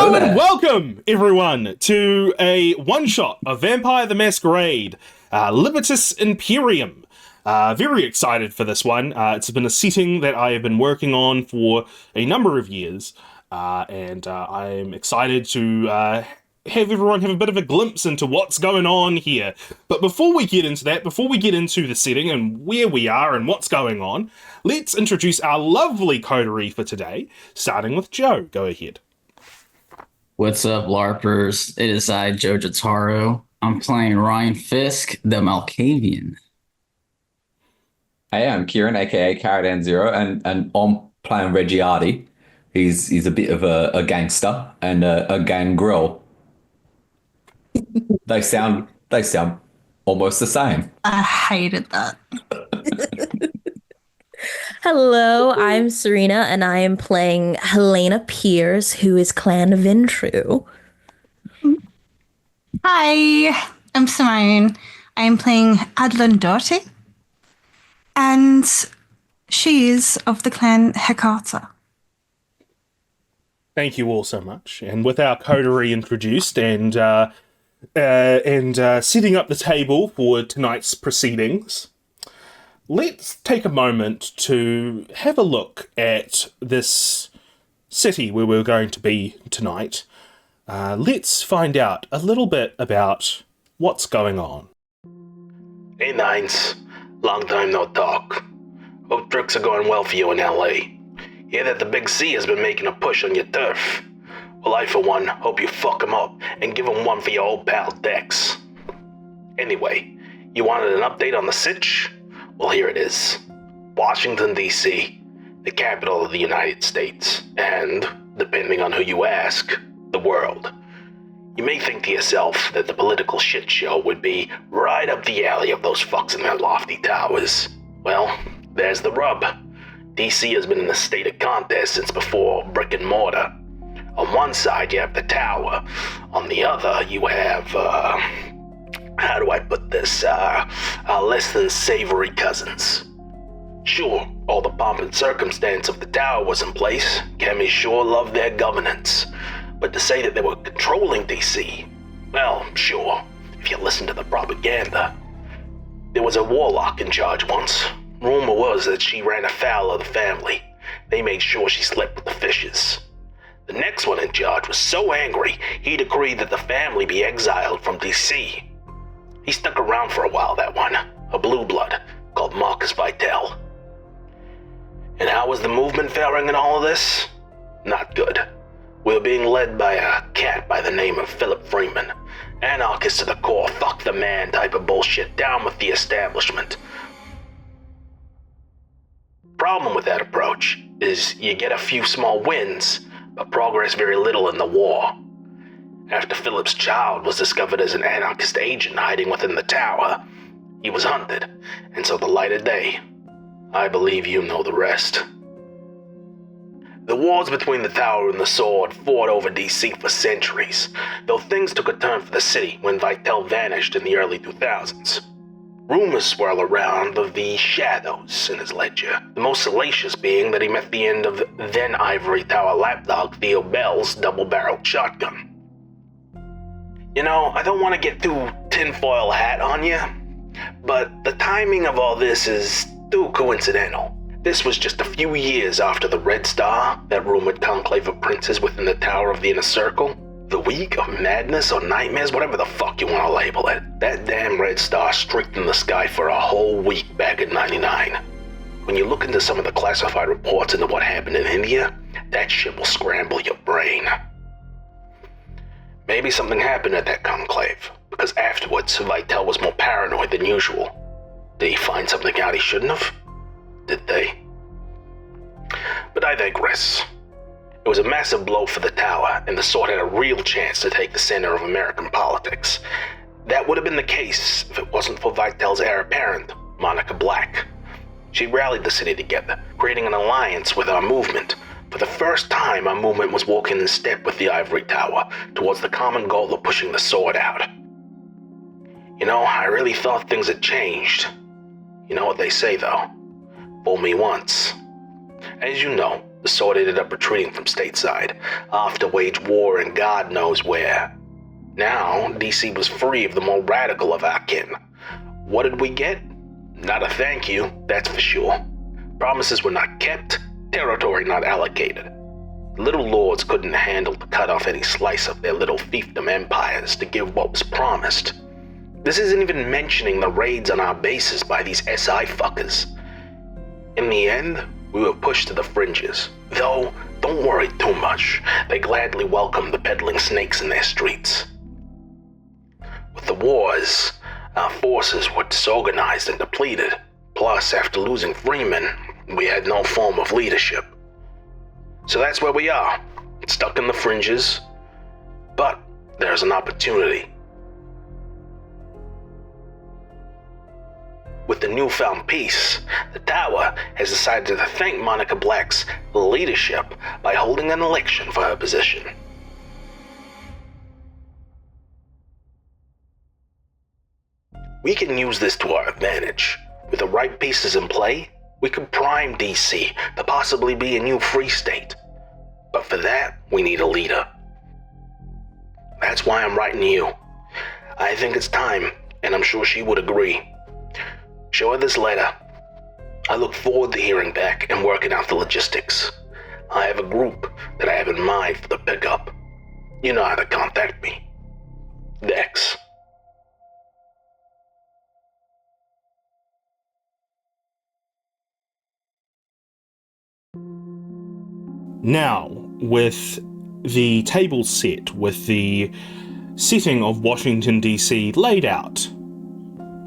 Hello there. and welcome, everyone, to a one-shot of Vampire the Masquerade, Libertus Imperium. Very excited for this one. It's been a setting that I have been working on for a number of years, and I'm excited to have everyone have a bit of a glimpse into what's going on here. But before we get into that, before we get into the setting and where we are and what's going on, let's introduce our lovely coterie for today, starting with Joe. Go ahead. What's up, LARPers? It is I, JoeJotaro. I'm playing Ryan Fisk, the Malkavian. Hey, I'm Kieran, aka Karadan Zero, and I'm playing Reggie. He's a bit of a gangster and a gangrel. They sound almost the same. I hated that. Hello, I'm Sarina, and I am playing Helana Pierce, who is Clan Ventru. Hi, I'm Simone. I'm playing Adeline Doherty, and she is of the clan Hecata. Thank you all so much. And with our coterie introduced and setting up the table for tonight's proceedings, let's take a moment to have a look at this city where we're going to be tonight. Let's find out a little bit about what's going on. Hey Nines, long time no talk. Hope tricks are going well for you in LA. Hear that the Big C has been making a push on your turf. Well, I for one hope you fuck him up and give him one for your old pal Dex. Anyway, you wanted an update on the sitch? Well, here it is. Washington D.C, the capital of the United States, and, depending on who you ask, the world. You may think to yourself that the political shit show would be right up the alley of those fucks in their lofty towers. Well, there's the rub. D.C. has been in a state of contest since before brick and mortar. On one side, you have the tower. On the other, you have, how do I put this, less than savory cousins. Sure, all the pomp and circumstance of the tower was in place. Cammy sure loved their governance. But to say that they were controlling D.C., well, sure, if you listen to the propaganda. There was a warlock in charge once. Rumor was that she ran afoul of the family. They made sure she slept with the fishes. The next one in charge was so angry, he decreed that the family be exiled from D.C. He stuck around for a while, that one, a blue blood called Marcus Vitel. And how was the movement faring in all of this? Not good. We were being led by a cat by the name of Philip Freeman. Anarchist to the core, fuck the man type of bullshit, down with the establishment. Problem with that approach is you get a few small wins, but progress very little in the war. After Philip's child was discovered as an anarchist agent hiding within the tower, he was hunted, and so the light of day. I believe you know the rest. The wars between the tower and the sword fought over D.C. for centuries, though things took a turn for the city when Vitel vanished in the early 2000s. Rumors swirl around of the shadows in his ledger, the most salacious being that he met the end of then Ivory Tower lapdog Theo Bell's double-barreled shotgun. You know, I don't want to get too tinfoil hat on you, but the timing of all this is too coincidental. This was just a few years after the Red Star, that rumored conclave of princes within the Tower of the Inner Circle. The week of madness or nightmares, whatever the fuck you want to label it. That damn Red Star streaked in the sky for a whole week back in '99. When you look into some of the classified reports into what happened in India, that shit will scramble your brain. Maybe something happened at that conclave, because afterwards, Vitel was more paranoid than usual. Did he find something out he shouldn't have? Did they? But I digress. It was a massive blow for the tower, and the sword had a real chance to take the center of American politics. That would have been the case if it wasn't for Vitel's heir apparent, Monica Black. She rallied the city together, creating an alliance with our movement. For the first time, our movement was walking in step with the Ivory Tower, towards the common goal of pushing the sword out. You know, I really thought things had changed. You know what they say, though? Fool me once. As you know, The sort ended up retreating from stateside, off to wage war in God knows where. Now, D.C. was free of the more radical of our kin. What did we get? Not a thank you, that's for sure. Promises were not kept, territory not allocated. The little lords couldn't handle to cut off any slice of their little fiefdom empires to give what was promised. This isn't even mentioning the raids on our bases by these SI fuckers. In the end, we were pushed to the fringes. Though, don't worry too much. They gladly welcomed the peddling snakes in their streets. With the wars, our forces were disorganized and depleted. Plus, after losing Freeman, we had no form of leadership. So that's where we are, stuck in the fringes. But there's an opportunity. With the newfound peace, the Tower has decided to thank Monica Black's leadership by holding an election for her position. We can use this to our advantage. With the right pieces in play, we could prime DC to possibly be a new free state. But for that, we need a leader. That's why I'm writing you. I think it's time, and I'm sure she would agree. Show her this letter. I look forward to hearing back and working out the logistics. I have a group that I have in mind for the pickup. You know how to contact me. Dex. Now, with the table set, with the setting of Washington D.C. laid out,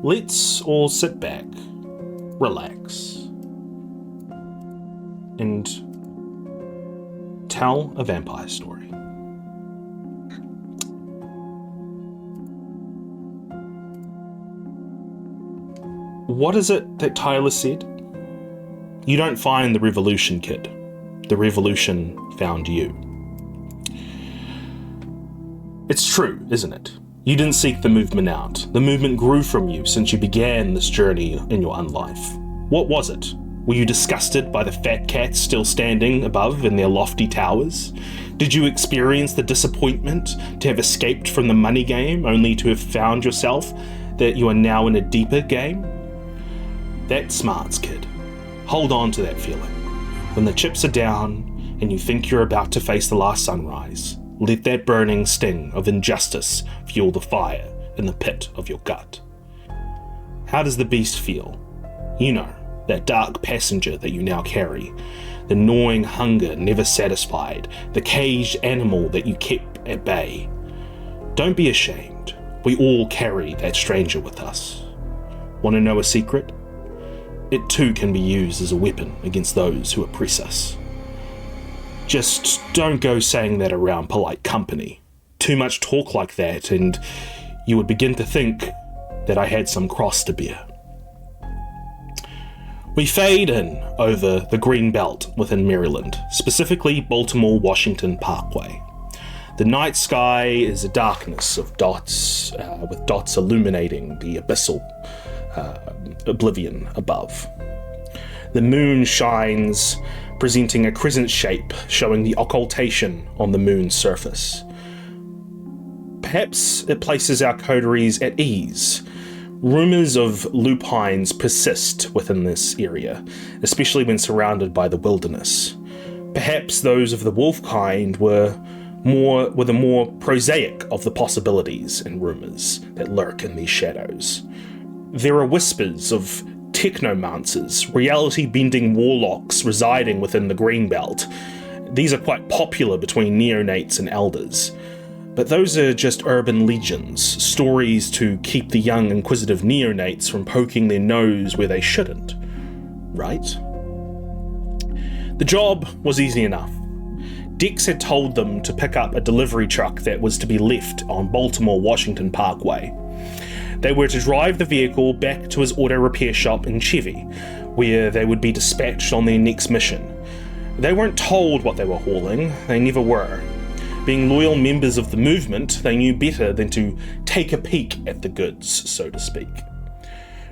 let's all sit back, relax, and tell a vampire story. What is it that Tyler said? You don't find the revolution, kid. The revolution found you. It's true, isn't it? You didn't seek the movement out. The movement grew from you since you began this journey in your unlife. What was it? Were you disgusted by the fat cats still standing above in their lofty towers? Did you experience the disappointment to have escaped from the money game only to have found yourself that you are now in a deeper game? That's smarts, kid. Hold on to that feeling. When the chips are down and you think you're about to face the last sunrise, let that burning sting of injustice fuel the fire in the pit of your gut. How does the beast feel? You know, that dark passenger that you now carry, the gnawing hunger never satisfied, the caged animal that you kept at bay. Don't be ashamed. We all carry that stranger with us. Want to know a secret? It too can be used as a weapon against those who oppress us. Just don't go saying that around polite company. Too much talk like that and you would begin to think that I had some cross to bear. We fade in over the green belt within Maryland, specifically Baltimore-Washington Parkway. The night sky is a darkness of dots, with dots illuminating the abyssal oblivion above. The moon shines, presenting a crescent shape showing the occultation on the moon's surface. Perhaps it places our coteries at ease. Rumours of lupines persist within this area, especially when surrounded by the wilderness. Perhaps those of the wolf kind were the more prosaic of the possibilities and rumours that lurk in these shadows. There are whispers of technomancers, reality-bending warlocks residing within the Greenbelt. These are quite popular between neonates and elders. But those are just urban legends, stories to keep the young inquisitive neonates from poking their nose where they shouldn't. Right? The job was easy enough. Dex had told them to pick up a delivery truck that was to be left on Baltimore-Washington Parkway. They were to drive the vehicle back to his auto repair shop in Chevy, where they would be dispatched on their next mission. They weren't told what they were hauling, they never were. Being loyal members of the movement, they knew better than to take a peek at the goods, so to speak.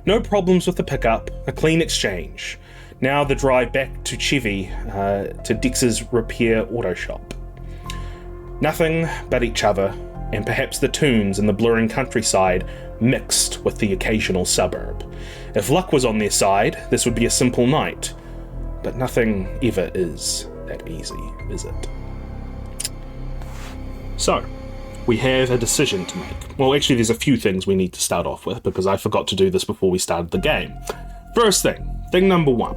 No problems with the pickup, a clean exchange. Now the drive back to Chevy, to Dix's repair auto shop. Nothing but each other, and perhaps the tunes and the blurring countryside mixed with the occasional suburb. If luck was on their side, this would be a simple night, but nothing ever is that easy, is it? So, we have a decision to make. Well, actually, there's a few things we need to start off with, because I forgot to do this before we started the game. First thing number one,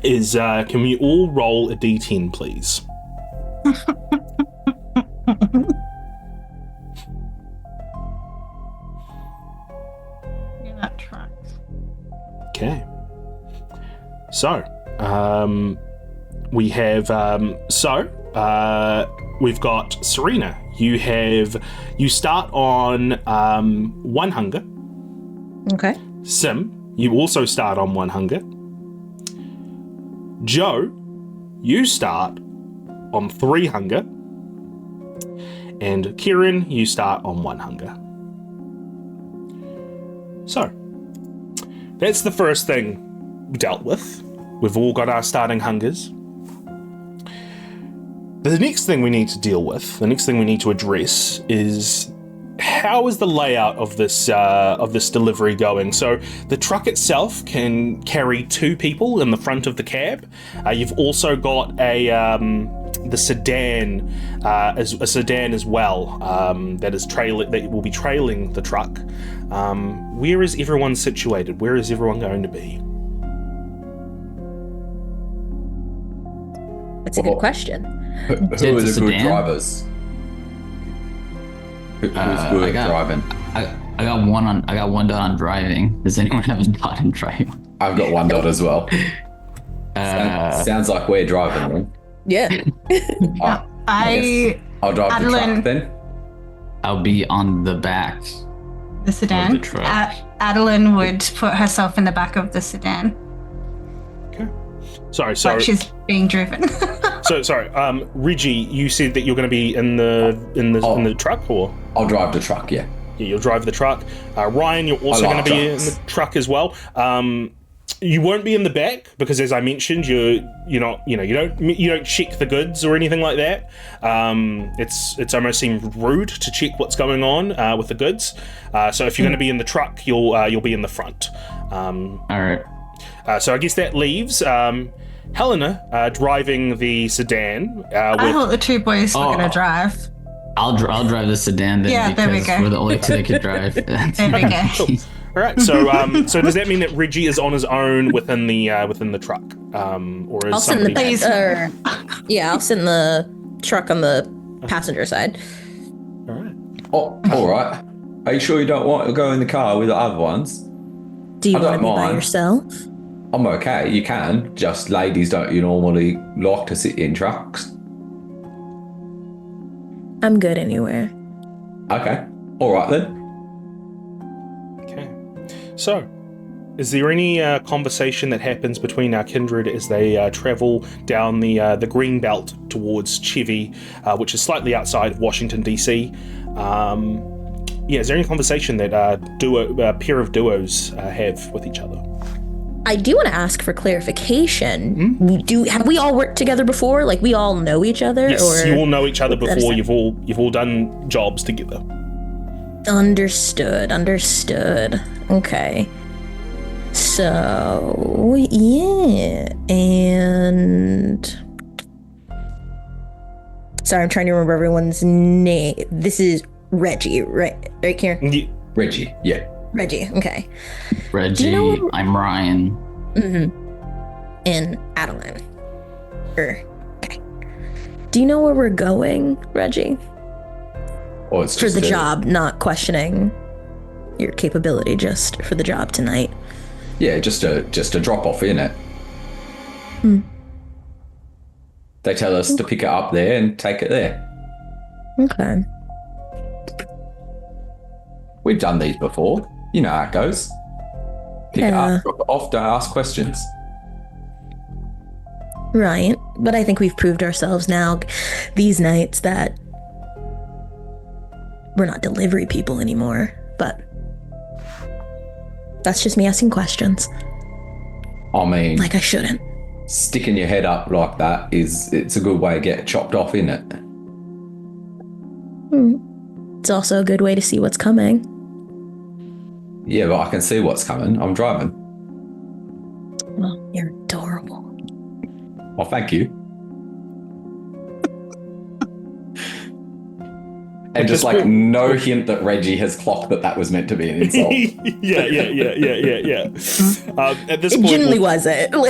is can we all roll a d10, please? Yeah, that tracks. Okay. So, we have, we've got Sarina. You start on 1 hunger. Okay. Sim, you also start on 1 hunger. Joe, you start on 3 hunger. And Kieran, you start on 1 hunger. So, that's the first thing dealt with. We've all got our starting hungers. The next thing we need to deal with, the next thing we need to address is how is the layout of this delivery going? So the truck itself can carry 2 people in the front of the cab. You've also got the sedan, as a sedan as well, that will be trailing the truck. Where is everyone situated? Where is everyone going to be? That's a good question. Who are the good drivers? Who's good at driving? I got one dot on driving. Does anyone have a dot in driving? I've got 1 dot as well. Sounds like we're driving then. Yeah. I'll drive the truck then. I'll be on the back. The sedan. Of the truck. Adeline would put herself in the back of the sedan. Okay. Sorry. Like she's being driven. Sorry. Reggie, you said that you're going to be in the truck, or? I'll drive the truck. Yeah. Yeah, you'll drive the truck. Ryan, you're also going to be in the truck as well. You won't be in the back because, as I mentioned, you don't check the goods or anything like that. It's almost seemed rude to check what's going on with the goods. So if you're going to be in the truck, you'll be in the front. All right. So I guess that leaves Helena driving the sedan. I thought the 2 boys were going to drive. I'll drive the sedan then. Yeah, there we go. We're the only 2 that can drive. There we go. Cool. All right. So does that mean that Reggie is on his own within the truck, or is I'll sit in the somebody? I'll sit in the truck on the passenger side. All right. Oh, all right. Are you sure you don't want to go in the car with the other ones? Do you I want to don't be by mind. yourself? I'm okay. You can. Just ladies don't you normally like to sit in trucks? I'm good anywhere. Okay. All right then. Okay. So, is there any conversation that happens between our kindred as they travel down the green belt towards Chevy, which is slightly outside of Washington D.C.? Is there any conversation that a pair of duos have with each other? I do want to ask for clarification. Have we all worked together before? Like, we all know each other? Yes, or you all know each other that before. is- You've all done jobs together. Understood. Okay. So, yeah. And... Sorry, I'm trying to remember everyone's name. This is Reggie, right here? Reggie. Yeah. Reggie, okay. Reggie, Do you know- I'm Ryan. And Adeline. Okay. Do you know where we're going, Reggie? Or it's For just the job, not questioning your capability, just for the job tonight. Yeah, just a drop off, isn't it? They tell us to pick it up there and take it there. Okay. We've done these before. You know how it goes. Pick it Yeah. up, drop it off, don't ask questions. Right. But I think we've proved ourselves now these nights that we're not delivery people anymore. But that's just me asking questions. I mean, like I shouldn't. sticking your head up like that it's a good way to get chopped off, isn't it? It's also a good way to see what's coming. Yeah, but I can see what's coming. I'm driving. Well, you're adorable. Well, thank you. And just like no hint that Reggie has clocked that was meant to be an insult. yeah. At this It point, genuinely wasn't. Oh,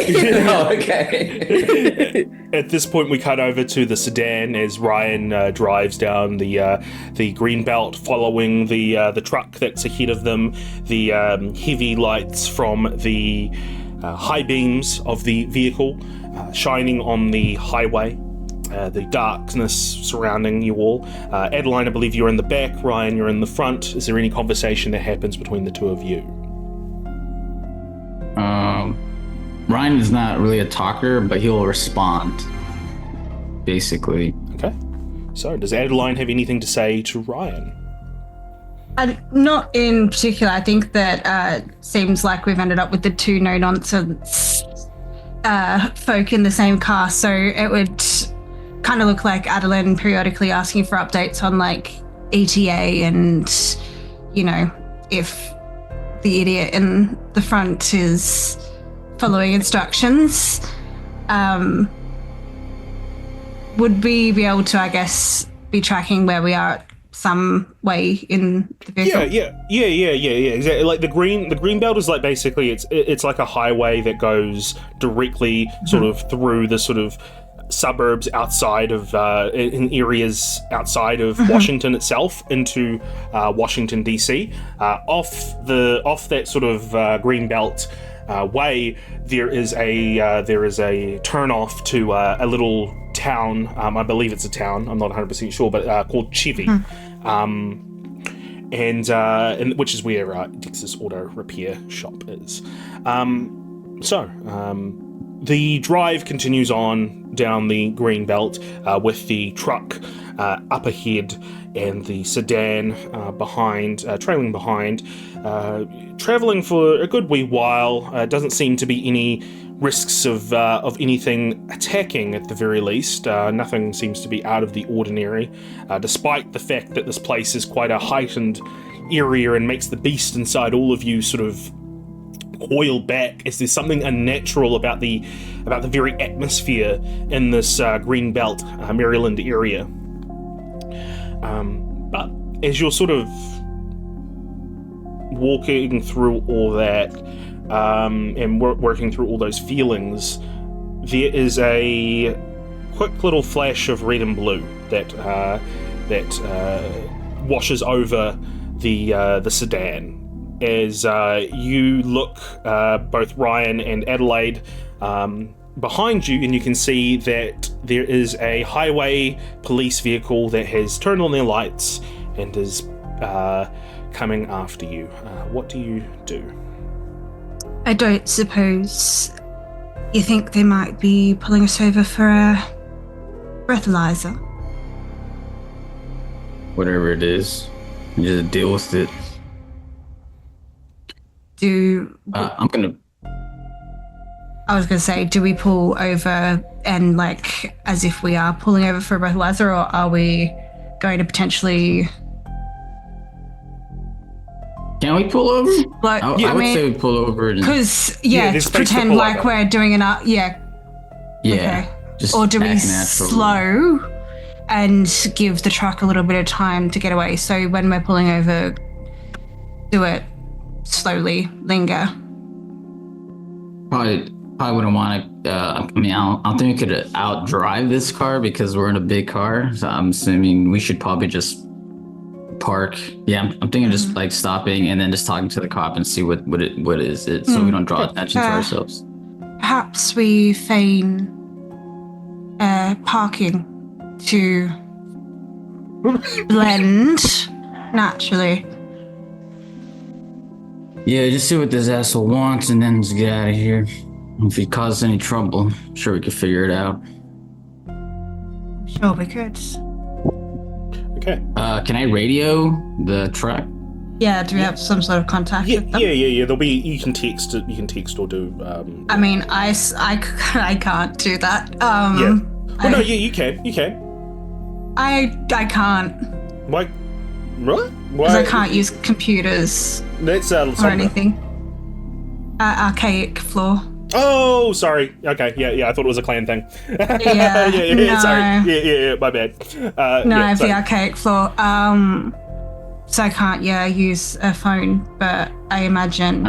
okay. At this point, we cut over to the sedan as Ryan drives down the green belt, following the truck that's ahead of them. The heavy lights from the high beams of the vehicle shining on the highway. The darkness surrounding you all. Adeline, I believe you're in the back. Ryan, you're in the front. Is there any conversation that happens between the two of you? Ryan is not really a talker, but he'll respond, basically. Okay. So, does Adeline have anything to say to Ryan? Not in particular. I think that seems like we've ended up with the two no-nonsense folk in the same car, so it would kind of look like Adeline periodically asking for updates on like ETA and, you know, if the idiot in the front is following instructions. Would we be able to, I guess, be tracking where we are some way in the vehicle? Yeah. Exactly. Like the green belt is like basically it's like a highway that goes directly sort of through the sort of suburbs outside of in areas outside of Washington itself into Washington D.C. Off that sort of green belt way, there is a turn off to a little town. I believe it's a town. I'm not 100% sure, but called Chevy, and which is where Dex's auto repair shop is. The drive continues on down the green belt with the truck up ahead and the sedan trailing behind. Traveling for a good wee while. Doesn't seem to be any risks of anything attacking at the very least. Nothing seems to be out of the ordinary, despite the fact that this place is quite a heightened area and makes the beast inside all of you sort of coil back, as there's something unnatural about the very atmosphere in this green belt Maryland area. But as you're sort of walking through all that and working through all those feelings, there is a quick little flash of red and blue that washes over the sedan. As you look, both Ryan and Adelaide, behind you, and you can see that there is a highway police vehicle that has turned on their lights and is coming after you. What do you do? I don't suppose you think they might be pulling us over for a breathalyzer? Whatever it is, you just deal with it. I was going to say, do we pull over and like as if we are pulling over for a breathalyzer, or are we going to potentially... Can we pull over? Like, I would say we pull over. Because, there's space to pretend pull like over. we're doing Yeah. Okay. Just Or do we act natural. slow and give the truck a little bit of time to get away? So when we're pulling over, do it slowly, linger. Probably wouldn't want to. I don't think we could outdrive this car because we're in a big car. So I'm assuming we should probably just park. Yeah, I'm thinking just like stopping and then just talking to the cop and see what is it, so we don't draw attention to ourselves. Perhaps we feign parking to blend naturally. Yeah, just see what this asshole wants and then just get out of here. If he causes any trouble, I'm sure we could figure it out. Sure we could. Okay. Can I radio the truck? Yeah, do we have some sort of contact Yeah, with them? yeah. There'll be you can text or do. I mean, I can't do that. Yeah. Well, no, you can. I can't. Why? Right? Because I can't use computers That's or Sandra. anything. Archaic floor. Oh, sorry. Okay, yeah. I thought it was a clan thing. Yeah, yeah. no. Sorry. Yeah. My bad. No, yeah, I have the sorry. archaic floor. So I can't, use a phone, but I imagine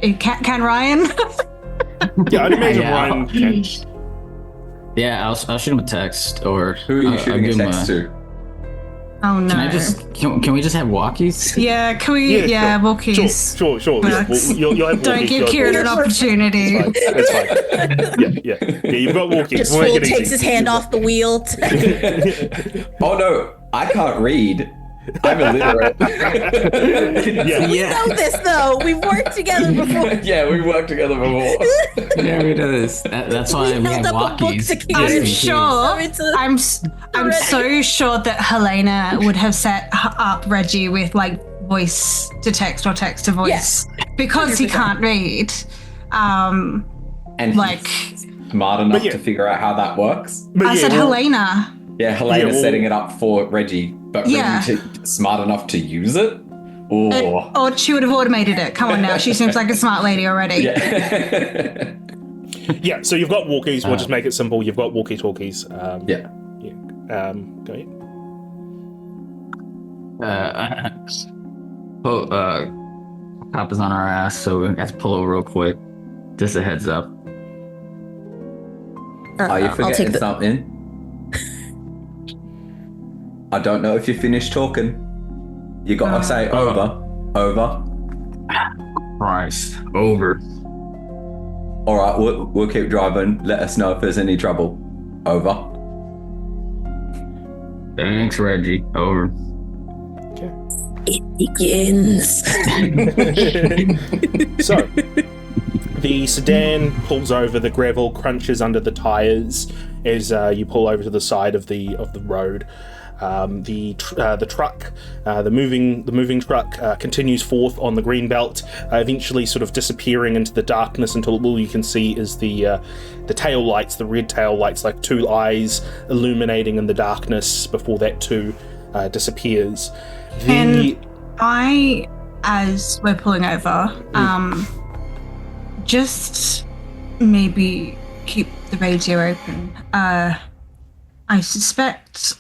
it can Ryan? Yeah, I'd imagine Yeah. Ryan can. Yeah, I'll shoot him a text or Who are you I'll shooting a give him text to? Oh no. Can we just have walkies? Yeah, can we? Yeah, sure. walkies. Sure. Yeah, Works. you'll have Don't walkies. give Kieran an opportunity. It's fine. Yeah. You've got walkies. Just We'll make full it easy. takes his hand off the wheel. Oh no, I can't read. I'm illiterate. Yeah. We know this though. We've worked together before. Yeah, we worked together before. Yeah, we do this. That's why we have held up a book walkies. to just Kieran. in I'm case. sure. I'm so sure that Helena would have set up Reggie with like voice to text or text to voice Yes. because he 100%. can't read. And Like he's smart enough yeah. to figure out how that works. But I yeah, said, well, Helena. Yeah, Helena's Yeah, well- setting it up for Reggie, but Yeah. Reggie smart enough to use it? Or Or she would have automated it. Come on now, she seems like a smart lady already. yeah. Yeah, so you've got walkies. We'll just make it simple. You've got walkie-talkies. Yeah. Go ahead. Cop is on our ass, so we have to pull over real quick. Just a heads up. Are you I'll take forgetting the. something? I don't know if you finished talking. You gotta say over. Over. Christ, over. Alright, we'll keep driving. Let us know if there's any trouble. Over. Thanks, Reggie. Over. It begins. So, the sedan pulls over. The gravel crunches under the tires as you pull over to the side of the road. The truck, the moving truck, continues forth on the green belt, eventually sort of disappearing into the darkness until all you can see is the tail lights, the red tail lights, like two eyes illuminating in the darkness before that too disappears. And I, as we're pulling over, just maybe keep the radio open. I suspect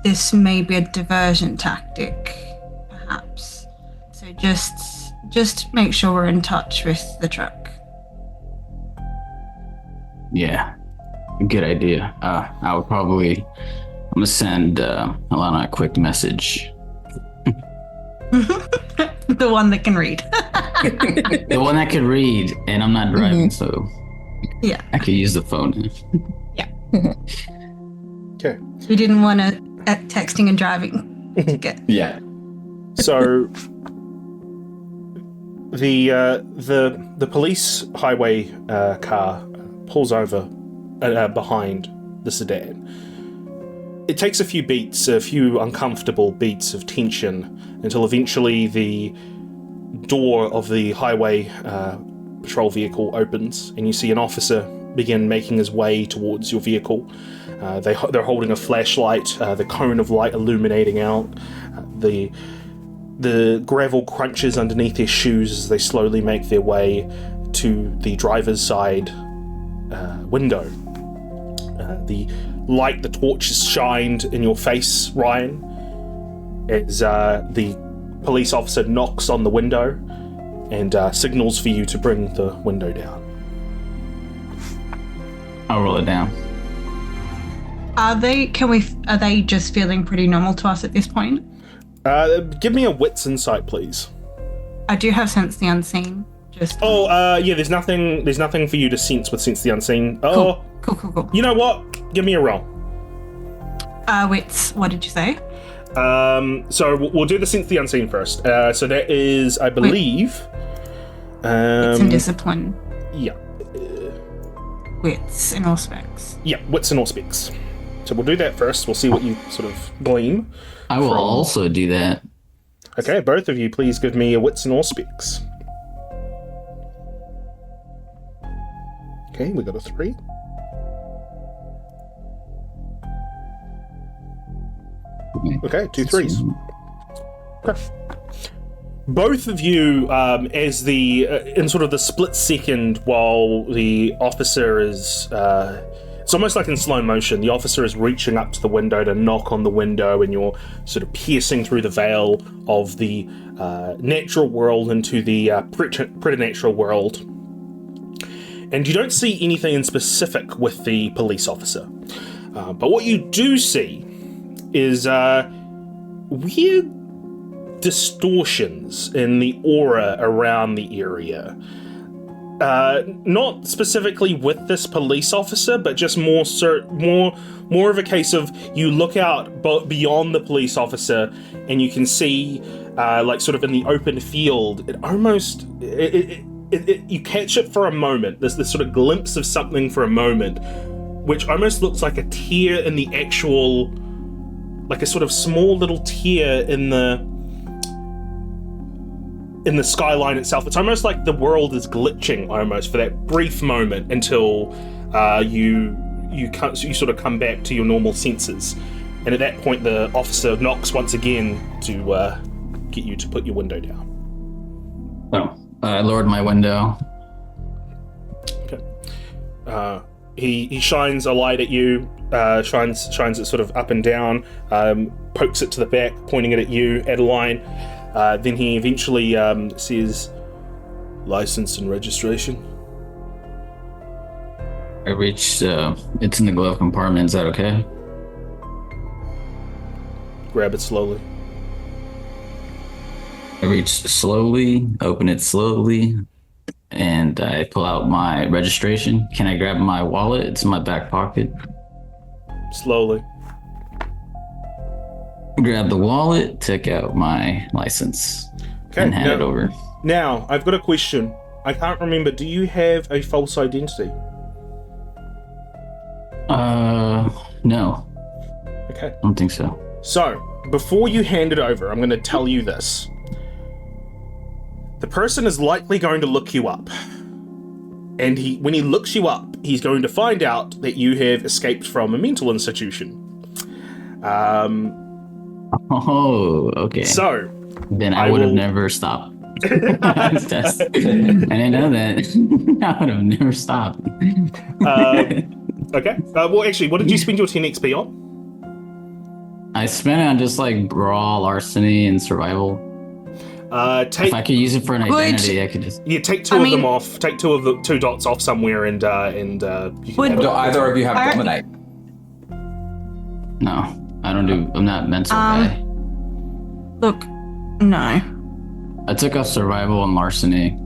this may be a diversion tactic, perhaps. So just make sure we're in touch with the truck. Yeah, good idea. I would probably. I'm gonna send Helana a quick message. The one that can read. The one that could read, and I'm not driving, so Yeah. I could use the phone. Okay. We didn't want to texting and driving to get. Yeah. So the police highway car pulls over behind the sedan. It takes a few beats, a few uncomfortable beats of tension, until eventually the door of the highway patrol vehicle opens, and you see an officer begin making his way towards your vehicle. They're holding a flashlight, the cone of light illuminating out. The gravel crunches underneath their shoes as they slowly make their way to the driver's side window. The light, the torch is shined in your face, Ryan, as the police officer knocks on the window and signals for you to bring the window down. I'll roll it down. Are they just feeling pretty normal to us at this point? Give me a wits insight, please. I do have sense the unseen. Just Yeah, there's nothing for you to sense with sense the unseen. Oh, cool. you know what? Give me a roll. Wits, what did you say? So we'll do the sense the unseen first. So that is, I believe, Wits and discipline. yeah, Wits and all specs. wits and all specs. So we'll do that first. We'll see what you sort of glean. I will also do that. Okay, both of you, please give me a wits and specs. Okay, we got a 3. Okay, 2 3s. Okay. Both of you, as the in sort of the split second while the officer is, it's almost like in slow motion. The officer is reaching up to the window to knock on the window, and you're sort of piercing through the veil of the natural world into the preternatural world. And you don't see anything in specific with the police officer. But what you do see is weird distortions in the aura around the area. Not specifically with this police officer, but just more of a case of you look out beyond the police officer and you can see, like sort of in the open field, you catch it for a moment. There's this sort of glimpse of something for a moment, which almost looks like a tear in the actual, like a sort of small little tear in the skyline itself. It's almost like the world is glitching almost for that brief moment until you sort of come back to your normal senses. And at that point, the officer knocks once again to get you to put your window down. Oh, I lowered my window. Okay. He shines a light at you, shines it sort of up and down, pokes it to the back, pointing it at you, Adeline. Then he eventually says, "License and registration." I reached, it's in the glove compartment, is that okay? Grab it slowly. I reach slowly, open it slowly, and I pull out my registration. Can I grab my wallet? It's in my back pocket. Slowly. Grab the wallet, take out my license, and hand it over. Now, I've got a question. I can't remember. Do you have a false identity? No. Okay. I don't think so. So, before you hand it over, I'm going to tell you this. The person is likely going to look you up. And when he looks you up, he's going to find out that you have escaped from a mental institution. Oh, okay. So, then I would have never stopped. I didn't know that. I would have never stopped. Okay. Well, actually, what did you spend your 10 XP on? I spent it on just like brawl, larceny, and survival. If I could use it for an identity, I could just... Yeah, take two of them off. Take two dots off somewhere, and you can Do either of you have dominate? No, I don't do... I'm not mental guy. Look, no. I took off survival and larceny.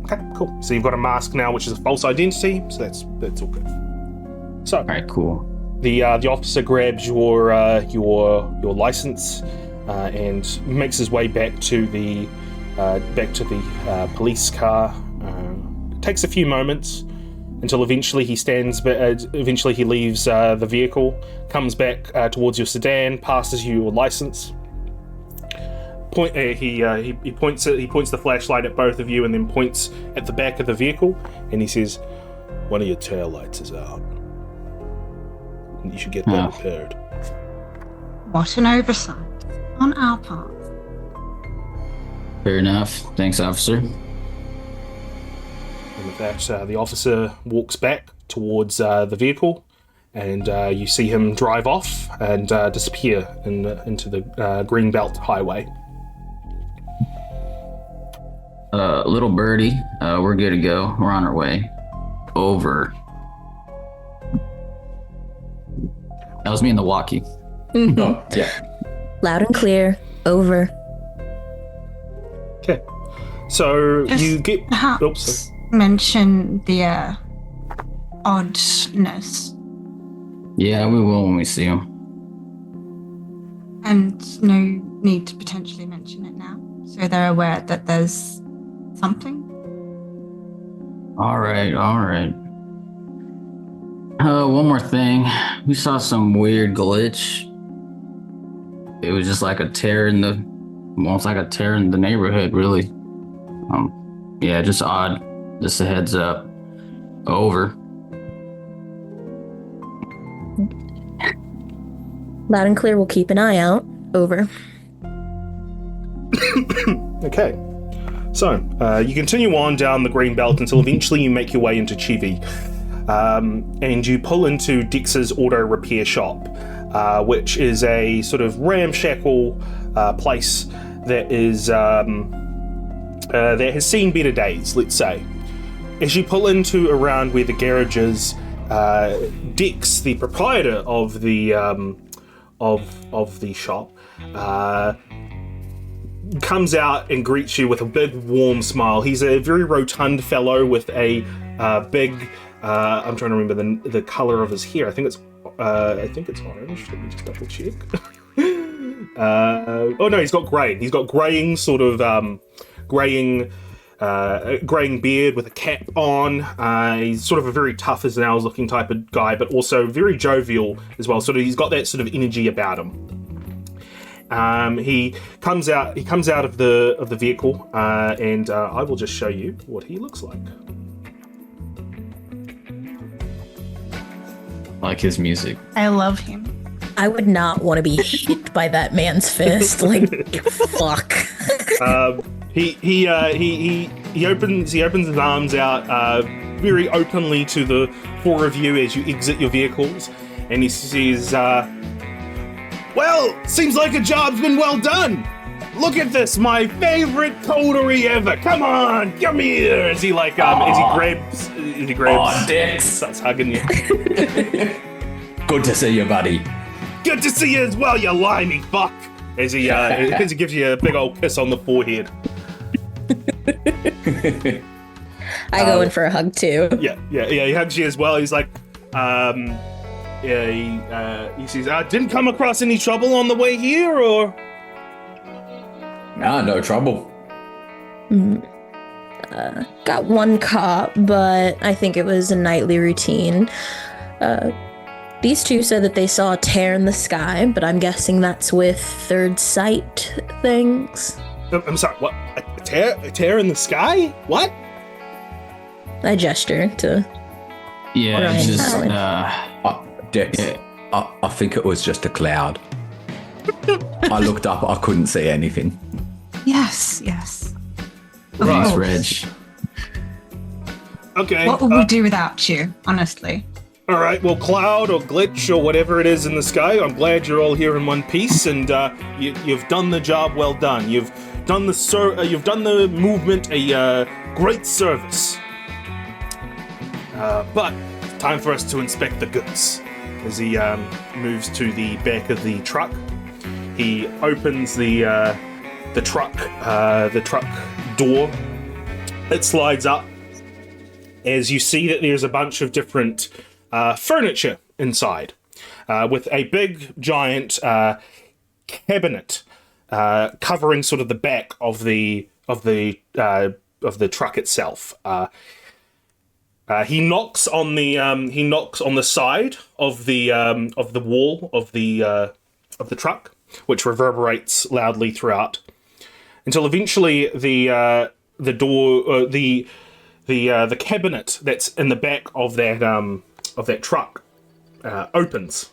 Okay, cool. So you've got a mask now, which is a false identity. So that's all good. So, all right, cool. The officer grabs your license and makes his way back to the police car. It takes a few moments until eventually he leaves the vehicle, comes back towards your sedan, passes you your license. He points the flashlight at both of you and then points at the back of the vehicle, and he says, "One of your taillights is out. You should get that repaired." What an oversight on our part. Fair enough. Thanks, officer. And with that, the officer walks back towards the vehicle, and you see him drive off and disappear into the Greenbelt Highway. Little birdie, we're good to go. We're on our way. Over. That was me in the walkie. Mm-hmm. Oh, yeah. Loud and clear. Over. Okay. So Just you get... perhaps mention the oddness. Yeah, we will when we see him. And no need to potentially mention it now, so they're aware that there's something. All right. One more thing. We saw some weird glitch. It was just like a tear in the almost like a tear in the neighborhood, really. Yeah, just odd. Just a heads up. Over. Loud and clear, we'll keep an eye out. Over. Okay. So, you continue on down the green belt until eventually you make your way into Chivi. And you pull into Dix's auto repair shop, which is a sort of ramshackle place that is that has seen better days, let's say. As you pull into around where the garage is, Dix, the proprietor of the shop, comes out and greets you with a big warm smile. He's a very rotund fellow with a big I'm trying to remember the color of his hair. I think it's orange. Let me just double check. Oh no, he's got grey. He's got greying sort of greying beard with a cap on. He's sort of a very tough as nails looking type of guy, but also very jovial as well. Sort of, he's got that sort of energy about him. He comes out of the vehicle, and I will just show you what he looks like. Like his music. I love him. I would not want to be hit by that man's fist. Like, fuck. He opens his arms out very openly to the four of you as you exit your vehicles, and he says, "Well, seems like a job's been well done. Look at this, my favorite coterie ever. Come on, come here." As he grabs, Dix. starts hugging you. Good to see you, buddy. Good to see you as well, you limey fuck. As he gives you a big old kiss on the forehead. I go in for a hug too. Yeah. He hugs you as well. He's like, he says, "Didn't come across any trouble on the way here, or?" Nah, no trouble. Got one caught, but I think it was a nightly routine. These two said that they saw a tear in the sky, but I'm guessing that's with third sight things. I'm sorry, what? A tear in the sky? What? I gesture to... Yeah, Ryan. it's just Dex, yeah. I think it was just a cloud. I looked up, I couldn't see anything. Yes. Thanks, Oh. Reg. Okay. What would we do without you, honestly? All right. Well, cloud or glitch or whatever it is in the sky, I'm glad you're all here in one piece, and you've done the job well done. You've done the movement a great service. But it's time for us to inspect the goods. As he moves to the back of the truck, he opens the truck door. It slides up as you see that there's a bunch of different furniture inside, with a big giant cabinet covering sort of the back of the truck itself. He knocks on the side of the wall of the truck, which reverberates loudly throughout, until eventually the cabinet that's in the back of that truck opens,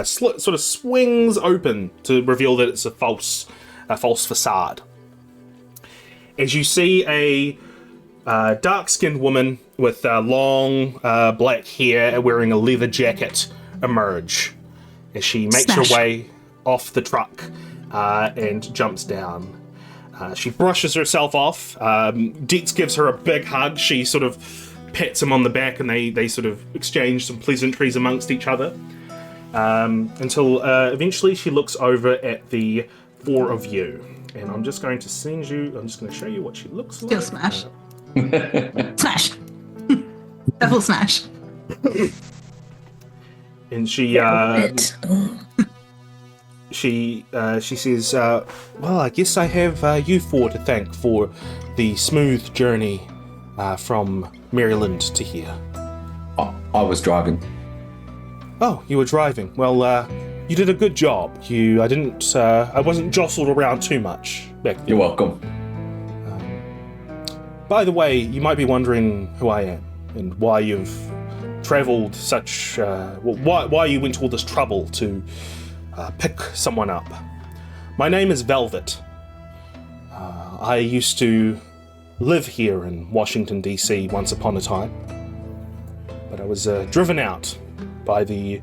sort of swings open to reveal that it's a false facade. As you see a dark-skinned woman with long black hair wearing a leather jacket emerge as she makes Smash. her way off the truck and jumps down. She brushes herself off. Dix gives her a big hug. She sort of pats him on the back, and they sort of exchange some pleasantries amongst each other until eventually she looks over at the four of you. And I'm just going to show you what she looks like. Still smash. Smash. Double smash. And she says, "Well, I guess I have you four to thank for the smooth journey from Maryland to here." I was driving. Oh, you were driving. Well, you did a good job. I wasn't jostled around too much. back then. You're welcome. By the way, you might be wondering who I am and why you've travelled such... why you went to all this trouble to pick someone up. My name is Velvet. I used to live here in Washington D.C. once upon a time, but I was driven out by the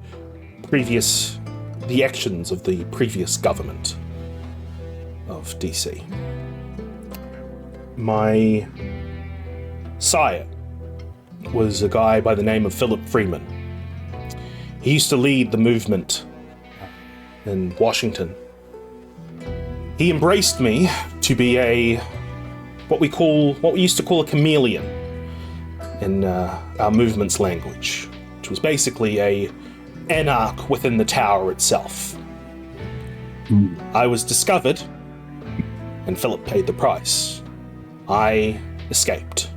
actions of the previous government of D.C. My sire was a guy by the name of Philip Freeman. He used to lead the movement in Washington. He embraced me to be what we used to call a chameleon in our movement's language, which was basically a anarch within the tower itself. I was discovered, and Philip paid the price. I escaped.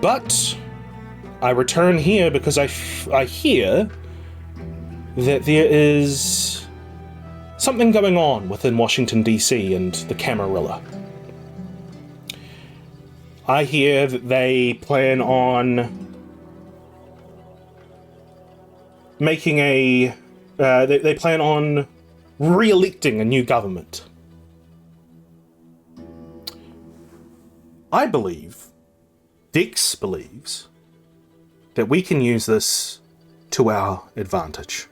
But I return here because I hear that there is something going on within Washington, D.C. and the Camarilla. I hear that they plan on making they plan on re-electing a new government. I believe, Dix believes, that we can use this to our advantage.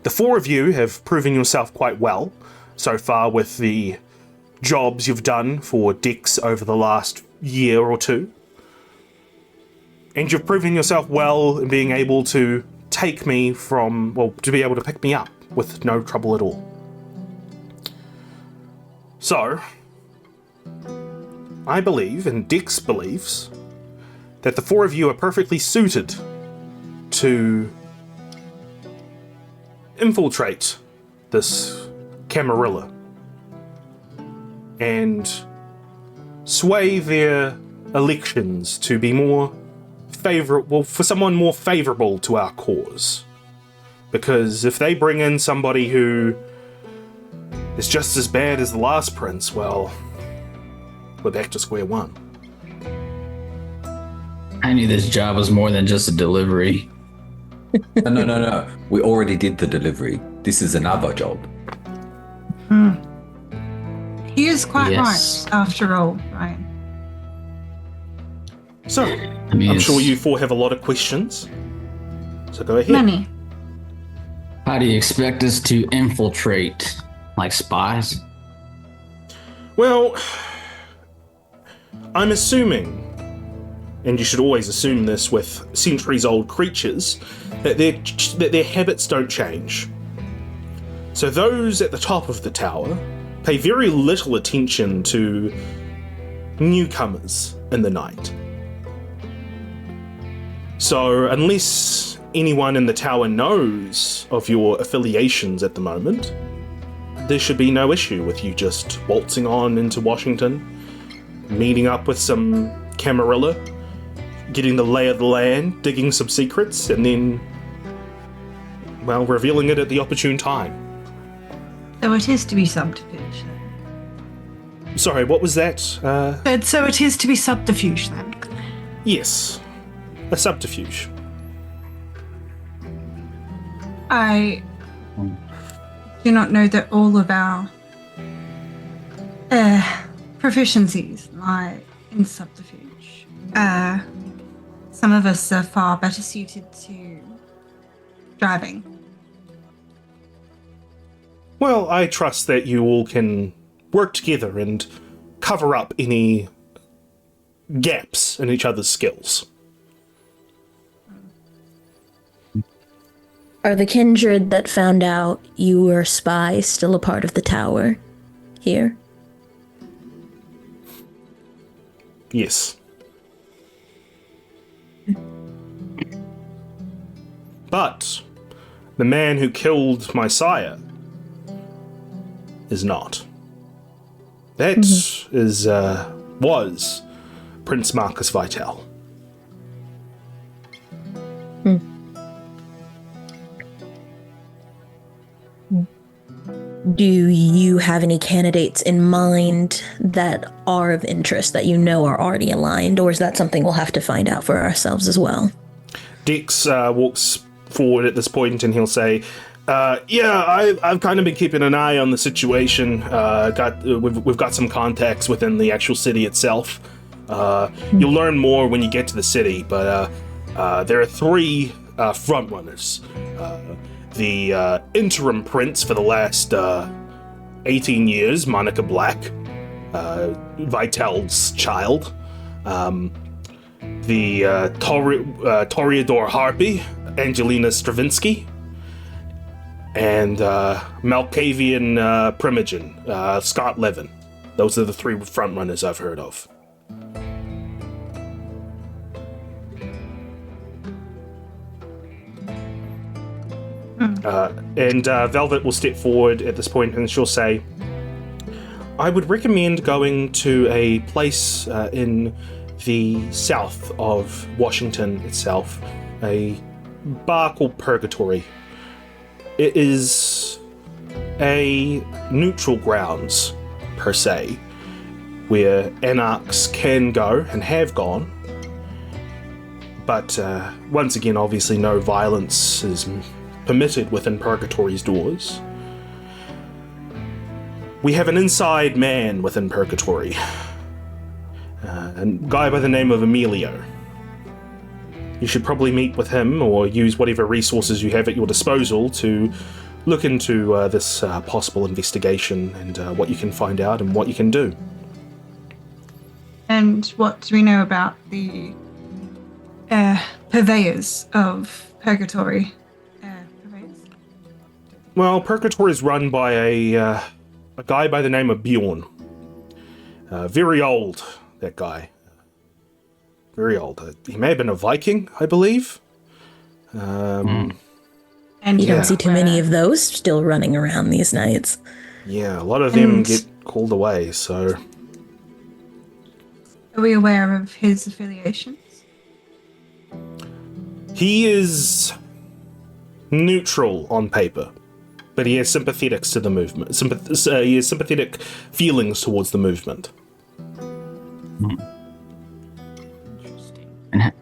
The four of you have proven yourself quite well so far with the jobs you've done for Dix over the last year or two. And you've proven yourself well in being able to take me to be able to pick me up with no trouble at all. So, I believe, and Dix believes, that the four of you are perfectly suited to infiltrate this Camarilla and sway their elections to be more favorable, for someone more favorable to our cause. Because if they bring in somebody who is just as bad as the last prince, well, we're back to square one. I knew this job was more than just a delivery. No. We already did the delivery. This is another job. He is quite Yes. right, after all, right? So, mean, I'm sure it's- you four have a lot of questions. So go ahead. Many. How do you expect us to infiltrate? Like spies? Well, I'm assuming, and you should always assume this with centuries-old creatures, that their habits don't change. So those at the top of the tower pay very little attention to newcomers in the night. So unless anyone in the tower knows of your affiliations at the moment, there should be no issue with you just waltzing on into Washington, meeting up with some Camarilla, getting the lay of the land, digging some secrets, and then, well, revealing it at the opportune time. So it is to be subterfuge then. Sorry, what was that? So it is to be subterfuge then. Yes, a subterfuge. I do not know that all of our proficiencies lie in subterfuge. Some of us are far better suited to driving. Well, I trust that you all can work together and cover up any gaps in each other's skills. Are the kindred that found out you were a spy still a part of the tower here? Yes. But the man who killed my sire is not. That was Prince Marcus Vital. Do you have any candidates in mind that are of interest that you know are already aligned, or is that something we'll have to find out for ourselves as well? Dix walks forward at this point and he'll say, I've kind of been keeping an eye on the situation. We've got some contacts within the actual city itself. You'll learn more when you get to the city, but there are 3 frontrunners. The interim prince for the last 18 years, Monica Black, Vitel's child. The Toreador Harpy, Angelina Stravinsky, and Malkavian Primogen, Scott Levin. Those are the 3 frontrunners I've heard of. And Velvet will step forward at this point and she'll say, I would recommend going to a place in the south of Washington itself, a bar called Purgatory. It is a neutral grounds, per se, where Anarchs can go and have gone. But once again, obviously no violence is permitted within Purgatory's doors. We have an inside man within Purgatory, a guy by the name of Emilio. You should probably meet with him or use whatever resources you have at your disposal to look into this possible investigation and what you can find out and what you can do. And what do we know about the purveyors of Purgatory? Well, Purgatory is run by a guy by the name of Bjorn. Very old, that guy. Very old. He may have been a Viking, I believe. And you don't see too many of those still running around these nights. Yeah, a lot of them get called away, so... Are we aware of his affiliations? He is neutral on paper, but he has sympathetics to the movement. He has sympathetic feelings towards the movement.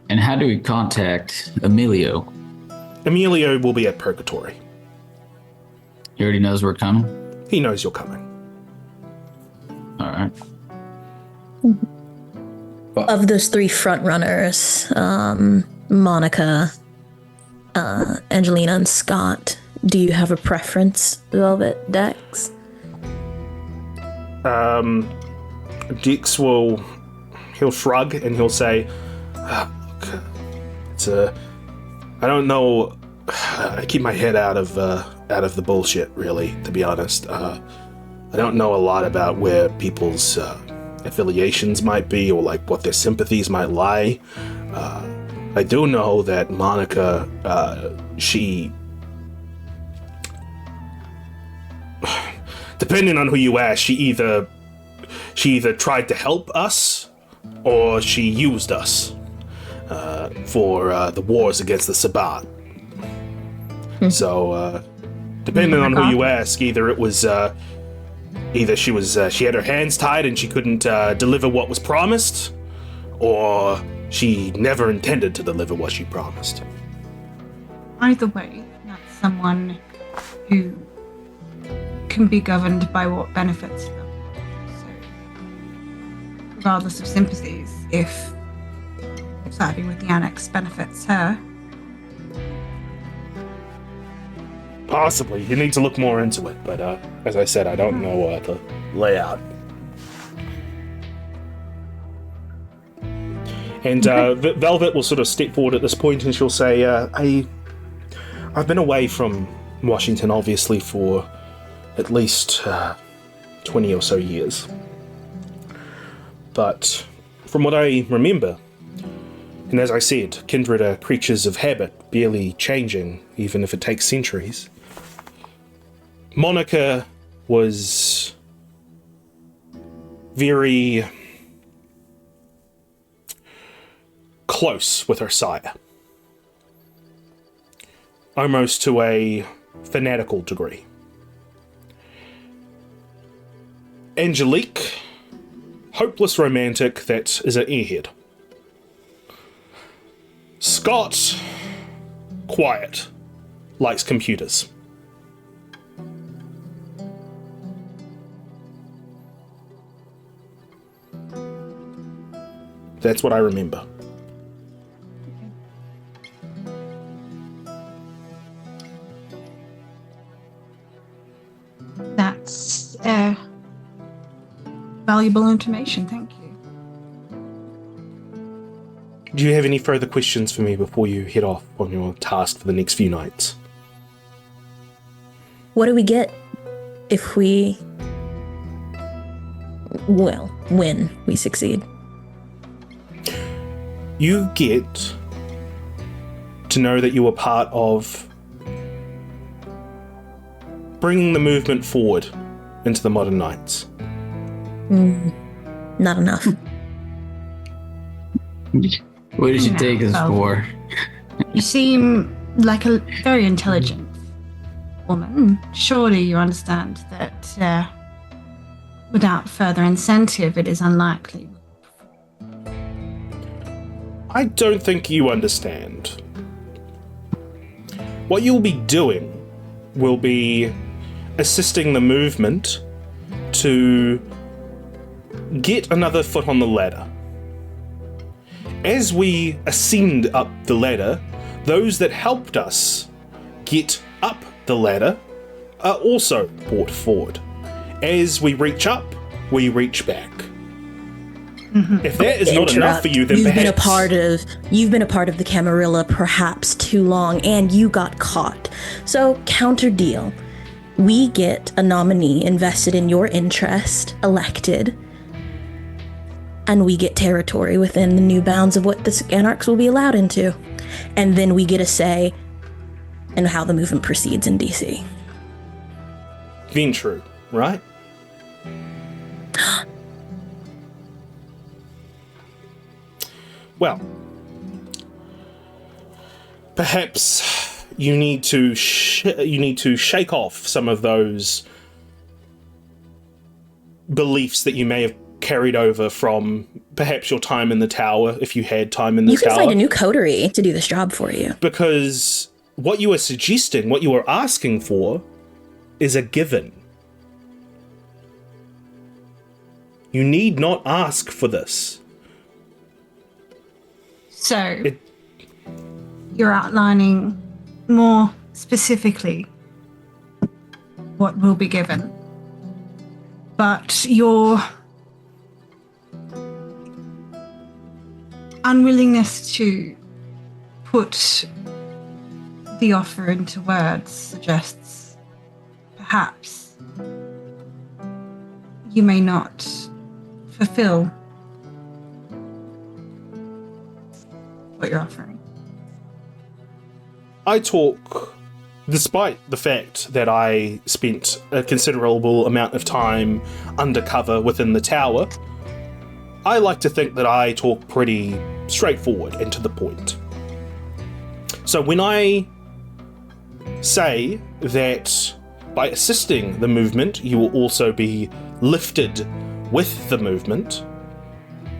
And how do we contact Emilio? Emilio will be at Purgatory. He already knows we're coming? He knows you're coming. All right. Of those 3 front runners, Monica, Angelina, and Scott, do you have a preference, Velvet, Dex? Dex he'll shrug and he'll say, look, I don't know, I keep my head out of the bullshit, really, to be honest. I don't know a lot about where people's affiliations might be or like what their sympathies might lie. I do know that Monica, she, depending on who you ask, she either tried to help us or she used us for the wars against the Sabbat. So, depending on who you ask, either it was she had her hands tied and she couldn't deliver what was promised, or she never intended to deliver what she promised. Either way, that's someone who can be governed by what benefits them. So, regardless of sympathies, if siding with the Annex benefits her. Possibly. You need to look more into it, but as I said, I don't know the layout. And Velvet will sort of step forward at this point and she'll say, I've been away from Washington, obviously, for at least 20 or so years. But from what I remember, and as I said, kindred are creatures of habit, barely changing, even if it takes centuries. Monica was very close with her sire. Almost to a fanatical degree. Angelique, hopeless romantic that is an airhead. Scott, quiet, likes computers. That's what I remember. That's valuable information, thank you. Do you have any further questions for me before you head off on your task for the next few nights? What do we get if we, well, when we succeed? You get to know that you were part of bringing the movement forward into the modern Knights. Not enough. What did you take us for? You seem like a very intelligent woman. Surely you understand that without further incentive, it is unlikely. I don't think you understand. What you'll be doing will be assisting the movement to get another foot on the ladder. As we ascend up the ladder, those that helped us get up the ladder are also brought forward. As we reach up, we reach back. If that is not enough for you, then you've perhaps... you've been a part of the Camarilla perhaps too long, and you got caught. So, counter deal. We get a nominee invested in your interest, elected, and we get territory within the new bounds of what the Anarchs will be allowed into. And then we get a say in how the movement proceeds in DC. Been true, right? Well, perhaps you need to shake off some of those beliefs that you may have carried over from perhaps your time in the tower, if you had time in the tower. You can find a new coterie to do this job for you. Because what you are suggesting, what you are asking for, is a given. You need not ask for this. So, you're outlining more specifically what will be given. But your unwillingness to put the offer into words suggests perhaps you may not fulfill what you're offering. I talk, despite the fact that I spent a considerable amount of time undercover within the tower, I like to think that I talk pretty straightforward and to the point. So when I say that by assisting the movement, you will also be lifted with the movement,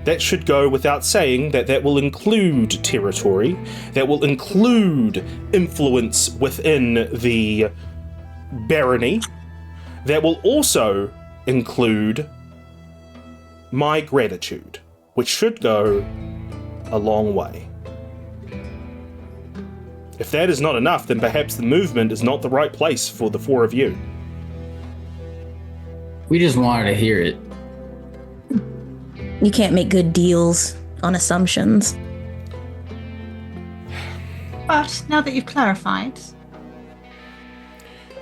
that should go without saying that that will include territory, that will include influence within the barony, that will also include my gratitude, which should go a long way. If that is not enough, then perhaps the movement is not the right place for the four of you. We just wanted to hear it. You can't make good deals on assumptions. But now that you've clarified,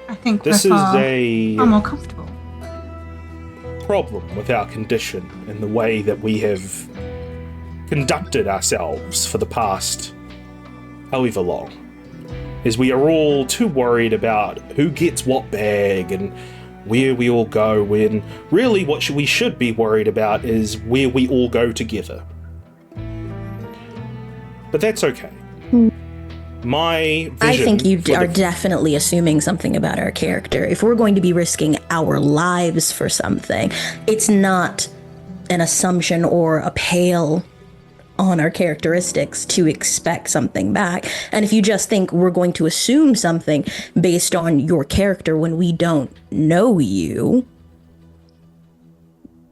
I think This we're is far a more comfortable. problem with our condition and the way that we have conducted ourselves for the past however long, is we are all too worried about who gets what bag and where we all go, when really what we should be worried about is where we all go together. But that's okay. my vision. I think you are definitely assuming something about our character. If we're going to be risking our lives for something, it's not an assumption or a pale on our characteristics to expect something back. And if you just think we're going to assume something based on your character when we don't know you,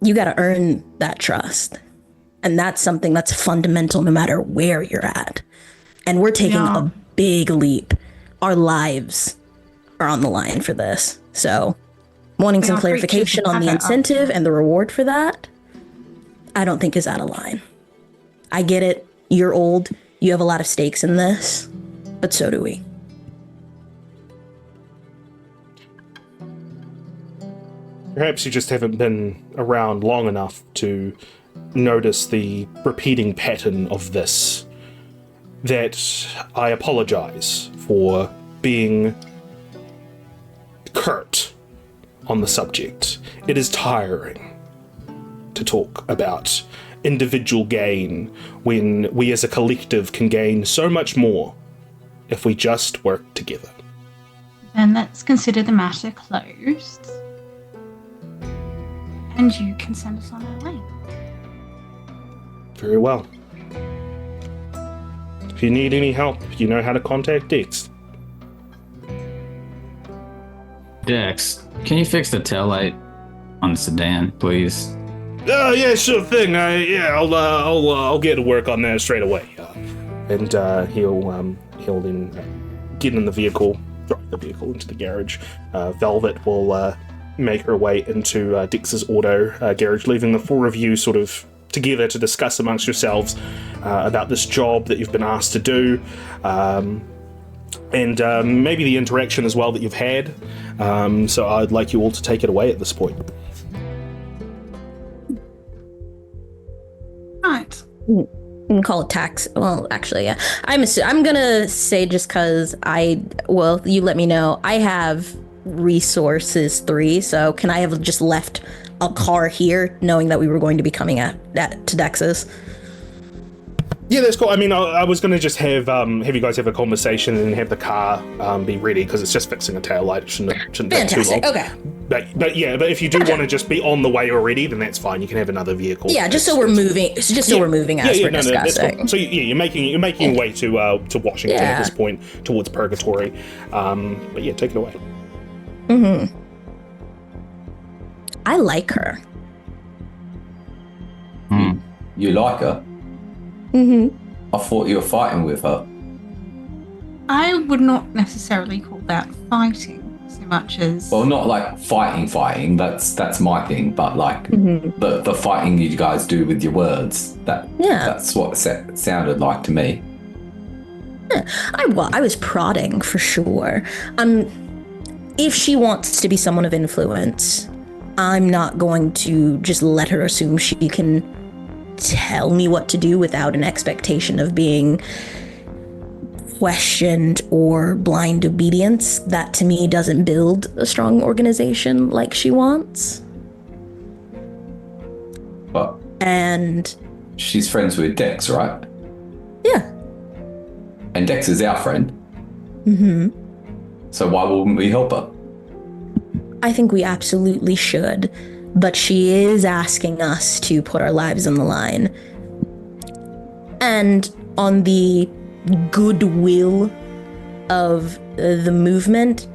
you got to earn that trust. And that's something that's fundamental no matter where you're at. And we're taking a big leap. Our lives are on the line for this. So wanting some clarification on the incentive and the reward for that, I don't think is out of line. I get it. You're old. You have a lot of stakes in this, but so do we. Perhaps you just haven't been around long enough to notice the repeating pattern of this. That I apologize for being curt on the subject. It is tiring to talk about individual gain when we as a collective can gain so much more if we just work together. Then let's consider the matter closed. And you can send us on our way. Very well. If you need any help, you know how to contact Dex. Dex, can you fix the taillight on the sedan, please? Oh yeah, sure thing. I'll get to work on that straight away. And he'll then get in the vehicle, drive the vehicle into the garage. Velvet will make her way into Dex's auto garage, leaving the four of you sort of together to discuss amongst yourselves about this job that you've been asked to do, and maybe the interaction as well that you've had. So I'd like you all to take it away at this point. Right. You can call it tax. Well, actually, yeah. I'm gonna say just because you let me know. I have resources 3, so can I have just left a car here knowing that we were going to be coming to Dex's? Yeah, that's cool. I mean, I was going to just have you guys have a conversation and have the car be ready because it's just fixing a taillight. It shouldn't take too long. Okay. But if you do want to just be on the way already, then that's fine. You can have another vehicle. Yeah, just so we're moving. So we're moving as we're discussing. Cool. So you're making your way to Washington at this point towards Purgatory. But yeah, take it away. Mm-hmm. I like her. You like her? Mm-hmm. I thought you were fighting with her. I would not necessarily call that fighting so much as... Well, not like fighting. That's my thing. But like the fighting you guys do with your words. That's what it sounded like to me. Yeah, I was prodding for sure. If she wants to be someone of influence, I'm not going to just let her assume she can tell me what to do without an expectation of being questioned or blind obedience. That to me doesn't build a strong organization like she wants. And she's friends with Dex, right? Yeah. And Dex is our friend. Mm-hmm. So why wouldn't we help her? I think we absolutely should. But she is asking us to put our lives on the line. And on the goodwill of the movement,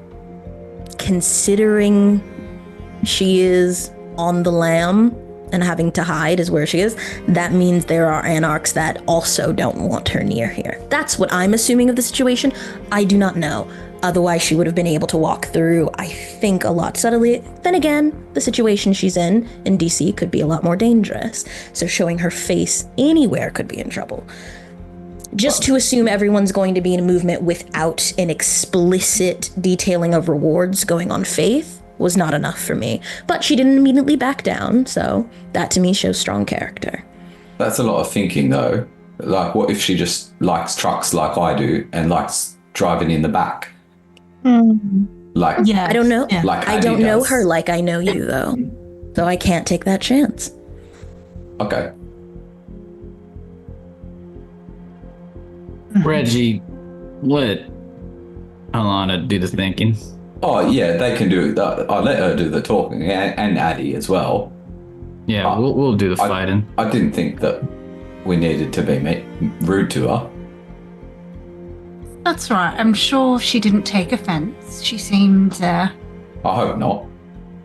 considering she is on the lam and having to hide is where she is, that means there are Anarchs that also don't want her near here. That's what I'm assuming of the situation. I do not know. Otherwise, she would have been able to walk through, I think, a lot subtly. Then again, the situation she's in DC could be a lot more dangerous. So showing her face anywhere could be in trouble. Just to assume everyone's going to be in a movement without an explicit detailing of rewards going on faith was not enough for me. But she didn't immediately back down, so that to me shows strong character. That's a lot of thinking, though. Like, what if she just likes trucks like I do and likes driving in the back? Like, I don't know. Yeah. Like I don't know her like I know you, though. So I can't take that chance. Okay. Reggie, let Helana do the thinking. Oh, yeah, they can do that. I'll let her do the talking, and Addie as well. Yeah, we'll do the fighting. I didn't think that we needed to be rude to her. That's right. I'm sure she didn't take offense. She seemed, I hope not.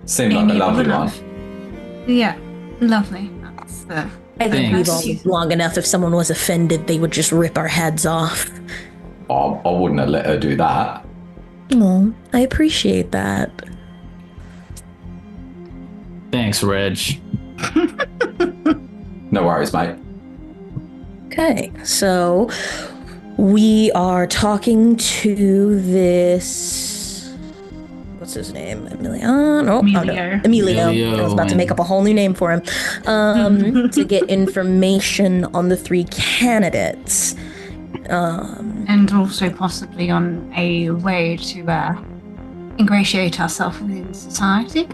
Seemed like a lovely one. Yeah, lovely. That's the... I think we've all lived long enough. If someone was offended, they would just rip our heads off. I wouldn't have let her do that. Oh, I appreciate that. Thanks, Reg. No worries, mate. Okay, so we are talking to this... What's his name? Emilio. I was about to make up a whole new name for him. To get information on the 3 candidates. And also possibly on a way to ingratiate ourselves within society.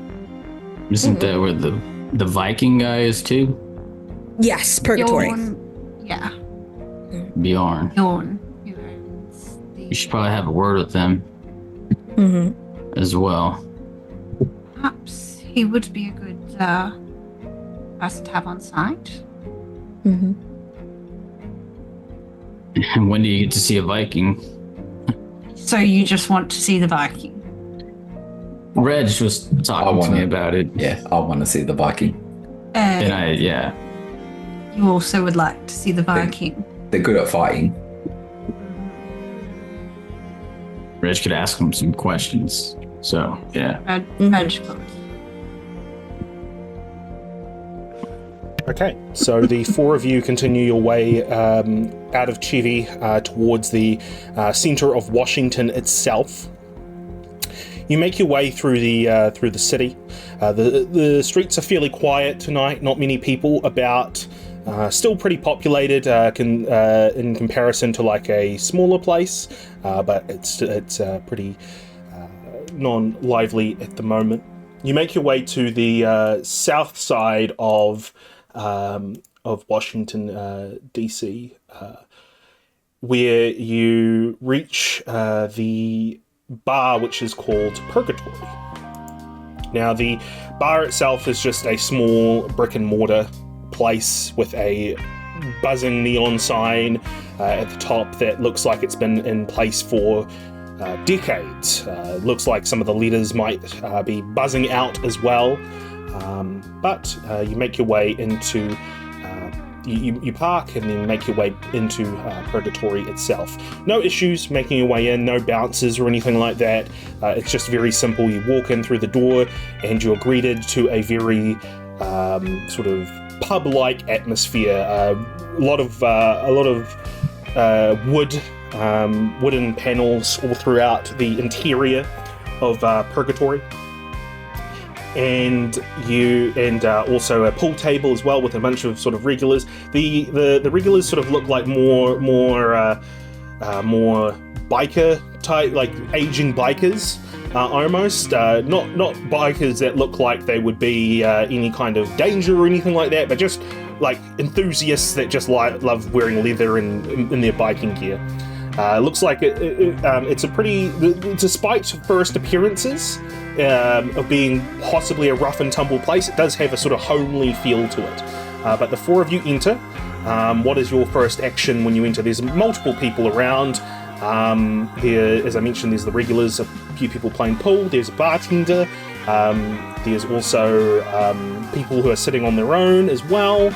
Isn't that where the Viking guy is too? Yes, Purgatory. Bjorn. You should probably have a word with them as well. Perhaps he would be a good person to have on site. And when do you get to see a Viking? So you just want to see the Viking? Reg was talking to me about it. Yeah, I want to see the Viking. And you also would like to see the Viking? They're good at fighting. Reg could ask him some questions. So, yeah. Reg could. Okay, so the 4 of you continue your way out of Chivi towards the center of Washington itself. You make your way through the city. The streets are fairly quiet tonight. Not many people about. Still pretty populated in comparison to like a smaller place, but it's pretty non-lively at the moment. You make your way to the south side of Washington D.C, where you reach the bar, which is called Purgatory. Now, the bar itself is just a small brick and mortar place with a buzzing neon sign at the top that looks like it's been in place for decades. Looks like some of the leaders might be buzzing out as well. But you make your way into you park and then make your way into Purgatory itself. No issues making your way in, no bounces or anything like that. It's just very simple. You walk in through the door and you're greeted to a very sort of pub-like atmosphere. A lot of wooden panels all throughout the interior of Purgatory. And also a pool table as well with a bunch of sort of regulars. The regulars sort of look like more biker type, like aging bikers almost. Not bikers that look like they would be any kind of danger or anything like that, but just like enthusiasts that just love wearing leather in their biking gear. Looks like it's a pretty, despite first appearances of being possibly a rough and tumble place, it does have a sort of homely feel to it. But the 4 of you enter. What is your first action when you enter? There's multiple people around. There, as I mentioned, there's the regulars, a few people playing pool, there's a bartender, there's also people who are sitting on their own as well.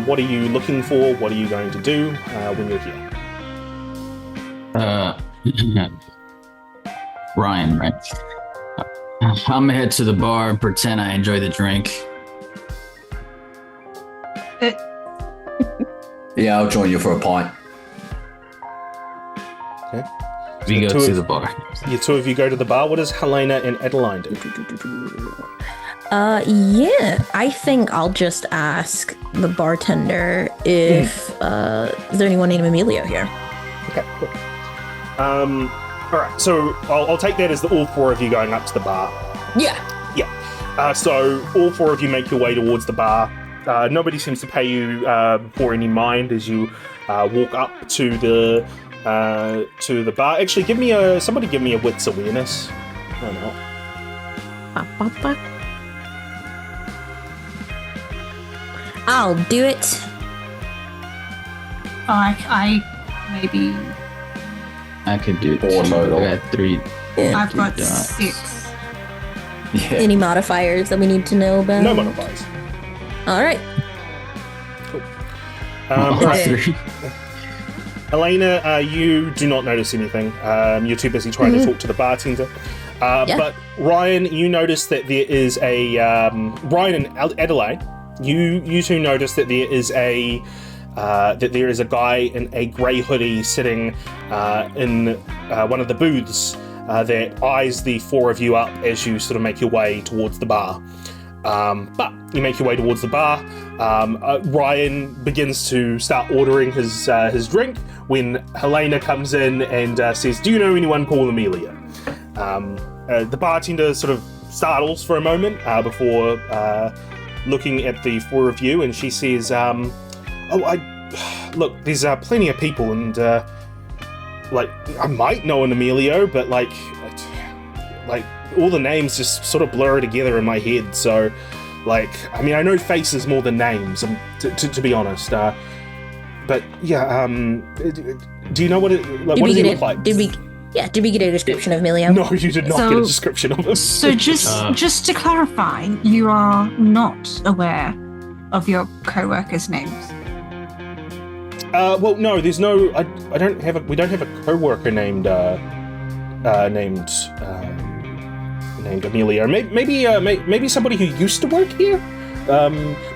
What are you looking for? What are you going to do when you're here? Ryan, right? I'm gonna head to the bar and pretend I enjoy the drink. Yeah, I'll join you for a pint. Okay. We go to the bar. The 2 of you go to the bar. What does Helena and Adeline do? Yeah, I think I'll just ask the bartender if is there anyone named Emilio here? Okay, cool. All right, so I'll take that as all 4 of you going up to the bar. Yeah. So all 4 of you make your way towards the bar. Nobody seems to pay you for any mind as you walk up to the to the bar. Actually, somebody give me a wits awareness. Why not? I'll do it. I maybe. I could do it. Or total. I got 3. I've got dots. 6. Yeah. Any modifiers that we need to know about? No modifiers. All right. All right. 3. Helena, you do not notice anything. You're too busy trying to talk to the bartender. Yeah. But Ryan, you notice that there is a Ryan and Adeline. You two notice that there is a guy in a grey hoodie sitting in one of the booths that eyes the 4 of you up as you sort of make your way towards the bar. But you make your way towards the bar. Ryan begins to start ordering his drink when Helena comes in and says, "Do you know anyone called Amelia?" The bartender sort of startles for a moment before looking at the 4 of you, and she says, look, there's plenty of people, and I might know an Emilio, but like all the names just sort of blur together in my head. So, I know faces more than names, to be honest. But yeah, do you know what what does he look like? Did we get a description of Emilio? No, you did not get a description of him. So just to clarify, you are not aware of your co-workers' names. Well, no, there's no. We don't have a co-worker named Emilio. Maybe somebody who used to work here.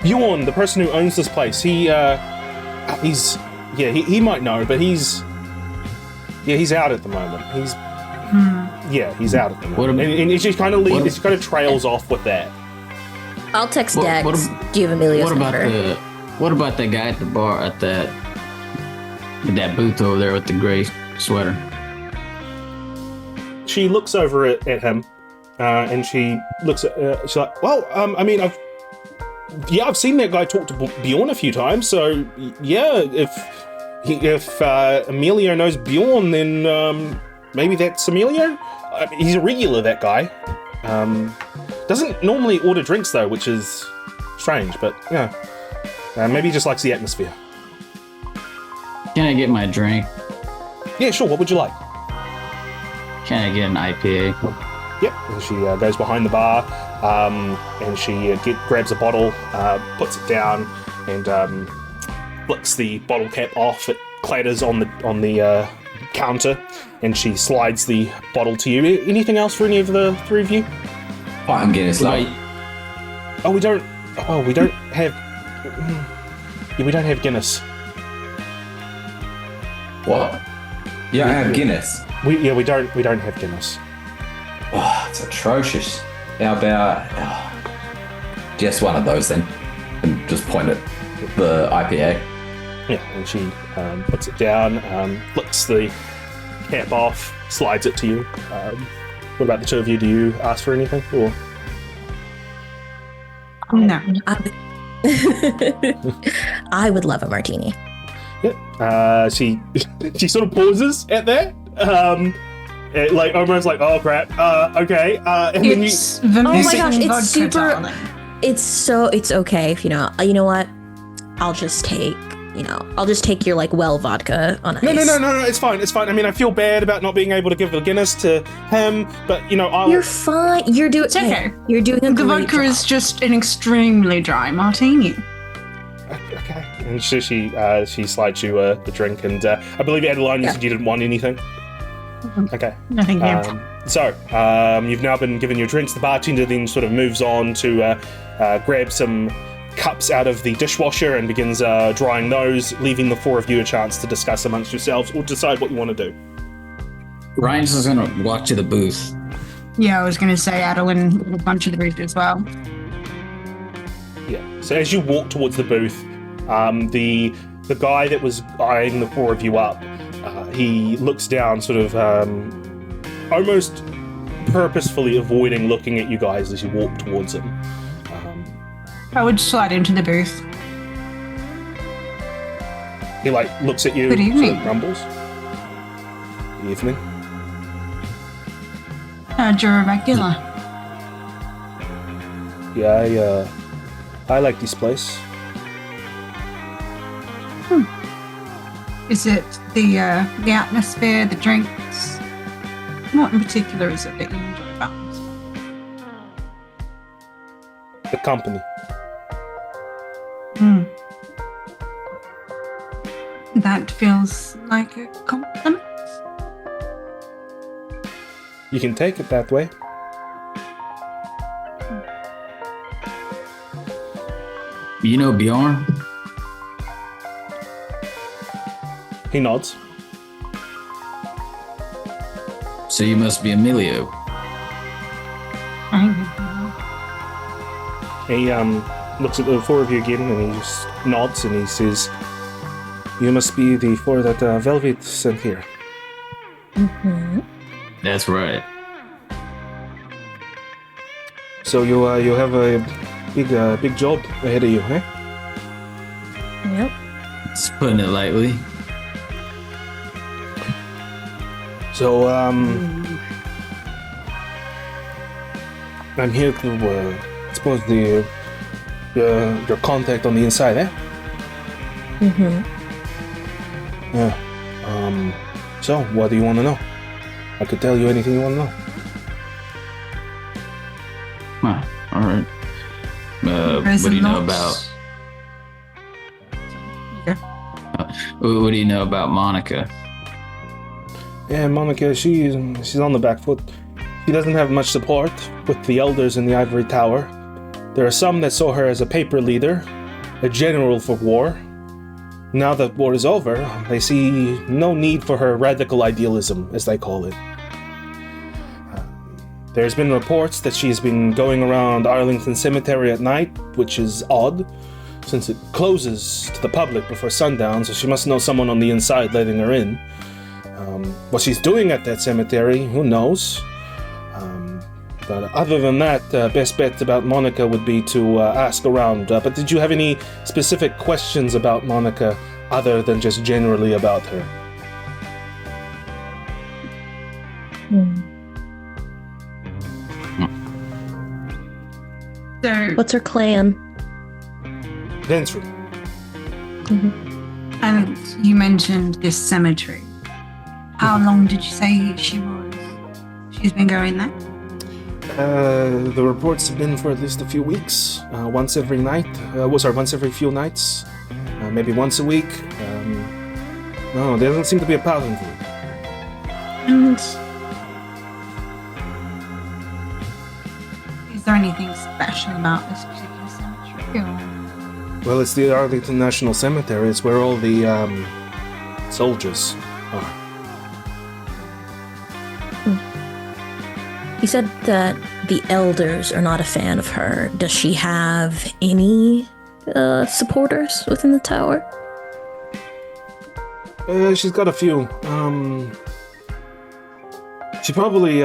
Bjorn, the person who owns this place. He might know, but he's out at the moment. He's out at the moment, and it just kind of leaves. It kind of trails off with that. I'll text Dax. Do you have Emilio's number? What about that guy at the bar at that booth over there with the gray sweater? She looks over at him, and she looks at. She's like, "Well, I've seen that guy talk to Bjorn a few times. So yeah, if Emilio knows Bjorn, then maybe that's Emilio. He's a regular, that guy. Doesn't normally order drinks though, which is strange. But yeah, maybe he just likes the atmosphere." Can I get my drink? Yeah, sure. What would you like? Can I get an IPA? Yep. And she goes behind the bar, and she grabs a bottle, puts it down, and flicks the bottle cap off. It clatters on the counter, and she slides the bottle to you. Anything else for any of the 3 of you? Fighting Guinness, like. We don't have. Yeah, we don't have Guinness. What? You don't have Guinness? We don't have Guinness. Oh, it's atrocious. How about just one of those then, and just point at the IPA. Yeah, and she puts it down, flicks the cap off, slides it to you. What about the 2 of you? Do you ask for anything, or? No. I would love a martini. Yeah. She sort of pauses at that. Almost like, oh crap. Okay. And then It's Oh my gosh, it's vodka, super. darling. It's okay if you know what? I'll just take your well vodka on ice. No, it's fine. I mean, I feel bad about not being able to give the Guinness to him, but I'll. You're fine. You're doing. It's okay. You're doing a The great vodka job. is just an extremely dry martini. Okay. And she slides you the drink, and I believe Adeline, you said you didn't want anything. Okay. Nothing here. So you've now been given your drinks. The bartender then sort of moves on to grab some cups out of the dishwasher and begins drying those, leaving the 4 of you a chance to discuss amongst yourselves or decide what you want to do. Ryan's just gonna walk to the booth. Yeah, I was going to say Adeline with a bunch of the booth as well. Yeah. So as you walk towards the booth, the guy that was eyeing the 4 of you up, he looks down, sort of almost purposefully avoiding looking at you guys as you walk towards him. I would slide into the booth. He looks at you, Good evening. sort of grumbles. Evening. You're a regular. Yeah, I like this place. Is it the atmosphere, the drinks? What in particular is it that you enjoy about this? The company. That feels like a compliment. You can take it that way. You know Bjorn? He nods. So you must be Emilio. He looks at the four of you again and he just nods and he says, "You must be the four that Velvet sent here." That's right. So you have a big job ahead of you, eh? Yep. It's putting it lightly. So I'm here to suppose your contact on the inside, eh? Yeah. So what do you want to know? I could tell you anything you want to know. All right. What do you know about? What do you know about Monica? Yeah, Monica, she's on the back foot. She doesn't have much support with the elders in the Ivory Tower. There are some that saw her as a paper leader, a general for war. Now that war is over, they see no need for her radical idealism, as they call it. There's been reports that she's been going around Arlington Cemetery at night, which is odd, since it closes to the public before sundown, so she must know someone on the inside letting her in. What she's doing at that cemetery, who knows? But other than that, best bet about Monica would be to ask around. But did you have any specific questions about Monica other than just generally about her? So, What's her clan? Ventry. and you mentioned this cemetery. How long did you say she's been going there? The reports have been for at least a few weeks. Once every night. Once every few nights. Maybe once a week. No, there doesn't seem to be a pattern for it. And is there anything special about this particular cemetery? Or? Well, it's the Arlington National Cemetery. It's where all the soldiers are. You said that the elders are not a fan of her. Does she have any supporters within the tower? She's got a few. She probably,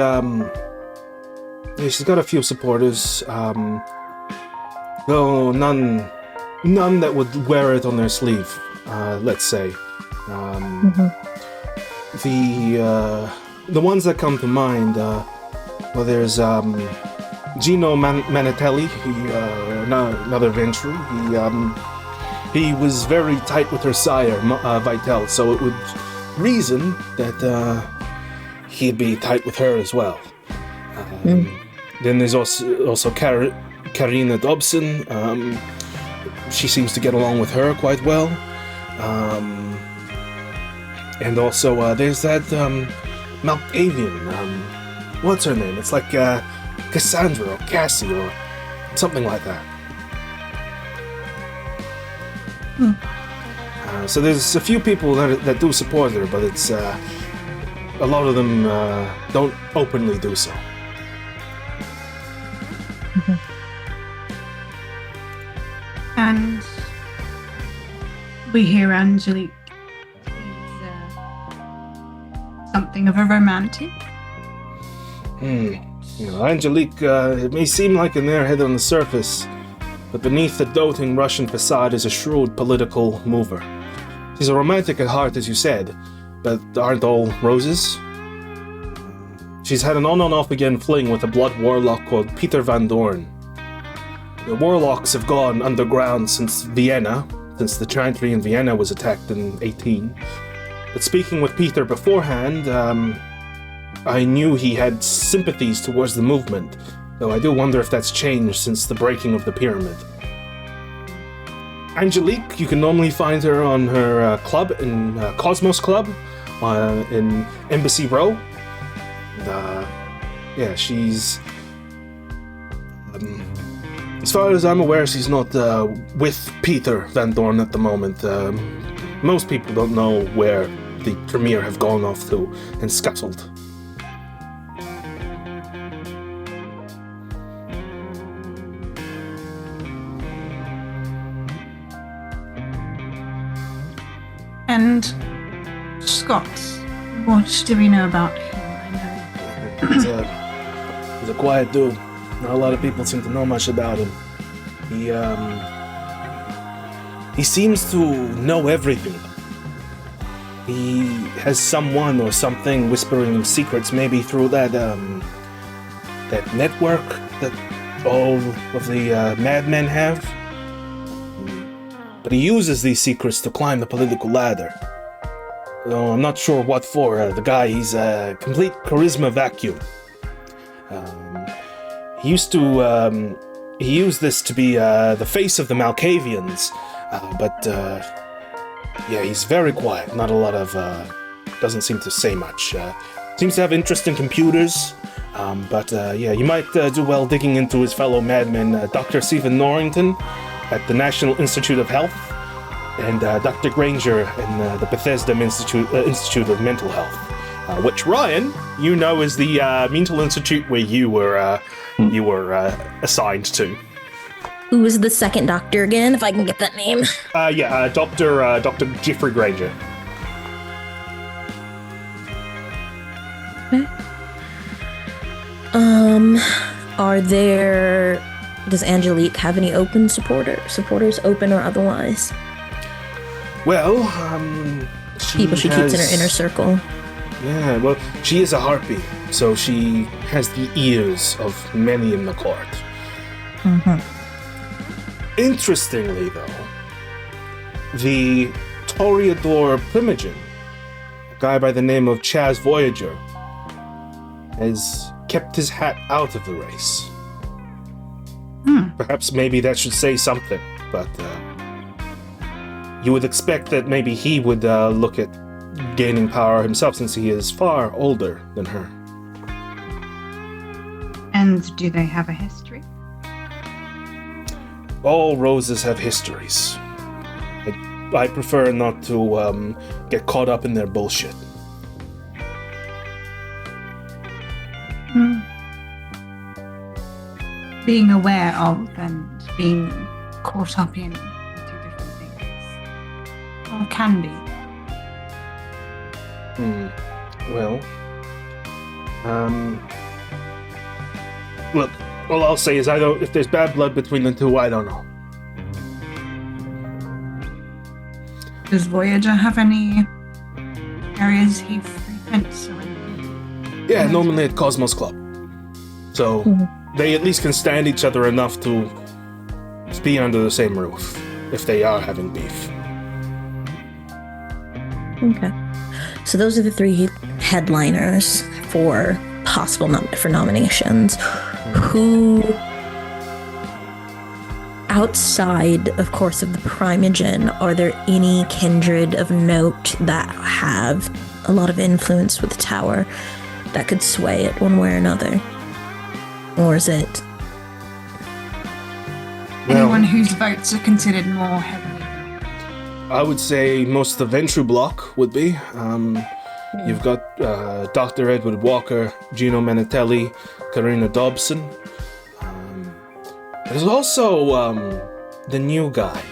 she's got a few supporters. Though none that would wear it on their sleeve, let's say. The ones that come to mind, well, there's Gino Manatelli, another Ventru. He was very tight with her sire, Vitel, so it would reason that he'd be tight with her as well. Then there's also Karina Dobson. She seems to get along with her quite well. And also there's that Malkavian. What's her name? It's like Cassandra or Cassie or something like that. So there's a few people that do support her, but it's a lot of them don't openly do so. And we hear Angelique is something of a romantic. Angelique, it may seem like an airhead on the surface, but beneath the doting Russian facade is a shrewd political mover. She's a romantic at heart, as you said, but aren't all roses? she's had an on and off again fling with a blood warlock called Peter Van Dorn. The warlocks have gone underground since the Chantry in Vienna was attacked in 18. But speaking with Peter beforehand, I knew he had sympathies towards the movement, though I do wonder if that's changed since the breaking of the pyramid. Angelique, you can normally find her on her club in Cosmos Club in Embassy Row. And, she's... as far as I'm aware, she's not with Peter Van Dorn at the moment. Most people don't know where the Premier have gone off to and scuttled. And Scott, what do we know about him? He's a quiet dude. Not a lot of people seem to know much about him. He seems to know everything. He has someone or something whispering him secrets, maybe through that network that all of the madmen have. But he uses these secrets to climb the political ladder. Though I'm not sure what for. The guy, he's a complete charisma vacuum. He used this to be the face of the Malkavians, but he's very quiet. Not a lot of, doesn't seem to say much. Seems to have interest in computers, but you might do well digging into his fellow madmen, Dr. Stephen Norrington at the National Institute of Health, and Dr. Granger in the Bethesda Institute of Mental Health, which, Ryan, you know is the mental institute where you were assigned to. Who was the second doctor again, if I can get that name? Dr. Jeffrey Granger. Okay. Does Angelique have any open supporters, open or otherwise? Well, people she keeps in her inner circle. Yeah, well, she is a harpy, so she has the ears of many in the court. Mm-hmm. Interestingly, though, the Toreador Primogen, a guy by the name of Chaz Voyager, has kept his hat out of the race. Perhaps maybe that should say something, but you would expect that maybe he would look at gaining power himself since he is far older than her. And do they have a history? All roses have histories. I prefer not to get caught up in their bullshit. Being aware of and being caught up in two different things. Or can be. Look, all I'll say is if there's bad blood between the two, I don't know. Does Voyager have any areas he frequents? Or anything? Yeah, normally at Cosmos Club. So they at least can stand each other enough to be under the same roof if they are having beef. Okay. So those are the three headliners for possible for nominations. Who, outside, of course, of the Primogen, are there any kindred of note that have a lot of influence with the tower that could sway it one way or another? Or is it anyone whose votes are considered more heavily? I would say most of the Ventru block would be. You've got Dr. Edward Walker, Gino Manatelli, Karina Dobson. There's also the new guy.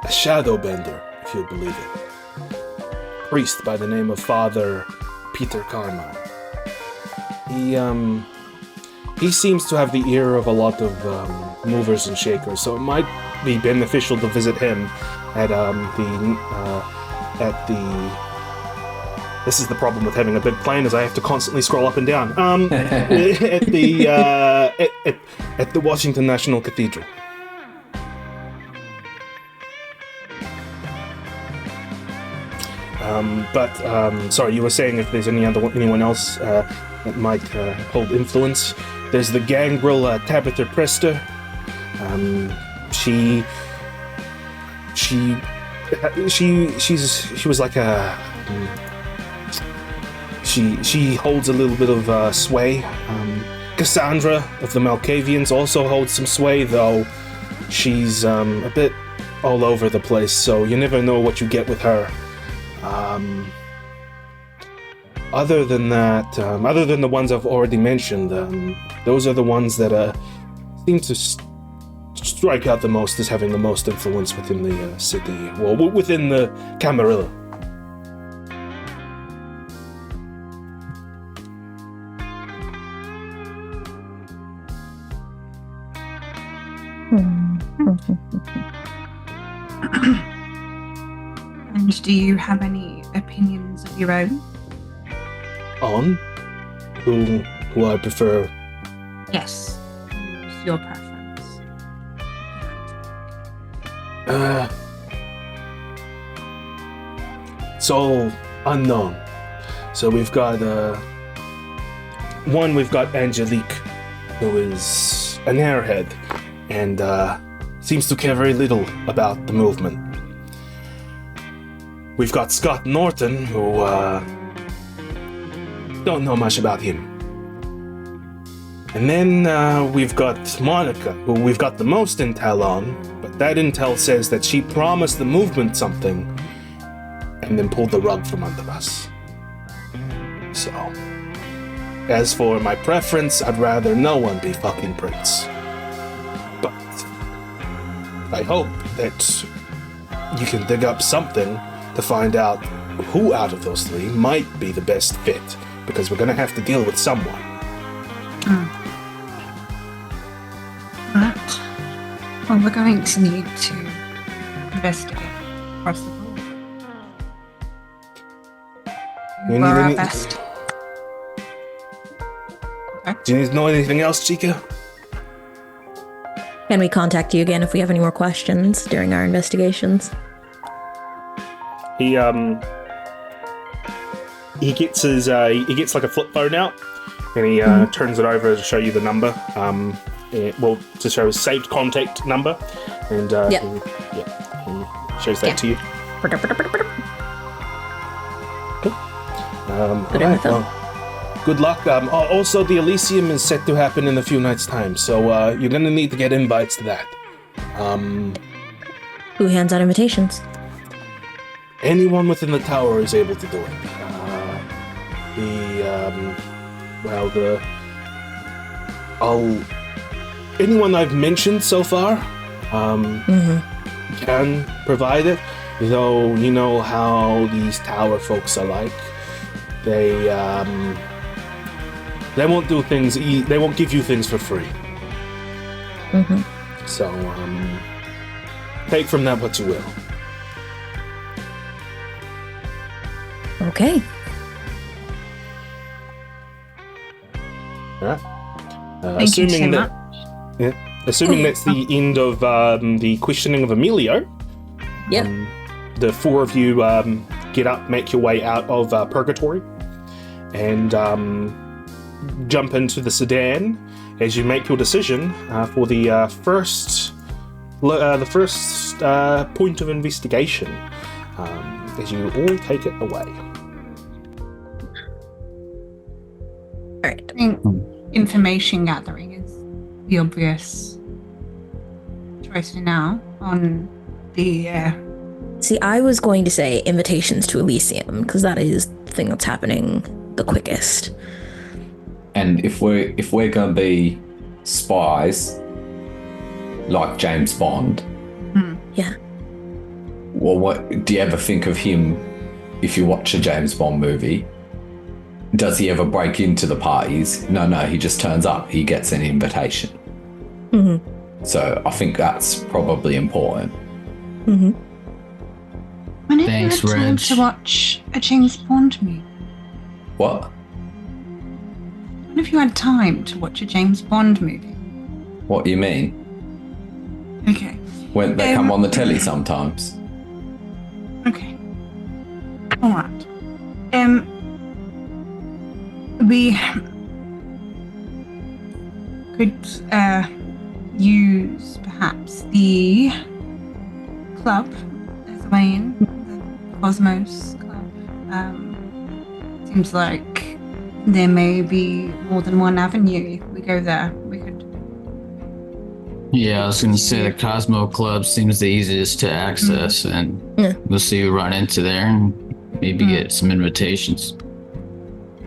A shadow bender, if you believe it. Priest by the name of Father Peter Carmine. He seems to have the ear of a lot of movers and shakers, so it might be beneficial to visit him at the This is the problem with having a big plane, is I have to constantly scroll up and down. At the Washington National Cathedral. Sorry, you were saying if there's anyone else that might hold influence. There's the gangrel Tabitha Prester. She was like a. She holds a little bit of sway. Cassandra of the Malkavians also holds some sway, though she's a bit all over the place, so you never know what you get with her. Other than that, other than the ones I've already mentioned, those are the ones that seem to strike out the most as having the most influence within the city, well, within the Camarilla. And do you have any opinions of your own? On? Who I prefer? Yes. Who's your preference? It's all unknown. So we've got, we've got Angelique, who is an airhead, and seems to care very little about the movement. We've got Scott Norton, who don't know much about him. And then we've got Monica, who we've got the most intel on, but that intel says that she promised the movement something and then pulled the rug from under us. So, as for my preference, I'd rather no one be fucking Prince. But I hope that you can dig up something to find out who out of those three might be the best fit, because we're gonna have to deal with someone. Right. Well, we're going to need to investigate across the board. You We're our need best. Do you need to know anything else, Chica? Can we contact you again if we have any more questions during our investigations? He gets his he gets like a flip phone out, and he turns it over to show you the number. To show his saved contact number, and he shows that to you. Alright, well, good luck. Also, the Elysium is set to happen in a few nights' time, so you're gonna need to get invites to that. Who hands out invitations? Anyone within the tower is able to do it. Anyone I've mentioned so far can provide it, though you know how these tower folks are like. They won't do things. They won't give you things for free. So take from that what you will. Okay. Alright. Thank you so much. Assuming that's the end of the questioning of Emilio. Yep. The four of you get up, make your way out of Purgatory, and jump into the sedan as you make your decision for the first point of investigation. As you all take it away. All right. I think information gathering is the obvious choice for now on the. See, I was going to say invitations to Elysium because that is the thing that's happening the quickest. And if we're going to be spies, like James Bond, yeah. Well, what do you ever think of him? If you watch a James Bond movie, does he ever break into the parties? No, he just turns up. He gets an invitation. So I think that's probably important. I never Thanks, had time Reg. to watch a James Bond movie. What? I wonder if you had time to watch a James Bond movie. What do you mean? Okay. When they come on the telly sometimes. Okay. All right. We could use perhaps the club as a way in, the Cosmos Club. Seems like there may be more than one avenue. If we go there, we could. Yeah, I was gonna say the Cosmo Club seems the easiest to access, and we'll see who run into there and maybe get some invitations.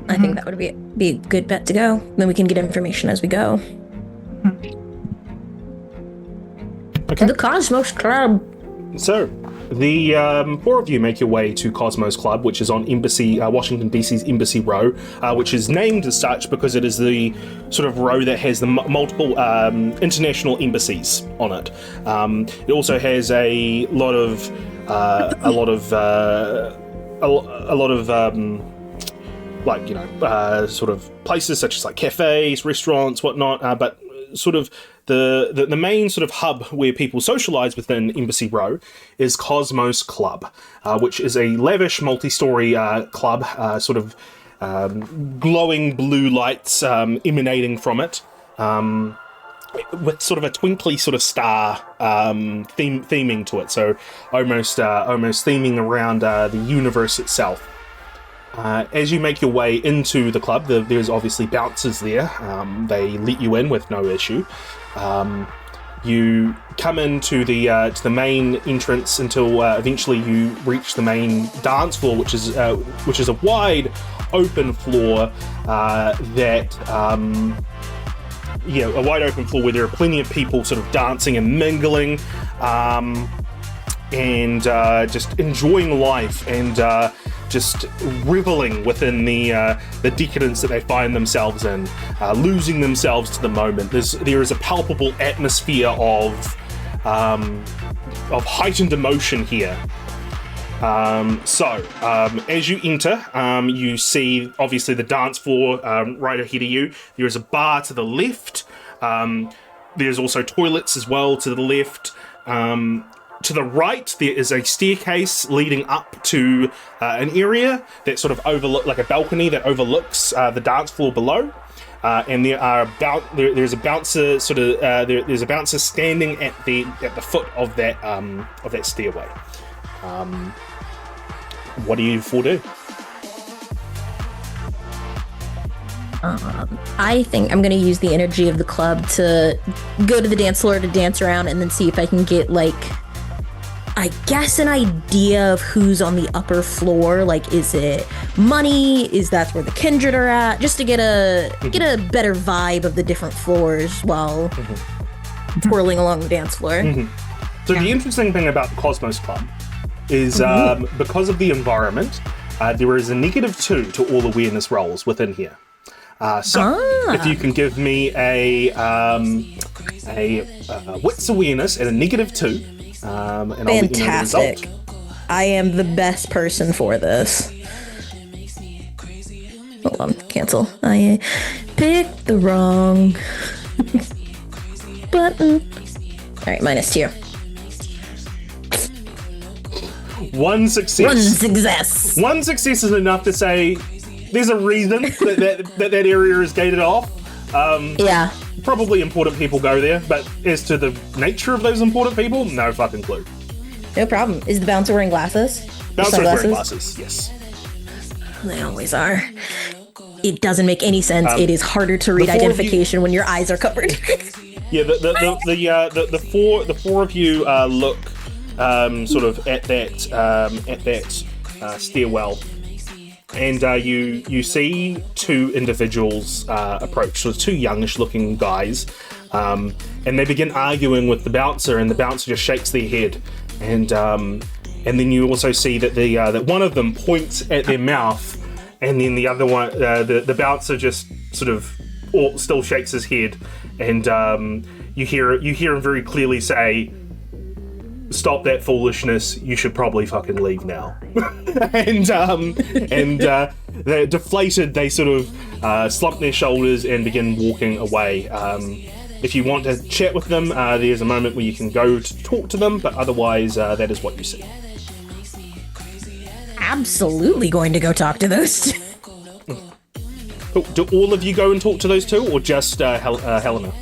I think that would be a good bet to go. Then we can get information as we go. Okay. The Cosmos Club. So, the four of you make your way to Cosmos Club, which is on Washington D.C.'s Embassy Row, which is named as such because it is the sort of row that has the multiple international embassies on it. It also has a lot of sort of places such as like cafes, restaurants, whatnot, but sort of the main sort of hub where people socialize within Embassy Row is Cosmos Club, which is a lavish multi-story club, sort of glowing blue lights emanating from it, with sort of a twinkly sort of star theming to it, so almost theming around the universe itself. As you make your way into the club, there's obviously bouncers there. They let you in with no issue. You come into the main entrance until eventually you reach the main dance floor, which is a wide open floor a wide open floor where there are plenty of people sort of dancing and mingling, and just enjoying life and just reveling within the decadence that they find themselves in, losing themselves to the moment. There is a palpable atmosphere of heightened emotion here. As you enter, you see obviously the dance floor right ahead of you. There is a bar to the left. There's also toilets as well to the left. To the right, there is a staircase leading up to an area that sort of like a balcony that overlooks the dance floor below. And there's a bouncer there's a bouncer standing at the foot of that stairway. What do you four do? I think I'm going to use the energy of the club to go to the dance floor to dance around and then see if I can get, like, I guess an idea of who's on the upper floor. Like, is it money? Is that where the kindred are at? Just to get a better vibe of the different floors while twirling along the dance floor. So the interesting thing about the Cosmos Club is because of the environment, there is a -2 to all awareness rolls within here. If you can give me a wits awareness at a -2, and I'll let you know the result. Fantastic. I am the best person for this. Hold on, cancel. I picked the wrong button. All right, -2. One success. One success is enough to say there's a reason that area is gated off. Yeah. Probably important people go there, but as to the nature of those important people, no fucking clue. No problem. Is the bouncer wearing glasses? Bouncer's wearing glasses, yes. They always are. It doesn't make any sense. It is harder to read identification when your eyes are covered. Yeah, the four of you look sort of at that stairwell, and you see two individuals approach, so two youngish looking guys, and they begin arguing with the bouncer, and the bouncer just shakes their head, and then you also see that that one of them points at their mouth, and then the other one, the bouncer just sort of still shakes his head, and you hear him very clearly say, stop that foolishness. You should probably fucking leave now. and they're deflated. They sort of slump their shoulders and begin walking away. If you want to chat with them, there's a moment where you can go to talk to them, but otherwise, that is what you see. Absolutely going to go talk to those two. Cool. Do all of you go and talk to those two, or just Helena?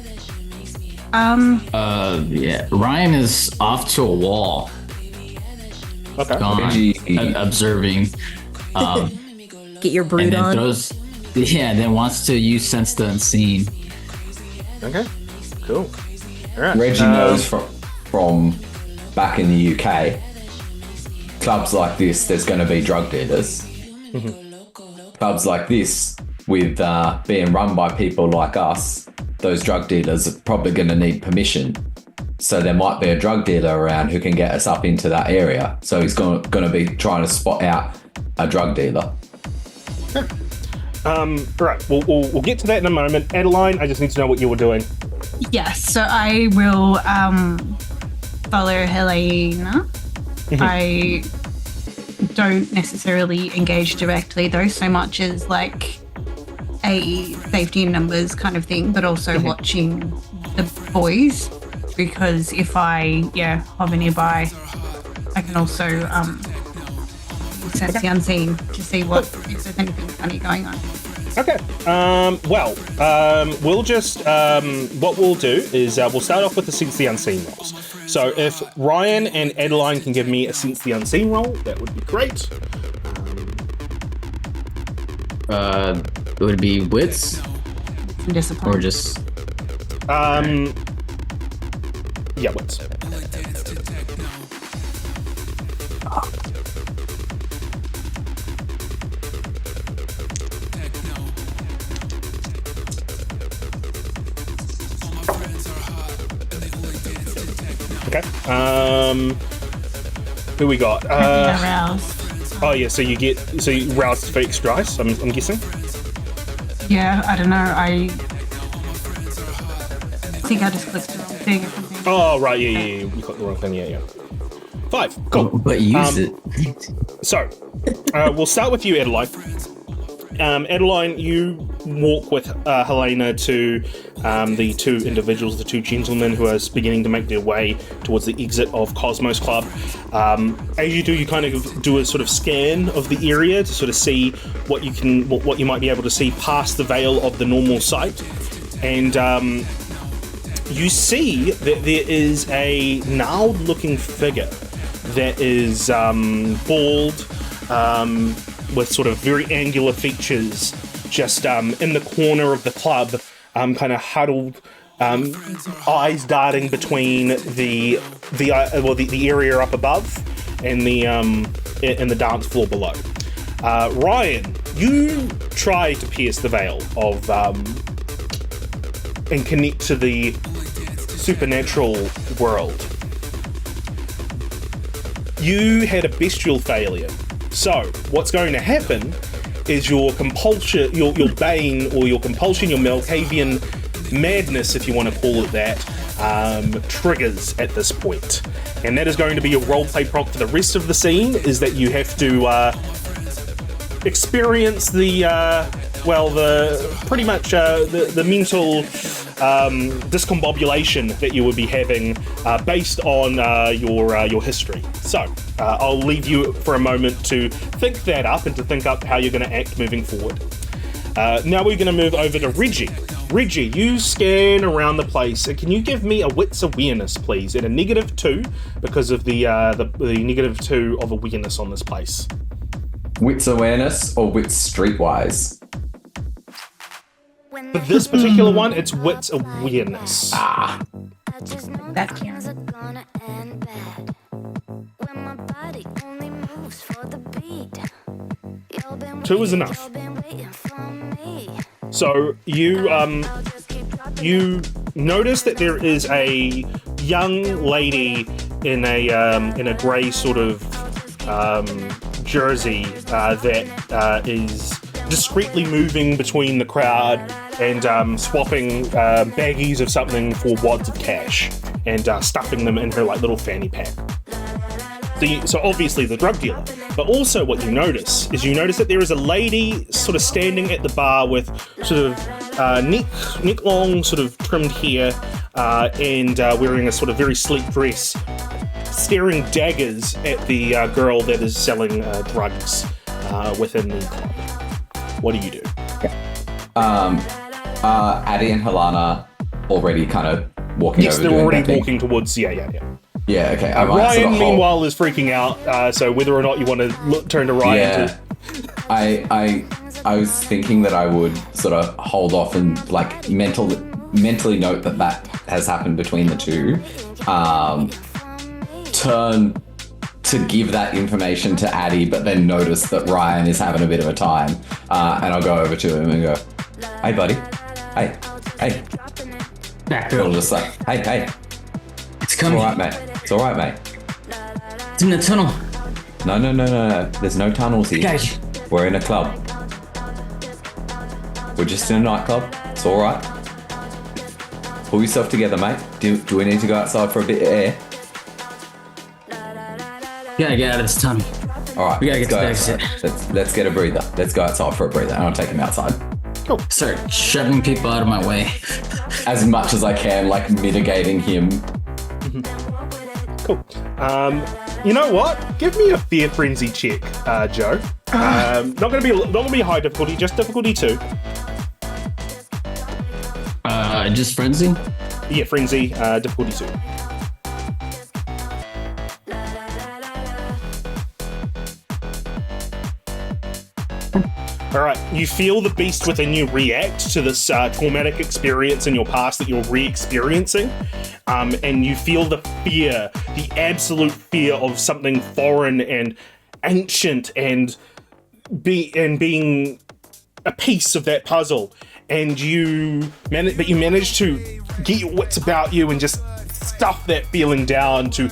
Yeah. Ryan is off to a wall. Okay. Gone, observing. Get your brood and on. then wants to use Sense the Unseen. Okay. Cool. All right. Reggie knows from back in the UK, clubs like this, there's going to be drug dealers. Mm-hmm. Clubs like this, with being run by people like us, those drug dealers are probably going to need permission. So there might be a drug dealer around who can get us up into that area. So he's going to be trying to spot out a drug dealer. Right. We'll get to that in a moment. Adeline, I just need to know what you were doing. Yes, so I will follow Helena. I don't necessarily engage directly, though, so much as like a safety in numbers kind of thing, but also watching the boys, because if I hover nearby, I can also sense the unseen to see if there's anything funny going on. Okay. We'll just what we'll do is we'll start off with the Sense the Unseen rolls. So if Ryan and Adeline can give me a Sense the Unseen roll, that would be great. It would be wits Discipline. or just yeah, wits. Okay. Who we got? Aroused. Oh yeah. So you roused for extra dice. I'm guessing. Yeah, I don't know. I think I just clicked the wrong thing or something. Oh right. Yeah. You clicked the wrong thing. Yeah. 5. Cool. but use it. So, we'll start with you, Adeline. Adeline, you walk with Helena to the two individuals, the two gentlemen who are beginning to make their way towards the exit of Cosmos Club. As you do, you kind of do a sort of scan of the area to sort of see what you might be able to see past the veil of the normal sight, and you see that there is a gnarled-looking figure that is bald, with sort of very angular features, just in the corner of the club, kind of huddled, eyes darting between the area up above and the dance floor below. Ryan, you try to pierce the veil of and connect to the supernatural world. You had a bestial failure. So, what's going to happen is your compulsion, your bane, or your compulsion, your Malkavian madness, if you want to call it that, triggers at this point. And that is going to be your roleplay prompt for the rest of the scene, is that you have to experience the mental discombobulation that you would be having based on your history. So I'll leave you for a moment to think that up and to think up how you're going to act moving forward. Now we're going to move over to Reggie. Reggie, you scan around the place. Can you give me a wits awareness, please, at a -2 because of the -2 of awareness on this place. Wits awareness or wits streetwise? For this particular one, it's wits awareness. That counts. 2 is enough. So you notice that there is a young lady in a grey sort of jersey that is discreetly moving between the crowd and swapping baggies of something for wads of cash and stuffing them in her like little fanny pack. So obviously the drug dealer, but also what you notice that there is a lady sort of standing at the bar with sort of neck long sort of trimmed hair and wearing a sort of very sleek dress, staring daggers at the girl that is selling drugs within the club. What do you do? Addie and Helana already kind of walking over. Yes, they're already walking towards. Yeah. Yeah, okay. Ryan, meanwhile, is freaking out. So whether or not you want to turn to Ryan. I was thinking that I would sort of hold off and like mentally note that has happened between the two. Turn to give that information to Addie, but then notice that Ryan is having a bit of a time, and I'll go over to him and go, "Hey, buddy. Hey. Back I'll up. just say, hey. It's coming. It's all right, mate. It's in the tunnel. No. There's no tunnels here. Guys. We're in a club. We're just in a nightclub. It's all right. Pull yourself together, mate. Do we need to go outside for a bit of air? Gotta get out of this tunnel. All right. We gotta get to the let's exit. let's get a breather. Let's go outside for a breather, and I'll take him outside. Cool. Start shoving people out of my way. As much as I can, like mitigating him. Cool. You know what? Give me a fear frenzy check, Joe. Not gonna be high difficulty, just difficulty 2. Just frenzy? Yeah, frenzy, difficulty 2. All right, you feel the beast within you react to this traumatic experience in your past that you're re-experiencing, and you feel the fear, the absolute fear of something foreign and ancient and being a piece of that puzzle. And you manage to get your wits about you and just stuff that feeling down to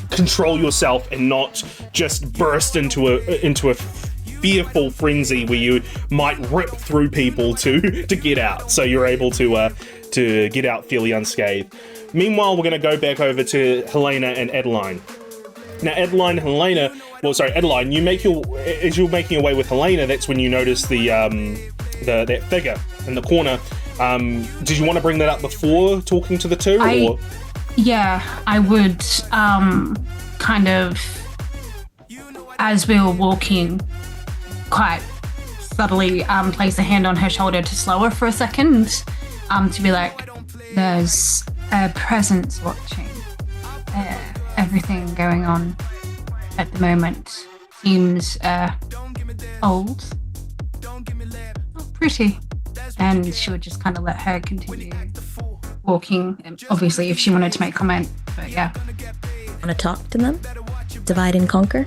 control yourself and not just burst into a fearful frenzy where you might rip through people to get out. So you're able to get out fairly unscathed. Meanwhile, we're going to go back over to Helena and Adeline. Now, Adeline, you as you're making your way with Helena, that's when you notice that figure in the corner. Did you want to bring that up before talking to the two? I would kind of, as we were walking, quite subtly place a hand on her shoulder to slow her for a second, to be like, there's a presence watching everything going on at the moment. Seems old, not pretty. And she would just kind of let her continue walking, obviously if she wanted to make comment, but yeah. Want to talk to them? Divide and conquer?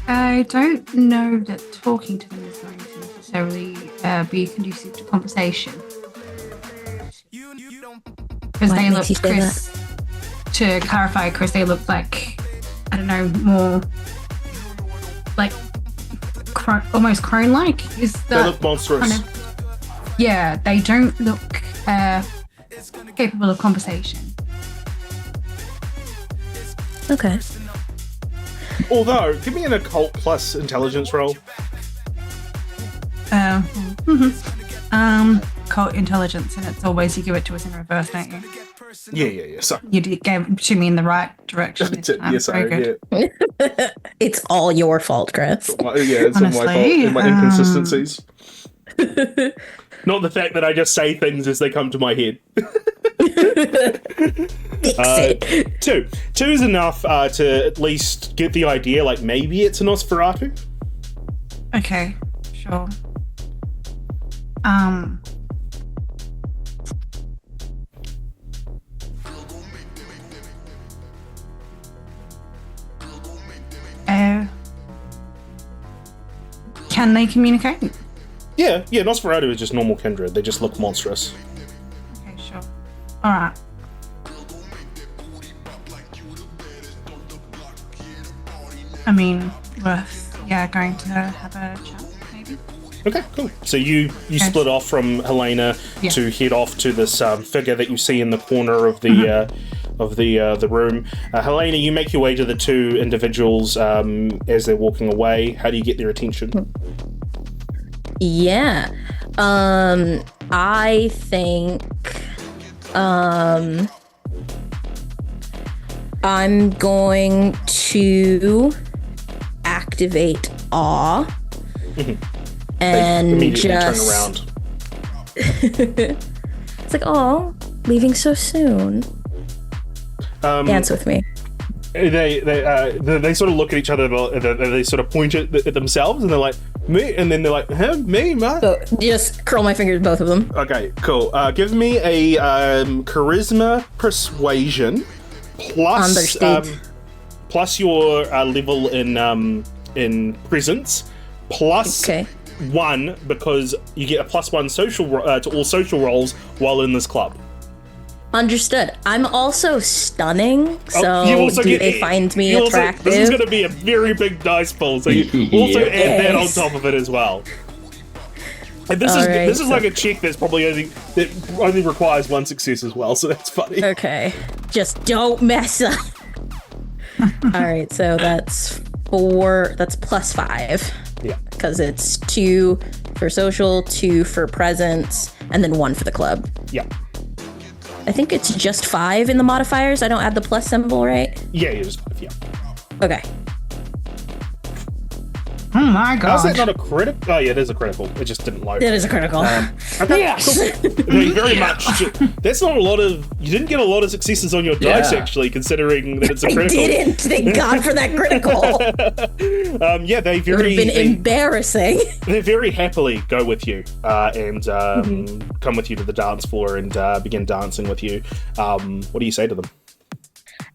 I don't know that talking to them is going to necessarily be conducive to conversation. Because they look, Chris, to clarify, Chris, they look like, I don't know, more like almost crone-like. They look monstrous. Kind of, yeah, they don't look capable of conversation. Okay. Although, give me an occult plus intelligence roll. Occult intelligence, and it's always you give it to us in reverse, don't you? Yeah. Sorry. You gave it to me in the right direction this time. Yeah, sorry. Very good. Yeah. It's all your fault, Chris. It's Honestly, all my fault and my inconsistencies. Not the fact that I just say things as they come to my head. Fix it. 2. 2 is enough to at least get the idea, like maybe it's a Nosferatu. Okay, sure. Can they communicate? Yeah, Nosferatu is just normal kindred. They just look monstrous. Okay, sure. Alright. I mean, worth, going to have a chat, maybe. Okay, cool. So you split off from Helena Yeah. to head off to this figure that you see in the corner of the the room. Helena, you make your way to the two individuals as they're walking away. How do you get their attention? Yeah. I think I'm going to activate awe and immediately just turn around. It's like, oh, leaving so soon. Dance with me. They sort of look at each other, they sort of point at themselves, and they're like, me? And then they're like, huh? Me, man? So just curl my fingers, both of them. Okay, cool. Give me a charisma persuasion plus plus your level in presence plus 1 because you get a +1 social to all social rolls while in this club. Understood. I'm also stunning, so they find me attractive? This is going to be a very big dice pool, so you also add that on top of it as well. And this is like a check that only requires 1 success as well, so that's funny. Okay, just don't mess up. All right, so that's 4. That's +5. Yeah, because it's 2 for social, 2 for presence, and then 1 for the club. Yeah. I think it's just 5 in the modifiers. I don't add the plus symbol, right? Yeah, it is 5, yeah. Okay. Oh my god. How's that not a critical? Oh yeah, it is a critical. It just didn't load. It is a critical. Okay, yes. Cool. Very much. That's not a lot of. You didn't get a lot of successes on your dice, actually, considering that it's a critical. I didn't. Thank God for that critical. Yeah, they very. It would have been embarrassing. They very happily go with you and come with you to the dance floor and begin dancing with you. What do you say to them?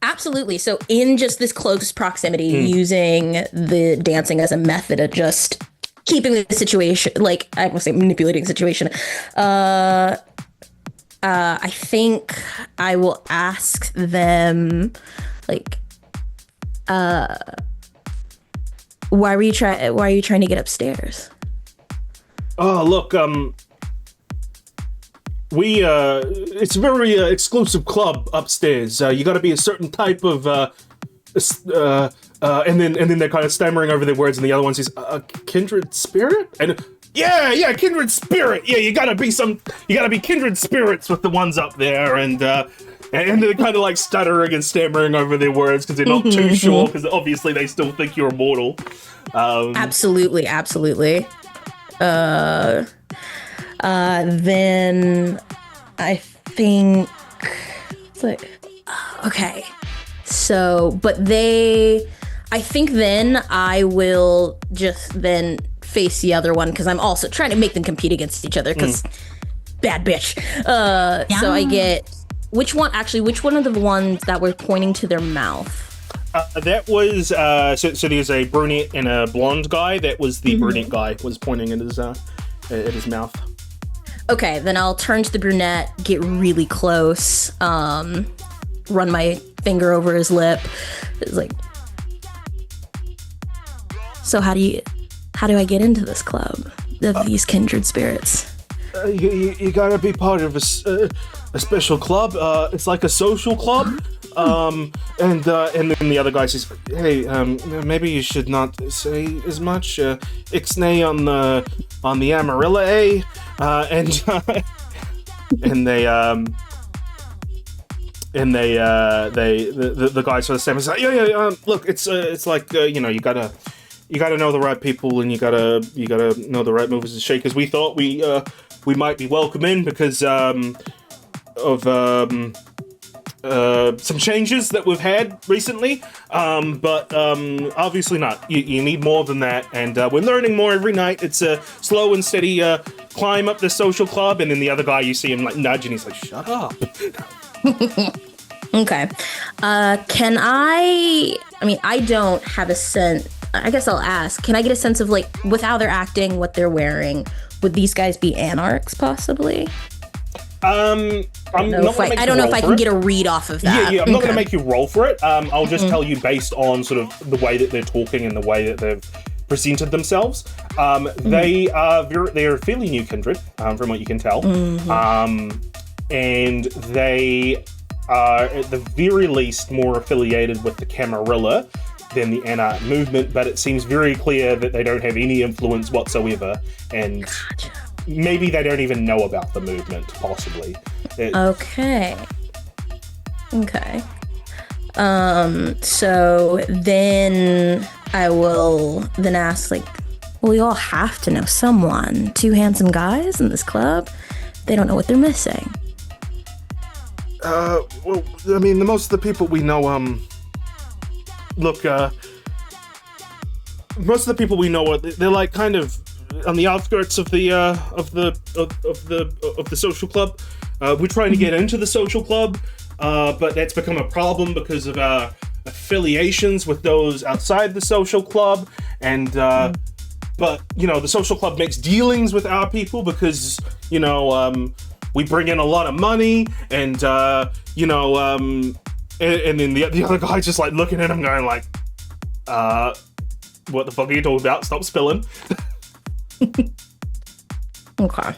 Absolutely. So in just this close proximity, using the dancing as a method of just keeping the situation, like I won't say manipulating the situation. I think I will ask them, like, why are you trying to get upstairs? Oh, look, it's a very exclusive club upstairs. You got to be a certain type of, and then they're kind of stammering over their words, and the other one says, kindred spirit? And yeah, kindred spirit. Yeah, you got to be kindred spirits with the ones up there, and they're kind of like stuttering and stammering over their words because they're not too sure, because obviously they still think you're immortal. Absolutely. Then I think it's like, okay. So, I think then I will just then face the other one because I'm also trying to make them compete against each other because bad bitch. So I get, which one of the ones that were pointing to their mouth? That was, so there's a brunette and a blonde guy. That was the brunette guy was pointing at his mouth. Okay, then I'll turn to the brunette, get really close, run my finger over his lip. It's like, so how do I get into this club of these kindred spirits? You gotta be part of a special club. It's like a social club. And then the other guy says, "Hey, maybe you should not say as much. Ixnay on the Camarilla, eh?" The guy sort of stammers like, "Yeah. Look, it's like you gotta know the right people and you gotta know the right movers and shakers. We thought we might be welcome in because of some changes that we've had recently, but obviously not. You need more than that, and we're learning more every night. It's a slow and steady climb up the social club." And then the other guy, you see him like nudge, and he's like, "Shut up." Okay. Can I don't have a sense. I guess I'll ask. Can I get a sense of, like, with how they're acting, what they're wearing? Would these guys be Anarchs, possibly? I don't know if I can get a read off of that. Yeah, I'm not going to make you roll for it. I'll just tell you based on sort of the way that they're talking and the way that they've presented themselves. They are fairly new kindred, from what you can tell. And they are at the very least more affiliated with the Camarilla than the Anarch movement, but it seems very clear that they don't have any influence whatsoever, and maybe they don't even know about the movement, possibly. Okay. So then I will then ask, like, well, we all have to know someone. 2 handsome guys in this club. They don't know what they're missing. Well, I mean, the most of the people we know, most of the people we know they're like kind of on the outskirts of the social club. We're trying to get into the social club, but that's become a problem because of our affiliations with those outside the social club, and but the social club makes dealings with our people because we bring in a lot of money, and and then the other guy's just like looking at him going like, what the fuck are you talking about? Stop spilling. Okay.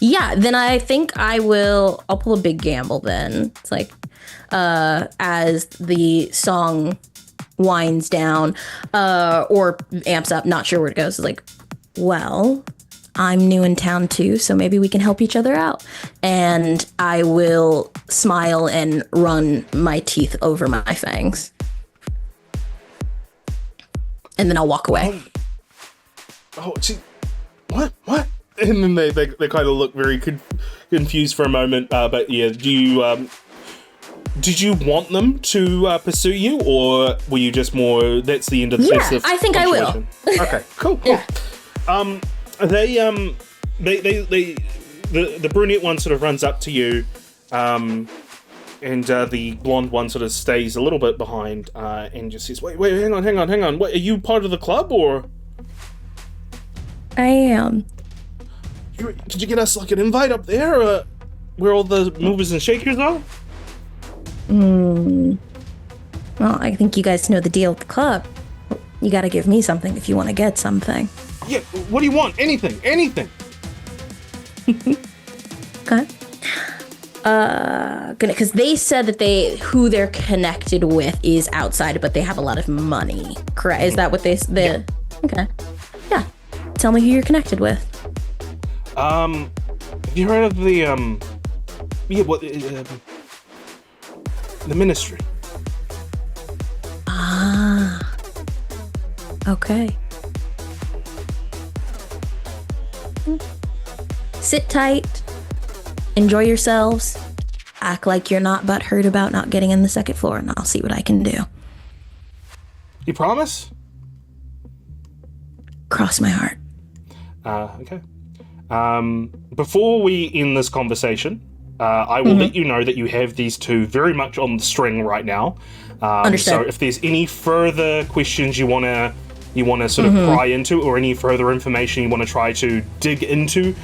Yeah, then I think I'll pull a big gamble then. It's like, as the song winds down, or amps up, not sure where it goes. It's like, well, I'm new in town too, so maybe we can help each other out. And I will smile and run my teeth over my fangs. And then I'll walk away. Gee, what? And then they kind of look very confused for a moment. But yeah, did you want them to pursue you, or were you just more? That's the end of the. Yeah, I think I will. Okay, cool. Yeah. The brunette one sort of runs up to you, and the blonde one sort of stays a little bit behind, and just says, "Wait, hang on. What, are you part of the club, or?" I am. Did you get us like an invite up there, where all the movers and shakers are? Well, I think you guys know the deal with the club. You gotta give me something if you want to get something. Yeah, what do you want? Anything. Okay. Because they said that who they're connected with is outside, but they have a lot of money. Correct? Is that what they? Yeah. Okay. Yeah. Tell me who you're connected with. Have you heard of the the ministry? Okay. Sit tight. Enjoy yourselves. Act like you're not butthurt about not getting in the second floor, and I'll see what I can do. You promise? Cross my heart. Okay. Before we end this conversation, I will let you know that you have these two very much on the string right now. Understood. So if there's any further questions you want to sort of pry into, or any further information you want to try to dig into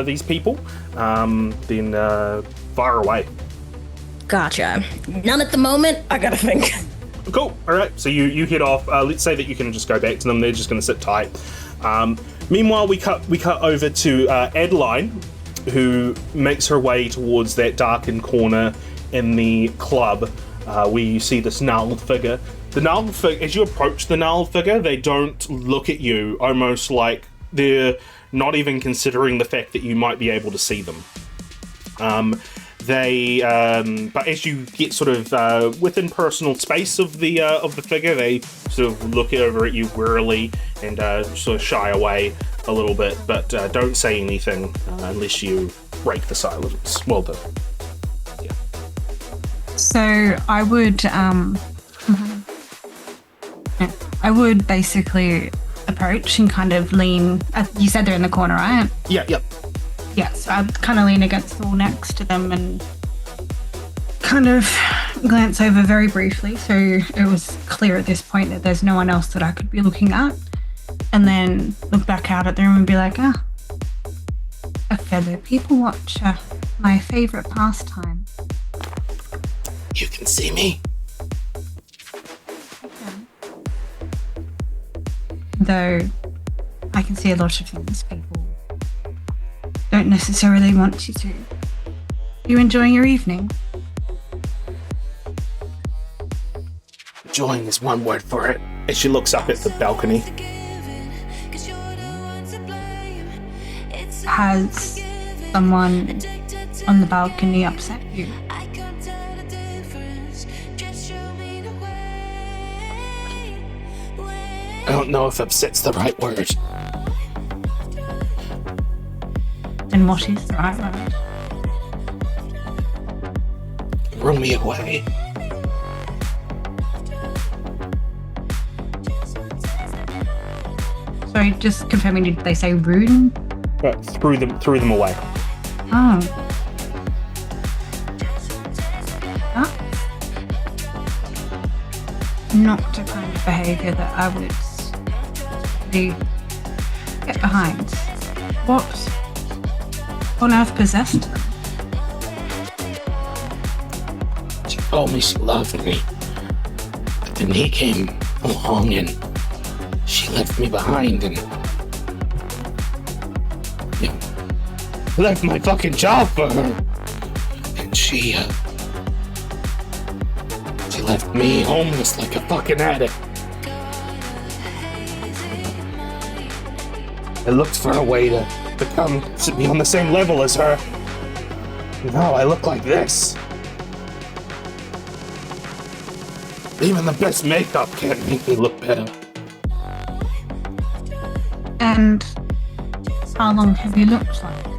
these people, then fire away. Gotcha. None at the moment. I gotta think. Cool. All right. So you head off. Let's say that you can just go back to them. They're just going to sit tight. Meanwhile, we cut over to Adeline, who makes her way towards that darkened corner in the club, where you see this gnarled figure. The gnarled figure, as you approach the gnarled figure, they don't look at you, almost like they're not even considering the fact that you might be able to see them. But as you get sort of within personal space of the figure, they sort of look over at you warily and sort of shy away a little bit, but don't say anything unless you break the silence. Well done. Yeah. So I would basically approach and kind of lean. You said they're in the corner, right? Yeah. Yep. Yeah, so I'd kind of lean against the wall next to them and kind of glance over very briefly, so it was clear at this point that there's no one else that I could be looking at, and then look back out at the room and be like, a fellow people watcher, my favourite pastime. You can see me. Though I can see a lot of things people don't necessarily want you to. Are you enjoying your evening? Enjoying is one word for it. As she looks up at the balcony. Has someone on the balcony upset you? I don't know if upset's the right word. And what is the right word? Throw me away. Sorry, just confirming, did they say rude? But threw them away. Oh. That's not the kind of behaviour that I would really get behind. What on earth possessed them? She told me she loved me. But then he came along and she left me behind and left my fucking job for her. And she left me homeless like a fucking addict. I looked for a way to be on the same level as her. Now I look like this. Even the best makeup can't make me look better. And how long have you looked like this?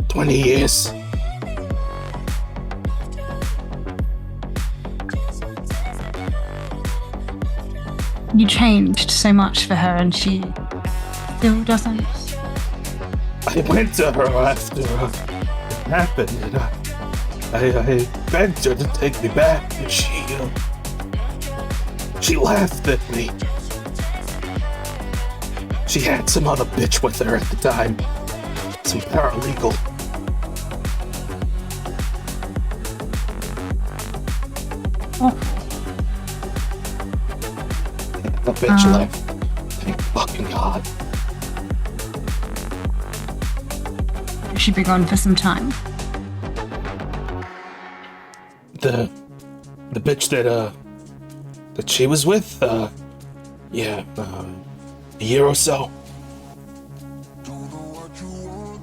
20 years. You changed so much for her and she still doesn't? I went to her after it happened and I begged her to take me back, and she laughed at me. She had some other bitch with her at the time, some paralegal. Awful. The bitch left. Thank fucking God. She'd be gone for some time. The bitch that she was with, a year or so.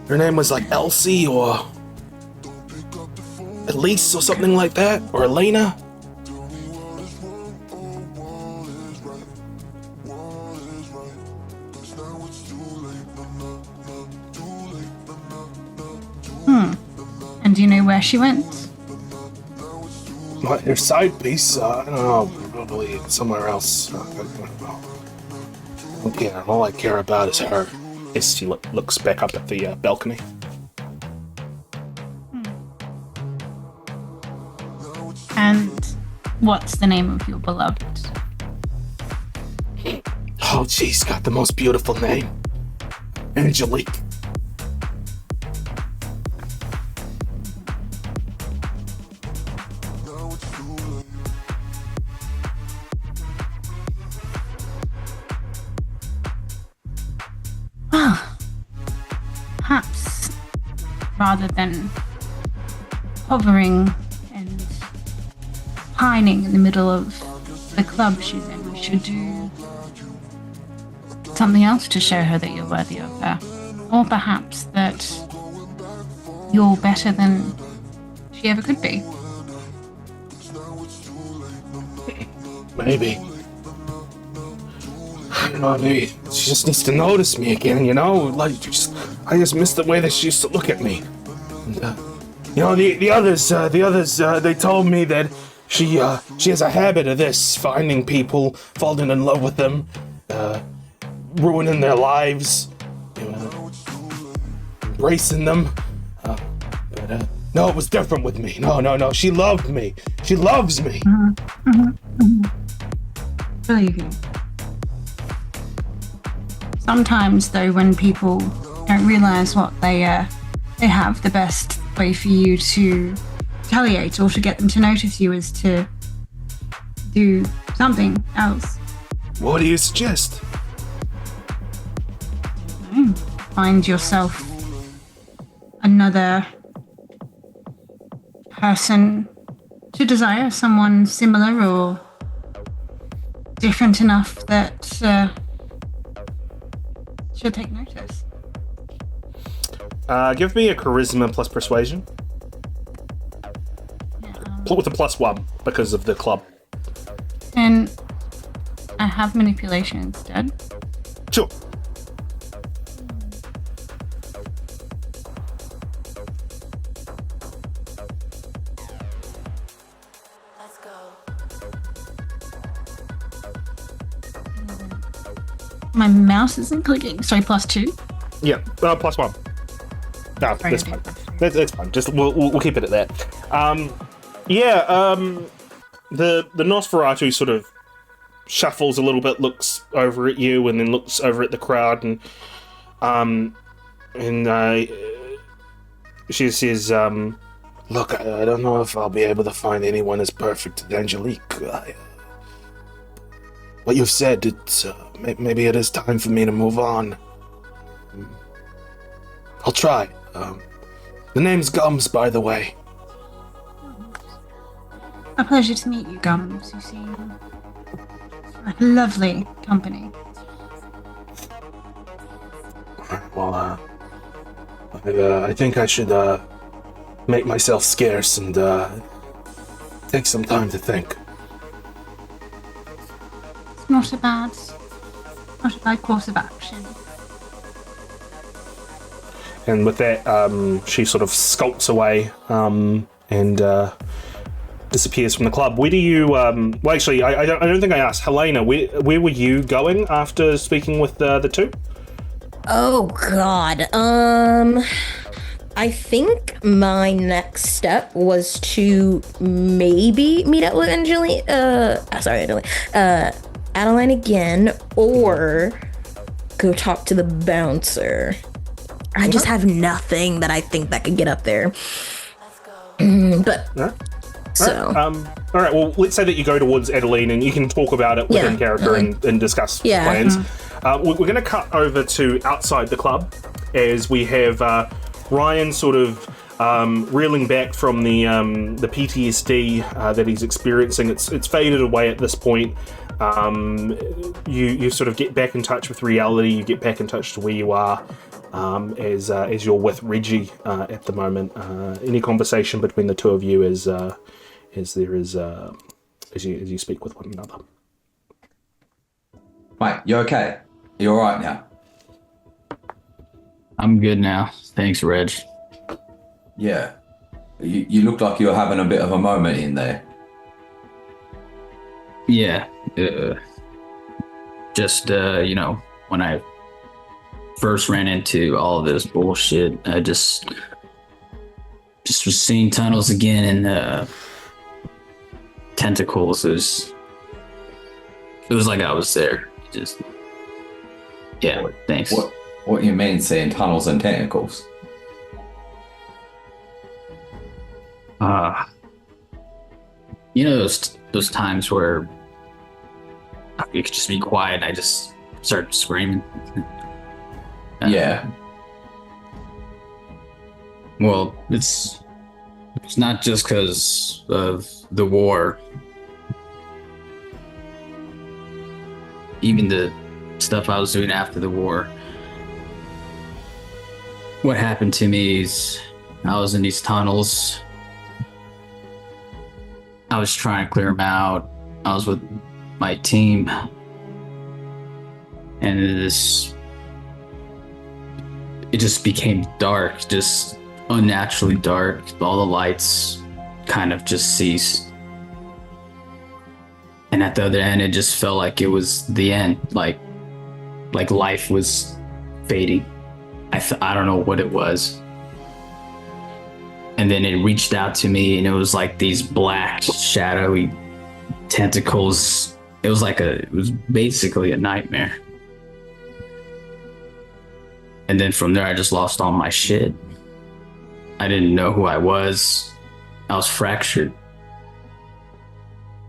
Her name was like Elsie or Elise or something like that, or Elena. And do you know where she went? Her side piece, I don't know, probably somewhere else. Okay, all I care about is her. As she looks back up at the balcony. And what's the name of your beloved? Oh, she's got the most beautiful name. Angelique. Perhaps, rather than hovering and pining in the middle of the club she's in, we should do something else to show her that you're worthy of her. Or perhaps that you're better than she ever could be. Maybe. You know, maybe she just needs to notice me again, you know? Like, I just miss the way that she used to look at me. And, you know, the others, they told me that she has a habit of this, finding people, falling in love with them, ruining their lives, embracing them. But no, it was different with me. No, she loved me. She loves me. Believe you. Sometimes, though, when people don't realize what they have, the best way for you to retaliate or to get them to notice you is to do something else. What do you suggest? find yourself another person to desire, someone similar or different enough that she'll take notice. Give me a charisma plus persuasion. With a +1 because of the club. And I have manipulation instead. Sure. Let's go. My mouse isn't clicking. Sorry, +2. Yeah, +1. No, that's fine. That's fine. Just we'll keep it at that. The Nosferatu sort of shuffles a little bit, looks over at you, and then looks over at the crowd, and she says, Look, I don't know if I'll be able to find anyone as perfect as Angelique. What you've said, it's maybe it is time for me to move on. I'll try. The name's Gums, by the way. A pleasure to meet you, Gums. You seem like lovely company. Well, I think I should make myself scarce and take some time to think. It's not a bad course of action. and with that, she sort of skulks away and disappears from the club. Where do you? Well, actually, I don't think I asked Helena. Where were you going after speaking with the two? Oh God. I think my next step was to maybe meet up with Adeline again, or go talk to the bouncer. I just have nothing that I think that could get up there. But so. All right. Well, let's say that you go towards Adeline, and you can talk about it within character and discuss plans. We're going to cut over to outside the club as we have Ryan sort of reeling back from the PTSD that he's experiencing. It's faded away at this point. You sort of get back in touch with reality. You get back in touch to where you are as you're with Reggie at the moment. Any conversation between the two of you as you speak with one another. Mate, you okay? You all right now? I'm good now. Thanks, Reg. Yeah. You looked like you were having a bit of a moment in there. Yeah. When I first ran into all this bullshit, I just was seeing tunnels again and tentacles. It was like I was there. Thanks. What you mean seeing tunnels and tentacles? Those times where you could just be quiet and I just start screaming. Yeah. Well, it's not just because of the war. Even the stuff I was doing after the war. What happened to me is I was in these tunnels. I was trying to clear them out. I was with my team. And it just became dark, just unnaturally dark. All the lights kind of just ceased. And at the other end, it just felt like it was the end, like life was fading. I don't know what it was. And then it reached out to me, and it was like these black, shadowy tentacles. It was basically a nightmare. And then from there, I just lost all my shit. I didn't know who I was. I was fractured.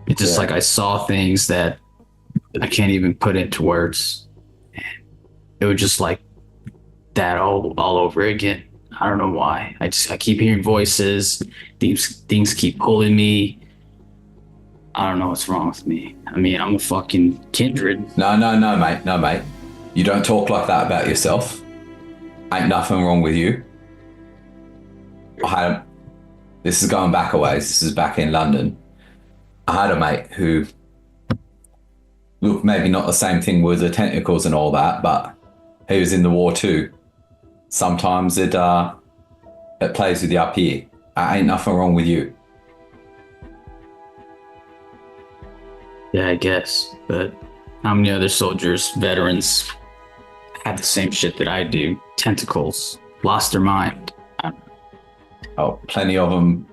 It's just like I saw things that I can't even put into words. It was just like that all over again. I don't know why. I keep hearing voices. Things keep pulling me. I don't know what's wrong with me. I mean, I'm a fucking kindred. No, mate. No, mate. You don't talk like that about yourself. Ain't nothing wrong with you. This is going back a ways. This is back in London. I had a mate who, look, maybe not the same thing with the tentacles and all that, but he was in the war too. Sometimes it plays with you up here. Ain't nothing wrong with you. Yeah, I guess. But how many other soldiers, veterans, have the same shit that I do? Tentacles, lost their mind. Oh, plenty of them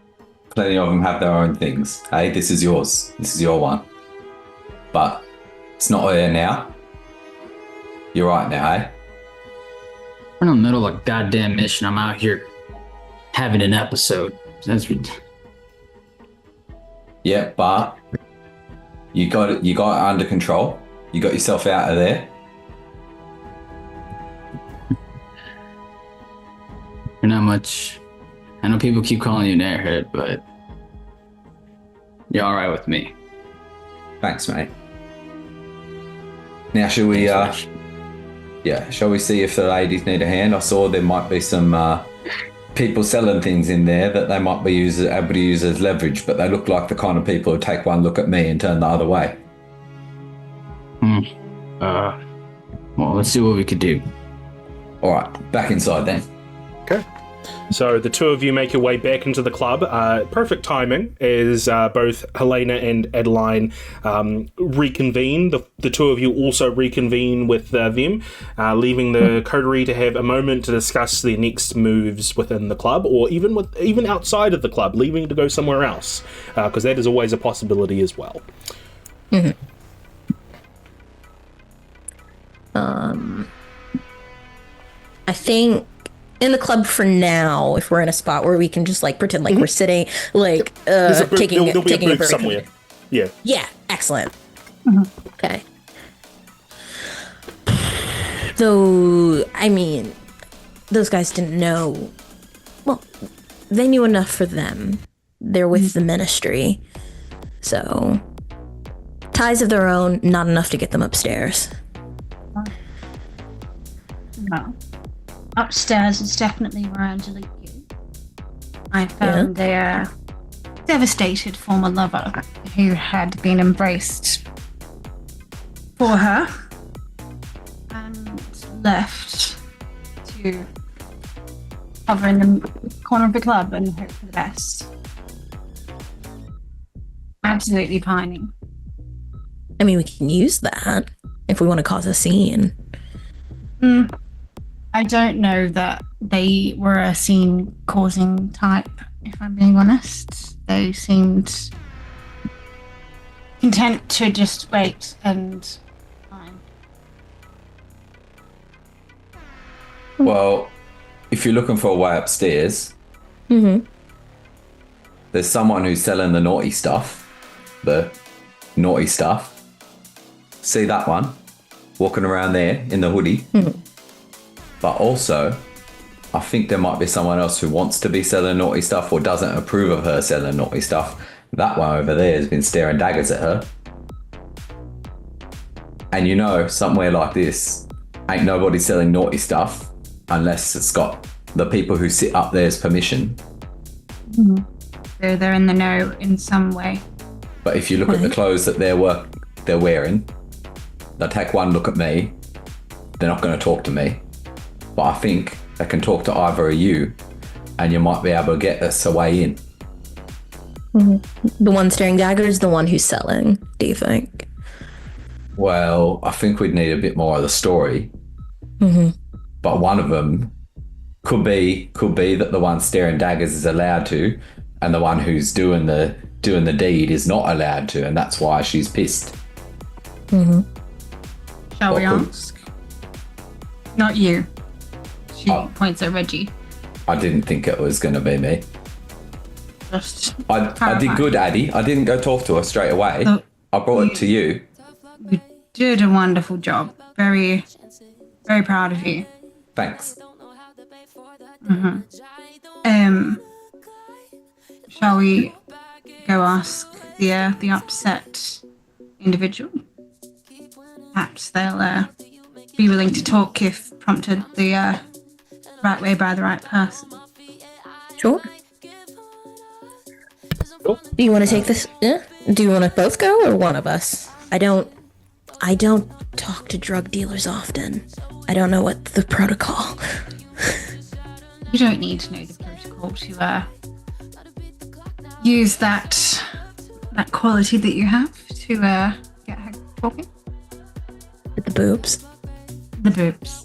have their own things. Hey, this is yours. This is your one. But it's not there now. You're right now, hey? We're in the middle of a goddamn mission. I'm out here having an episode. That's ridiculous. Yeah, but you got it under control. You got yourself out of there. You're not much. I know people keep calling you an airhead, but you're all right with me. Thanks, mate. Now, shall we? Shall we see if the ladies need a hand? I saw there might be some people selling things in there that they might be able to use as leverage, but they look like the kind of people who take one look at me and turn the other way. Well, let's see what we could do. All right, back inside then. Okay. So the two of you make your way back into the club. Perfect timing as both Helena and Adeline reconvene. The two of you also reconvene with them, leaving the coterie to have a moment to discuss their next moves within the club, or even outside of the club, leaving to go somewhere else, because that is always a possibility as well. Mm-hmm. I think in the club for now, if we're in a spot where we can just like pretend like we're sitting, like taking there'll be a booth break somewhere. Yeah. Yeah, excellent. Mm-hmm. Okay. Though, I mean, those guys didn't know. Well, they knew enough for them. They're with the ministry, so ties of their own, not enough to get them upstairs. No. Upstairs is definitely where Angelique is. I found their devastated former lover who had been embraced for her and left to cover in the corner of the club and hope for the best. Absolutely pining. I mean, we can use that if we want to cause a scene. I don't know that they were a scene-causing type, if I'm being honest. They seemed content to just wait and fine. Well, if you're looking for a way upstairs, there's someone who's selling the naughty stuff. See that one? Walking around there in the hoodie. But also, I think there might be someone else who wants to be selling naughty stuff or doesn't approve of her selling naughty stuff. That one over there has been staring daggers at her. And you know, somewhere like this, ain't nobody selling naughty stuff unless it's got the people who sit up there's permission. So they're in the know in some way. But if you look at the clothes that they're wearing, they'll take one look at me, they're not going to talk to me. But I think they can talk to either of you, and you might be able to get us a way in. The one staring daggers, the one who's selling, do you think? Well, I think we'd need a bit more of the story. But one of them could be that the one staring daggers is allowed to, and the one who's doing the deed is not allowed to, and that's why she's pissed. Shall we ask? Not you. She points at Reggie. I didn't think it was going to be me. Just I did good, Addie. I didn't go talk to her straight away. I brought it to you. You did a wonderful job. Very, very proud of you. Thanks. Shall we go ask the upset individual? Perhaps they'll be willing to talk if prompted the right way by the right person. Sure. Cool. Do you want to take this? Yeah? Do you want to both go or one of us? I don't talk to drug dealers often. I don't know what the protocol. You don't need to know the protocol to use that quality that you have to get her talking. With the boobs. The boobs.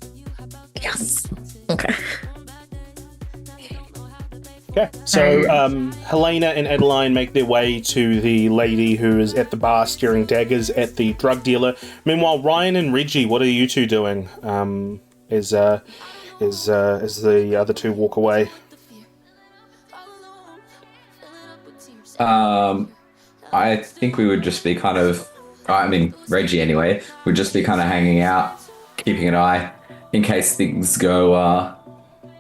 Yes. Okay. Okay, so Helena and Adeline make their way to the lady who is at the bar steering daggers at the drug dealer. Meanwhile, Ryan and Reggie, what are you two doing? As the other two walk away. I think we would just be kind of, I mean, Reggie anyway, would just be kind of hanging out, keeping an eye in case things go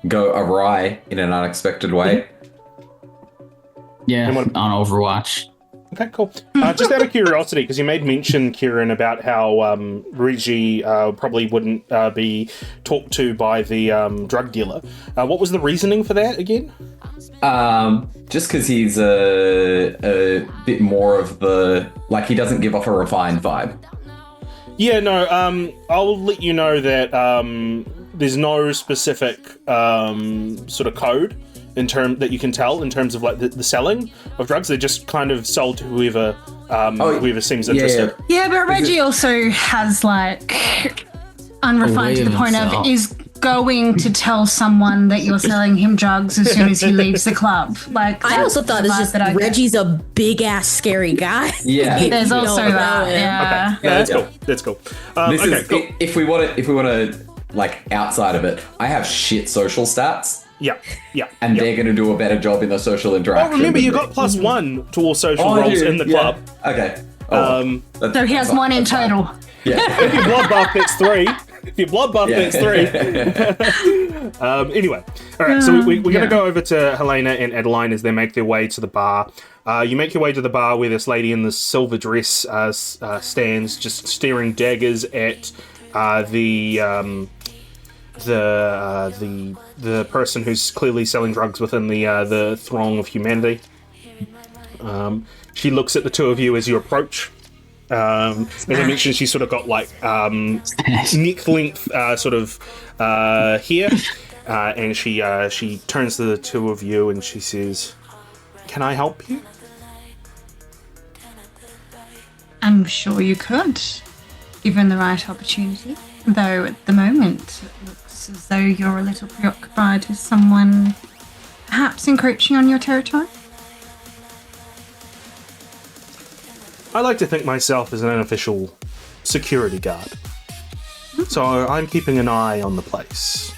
awry in an unexpected way. Yeah, on Overwatch. Okay, cool. Just out of curiosity, because you made mention, Kieran, about how Reggie probably wouldn't be talked to by the drug dealer. What was the reasoning for that again? Just because he's a bit more of the, like, he doesn't give off a refined vibe. Yeah, no, I'll let you know that there's no specific sort of code that you can tell in terms of like the selling of drugs. They're just kind of sold to whoever seems interested. Yeah, but Reggie also has like unrefined to the point of is going to tell someone that you're selling him drugs as soon as he leaves the club. Like, I also thought it's just that Reggie's a big ass scary guy. Yeah, there's also that. Yeah, okay. That's cool. That's cool. Cool. If we want to like outside of it, I have shit social stats. Yeah. And they're going to do a better job in the social interaction. Oh, remember, you got +1 to all social roles in the club. Okay. So he has 1 in total. Yeah. If you blood buff, that's 3. If you blood buff, that's 3. Anyway, all right. So we're going to go over to Helena and Adeline as they make their way to the bar. You make your way to the bar where this lady in the silver dress stands, just staring daggers at the person who's clearly selling drugs within the throng of humanity. She looks at the two of you as you approach. As I mentioned, she's sort of got like neck length sort of hair, and she turns to the two of you and she says, "Can I help you?" I'm sure you could, given the right opportunity. Though at the moment, it looks as though you're a little preoccupied with someone perhaps encroaching on your territory. I like to think myself as an unofficial security guard. So I'm keeping an eye on the place.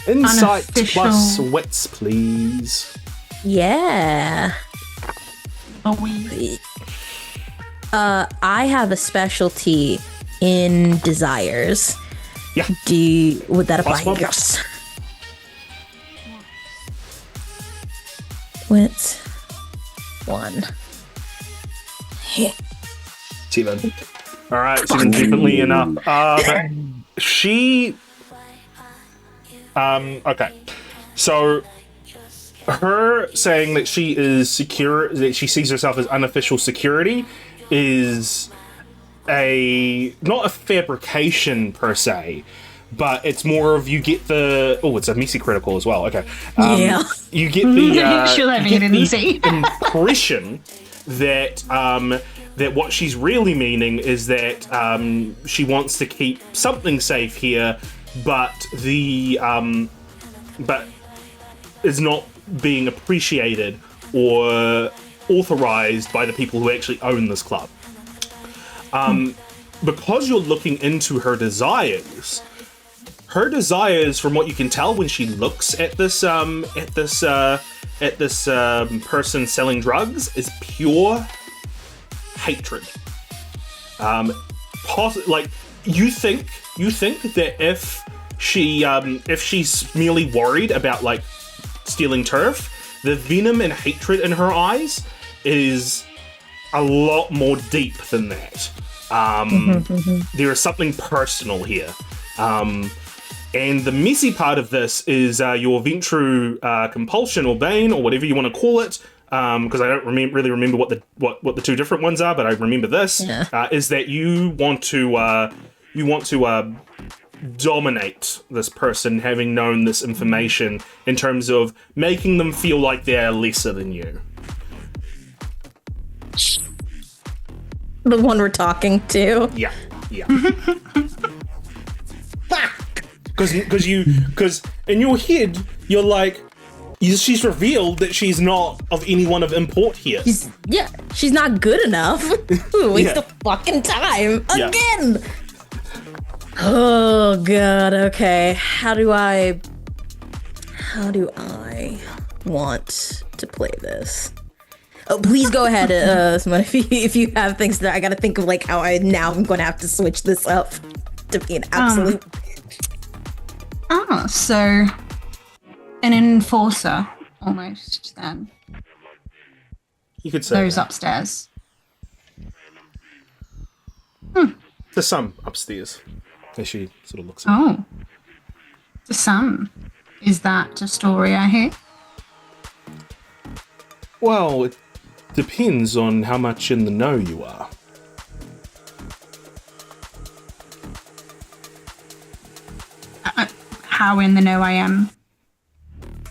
Insight plus wits, please. Yeah. I have a specialty in desires. Yeah. Would that apply? +1. Yes. Wits 1. 7. All right, 7 definitely enough. Okay. So her saying that she is secure, that she sees herself as unofficial security, is not a fabrication per se, but it's more of you get the it's a messy critical as well. Okay. Yeah. You get the impression that that what she's really meaning is that she wants to keep something safe here, but but is not being appreciated or authorized by the people who actually own this club. Because you're looking into her desires, from what you can tell when she looks at this person selling drugs, is pure hatred. You think that if she, if she's merely worried about, like, stealing turf, the venom and hatred in her eyes is a lot more deep than that. There is something personal here. And the messy part of this is your Ventru compulsion or bane or whatever you want to call it, because I don't really remember what the two different ones are, but I remember this, is that you want to dominate this person having known this information in terms of making them feel like they're lesser than you. The one we're talking to. Yeah. Because in your head, you're like, she's revealed that she's not of anyone of import here. She's not good enough. Waste of fucking time. Again! Oh, God, okay. How do I want to play this? Oh, please go ahead, Simone, if you have things that I gotta think of, like, how I'm going to have to switch this up to be an absolute... So an enforcer, almost, then. You could say those that. Upstairs. There's some upstairs. As she sort of looks at Oh. The sun. Is that a story I hear? Well, it depends on how much in the know you are. How in the know I am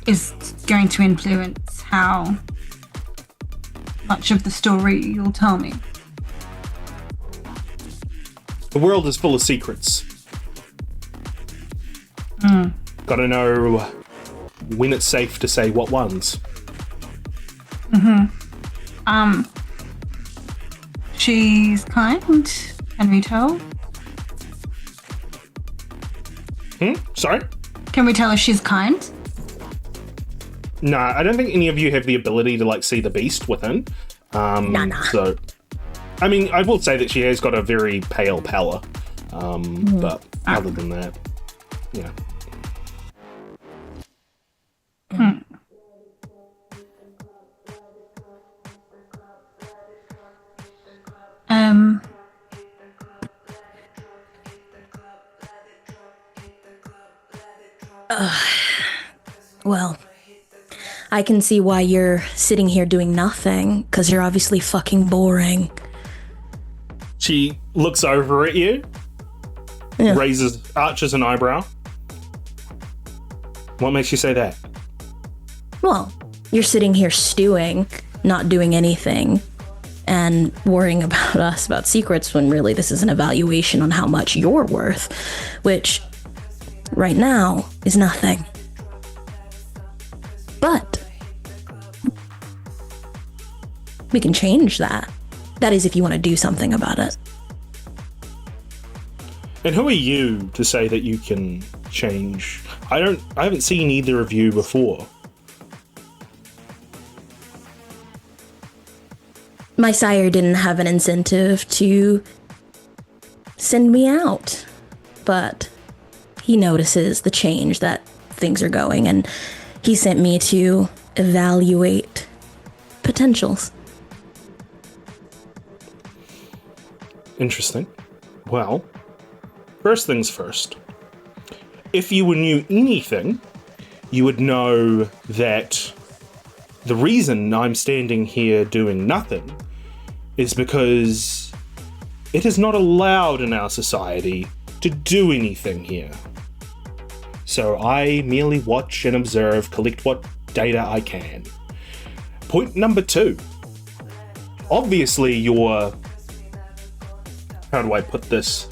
is going to influence how much of the story you'll tell me. The world is full of secrets. Gotta know when it's safe to say what ones. She's kind, can we tell? Sorry? Can we tell if she's kind? No, I don't think any of you have the ability to, like, see the beast within. Nah. So, I mean, I will say that she has got a very pale pallor. But other than that, yeah. Well, I can see why you're sitting here doing nothing, because you're obviously fucking boring. She looks over at you, arches an eyebrow. What makes you say that? Well, you're sitting here stewing, not doing anything, and worrying about us, about secrets, when really this is an evaluation on how much you're worth, which, right now, is nothing. But we can change that. That is, if you want to do something about it. And who are you to say that you can change? I haven't seen either of you before. My sire didn't have an incentive to send me out, but he notices the change that things are going, and he sent me to evaluate potentials. Interesting. Well, first things first. If you knew anything, you would know that the reason I'm standing here doing nothing is because it is not allowed in our society to do anything here. So I merely watch and observe, collect what data I can. Point number 2. Obviously your... How do I put this?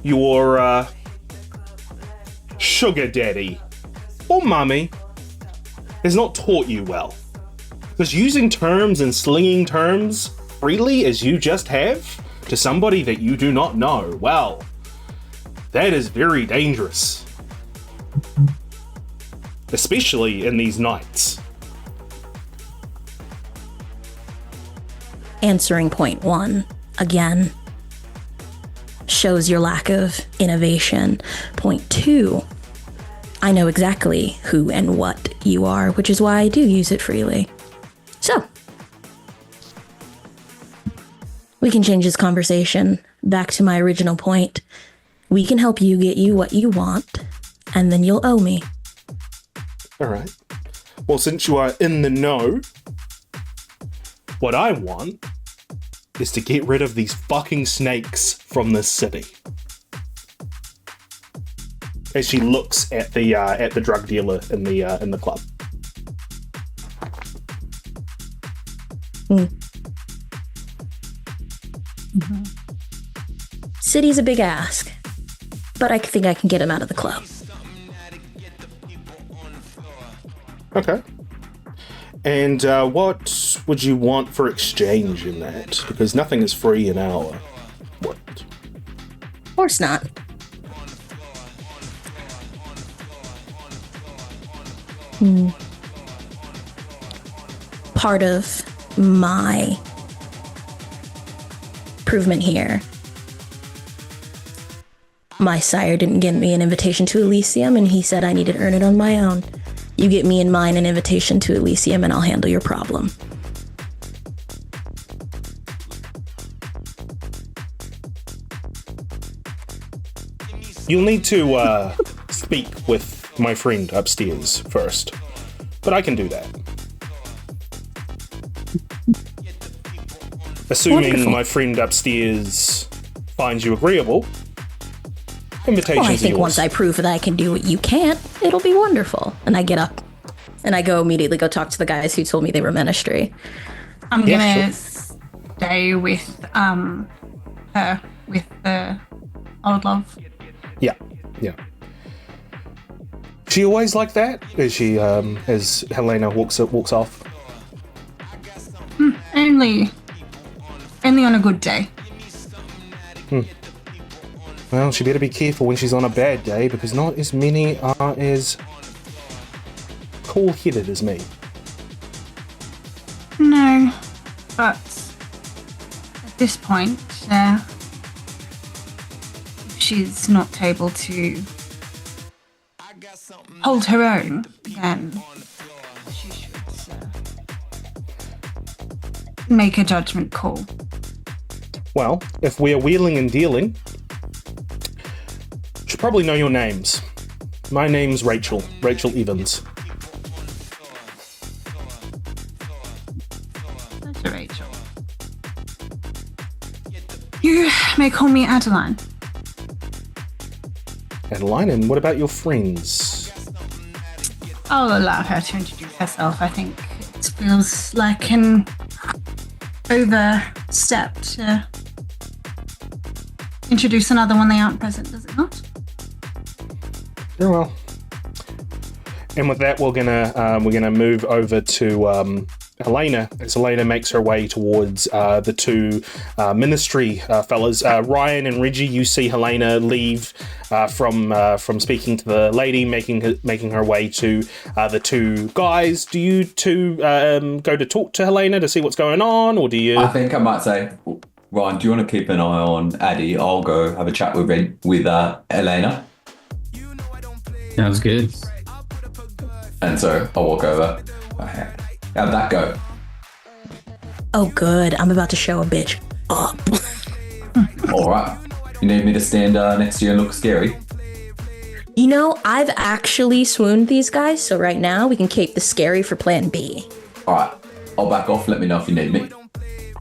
Your sugar daddy or mummy has not taught you well. Because using terms and slinging terms freely as you just have to somebody that you do not know, well, that is very dangerous. Especially in these nights. Answering point 1, again. shows your lack of innovation. Point 2, I know exactly who and what you are, which is why I do use it freely. So, we can change this conversation back to my original point. We can help you get you what you want, and then you'll owe me. All right. Well, since you are in the know, what I want is to get rid of these fucking snakes from this city. As she looks at the drug dealer in the club. City's a big ask, but I think I can get him out of the club. Okay. And what would you want for exchange in that? Because nothing is free in our world. Of course not. Part of my improvement here, my sire didn't give me an invitation to Elysium, and he said I needed to earn it on my own. You get me and mine an invitation to Elysium, and I'll handle your problem. You'll need to speak with my friend upstairs first, but I can do that. Assuming Wonderful. my friend upstairs finds you agreeable, invitations Well, I are think yours. once I prove that I can do what you can't, it'll be wonderful. And I get up, and I go immediately go talk to the guys who told me they were ministry. I'm Yeah, gonna sure. stay with her, with the old love. Yeah. She always like that? As she as Helena walks off. Only on a good day. Well, she better be careful when she's on a bad day, because not as many are as cool-headed as me. No, but at this point, if she's not able to hold her own, then she should make a judgment call. Well, if we're wheeling and dealing, you should probably know your names. My name's Rachel Evans. Pleasure, Rachel. You may call me Adeline. Adeline, and what about your friends? I'll allow her to introduce herself. I think it feels like an overstep to introduce another when they aren't present, does it not? Very well. And with that, we're gonna move over to Helena, as Helena makes her way towards the two ministry fellas. Ryan and Reggie, you see Helena leave from speaking to the lady, making her way to the two guys. Do you two go to talk to Helena to see what's going on, or do you? I think I might say, Ryan, do you want to keep an eye on Addie? I'll go have a chat with Elena. Sounds good. And so I'll walk over. Okay. How'd that go? Oh, good. I'm about to show a bitch up. All right. You need me to stand next to you and look scary? You know, I've actually swooned these guys, so right now we can keep the scary for plan B. All right. I'll back off. Let me know if you need me.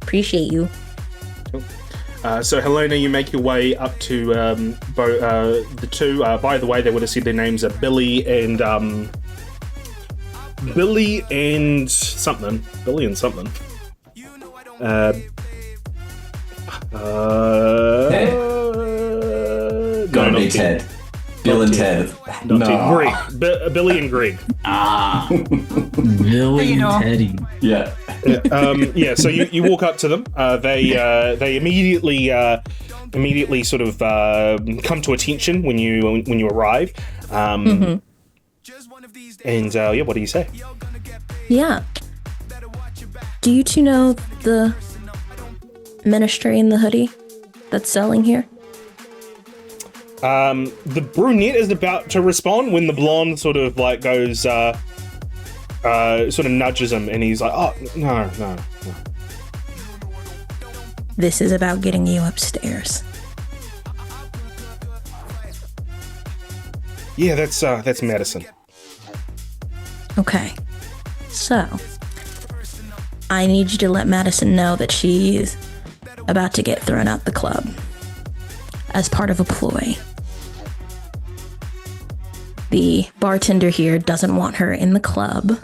Appreciate you. So Helena, you make your way up to the two. By the way, they would have said their names are Billy and something. Ted. Gotta be Ted. Bill and Ted. Greg. Billy and Greg. Billy and Teddy. Yeah. Yeah. So you walk up to them. They immediately sort of come to attention when you arrive. And what do you say? Yeah. Do you two know the ministry in the hoodie that's selling here? The brunette is about to respond when the blonde sort of like goes, sort of nudges him, and he's like, "Oh, no. This is about getting you upstairs. Yeah, that's Madison." Okay. So, I need you to let Madison know that she's about to get thrown out the club as part of a ploy. The bartender here doesn't want her in the club,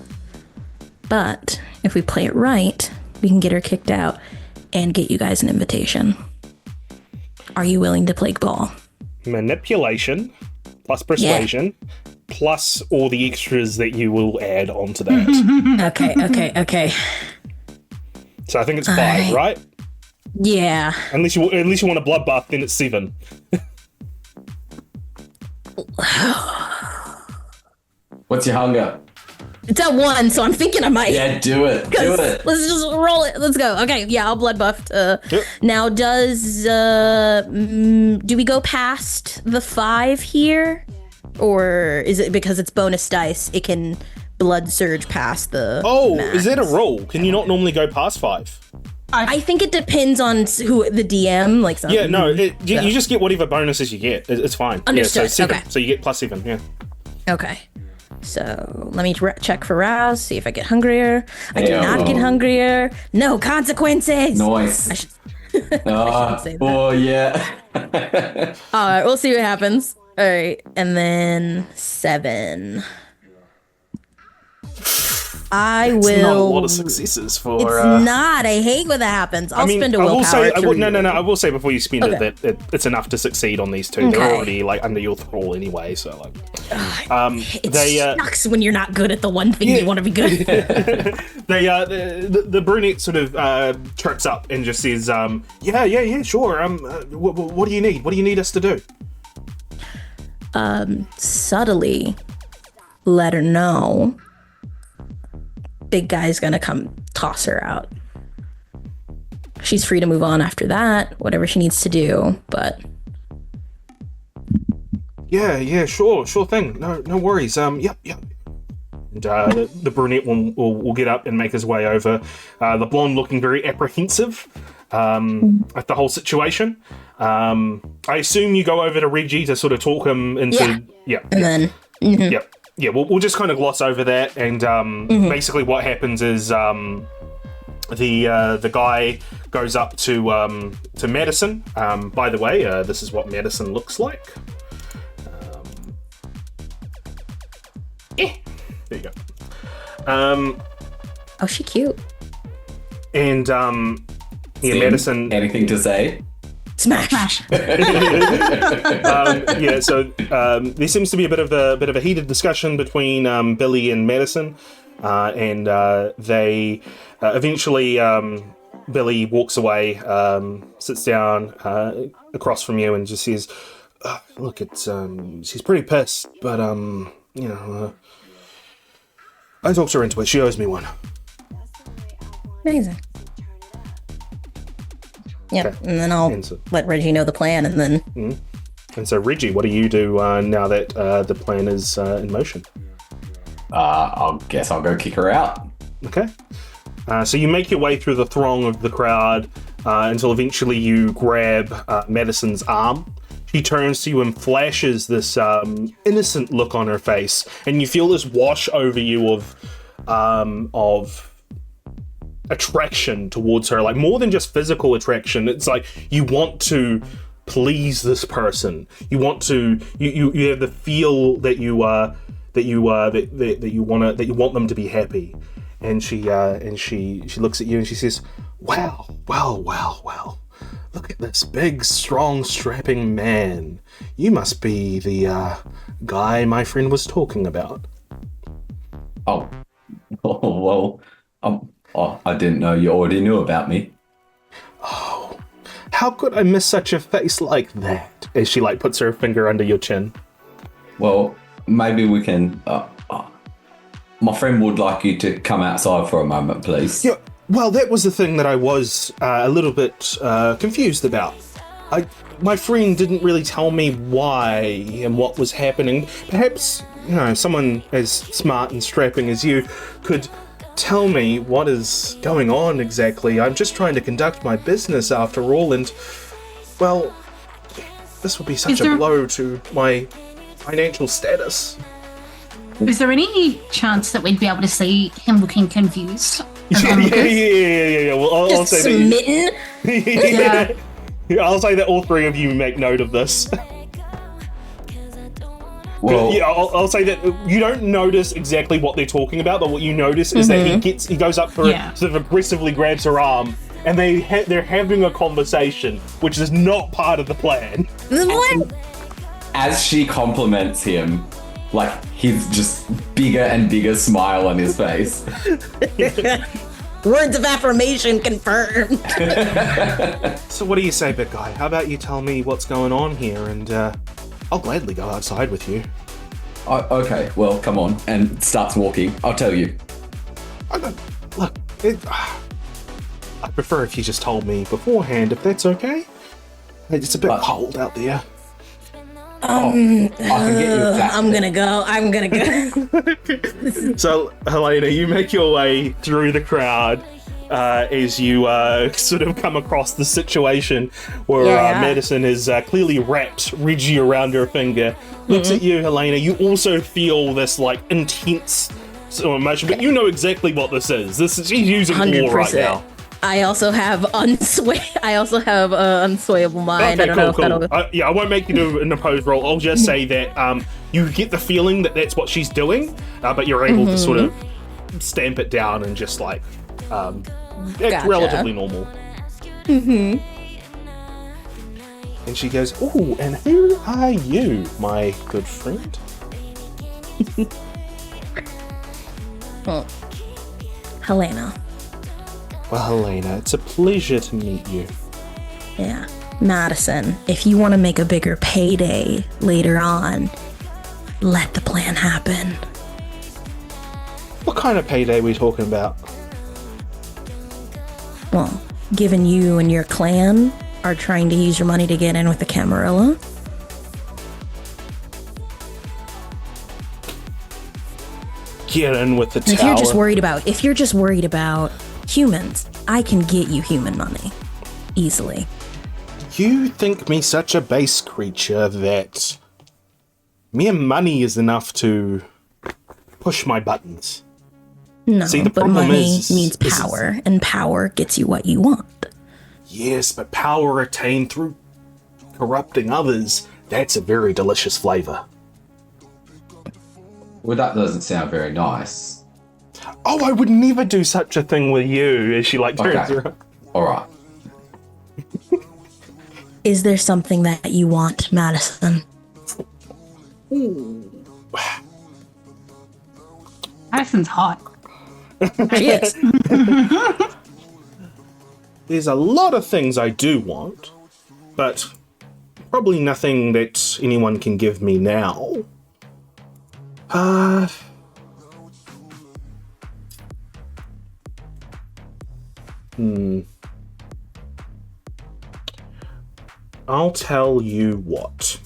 but if we play it right, we can get her kicked out and get you guys an invitation. Are you willing to play ball? Manipulation plus persuasion plus all the extras that you will add onto that. Okay. So I think it's 5, right? Yeah. Unless you want a bloodbath, then it's 7. What's your hunger? It's at 1, so I'm thinking I might. Yeah, do it. Let's just roll it. Let's go. Okay, yeah, I'll blood buffed. Yep. Now, do we go past the 5 here? Or is it because it's bonus dice, it can blood surge past the max? Is that a rule? Can you not normally go past 5? I think it depends on who the DM, like something. Yeah, no, you just get whatever bonuses you get. It's fine. Understood. Yeah, so 7. Okay. So you get plus 7, yeah. Okay. So let me check for rouse, see if I get hungrier. I do not get hungrier. No consequences. Nice. I should say that. Oh, yeah. All right, we'll see what happens. All right, and then 7. I will. It's not a lot of successes for. It's not. I hate when that happens. I'll spend a willpower. I will say before you spend it that it's enough to succeed on these 2. They're already like under your thrall anyway. So like, it sucks when you're not good at the one thing you want to be good at. The brunette sort of chirps up and just says, yeah, sure. What do you need? What do you need us to do? Subtly let her know big guy's gonna come toss her out. She's free to move on after that, whatever she needs to do, but yeah, sure thing. No worries. Yep. And the brunette will get up and make his way over. The blonde looking very apprehensive at the whole situation. I assume you go over to Reggie to sort of talk him into... Yeah. And then... Mm-hmm. Yep. Yeah, we'll just kind of gloss over that, and basically what happens is the guy goes up to Madison. By the way, this is what Madison looks like. There you go. Oh, she cute. And Madison. Anything to say? Smash. So there seems to be a bit of a heated discussion between Billy and Madison, and they eventually Billy walks away, sits down across from you, and just says, "Look, it's she's pretty pissed, but I talked her into it. She owes me one." Amazing. Yep, okay. And then I'll let Reggie know the plan, and then... And so, Reggie, what do you do now that the plan is in motion? I guess I'll go kick her out. Okay. So you make your way through the throng of the crowd until eventually you grab Madison's arm. She turns to you and flashes this innocent look on her face, and you feel this wash over you of attraction towards her, like more than just physical attraction. It's like you want to please this person. You want to you have the feel that you want them to be happy. And she looks at you and she says, "Well. Look at this big, strong, strapping man. You must be the guy my friend was talking about." Oh, well, I didn't know you already knew about me. Oh, how could I miss such a face like that? As she puts her finger under your chin. Well, maybe we can. My friend would like you to come outside for a moment, please. Yeah. Well, that was the thing that I was a little bit confused about. My friend didn't really tell me why and what was happening. Perhaps, someone as smart and strapping as you could tell me what is going on exactly. I'm just trying to conduct my business after all, and, well, this would be such a blow to my financial status. Is there any chance that we'd be able to see him looking confused? Yeah. Well, I'll say smitten. that. Yeah. I'll say that all three of you make note of this. Well, yeah, I'll say that you don't notice exactly what they're talking about, but what you notice is that he goes up for it, sort of aggressively grabs her arm, and they're having a conversation, which is not part of the plan. As she compliments him, like, he's just bigger and bigger smile on his face. Words of affirmation confirmed. So what do you say, big guy? How about you tell me what's going on here, and I'll gladly go outside with you. Okay, well, come on. And starts walking. I'll tell you. Look, I prefer if you just told me beforehand, if that's okay. It's a bit cold out there. I can get you a jacket. I'm gonna go. So, Helena, you make your way through the crowd as you sort of come across the situation where Madison has clearly wrapped Reggie around her finger. Looks at you, Helena. You also feel this, like, intense emotion, but you know exactly what this is. She's using 100%. Awe right now. I also have unswayable mind. Okay, I don't know if that'll... I won't make you do an opposed roll. I'll just say that you get the feeling that that's what she's doing, but you're able to sort of stamp it down and just, like, act relatively normal. And she goes, "Ooh, and who are you, my good friend?" Helena. Well, Helena, it's a pleasure to meet you. Yeah. Madison, if you want to make a bigger payday later on, let the plan happen. What kind of payday are we talking about? Well, given you and your clan are trying to use your money to get in with the Camarilla. Get in with the tower. If you're just worried about humans, I can get you human money easily. You think me such a base creature that mere money is enough to push my buttons? No, see, the but problem money means power, and power gets you what you want. Yes, but power attained through corrupting others, that's a very delicious flavor. Well, that doesn't sound very nice. Oh, I would never do such a thing with you, as she, like, turns around. All right. Is there something that you want, Madison? Madison's hot. She is. There's a lot of things I do want, but probably nothing that anyone can give me now. I'll tell you what.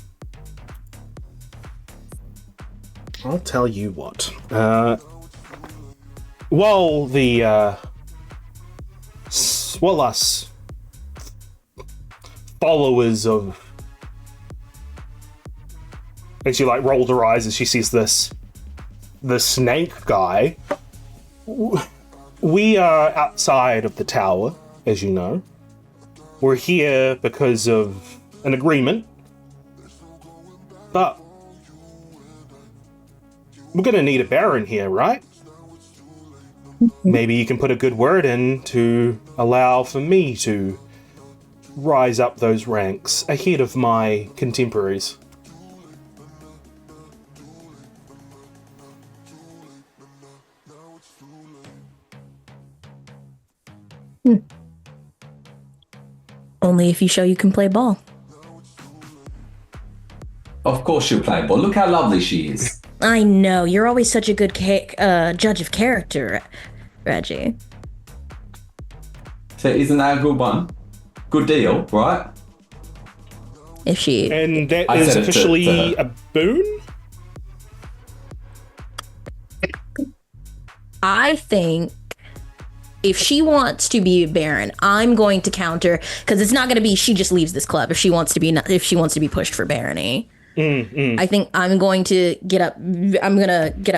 While us followers of... And she, like, rolled her eyes as she sees the snake guy. We are outside of the tower, as you know. We're here because of an agreement. But we're gonna need a baron here, right? Maybe you can put a good word in to allow for me to rise up those ranks ahead of my contemporaries. Only if you show you can play ball. Of course she'll play ball. Look how lovely she is. I know. You're always such a good judge of character, Reggie. So isn't that a good one? Good deal, right? if she. And that I is said it to officially a boon? I think if she wants to be a Baron, I'm going to counter, because it's not going to be she just leaves this club if she wants to be pushed for barony. I think I'm going to get up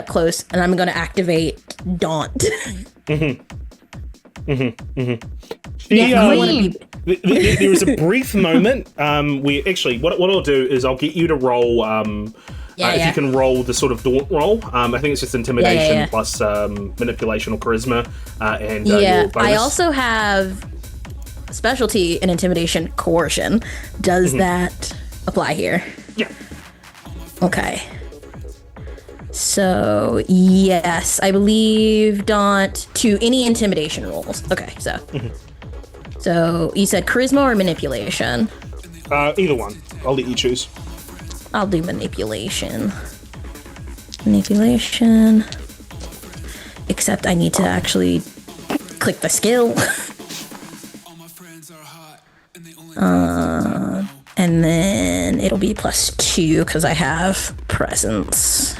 close and I'm going to activate Daunt. There was a brief moment where actually what I'll do is I'll get you to roll if you can roll the sort of daunt roll. I think it's just intimidation plus manipulation or charisma and your bonus. I also have specialty in intimidation coercion. Does that apply here? Yeah. Okay. So, yes, I believe Daunt to any intimidation rolls. Okay, so. So, you said charisma or manipulation? Either one. I'll let you choose. I'll do manipulation. Manipulation. Except I need to actually click the skill. And then it'll be +2 because I have presence.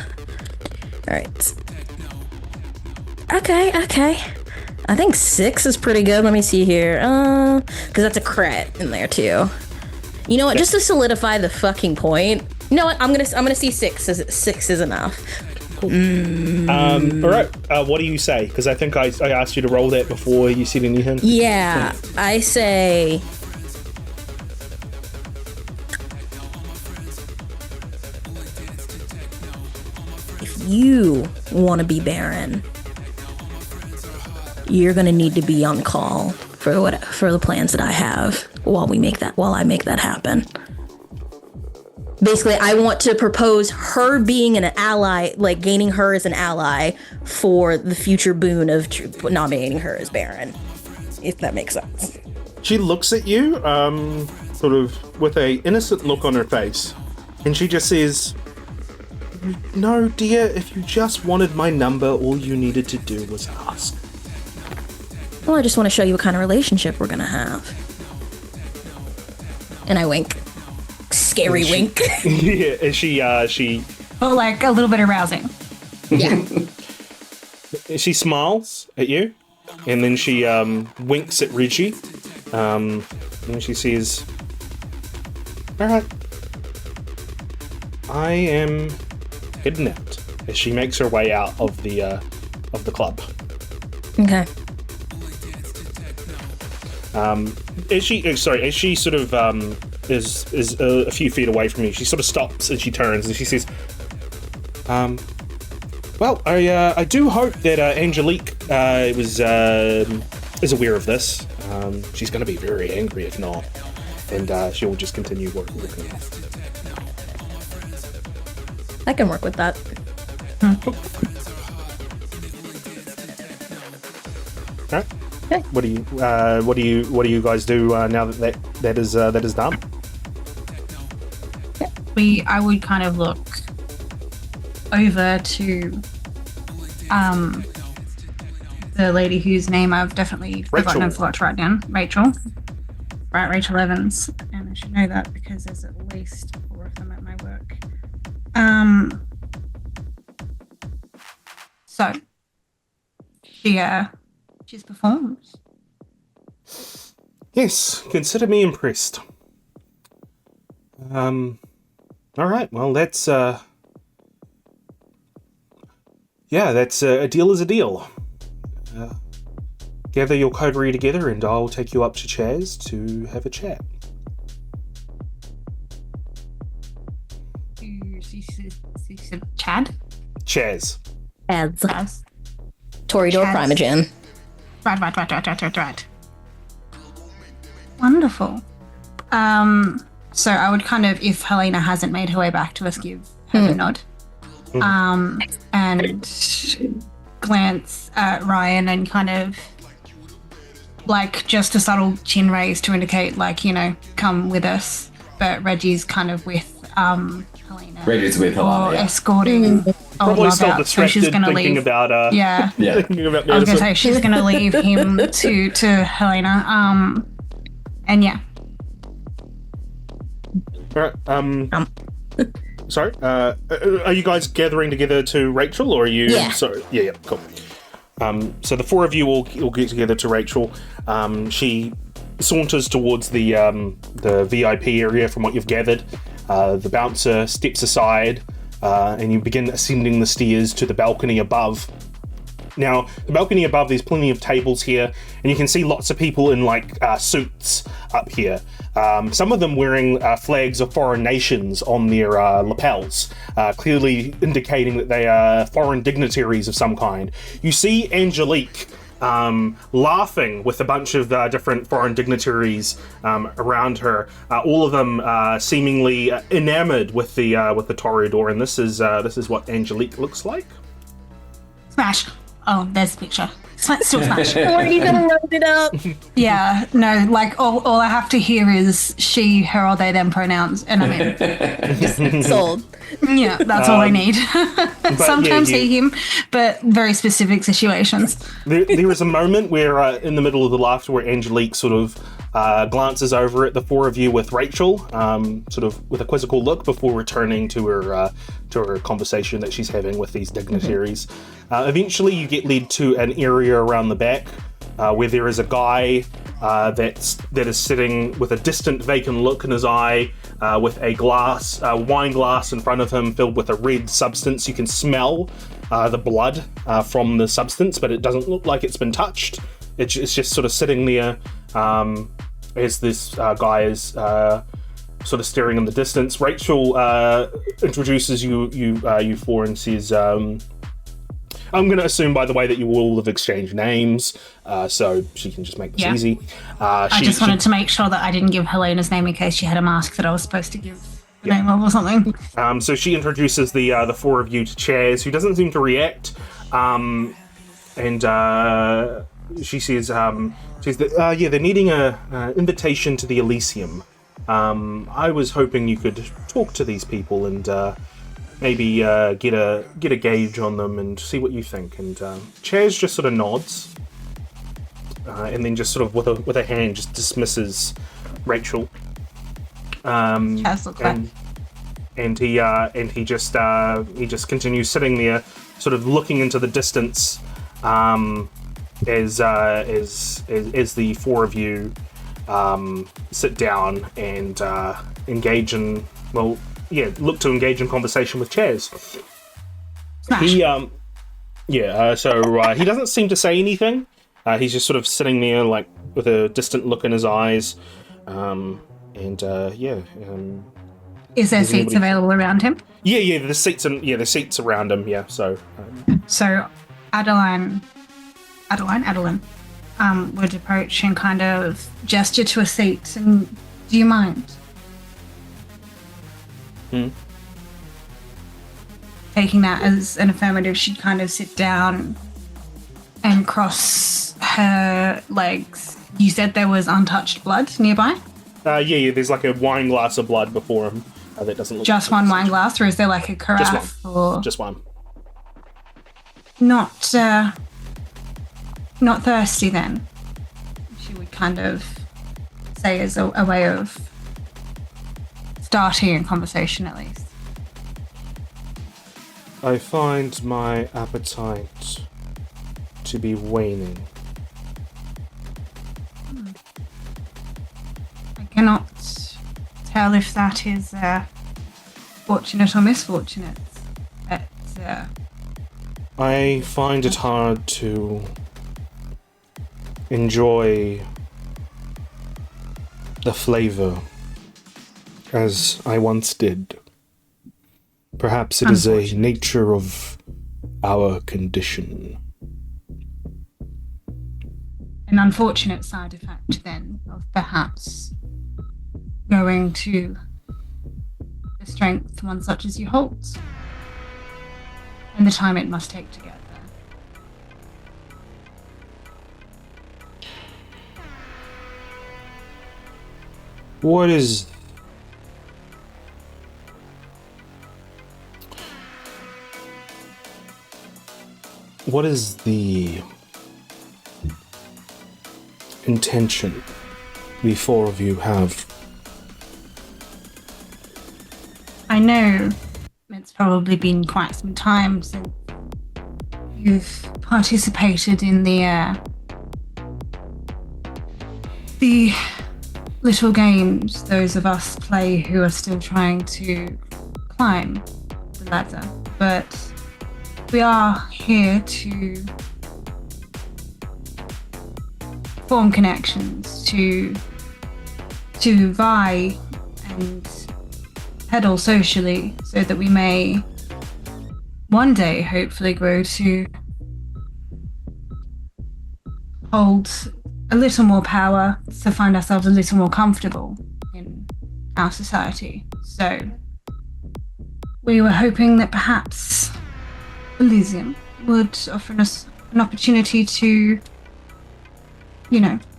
All right. Okay. I think 6 is pretty good. Let me see here. Because that's a crit in there too. You know what? Just to solidify the fucking point. You know what? I'm gonna see 6. 6 is enough. Cool. All right. What do you say? Because I think I asked you to roll that before you said anything. Yeah, I say. You want to be Baron, you're gonna need to be on call for the plans that I have while I make that happen. Basically, I want to propose her being an ally, like gaining her as an ally for the future boon of nominating her as Baron, if that makes sense. She looks at you, sort of with a innocent look on her face, and she just says, "No, dear, if you just wanted my number, all you needed to do was ask." Well, I just want to show you what kind of relationship we're gonna have. And I wink. Scary wink. Yeah, and she But like a little bit arousing. Yeah. she smiles at you, and then she winks at Reggie, and she says, "All right, I am heading out," as she makes her way out of the club. Okay. As she sort of is a few feet away from you, she sort of stops and she turns and she says, "Well, I do hope that Angelique is aware of this. She's going to be very angry if not, and she'll just continue working." I can work with that. All right. Okay. What do you guys do now that is done? I would kind of look over to the lady whose name I've definitely forgotten and forgot to write down. Rachel. Right, Rachel Evans. And I should know that because there's at least 4 of them at my work. So she's performed. Yes, consider me impressed. All right, well, that's a deal is a deal. Gather your coterie together and I'll take you up to Chaz to have a chat. You said Chad? Chaz. Ads. Toreador Primogen. Right. Wonderful. So I would kind of, if Helena hasn't made her way back to us, give her a nod. And glance at Ryan and kind of like just a subtle chin raise to indicate like, come with us. But Reggie's kind of with Helena. Reggie's with Helena, or escorting Probably still out, so she's distracted gonna thinking leave. about thinking about I was gonna medicine. say she's gonna leave him to Helena. And yeah. All right. Sorry. Are you guys gathering together to Rachel, or are you? Yeah. Sorry. Yeah. Cool. So the four of you all get together to Rachel. She saunters towards the VIP area from what you've gathered. The bouncer steps aside, and you begin ascending the stairs to the balcony above. Now, the balcony above, there's plenty of tables here, and you can see lots of people in, suits up here. Some of them wearing flags of foreign nations on their lapels, clearly indicating that they are foreign dignitaries of some kind. You see Angelique laughing with a bunch of different foreign dignitaries around her, all of them seemingly enamored with the Toreador, and this is what Angelique looks like. Smash. Oh, there's the picture. Still smash. Already gonna load it up. Yeah, no, all I have to hear is she, her, or they, them pronouns, and I'm in. Sold. Yeah, that's all I need. Sometimes yeah, see him, but very specific situations. There is a moment where, in the middle of the laughter, where Angelique sort of glances over at the four of you with Rachel, sort of with a quizzical look before returning to her conversation that she's having with these dignitaries. Eventually, you get led to an area around the back where there is a guy that is sitting with a distant, vacant look in his eye, with a wine glass in front of him filled with a red substance. You can smell the blood from the substance, but it doesn't look like it's been touched. It's just sort of sitting there as this guy is sort of staring in the distance. Rachel introduces you four and says, I'm going to assume, by the way, that you all have exchanged names, so she can just make this easy. I just wanted to make sure that I didn't give Helena's name in case she had a mask that I was supposed to give the name of or something. So she introduces the four of you to Chaz, who doesn't seem to react, and she says, they're needing an invitation to the Elysium. I was hoping you could talk to these people and maybe get a gauge on them and see what you think. And Chaz just sort of nods, and then just sort of with a hand just dismisses Rachel. Chaz looks like. And he just continues sitting there, sort of looking into the distance, as the four of you sit down and engage in look to engage in conversation with Chaz. Smash. He doesn't seem to say anything. He's just sort of sitting there, with a distant look in his eyes. Is there seats available around him? Yeah, the seats around him. Yeah, so. So, Adeline, would approach and kind of gesture to a seat. And do you mind? Taking that as an affirmative, she'd kind of sit down and cross her legs. You said there was untouched blood nearby? There's like a wine glass of blood before him. That doesn't look just one wine glass, or is there like a carafe? Just one. Not thirsty then? She would kind of say as a way of starting a conversation at least. I find my appetite to be waning. I cannot tell if that is fortunate or misfortunate. I find it hard to enjoy the flavor as I once did. Perhaps it is a nature of our condition. An unfortunate side effect, then, of perhaps going to the strength one such as you hold, and the time it must take to get there. What is the intention the four of you have I know it's probably been quite some time since you've participated in the little games those of us play who are still trying to climb the ladder, but we are here to form connections, to vie and pedal socially, so that we may one day hopefully grow to hold a little more power, to find ourselves a little more comfortable in our society. So we were hoping that perhaps Elysium would offer us an opportunity to,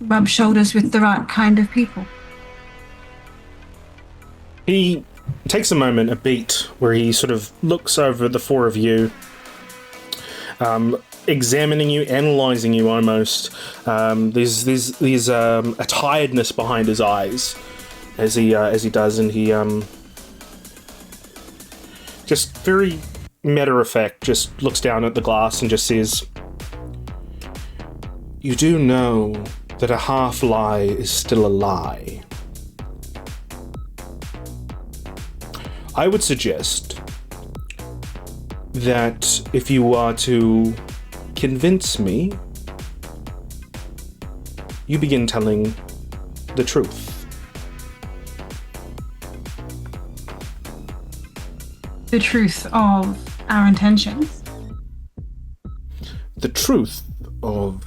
rub shoulders with the right kind of people. He takes a beat, where he sort of looks over the four of you, examining you, analysing you almost. There's a tiredness behind his eyes as he does, and he just very matter of fact just looks down at the glass and just says, "You do know that a half lie is still a lie. I would suggest that if you are to convince me, you begin telling the truth." The truth of our intentions. The truth of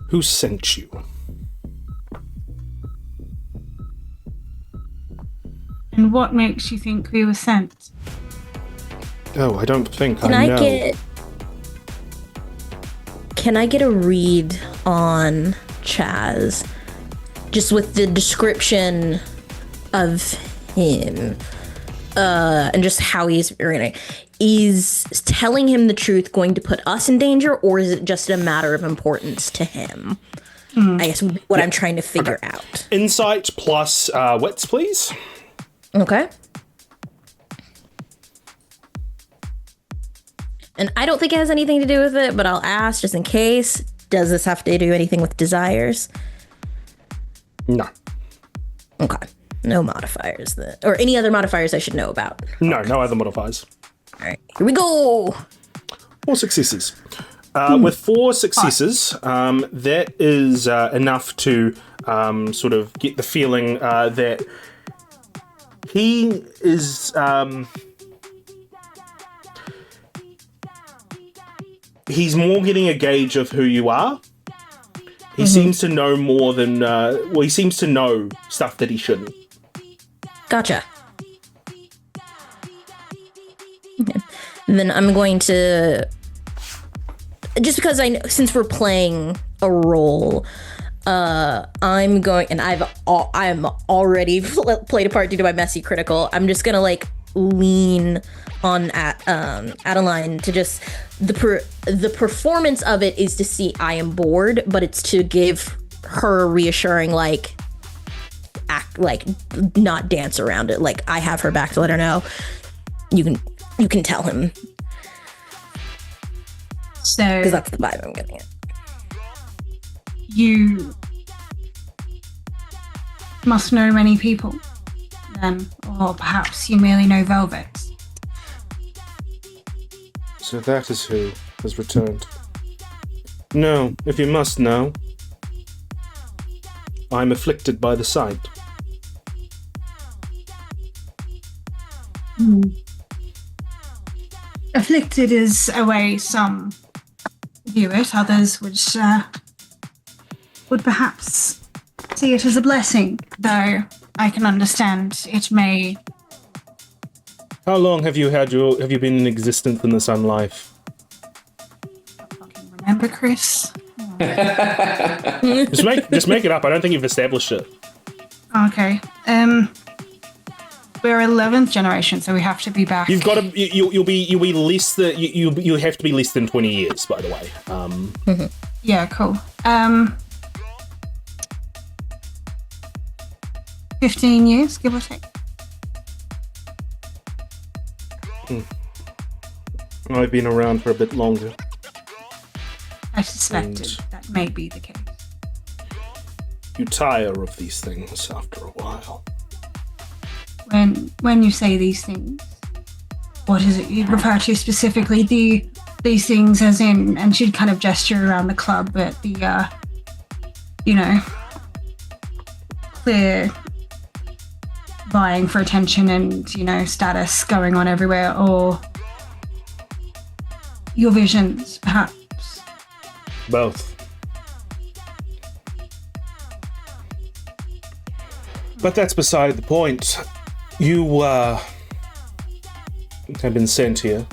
who sent you. And what makes you think we were sent? Oh, I don't think Can I know. Can I get a read on Chaz? Just with the description of him, and just how he's reading. Is telling him the truth going to put us in danger, or is it just a matter of importance to him? I guess what I'm trying to figure out. Insight plus wits, please. Okay. And I don't think it has anything to do with it, but I'll ask just in case. Does this have to do anything with desires? No. Okay. No modifiers or any other modifiers I should know about. No other modifiers. All right, here we go. 4 successes. With 4 successes, that is enough to sort of get the feeling that he is... he's more getting a gauge of who you are. He seems to know more than... he seems to know stuff that he shouldn't. Gotcha. Okay. And then I'm going to... Just because I know, since we're playing a role, I'm going... And I'm already played a part due to my messy critical. I'm just going to, lean on Adeline to just... The performance of it is to see I am bored, but it's to give her a reassuring, act, not dance around it. I have her back to let her know. You can tell him. So... Because that's the vibe I'm getting at. You must know many people, then, or perhaps you merely know Velvet. So that is who has returned. No, if you must know, I'm afflicted by the sight. Afflicted is a way some view it, others would perhaps see it as a blessing, though I can understand it may... How long have you been in existence in the Sun Life? Fucking remember, Chris? Just make it up. I don't think you've established it. Okay. We're 11th generation, so we have to be back. You've got to. You'll be less than. You have to be less than 20 years, by the way. Yeah, cool. 15 years, give or take. I've been around for a bit longer. I suspected that may be the case. You tire of these things after a while. When you say these things, what is it you refer to specifically? These things as in, and she'd kind of gesture around the club at the, clear vying for attention and, status going on everywhere, or your visions, perhaps? Both. But that's beside the point. You, have been sent here.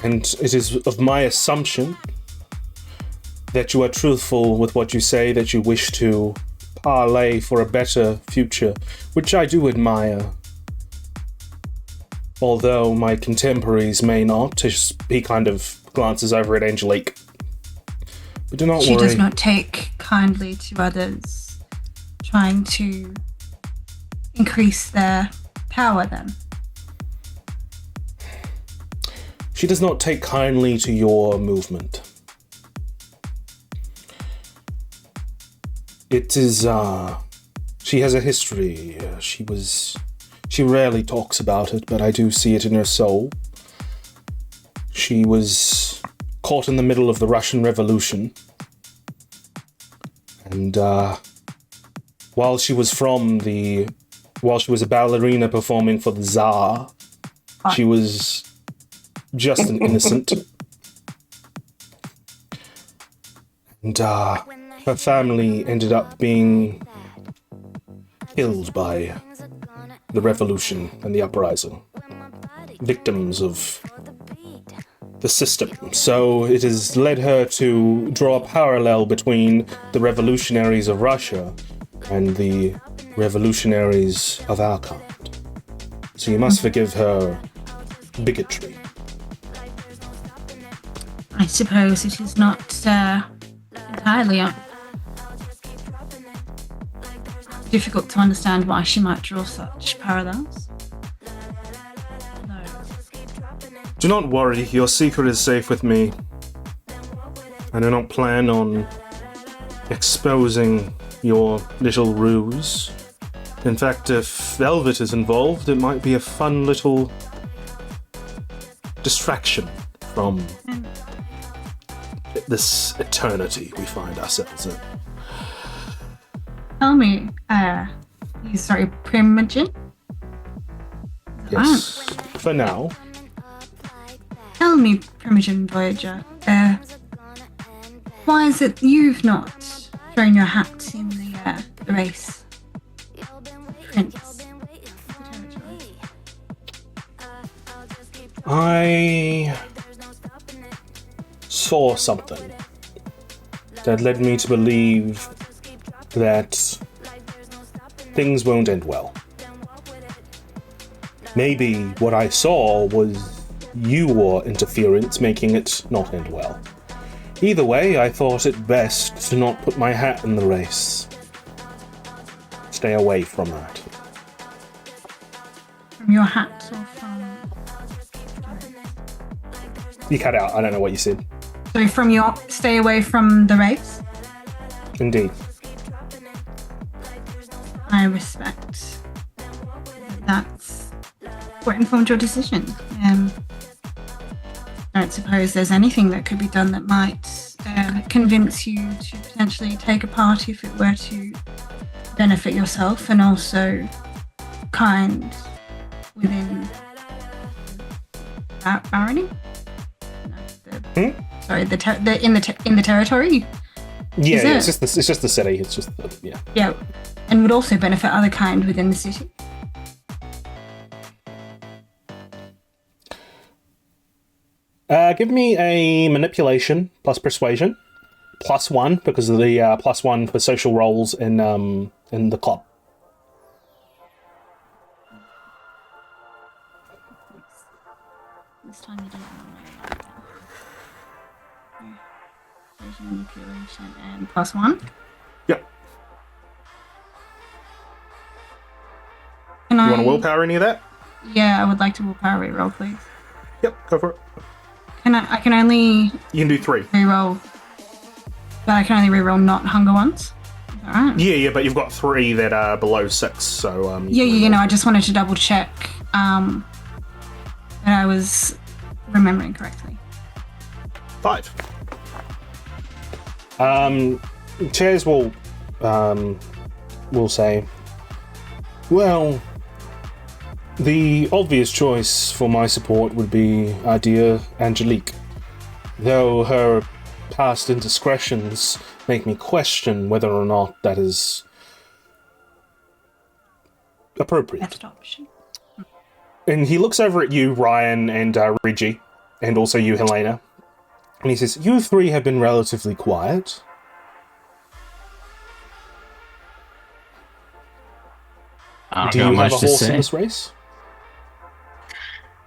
And it is of my assumption that you are truthful with what you say, that you wish to parlay for a better future, which I do admire. Although my contemporaries may not. He kind of glances over at Angelique. But do not worry. She does not take kindly to others trying to increase their power, then. She does not take kindly to your movement. It is, she has a history. She rarely talks about it, but I do see it in her soul. She was caught in the middle of the Russian Revolution. And, while she was a ballerina performing for the Tsar, she was just an innocent. And her family ended up being killed by the revolution and the uprising. Victims of the system. So it has led her to draw a parallel between the revolutionaries of Russia and the revolutionaries of our kind. So you must forgive her bigotry. I suppose it is not entirely difficult to understand why she might draw such parallels. No. Do not worry, your secret is safe with me. I do not plan on exposing your little ruse. In fact, if Velvet is involved, it might be a fun little distraction from this eternity we find ourselves in. Tell me, Primogen? Yes, for now. Tell me, Primogen Voyager, why is it you've not thrown your hat in the race? Prince. I saw something that led me to believe that things won't end well. Maybe what I saw was your interference making it not end well. Either way, I thought it best to not put my hat in the race. Stay away from that. From your hat or from... You cut out, I don't know what you said. So from your... Stay away from the race? Indeed. I respect that's what informed your decision. I don't suppose there's anything that could be done that might convince you to potentially take a part if it were to benefit yourself and also kind within barony. Sorry, in the territory. Yeah, it's just the city. It's just yeah. Yeah, and would also benefit other kind within the city. Give me a manipulation plus persuasion, +1 because of the +1 for social roles in the club. This time you don't want to manipulation and +1. Yep. want to willpower any of that? Yeah, I would like to willpower reroll, please. Yep, go for it. I can only You can do 3. reroll, but I can only reroll not hunger ones. All right. Yeah, but you've got 3 that are below 6, so... Yeah, I just wanted to double check that I was remembering correctly. 5. Chairs will say, well, the obvious choice for my support would be our dear Angelique, though her past indiscretions make me question whether or not that is appropriate. Best option. And he looks over at you, Ryan, and Reggie, and also you, Helena, and he says, you 3 have been relatively quiet. Do you have a horse in this race?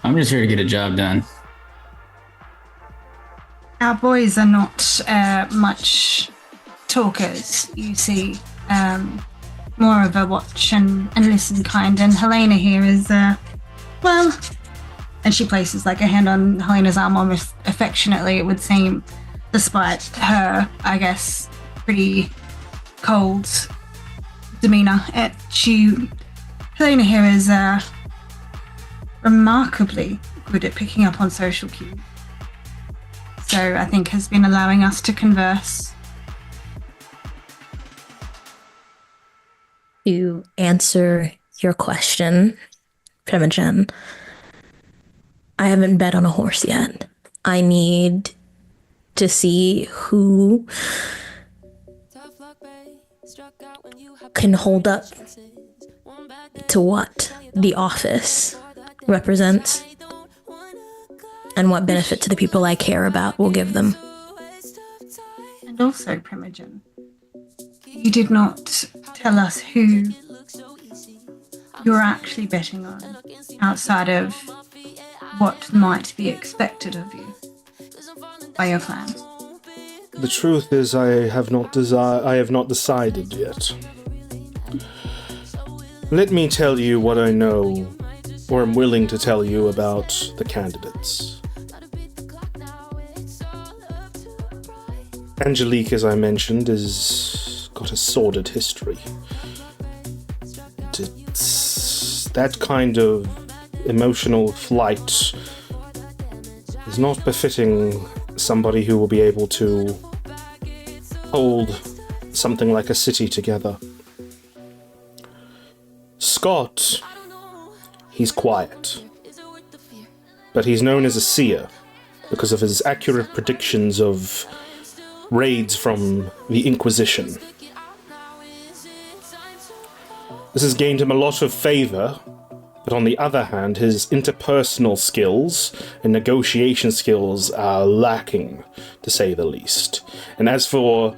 I'm just here to get a job done. Our boys are not much talkers, you see. More of a watch and listen kind. And Helena here is, well... And she places like a hand on Helena's arm almost affectionately, it would seem, despite her, I guess, pretty cold demeanor. Helena here is remarkably good at picking up on social cues. So I think has been allowing us to converse. To answer your question, Primogen, I haven't bet on a horse yet. I need to see who can hold up to what the office represents and what benefit to the people I care about will give them. And also, Primogen, you did not tell us who you're actually betting on outside of what might be expected of you by your clan. The truth is, I have not decided yet. Let me tell you what I know, or am willing to tell you about the candidates. Angelique, as I mentioned, has got a sordid history. It's that kind of emotional flight is not befitting somebody who will be able to hold something like a city together. Scott, he's quiet, but he's known as a seer because of his accurate predictions of raids from the Inquisition. This has gained him a lot of favor, but on the other hand, his interpersonal skills and negotiation skills are lacking, to say the least. And as for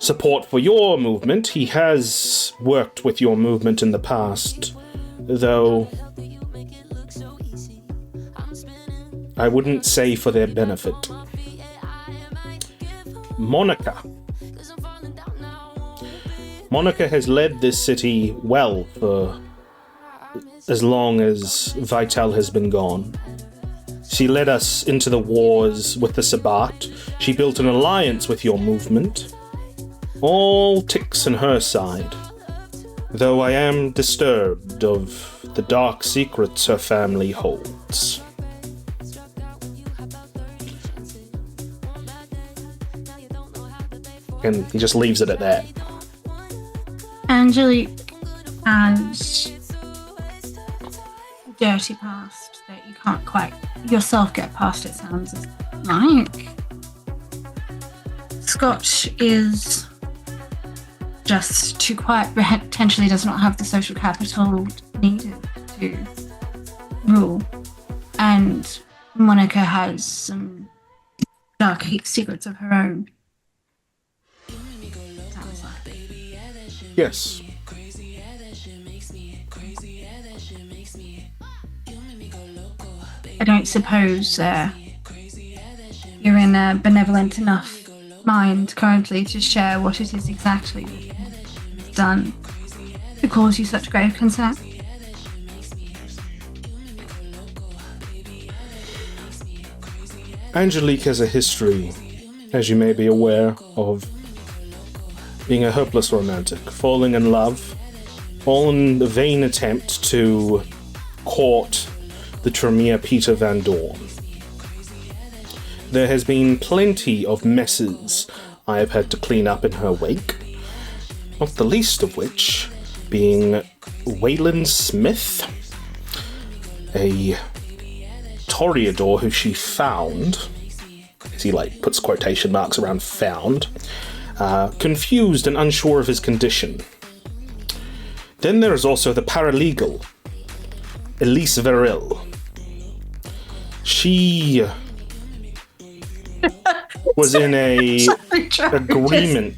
support for your movement, he has worked with your movement in the past, though I wouldn't say for their benefit. Monica has led this city well for as long as Vital has been gone. She led us into the wars with the Sabbat. She built an alliance with your movement. All ticks on her side, though I am disturbed of the dark secrets her family holds. And he just leaves it at that. Angelique has a dirty past that you can't quite yourself get past, it sounds like. Scott is just too quiet, potentially does not have the social capital needed to rule. And Monica has some dark secrets of her own. Sounds like. Yes. I don't suppose you're in a benevolent enough mind currently to share what it is exactly that you've done to cause you such grave concern. Angelique has a history, as you may be aware, of being a hopeless romantic, falling in love, all in the vain attempt to court the Tremere Peter Van Dorn. There has been plenty of messes I have had to clean up in her wake, not the least of which being Wayland Smith, a Toreador who she found, as he puts quotation marks around found, confused and unsure of his condition. Then there is also the paralegal, Elise Verrill. She was in a agreement.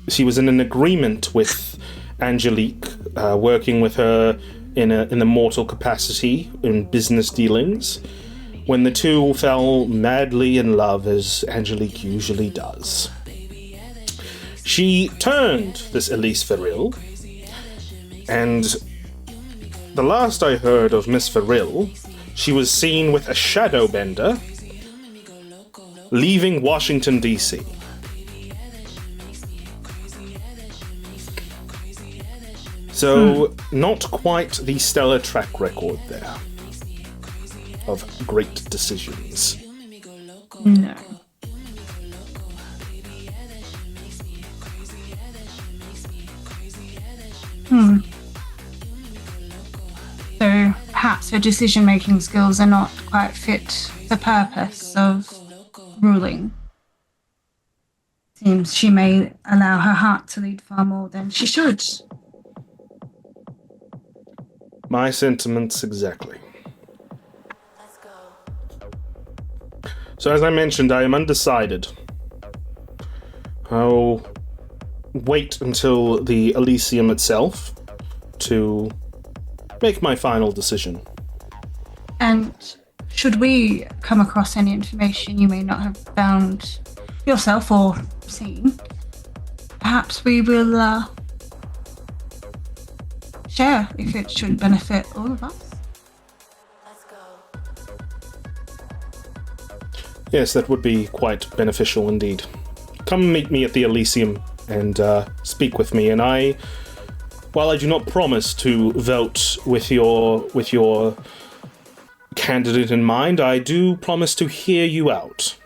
She was in an agreement with Angelique, working with her in a mortal capacity in business dealings, when the two fell madly in love, as Angelique usually does. She turned this Elise Verrill, and the last I heard of Miss Verrill, she was seen with a shadow bender leaving Washington D.C. So, not quite the stellar track record there of great decisions. No. So perhaps her decision-making skills are not quite fit the purpose of ruling. Seems she may allow her heart to lead far more than she should. My sentiments exactly. So as I mentioned, I am undecided. I'll wait until the Elysium itself to make my final decision. And should we come across any information you may not have found yourself or seen, perhaps we will share if it should benefit all of us. Yes, that would be quite beneficial indeed. Come meet me at the Elysium and speak with me, and while I do not promise to vote with your candidate in mind, I do promise to hear you out.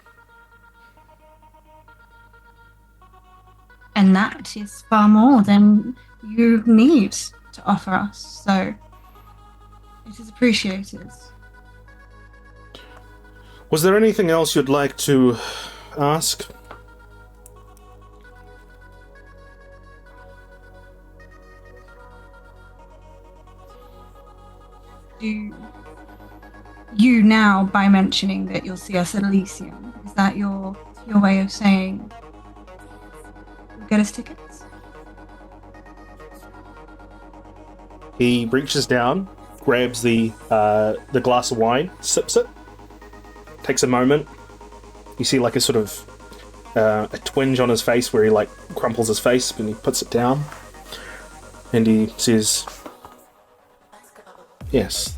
And that is far more than you need to offer us, so it is appreciated. Was there anything else you'd like to ask? Do you now, by mentioning that you'll see us at Elysium, is that your way of saying you'll get us tickets? He reaches down, grabs the glass of wine, sips it, takes a moment. You see a sort of a twinge on his face where he crumples his face, and he puts it down. And he says, "Yes,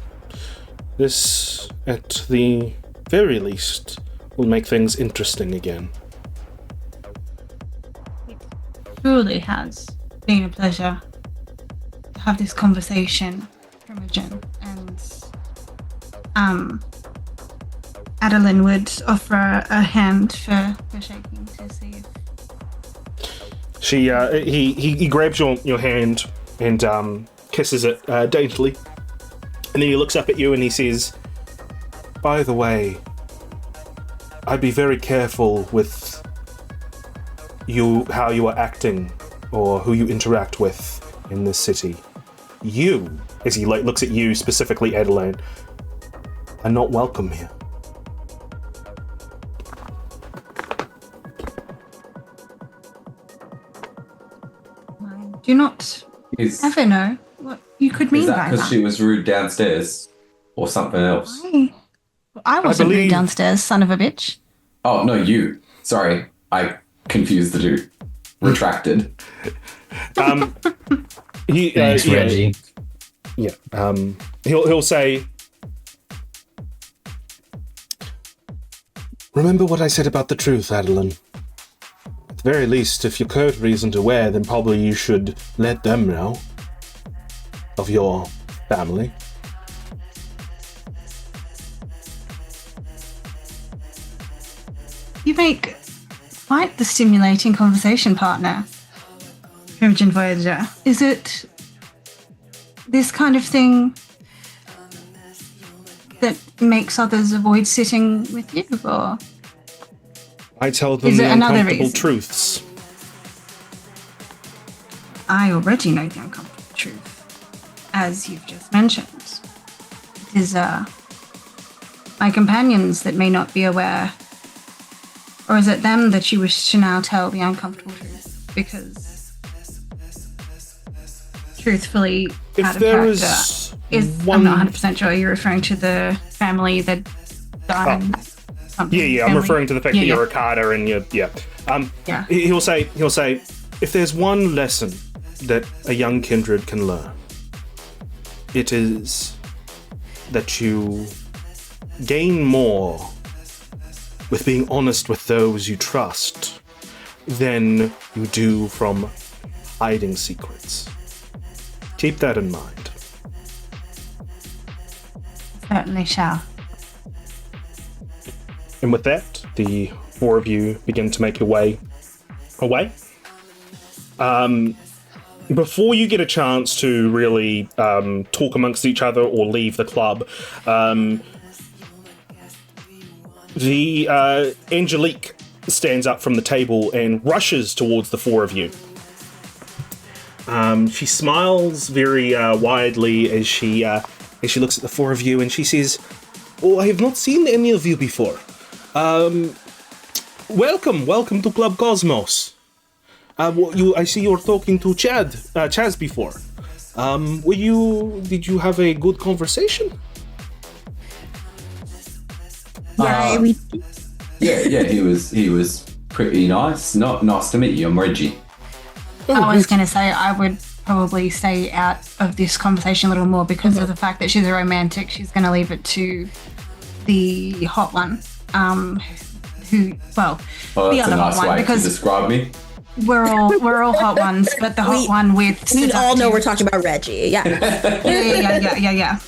this, at the very least, will make things interesting again." It truly has been a pleasure to have this conversation, Imogen, and Adeline would offer a hand for shaking to see if... He grabs your hand and kisses it daintily. And then he looks up at you and he says, "By the way, I'd be very careful with how you are acting or who you interact with in this city. You," as he looks at you specifically, Adeline, "are not welcome here." I do not ever know what you could mean by that. Is that because she was rude downstairs or something else? I wasn't rude downstairs, son of a bitch. Oh, no, you. Sorry, I confused the two. Retracted. Thanks, Reggie. Yeah. He'll say, Remember what I said about the truth, Adeline. At the very least, if your coterie isn't aware, then probably you should let them know of your family. You make quite the stimulating conversation partner, Primogen Voyager. Is it this kind of thing that makes others avoid sitting with you, or I tell them is the it another uncomfortable reason? truths. I already know the uncomfortable truth, as you've just mentioned. It is my companions that may not be aware, or is it them that you wish to now tell the uncomfortable truth? Because truthfully, If out of there character, is I'm not 100% sure you're referring to the family that died. Yeah, I'm referring to the fact that you're a Carter and you're, yeah. Yeah. He'll say, if there's one lesson that a young kindred can learn, it is that you gain more with being honest with those you trust than you do from hiding secrets. Keep that in mind. Certainly shall. And with that, the four of you begin to make your way away. Before you get a chance to really talk amongst each other or leave the club, the Angelique stands up from the table and rushes towards the four of you. She smiles very widely as she looks at the four of you, and she says, "Oh, I have not seen any of you before. Welcome to Club Cosmos. I see you were talking to Chaz before. Did you have a good conversation?" Yeah, he was pretty nice. Nice to meet you. I'm Reggie. I was going to say I would probably stay out of this conversation a little more because of the fact that she's a romantic. She's going to leave it to the hot one. The other a nice hot one, way because to describe me. we're all hot ones, but the hot one with We all know we're talking about Reggie. Yeah. Yeah.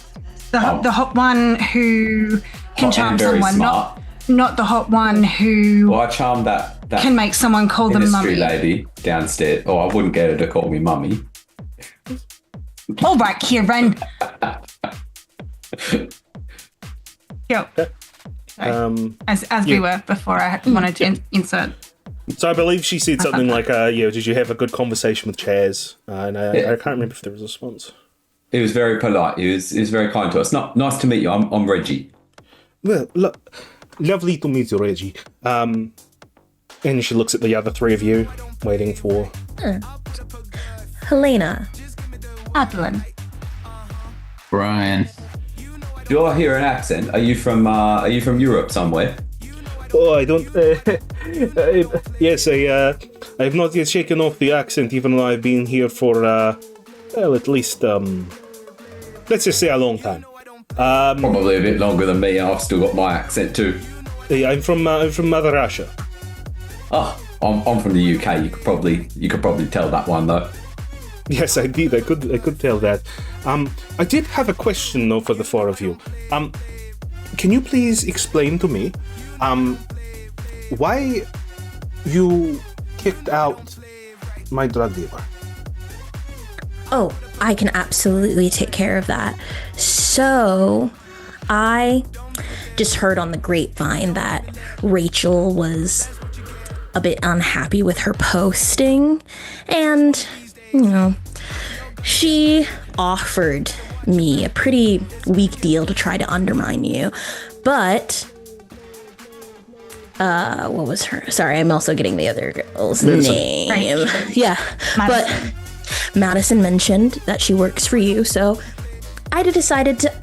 The hot one who can Hot charm and very someone, smart. not the hot one who Well, I charmed that can make someone call them industry mummy. lady downstairs. Oh, I wouldn't get her to call me mummy. All right, Kieran. Yo. As we were before, I wanted to insert. So I believe she said something like, did you have a good conversation with Chaz? And I can't remember if there was a response. He was very polite. He was very kind to us. Nice to meet you. I'm Reggie. Well, lovely to meet you, Reggie. And she looks at the other three of you, waiting for... Helena. Adeline. Brian. Do I hear an accent? Are you from Europe somewhere? Oh, I don't... yes, I have not yet shaken off the accent, even though I've been here for, at least, let's just say a long time. Probably a bit longer than me. I've still got my accent too. I'm from Mother Russia. Oh, I'm from the UK. You could probably tell that one though. Yes, I did. I could tell that. I did have a question though for the four of you. Can you please explain to me, why you kicked out my drug dealer? Oh, I can absolutely take care of that. So, I just heard on the grapevine that Rachel was a bit unhappy with her posting, and, she offered me a pretty weak deal to try to undermine you, but... what was her? Sorry, I'm also getting the other girl's name. Right. Yeah, but Madison mentioned that she works for you, so I decided to,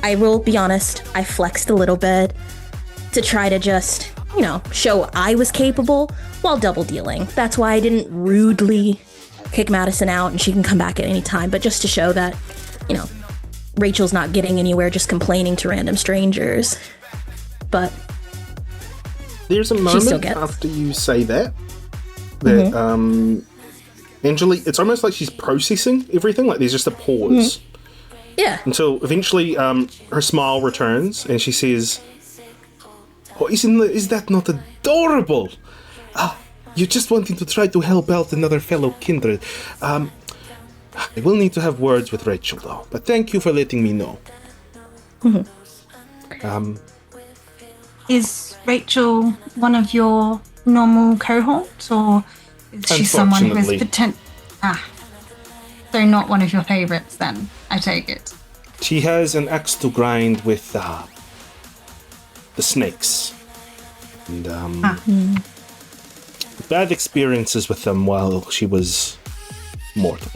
I will be honest, I flexed a little bit to try to just, show I was capable while double dealing. That's why I didn't rudely kick Madison out and she can come back at any time, but just to show that, Rachel's not getting anywhere just complaining to random strangers. But There's a She still moment gets. after you say that Angelique, it's almost like she's processing everything. Like there's just a pause Yeah. until eventually her smile returns and she says, "Oh, is that not adorable? You're just wanting to try to help out another fellow kindred. I will need to have words with Rachel, though. But thank you for letting me know." Is Rachel one of your normal cohorts, or is she someone who is Unfortunately. so not one of your favorites then, I take it? She has an axe to grind with the snakes. And bad experiences with them while she was mortal.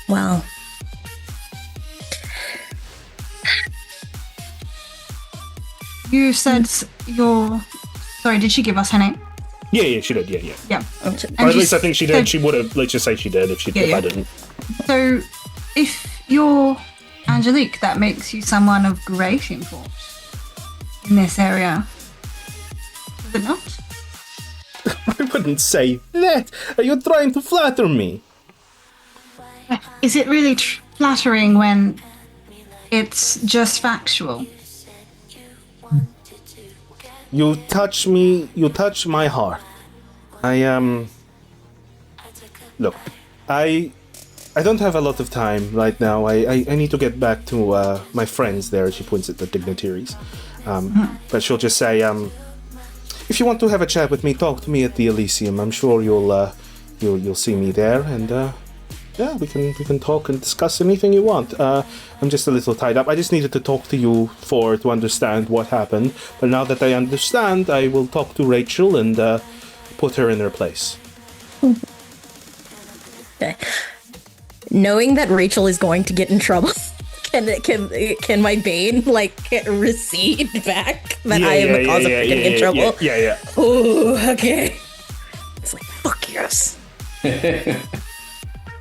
Wow. You said sorry, did she give us her name? Yeah, she did, yeah. Yeah. Or at least I think she did. She would have, let's just say she did if I didn't. So, if you're Angelique, that makes you someone of great import in this area. Does it not? I wouldn't say that. Are you trying to flatter me? Is it really flattering when it's just factual? You touch me, you touch my heart. Look, I don't have a lot of time right now. I need to get back to my friends there. She points at the dignitaries. But she'll just say, if you want to have a chat with me, talk to me at the Elysium. I'm sure you'll see me there, and yeah, we can talk and discuss anything you want. I'm just a little tied up. I just needed to talk to you to understand what happened. But now that I understand, I will talk to Rachel and put her in her place. Okay. Knowing that Rachel is going to get in trouble, can my bane recede back that I am the cause of her getting in trouble? Yeah. Oh, okay. It's like, fuck yes.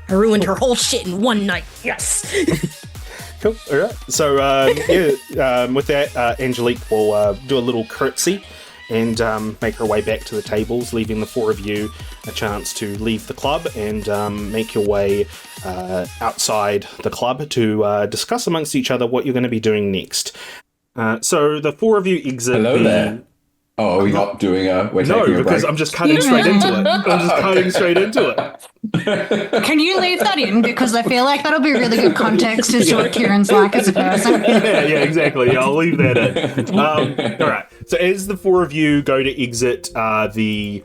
I ruined her whole shit in one night. Yes. Cool. All right. So with that, Angelique will do a little curtsy and make her way back to the tables, leaving the four of you a chance to leave the club and make your way outside the club to discuss amongst each other what you're going to be doing next. So the four of you exit. Hello there. Oh, are we not doing we're No, taking a because break? I'm just cutting straight into it. I'm just cutting straight into it. Can you leave that in? Because I feel like that'll be really good context as to what Kieran's like as a person. Yeah, exactly. Yeah, I'll leave that in. All right. So as the four of you go to exit the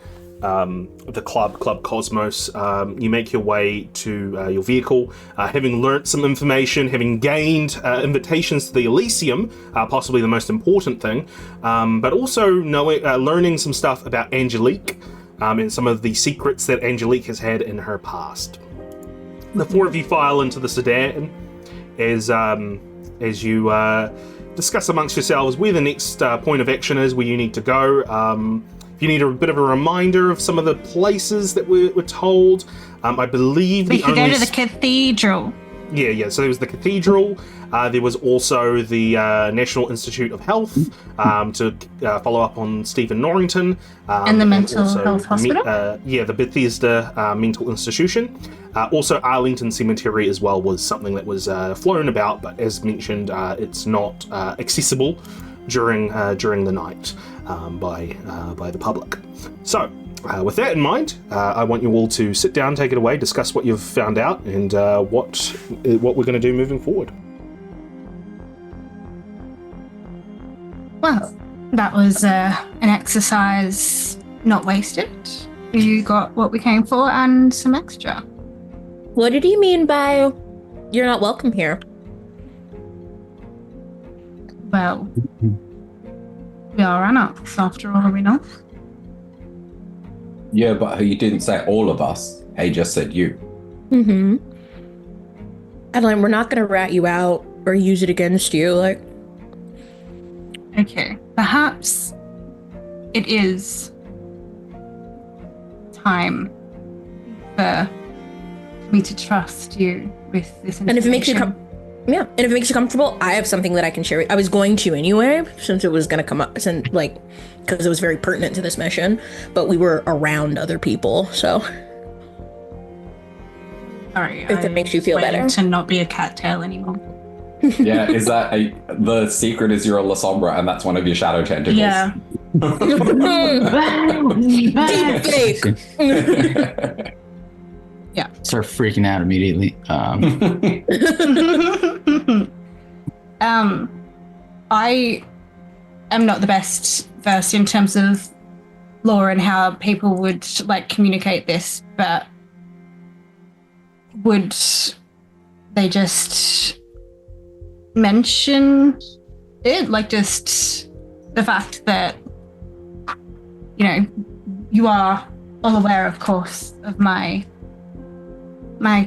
Club Cosmos, you make your way to your vehicle, having learnt some information, having gained invitations to the Elysium, possibly the most important thing, but also learning some stuff about Angelique and some of the secrets that Angelique has had in her past. The four of you file into the sedan as you discuss amongst yourselves where the next point of action is, where you need to go. If you need a bit of a reminder of some of the places that we're told, I believe We could go to the cathedral. Yeah. So there was the cathedral. There was also the National Institute of Health to follow up on Stephen Norrington. And the mental also health hospital? The Bethesda Mental Institution. Also, Arlington Cemetery as well was something that was flown about, but as mentioned, it's not accessible during the night by the public. So, with that in mind, I want you all to sit down, take it away, discuss what you've found out, and what we're going to do moving forward. Well, that was an exercise not wasted. You got what we came for and some extra. What did you mean by you're not welcome here? Well, we are Anarchs after all, are we not? Yeah, but he didn't say all of us. He just said you. Mm-hmm. Adeline, we're not gonna rat you out or use it against you, like. Okay, perhaps it is time for me to trust you with this information. And if it Yeah, and if it makes you comfortable, I have something that I can share. I was going to anyway, since it was going to come up, because it was very pertinent to this mission, but we were around other people, so. Sorry, if it makes you feel better. To not be a cattail anymore. Yeah, is that the secret is you're a La Sombra and that's one of your shadow tentacles? Yeah. Deep fake. Yeah. Start freaking out immediately. I am not the best versed in terms of lore and how people would communicate this, but would they just mention it? Just the fact that, you are all aware, of course, of my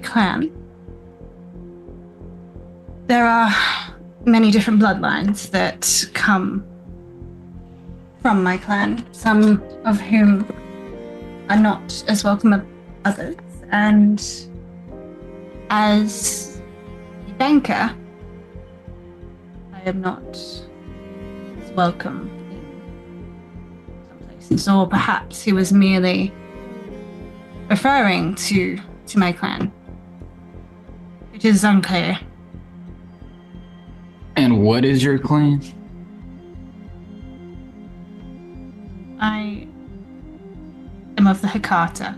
clan. There are many different bloodlines that come from my clan, some of whom are not as welcome as others, and as a banker, I am not as welcome in some places, or perhaps he was merely referring to my clan. It is unclear. And what is your clan? I am of the Hecata.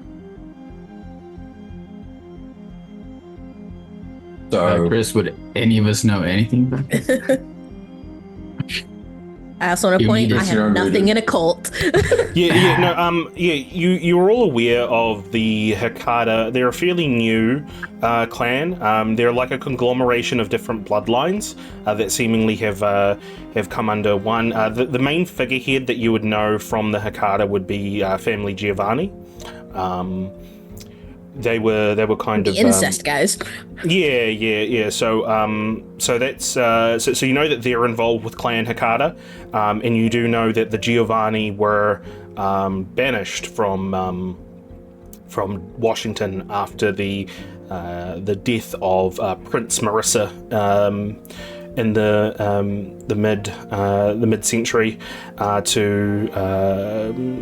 So, Chris, would any of us know anything about this? I also want to point, I have nothing in a cult. You were all aware of the Hecata. They're a fairly new clan. They're like a conglomeration of different bloodlines that seemingly have come under one. The main figurehead that you would know from the Hecata would be family Giovanni. They were kind of incest guys. Yeah. So that's so you know that they're involved with Clan Hecata, and you do know that the Giovanni were banished from Washington after the death of Prince Marissa in the mid-century to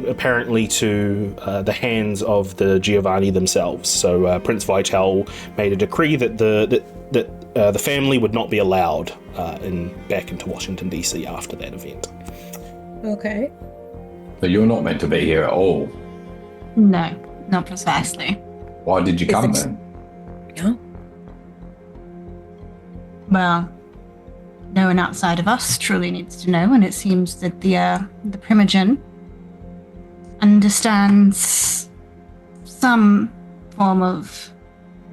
apparently to the hands of the Giovanni themselves. So Prince Vital made a decree that the family would not be allowed back into Washington D.C. after that event. Okay. So you're not meant to be here at all. No, not precisely. Why did you come then? No. Well, no one outside of us truly needs to know, and it seems that the Primogen understands some form of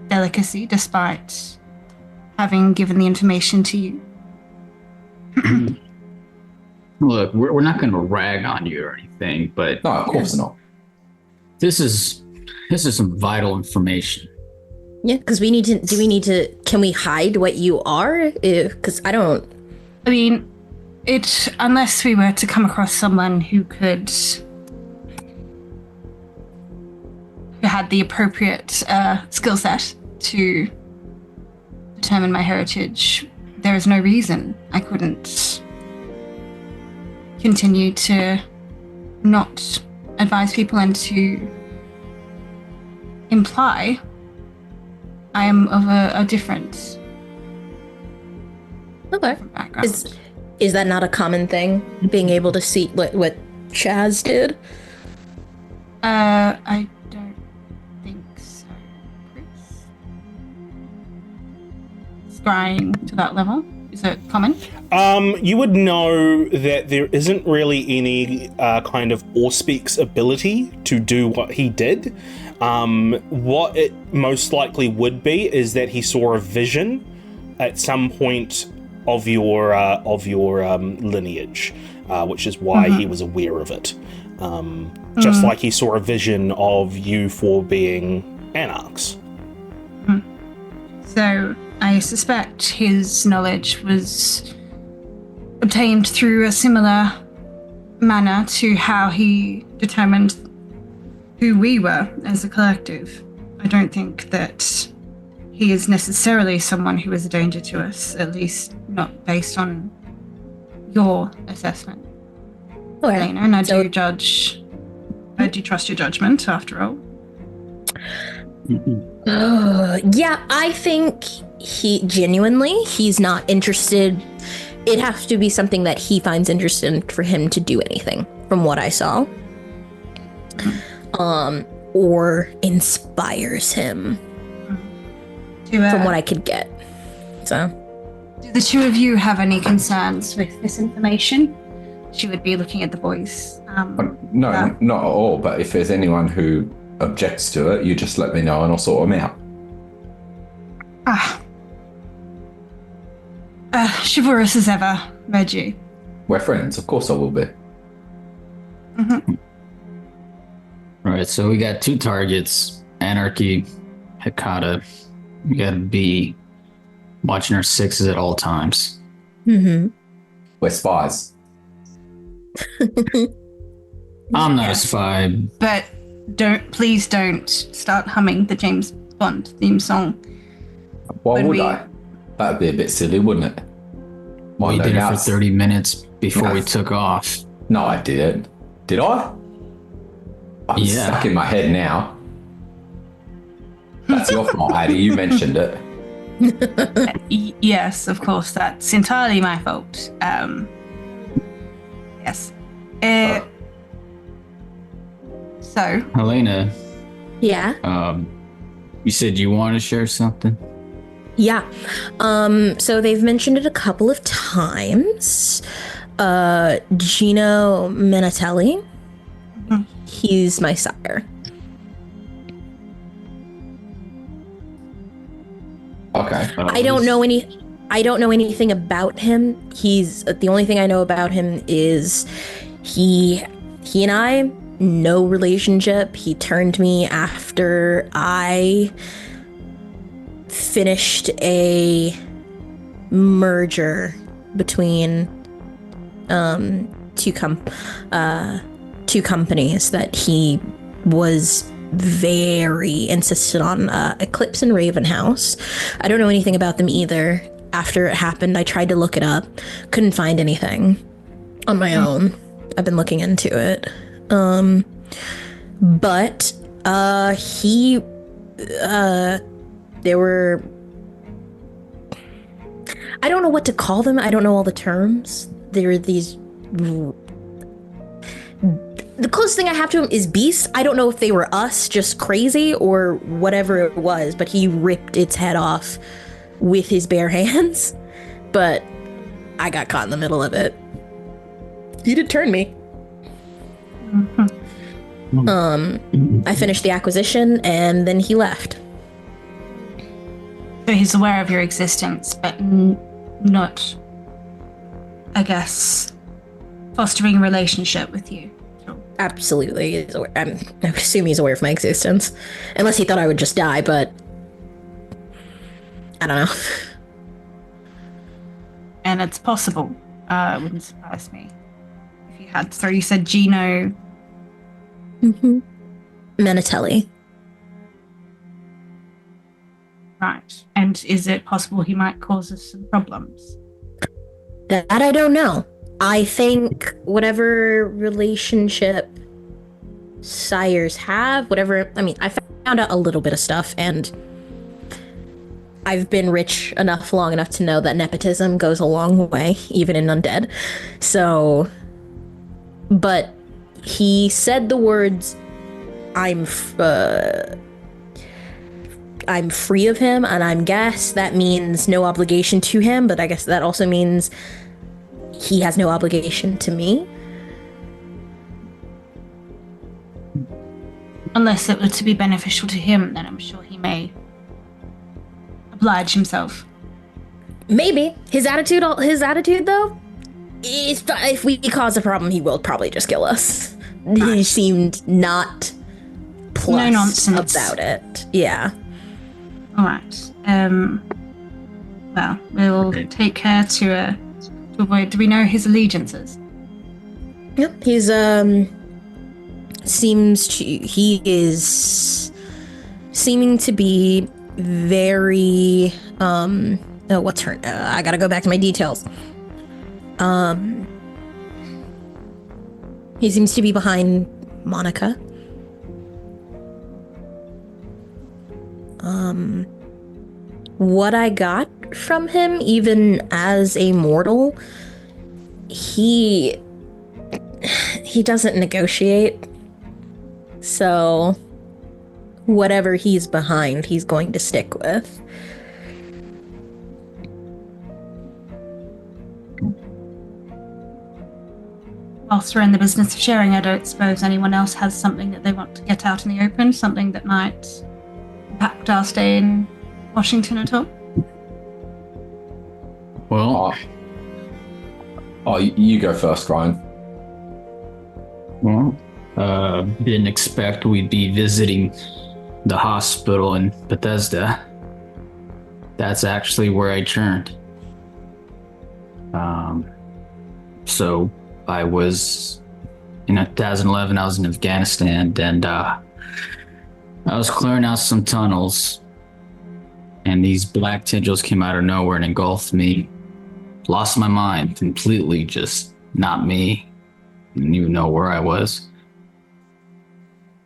delicacy, despite having given the information to you. Look, we're not going to rag on you or anything, but No, of course not. this is some vital information. Yeah, because we need to, can we hide what you are? Because I don't. I mean, unless we were to come across someone who had the appropriate skill set to determine my heritage, there is no reason I couldn't continue to not advise people and to imply I am of a different background. Is that not a common thing? Being able to see what Chaz did? I don't think so. Chris? Scrying to that level? Is it common? You would know that there isn't really any kind of Auspex ability to do what he did. What it most likely would be is that he saw a vision at some point of your lineage, which is why he was aware of it. Just like he saw a vision of you for being Anarchs. So I suspect his knowledge was obtained through a similar manner to how he determined who we were as a collective. I don't think that he is necessarily someone who is a danger to us, at least not based on your assessment. Okay. Helena, and I do trust your judgment, after all. Yeah, I think he's not interested. It has to be something that he finds interesting for him to do anything, from what I saw. Or inspires him, from what I could get. So, do the two of you have any concerns with this information? She would be looking at the boys. No, not at all. But if there's anyone who objects to it, you just let me know and I'll sort them out. Chivalrous as ever, Reggie. We're friends, of course I will be. Mm-hmm. All right, so we got 2 targets: Anarchy, Hekata. We gotta be watching our 6s at all times. Mm-hmm. We're spies. I'm not a spy. But please don't start humming the James Bond theme song. Why would I? That'd be a bit silly, wouldn't it? We did it for 30 minutes before we took off. No, I didn't. Did I? I'm stuck in my head now. That's your fault, Heidi. You mentioned it. Yes, of course. That's entirely my fault. Yes. So. Helena. Yeah. You said you want to share something? Yeah. So they've mentioned it a couple of times. Gino Menatelli. Mm-hmm. He's my sire. Okay. I don't know anything about him. The only thing I know about him is he and I, no relationship. He turned me after I finished a merger between two companies that he was very insistent on, Eclipse and Raven House. I don't know anything about them either. After it happened, I tried to look it up. Couldn't find anything on my own. I've been looking into it. But there were, I don't know what to call them. I don't know all the terms. There are these, the closest thing I have to him is beasts. I don't know if they were us just crazy or whatever it was, but he ripped its head off with his bare hands. But I got caught in the middle of it. He did turn me. I finished the acquisition and then he left. So he's aware of your existence, but not, I guess, fostering a relationship with you. Absolutely. I assume he's aware of my existence. Unless he thought I would just die, but I don't know. And it's possible. It wouldn't surprise me if you had. So you said Gino. Mm-hmm. Menatelli. Right. And is it possible he might cause us some problems? That I don't know. I think whatever relationship sires have, I found out a little bit of stuff, and I've been rich long enough to know that nepotism goes a long way, even in undead. So, but he said the words, I'm free of him, and I guess that means no obligation to him, but I guess that also means he has no obligation to me. Unless it were to be beneficial to him, then I'm sure he may oblige himself. Maybe. His attitude though, is if we cause a problem, he will probably just kill us. Right. He seemed not plus no nonsense about it. Yeah. All right. Well, we'll take care to avoid. Do we know his allegiances? Yep. He is seeming to be very what's her I gotta go back to my details. He seems to be behind Monica. What I got from him, even as a mortal, he doesn't negotiate. So whatever he's behind, he's going to stick with. Whilst we're in the business of sharing, I don't suppose anyone else has something that they want to get out in the open, something that might impact our stay in Washington at all? Well, you go first, Ryan. well, didn't expect we'd be visiting the hospital in Bethesda. That's actually where I turned. So I was in 2011. I was in Afghanistan, and I was clearing out some tunnels, and these black tendrils came out of nowhere and engulfed me. Lost my mind completely, just not me. Didn't even know where I was.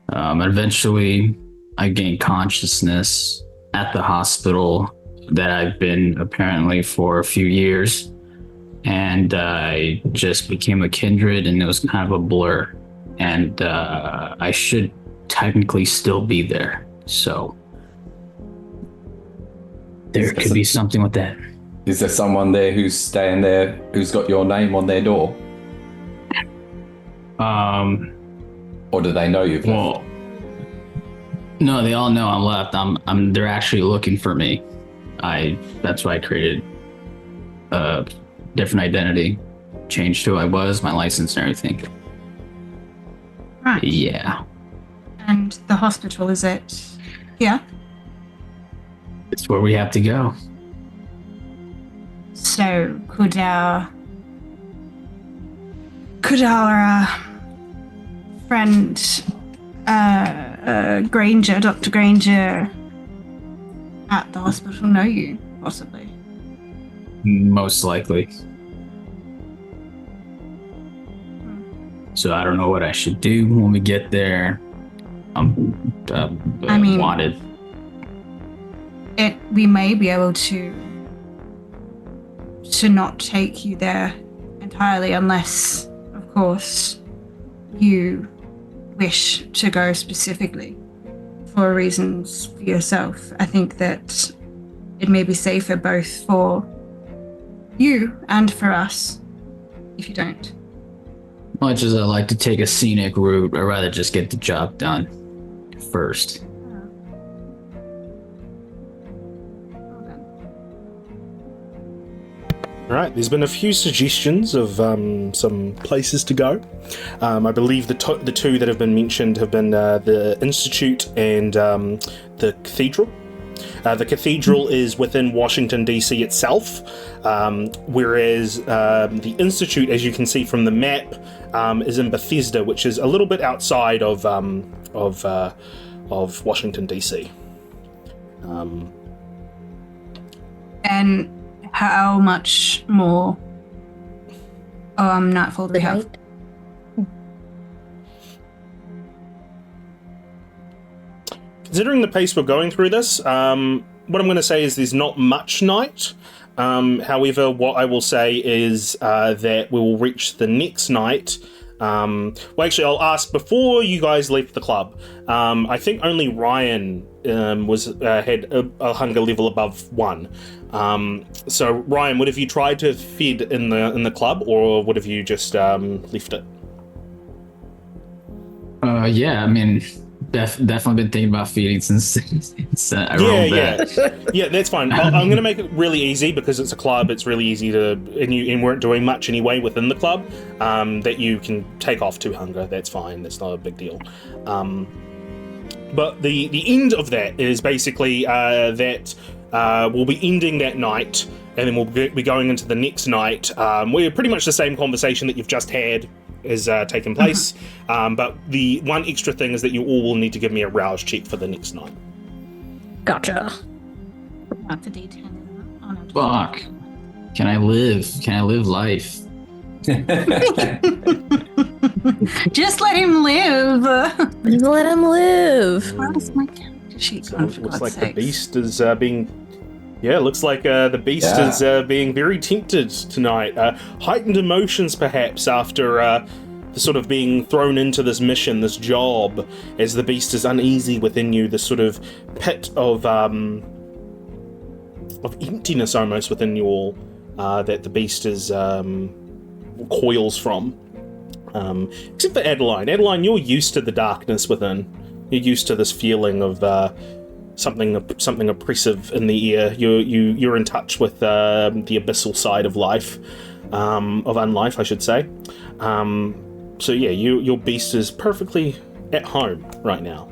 Eventually, I gained consciousness at the hospital that I've been apparently for a few years. And I just became a kindred, and it was kind of a blur. And I should technically still be there. So there could be something with that. Is there someone there who's staying there who's got your name on their door? Or do they know you've left? Well, no, they all know I'm left. They're actually looking for me. That's why I created a different identity, changed who I was, my license and everything. Right. Yeah. And the hospital, is it here? It's where we have to go. So could our friend Granger, Dr. Granger at the hospital know you, possibly? Most likely. So I don't know what I should do when we get there. I'm wanted. We may be able to not take you there entirely, unless, of course, you wish to go specifically for reasons for yourself. I think that it may be safer both for you and for us if you don't. Much as I like to take a scenic route, I'd rather just get the job done first. All right, there's been a few suggestions of some places to go. I believe the two that have been mentioned have been the Institute and the Cathedral. The Cathedral is within Washington D.C. itself, whereas the Institute, as you can see from the map, is in Bethesda, which is a little bit outside of Washington D.C. And how much more nightfall do we have? Considering the pace we're going through this, what I'm going to say is there's not much night. However, what I will say is that we will reach the next night. Well, actually, I'll ask before you guys left the club. I think only Ryan had a hunger level above 1. So Ryan, would have you tried to feed in the club, or would have you just left it? Yeah, I mean, definitely been thinking about feeding since I rolled that. Yeah, that's fine. I'm going to make it really easy because it's a club. It's really easy to, and you weren't doing much anyway within the club. That you can take off 2 hunger. That's fine. That's not a big deal. But the end of that is basically that we'll be ending that night, and then we'll be going into the next night. We're pretty much the same conversation that you've just had is taken place, but the one extra thing is that you all will need to give me a rouse check for the next night. Gotcha. Not the D10. Oh, no. Fuck. Can I live? Can I live life? Just let him live. Let him live. Where's my character sheet So gone, it for looks God's like the sakes? beast is being. Yeah, it looks like the beast is being very tempted tonight. Heightened emotions, perhaps, after the sort of being thrown into this mission, this job, as the beast is uneasy within you. This sort of pit of emptiness, almost within you all, that the beast is coils from. Except for Adeline. Adeline, you're used to the darkness within. You're used to this feeling of something oppressive in the air. You're in touch with the abyssal side of life, of unlife, I should say. So yeah, your beast is perfectly at home right now.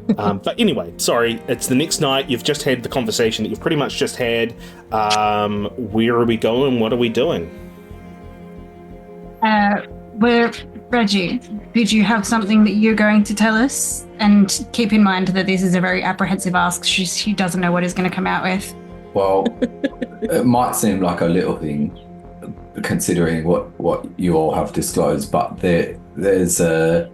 But anyway, sorry, it's the next night. You've just had the conversation that you've pretty much just had. Where are we going? What are we doing? Reggie, did you have something that you're going to tell us? And keep in mind that this is a very apprehensive ask. She doesn't know what he's going to come out with. Well, it might seem like a little thing, considering what you all have disclosed, but there's a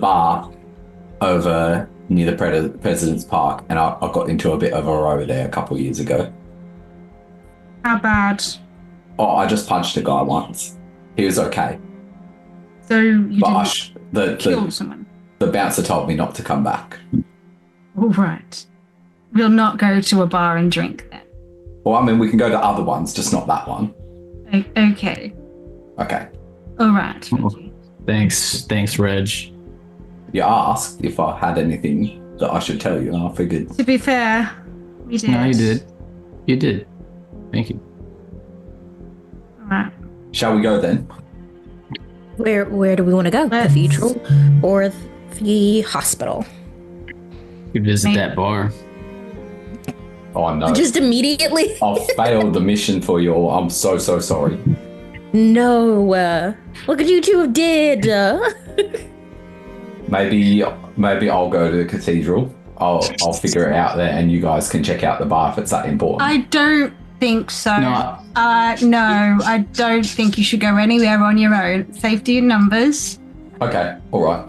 bar over near the President's Park, and I got into a bit of a row there a couple of years ago. How bad? Oh, I just punched a guy once. He was okay. So you But didn't kill someone? The bouncer told me not to come back. All right. We'll not go to a bar and drink then. Well, I mean, we can go to other ones, just not that one. Okay. Okay. All right, Reggie. Thanks, Reg. You asked if I had anything that I should tell you, and I figured. To be fair, we did. No, you did. Thank you. All right. Shall we go then? Where do we want to go? Let's- Cathedral or the hospital? You visit that bar. Oh no! Just immediately? I failed the mission for you all. I'm so sorry. No. Look what you two did. Maybe I'll go to the cathedral. I'll figure it out there, and you guys can check out the bar if it's that important. I don't think so. No. No, I don't think you should go anywhere on your own. Safety in numbers. Okay, all right.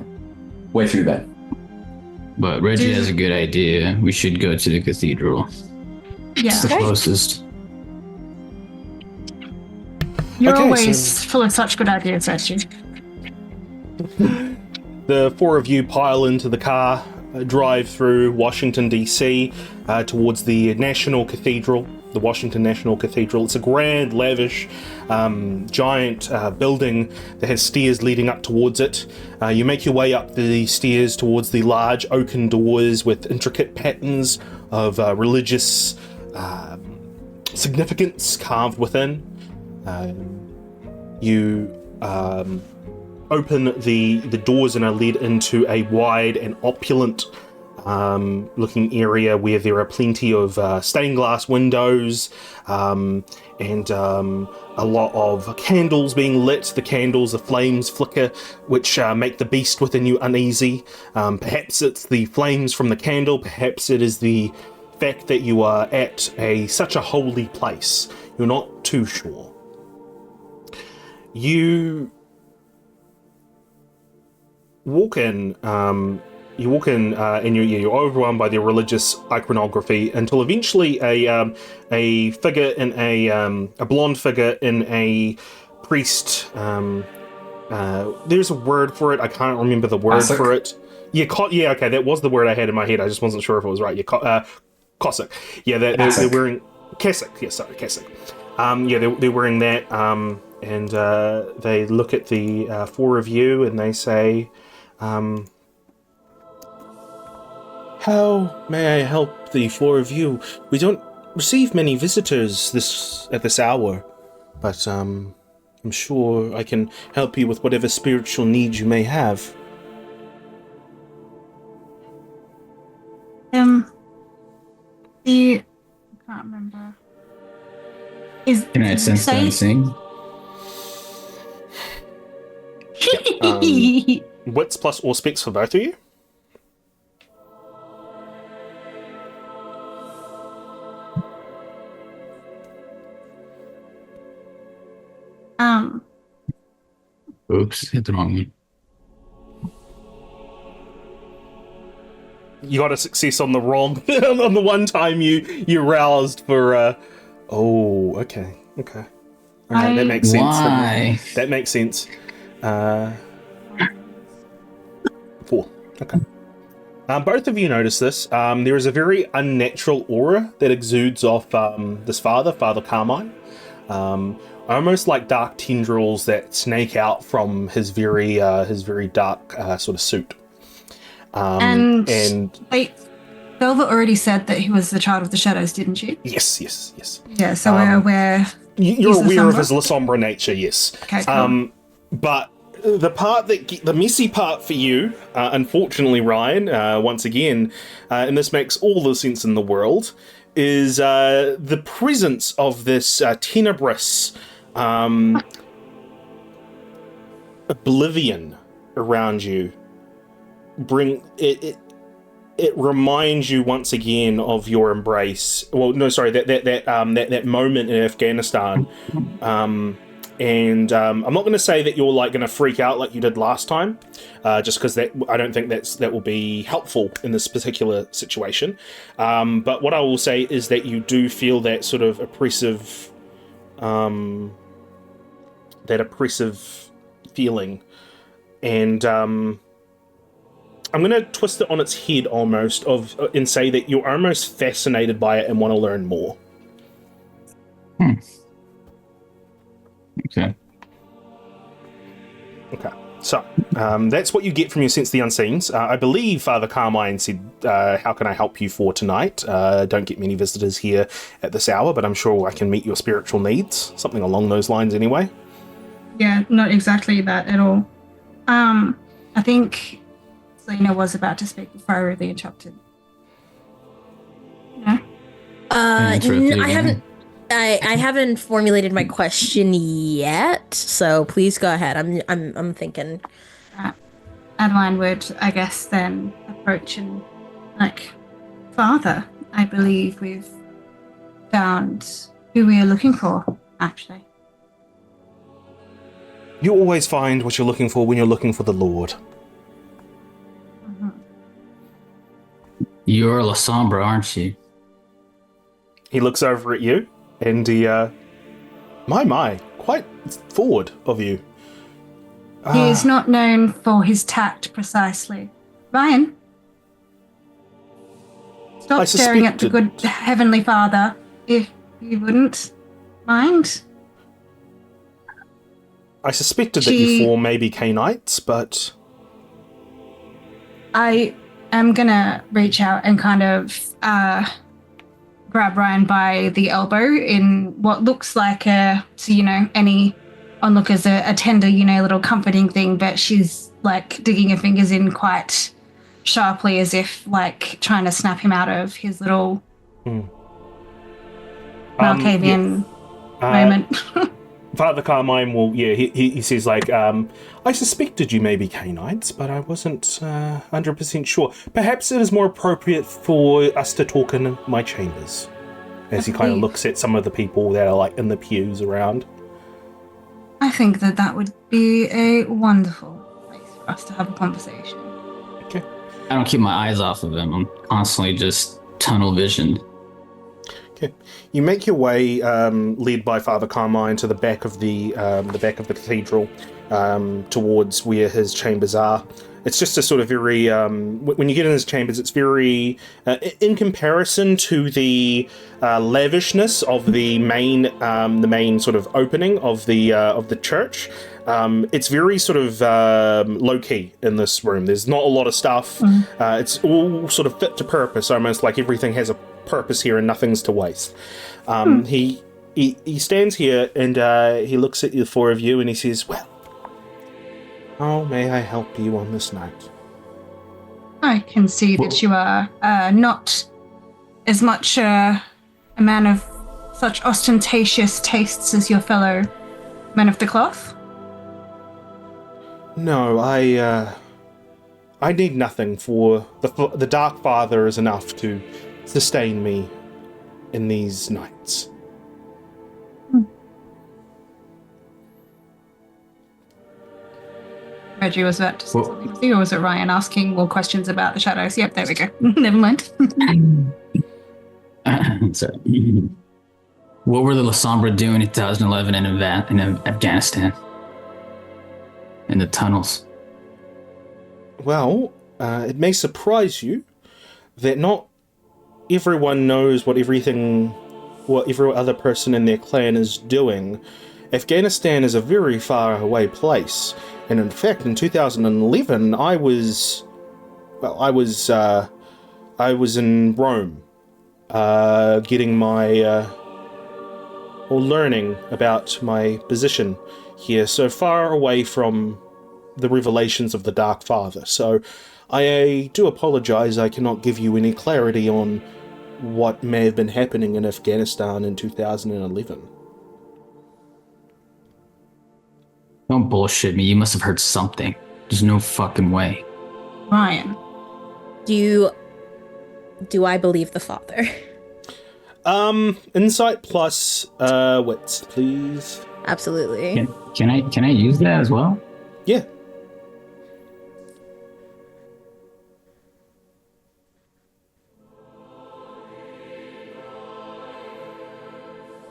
Where to then? But Reggie has a good idea. We should go to the cathedral. Yeah. It's the closest. You're Okay, always so- full of such good ideas, Reggie. The four of you pile into the car, drive through Washington D.C. Towards the National Cathedral, the Washington National Cathedral. It's a grand, lavish, giant building that has stairs leading up towards it. You make your way up the stairs towards the large oaken doors with intricate patterns of religious significance carved within. You open the doors and are led into a wide and opulent looking area where there are plenty of stained glass windows and a lot of candles being lit. The candles, the flames flicker, which make the beast within you uneasy. Perhaps it's the flames from the candle, perhaps it is the fact that you are at such a holy place. You're not too sure. You walk in, and you're overwhelmed by the religious iconography until eventually a figure in a blonde figure in a priest. There's a word for it. I can't remember the word Cossack? for it. Yeah, okay, that was the word I had in my head. I just wasn't sure if it was right. Yeah, Cossack. Yeah, they're wearing cassock. Yeah, sorry, cassock. They're wearing that. And they look at the four of you and they say, "How may I help the four of you? We don't receive many visitors at this hour, but I'm sure I can help you with whatever spiritual needs you may have." I can't remember. Can I sense dancing? Wits plus or specs for both of you. Oops, hit the wrong one. You got a success on the wrong on the one time you roused for. Oh, okay. All right, that makes sense. Why? That makes sense. 4. Okay. Both of you notice this. There is a very unnatural aura that exudes off this Father Carmine. Almost like dark tendrils that snake out from his very dark sort of suit. And Velva already said that he was the child of the shadows, didn't she? Yes. Yeah, so we're aware. You're aware of his La Sombra nature, yes. Okay, cool. But the messy part for you, unfortunately, Ryan, once again, and this makes all the sense in the world, is the presence of this tenebrous oblivion around you. It reminds you once again of your embrace. Well, no, sorry, that moment in Afghanistan. And I'm not going to say that you're like going to freak out like you did last time, just because I don't think that will be helpful in this particular situation. But what I will say is that you do feel that sort of oppressive feeling, and I'm going to twist it on its head almost and say that you're almost fascinated by it and want to learn more. Okay. So, that's what you get from your Sense the Unseens. I believe Father Carmine said, how can I help you for tonight? Don't get many visitors here at this hour, but I'm sure I can meet your spiritual needs. Something along those lines anyway. Yeah, not exactly that at all. I think Selena was about to speak before I really interrupted. Yeah? I haven't formulated my question yet, so please go ahead. I'm thinking. Adeline would, I guess, then approach and Father, I believe we've found who we are looking for, actually. You always find what you're looking for when you're looking for the Lord. Mm-hmm. You're La Sombra, aren't you? He looks over at you, and he, quite forward of you. He is not known for his tact, precisely. Ryan, stop staring at the good Heavenly Father, if you wouldn't mind. I suspected that you four may be Cainites, but... I am gonna reach out and kind of grab Ryan by the elbow in what looks like any onlookers a tender, little comforting thing, but she's digging her fingers in quite sharply as if trying to snap him out of his little Malkavian moment. Father Carmine will, he says, I suspected you may be Cainites, but I wasn't 100% sure. Perhaps it is more appropriate for us to talk in my chambers. As he kind of looks at some of the people that are, in the pews around. I think that would be a wonderful place for us to have a conversation. Okay. I don't keep my eyes off of him. I'm constantly just tunnel visioned. Okay. You make your way, led by Father Carmine, to the back of the cathedral, towards where his chambers are. It's just a sort of very, when you get in his chambers, it's very, in comparison to the lavishness of the main sort of opening of the church. It's very sort of low key in this room. There's not a lot of stuff. It's all sort of fit to purpose, almost like everything has a purpose here and nothing's to waste. He stands here and he looks at the four of you and he says, "Well, how may I help you on this night?" I can see that you are not as much a man of such ostentatious tastes as your fellow men of the cloth. No, I need nothing, for the Dark Father is enough to sustain me in these nights. Reggie was about to say Well- something. Was he, or was it Ryan asking more questions about the shadows? Yep, there we go. Never mind. Sorry. What were the La Sombra doing in 2011 in Afghanistan? In the tunnels? Well, it may surprise you that not everyone knows what every other person in their clan is doing. Afghanistan is a very far away place, and in fact, in 2011, I was in Rome, getting my or learning about my position here, so far away from the revelations of the Dark Father. So I do apologize, I cannot give you any clarity on what may have been happening in Afghanistan in 2011. Don't bullshit me. You must have heard something. There's no fucking way. Ryan. Do I believe the father? Insight plus wits, please. Absolutely. Can I use that as well? Yeah.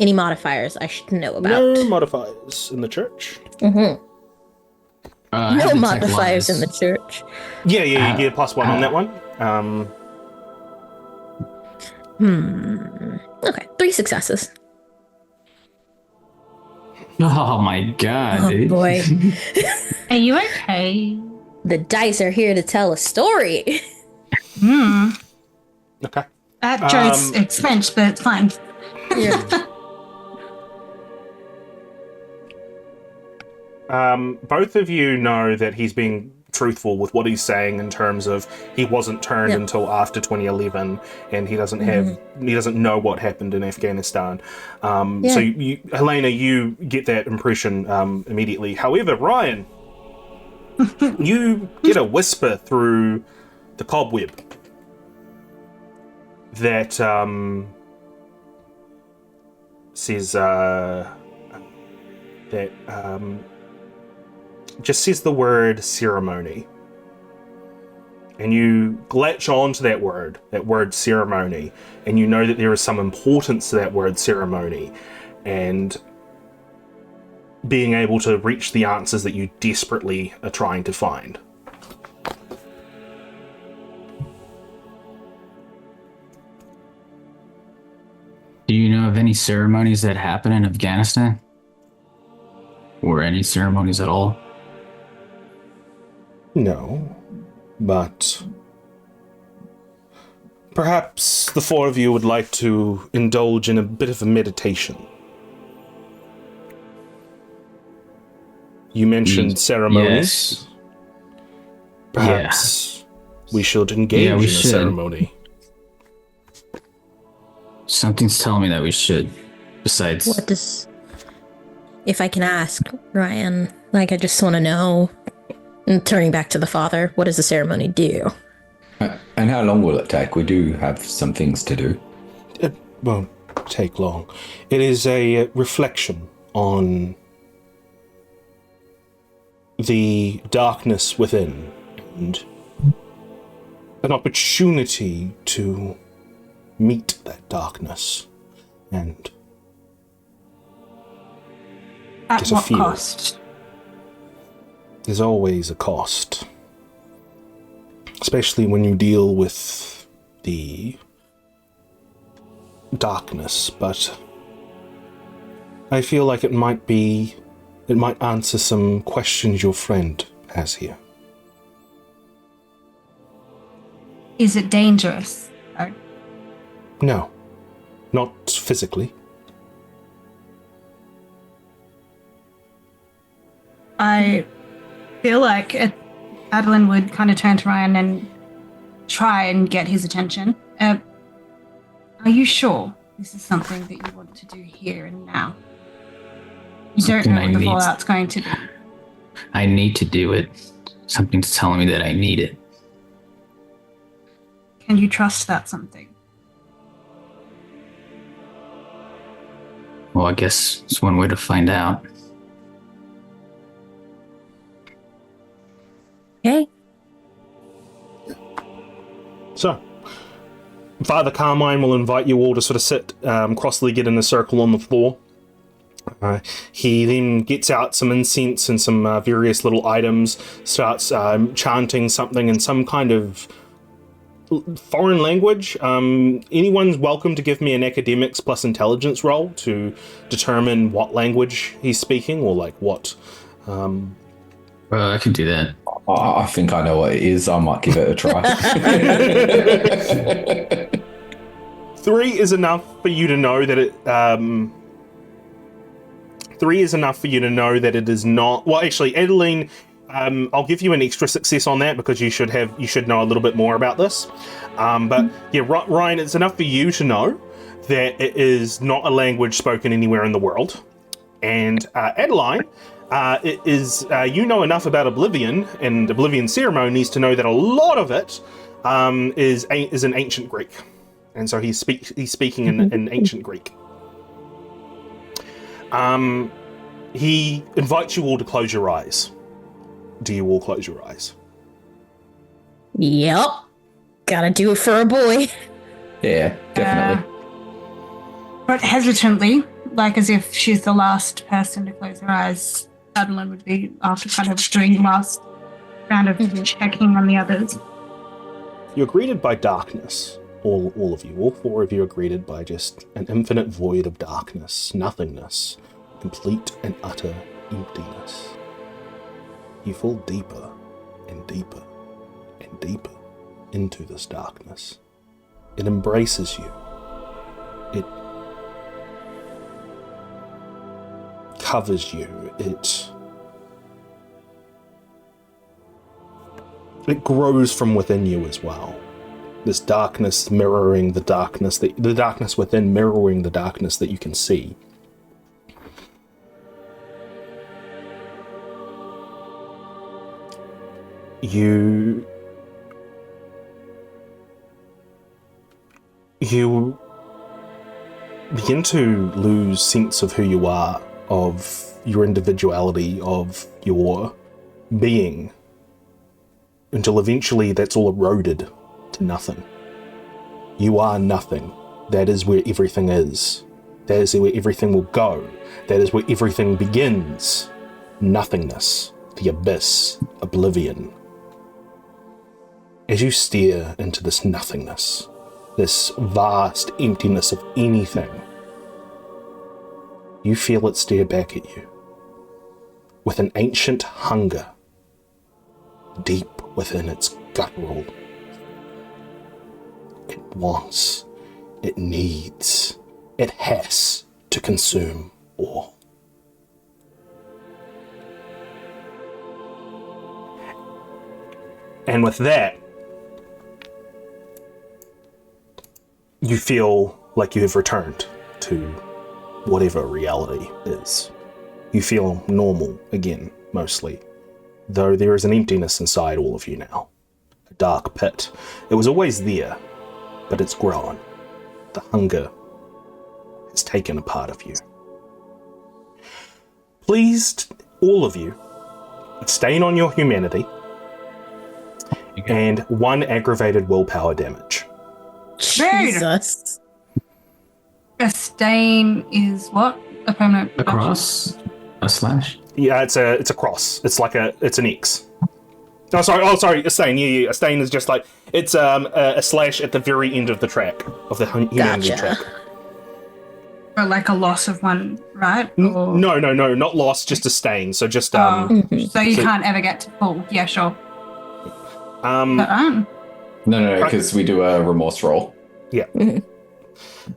Any modifiers I should know about? No modifiers in the church. Mm-hmm. I No have detect modifiers lies. in the church. Yeah, you get +1 on that one. Okay, 3 successes. Oh my god, Oh dude. boy. Are you okay? The dice are here to tell a story. Hmm. Okay. At Joe's expense, but it's fine. Yeah. Both of you know that he's being truthful with what he's saying in terms of he wasn't turned Yep. until after 2011, and he doesn't he doesn't know what happened in Afghanistan. So you, Helena, you get that impression immediately. However, Ryan, you get a whisper through the cobweb that says that just says the word ceremony. And you latch on to that word ceremony, and you know that there is some importance to that word ceremony, and being able to reach the answers that you desperately are trying to find. Do you know of any ceremonies that happen in Afghanistan? Or any ceremonies at all? No, but perhaps the four of you would like to indulge in a bit of a meditation. You mentioned ceremonies. Yes. Perhaps we should engage Yeah, we in a should. ceremony. Something's telling me that we should. Besides, What does... If I can ask, Ryan, like I just want to know, and turning back to the father, what does the ceremony do? And how long will it take? We do have some things to do. It won't take long. It is a reflection on the darkness within and an opportunity to meet that darkness and At Get a what feel. cost? there's always a cost, especially when you deal with the darkness, but I feel like it might answer some questions your friend has here. Is it dangerous? No, not physically. I feel like Adeline would kind of turn to Ryan and try and get his attention. Are you sure this is something that you want to do here and now? You don't Something know I what the need. fallout's going to be. I need to do it. Something's telling me that I need it. Can you trust that something? Well, I guess it's one way to find out. Father Carmine will invite you all to sort of sit cross-legged in a circle on the floor. He then gets out some incense and some various little items, starts chanting something in some kind of foreign language. Anyone's welcome to give me an academics plus intelligence roll to determine what language he's speaking, or like what. I can do that. I think I know what it is. I might give it a try. 3 is enough for you to know that it. 3 is enough for you to know that it is not. Well, actually, Adeline, I'll give you an extra success on that because you should know a little bit more about this. But yeah, Ryan, it's enough for you to know that it is not a language spoken anywhere in the world. And Adeline, it is you know enough about Oblivion and Oblivion ceremonies to know that a lot of it is in ancient Greek, and so he's speaking in ancient Greek. He invites you all to close your eyes. Do you all close your eyes? Yep. Gotta do it for a boy. Yeah, definitely. But hesitantly, like as if she's the last person to close her eyes, Adeline would be after kind of doing the last round of checking on the others. You're greeted by darkness. All of you, all 4 of you are greeted by just an infinite void of darkness, nothingness, complete and utter emptiness. You fall deeper and deeper and deeper into this darkness. It embraces you. It covers you. It grows from within you as well. This darkness mirroring the darkness within mirroring the darkness that you can see. You begin to lose sense of who you are, of your individuality, of your being, until eventually that's all eroded to nothing. You are nothing. That is where everything is. That is where everything will go. That is where everything begins. Nothingness, the abyss, oblivion. As you stare into this nothingness, this vast emptiness of anything, you feel it stare back at you with an ancient hunger deep within its guttural. It wants, it needs, it has to consume all. And with that, you feel like you have returned to whatever reality is. You feel normal again, mostly, though there is an emptiness inside all of you now. A dark pit. It was always there, but it's grown. The hunger has taken a part of you. Please, all of you, abstain on your humanity and 1 aggravated willpower damage. Jesus. A stain is what? A permanent A cross? A slash? Yeah, it's a cross. It's an X. Oh, sorry, a stain. Yeah. A stain is just like, it's a slash at the very end of the track, of the humanity track. Or like a loss of 1, right? Or... No, not loss, just a stain. So just So you can't ever get to full. Yeah, sure. No, because we do a remorse roll. Yeah.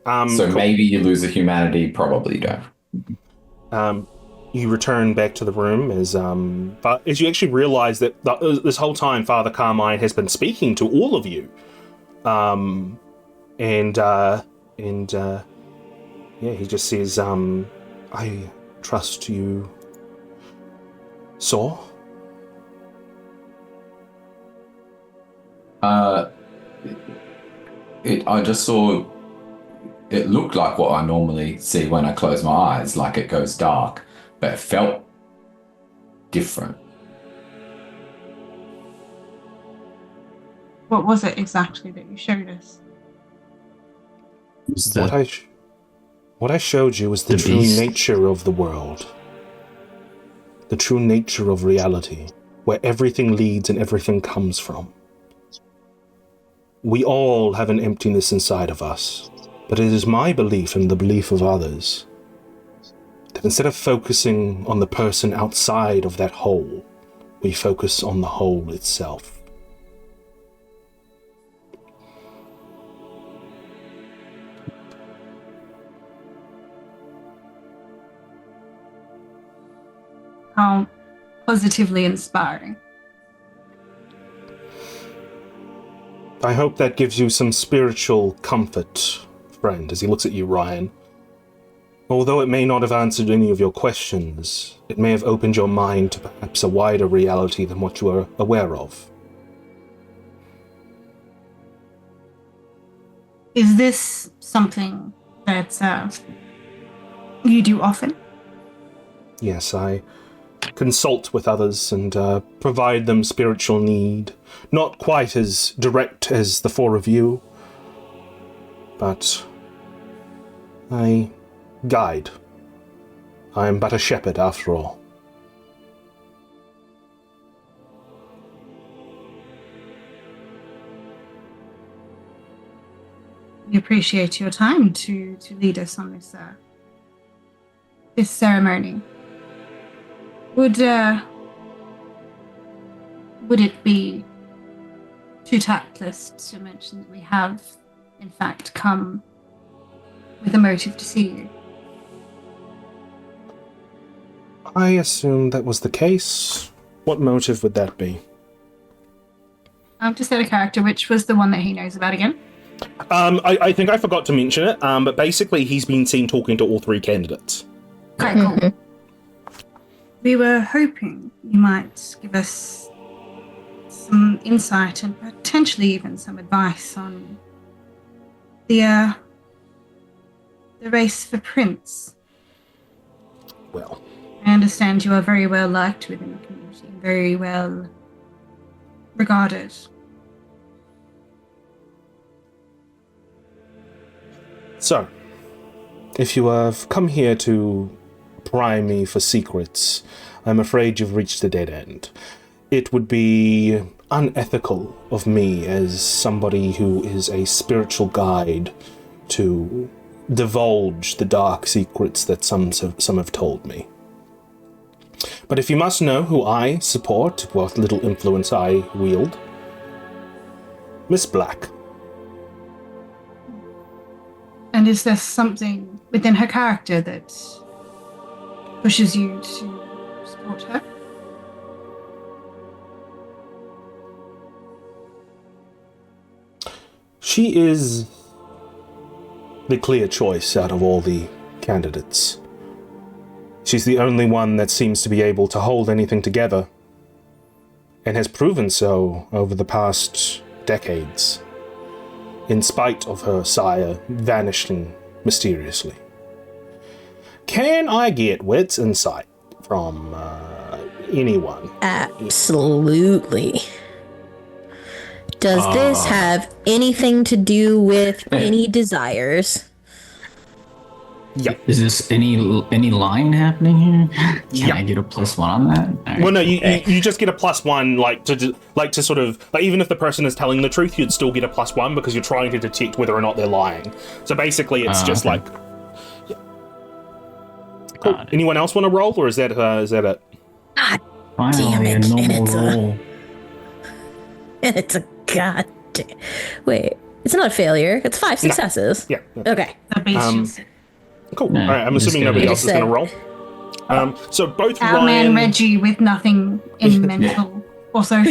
So maybe you lose a humanity, probably you don't. You return back to the room but as you actually realize that this whole time Father Carmine has been speaking to all of you. He just says, I trust you saw. I just saw, it looked like what I normally see when I close my eyes, like it goes dark, but it felt different. What was it exactly that you showed us? What I showed you is the true beast. nature of the world. The true nature of reality, where everything leads and everything comes from. We all have an emptiness inside of us, but it is my belief and the belief of others that instead of focusing on the person outside of that hole, we focus on the hole itself. How positively inspiring. I hope that gives you some spiritual comfort, friend, as he looks at you, Ryan. Although it may not have answered any of your questions, it may have opened your mind to perhaps a wider reality than what you are aware of. Is this something that you do often? Yes, I consult with others and provide them spiritual need. Not quite as direct as the four of you, but I guide. I am but a shepherd after all. We appreciate your time to lead us on this ceremony. Would it be too tactless to mention that we have, in fact, come with a motive to see you? I assumed that was the case. What motive would that be? Just out of character, which was the one that he knows about again? I think I forgot to mention it, but basically he's been seen talking to all three candidates. Okay, cool. We were hoping you might give us some insight and potentially even some advice on the race for Prince. Well, I understand you are very well liked within the community, very well regarded. So, if you have come here to pry me for secrets, I'm afraid you've reached a dead end. It would be unethical of me as somebody who is a spiritual guide to divulge the dark secrets that some have told me. But if you must know who I support, what little influence I wield, Miss Black. And is there something within her character that pushes you to support her? She is the clear choice out of all the candidates. She's the only one that seems to be able to hold anything together, and has proven so over the past decades, in spite of her sire vanishing mysteriously. Can I get wits insight from anyone? Absolutely. Does this have anything to do with any desires? Yeah. Is this any line happening here? Can I get a +1 on that? All right. Well, no, you just get a +1, to sort of, even if the person is telling the truth, you'd still get a +1 because you're trying to detect whether or not they're lying. So basically, it's just okay. yeah. Cool. Anyone else want to roll, or is that it? God Finally, damn it! a normal roll. It's a goddamn. Wait, it's not a failure. It's 5 successes. Yeah. Okay. That means Cool. No, All right. I'm just assuming gonna- nobody You else just is going to roll. So both our Ryan, man Reggie with nothing in mental also.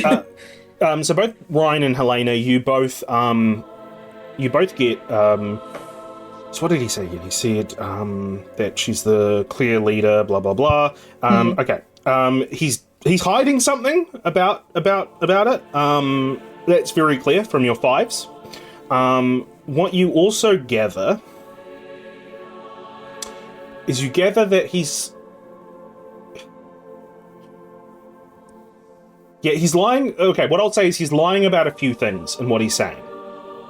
so both Ryan and Helena, you both get. So what did he say? He said that she's the clear leader. Blah blah blah. Okay. He's hiding something about it. That's very clear from your 5s. What you also gather is that he's lying. Okay, what I'll say is he's lying about a few things in what he's saying.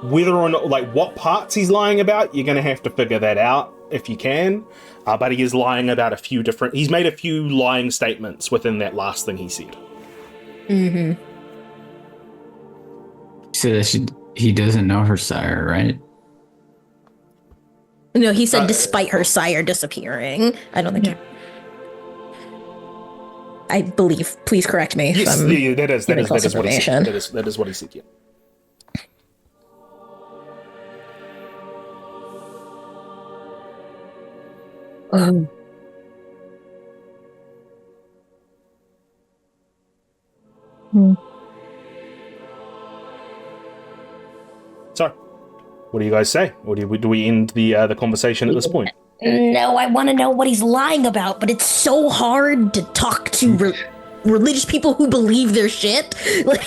Whether or not, like, what parts he's lying about, you're going to have to figure that out if you can. But he is lying about he's made a few lying statements within that last thing he said. Mm-hmm. So that he doesn't know her sire, right? No, he said despite her sire disappearing. I don't think. Yeah. I believe. Please correct me. Yes, if I'm yeah, that is what he said. information. That is what he said. Yeah. Um, So, what do you guys say? Or do we end the conversation at this point? No, I want to know what he's lying about, but it's so hard to talk to religious people who believe their shit. Like,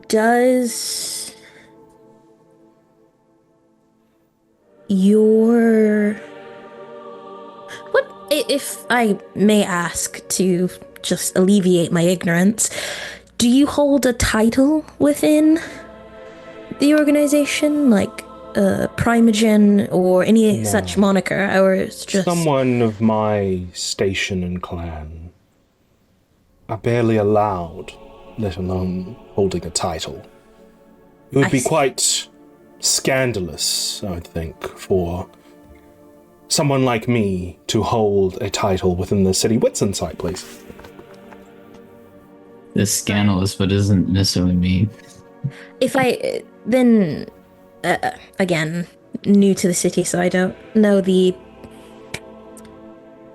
Does your... What, if I may ask to just alleviate my ignorance, do you hold a title within the organization, like Primogen or any such moniker, or it's just Someone of my station and clan are barely allowed, let alone holding a title. It would be quite scandalous, I would think, for someone like me to hold a title within the city. Whitson site, please. It's scandalous, but doesn't necessarily mean. If I then again, new to the city, so I don't know the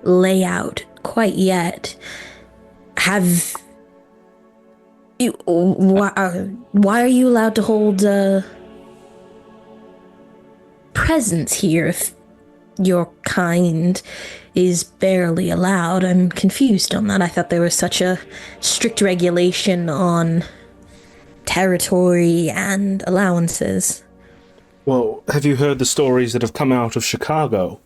layout quite yet. Have you? Why are you allowed to hold presence here if your kind is barely allowed? I'm confused on that. I thought there was such a strict regulation on territory and allowances. Well, have you heard the stories that have come out of Chicago?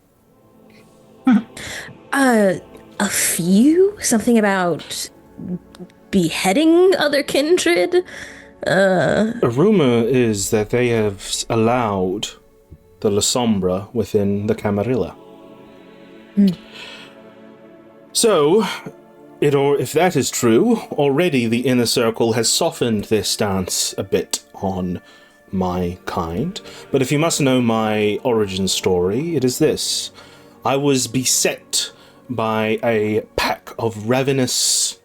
A few? Something about beheading other kindred? A rumor is that they have allowed the La Sombra within the Camarilla. So, if that is true, already the inner circle has softened their stance a bit on my kind. But if you must know my origin story, it is this. I was beset by a pack of ravenous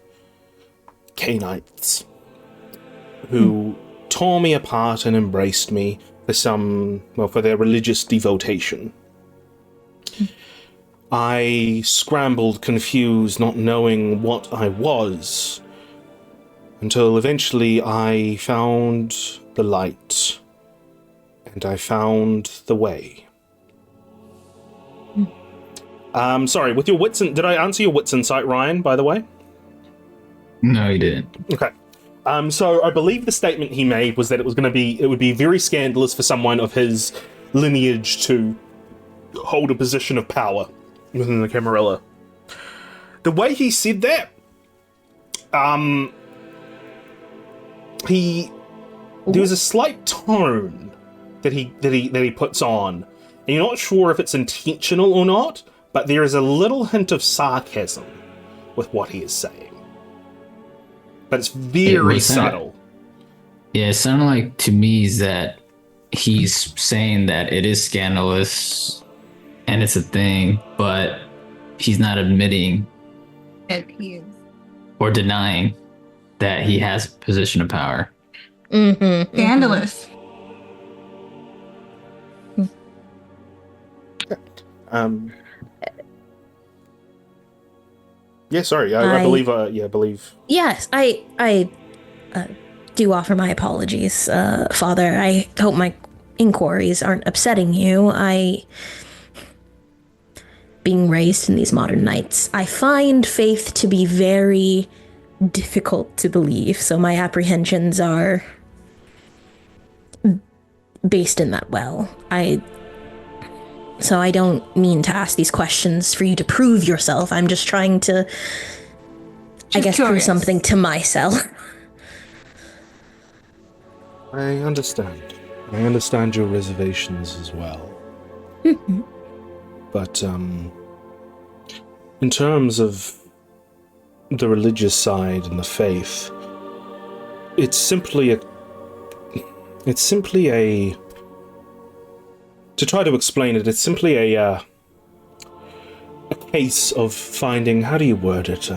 canines who tore me apart and embraced me for their religious devotation. I scrambled, confused, not knowing what I was, until eventually I found the light, and I found the way. Sorry, with your wits, did I answer your wits insight, Ryan, by the way? No, he didn't. Okay. So I believe the statement he made was that it would be very scandalous for someone of his lineage to hold a position of power within the Camarilla. The way he said that, there was a slight tone that he puts on, and you're not sure if it's intentional or not, but there is a little hint of sarcasm with what he is saying. But it's very subtle. Yeah, it sounded like to me is that he's saying that it is scandalous and it's a thing, but he's not admitting or denying that he has a position of power. Scandalous. Yeah, sorry. I believe. Yes, I do offer my apologies, Father. I hope my inquiries aren't upsetting you. Being raised in these modern nights, I find faith to be very difficult to believe, so my apprehensions are based in that. Well, So I don't mean to ask these questions for you to prove yourself. I'm just trying to, I guess, prove something to myself. I understand. I understand your reservations as well. But, in terms of the religious side and the faith, it's simply a... To try to explain it, it's simply a case of finding, how do you word it,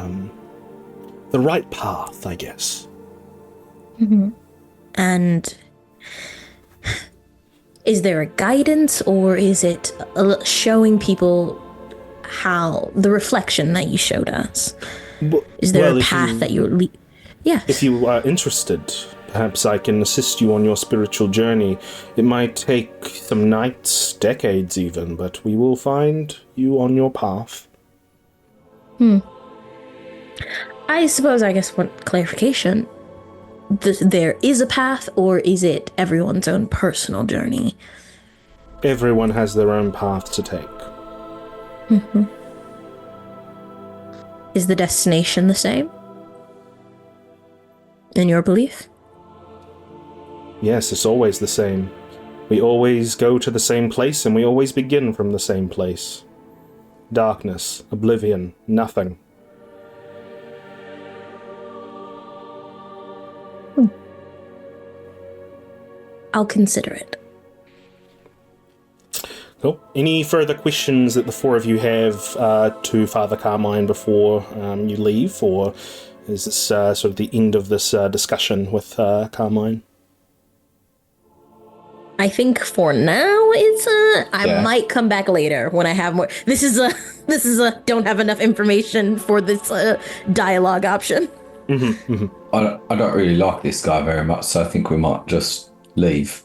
the right path, I guess. And is there a guidance, or is it showing people how the reflection that you showed us? Is there a path that you're Yes. If you are interested, perhaps I can assist you on your spiritual journey. It might take some nights, decades even, but we will find you on your path. I suppose, I guess, want clarification. There is a path, or is it everyone's own personal journey? Everyone has their own path to take. Is the destination the same? In your belief? Yes, it's always the same. We always go to the same place, and we always begin from the same place. Darkness, oblivion, nothing. I'll consider it. Cool. Any further questions that the four of you have to Father Carmine before you leave, or is this sort of the end of this discussion with Carmine? I think for now it's I might come back later when I have more. This is a don't have enough information for this dialogue option. I don't really like this guy very much, so I think we might just leave.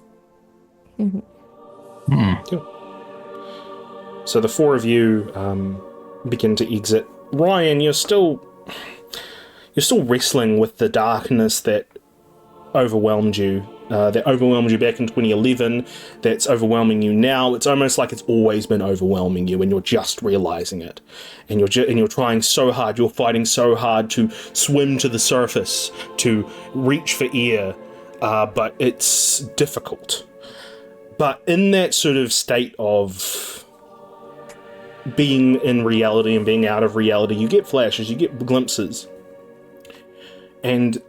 Cool. So the four of you begin to exit. Ryan, you're still wrestling with the darkness that overwhelmed you. That overwhelmed you back in 2011. That's overwhelming you now. It's almost like it's always been overwhelming you, and you're just realizing it. And you're trying so hard. You're fighting so hard to swim to the surface, to reach for air, but it's difficult. But in that sort of state of being in reality and being out of reality, you get flashes, you get glimpses, and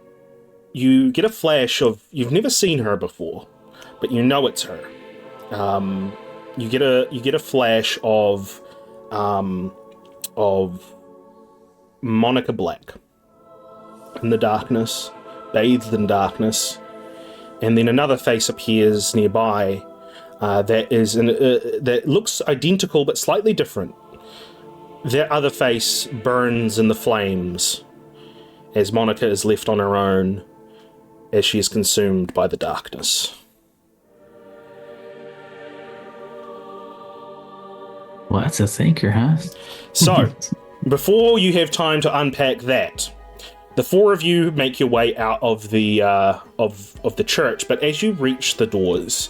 you get a flash of, you've never seen her before, but you know it's her. You get a flash of Monica Black in the darkness, bathed in darkness, and then another face appears nearby that looks identical but slightly different. That other face burns in the flames as Monica is left on her own, as she is consumed by the darkness. Well, that's a thinker, huh? So, before you have time to unpack that, the four of you make your way out of the of the church. But as you reach the doors,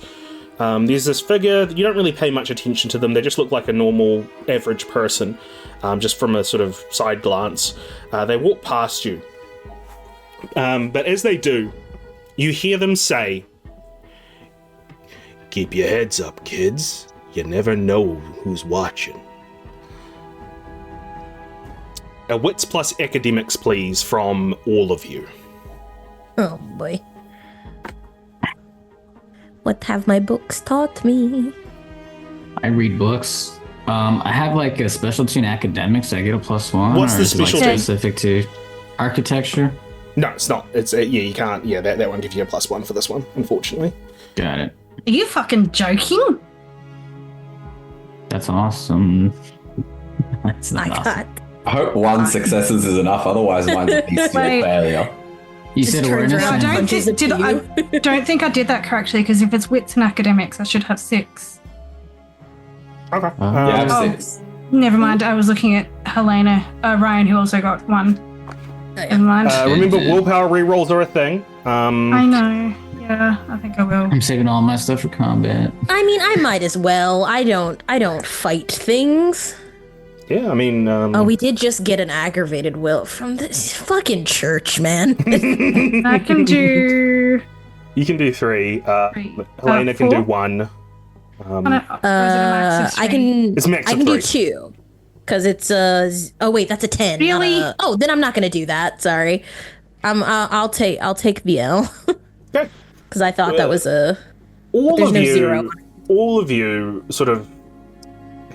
there's this figure. You don't really pay much attention to them. They just look like a normal, average person, just from a sort of side glance. They walk past you, but as they do, you hear them say, "Keep your heads up, kids. You never know who's watching." A wits plus academics, please, from all of you. Oh boy. What have my books taught me? I read books. I have like a specialty in academics. I get a +1. What's or the is it, like, specialty? specific to architecture? No, it's not. It's you can't. Yeah, that one gives you a +1 for this one, unfortunately. Got it. Are you fucking joking? That's awesome. That's not I awesome. got. I hope one successes is enough, otherwise mine's a beast Wait. failure. You Just said turns awareness. around. I and- don't punches think it to I don't think I did that correctly, because if it's wits and academics, I should have 6. Okay. Yeah, I have Oh. 6. Never mind. I was looking at Helena, Ryan, who also got 1. Never mind. Remember, willpower rerolls are a thing. I know. Yeah. Yeah, I think I will. I'm saving all my stuff for combat. I mean, I might as well. I don't fight things. Yeah, I mean... Oh, we did just get an aggravated will from this fucking church, man. I can do... You can do 3. Helena can 4? do 1. I can. It's max I of can 3. do 2, because it's oh wait, that's a 10. Really? Oh, then I'm not gonna do that. Sorry. I'll take the L. Okay. Because I thought that was a. All there's of no you, 0. all of you sort of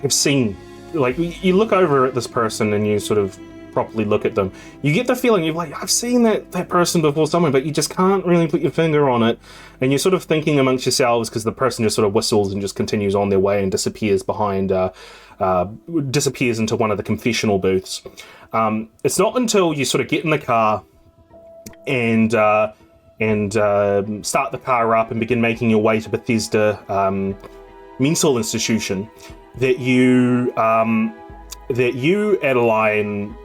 have seen, like, you look over at this person and you sort of properly look at them. You get the feeling you're like, I've seen that person before somewhere, but you just can't really put your finger on it. And you're sort of thinking amongst yourselves because the person just sort of whistles and just continues on their way and disappears disappears into one of the confessional booths. It's not until you sort of get in the car and start the car up and begin making your way to Bethesda Mental Institution that you, Adeline,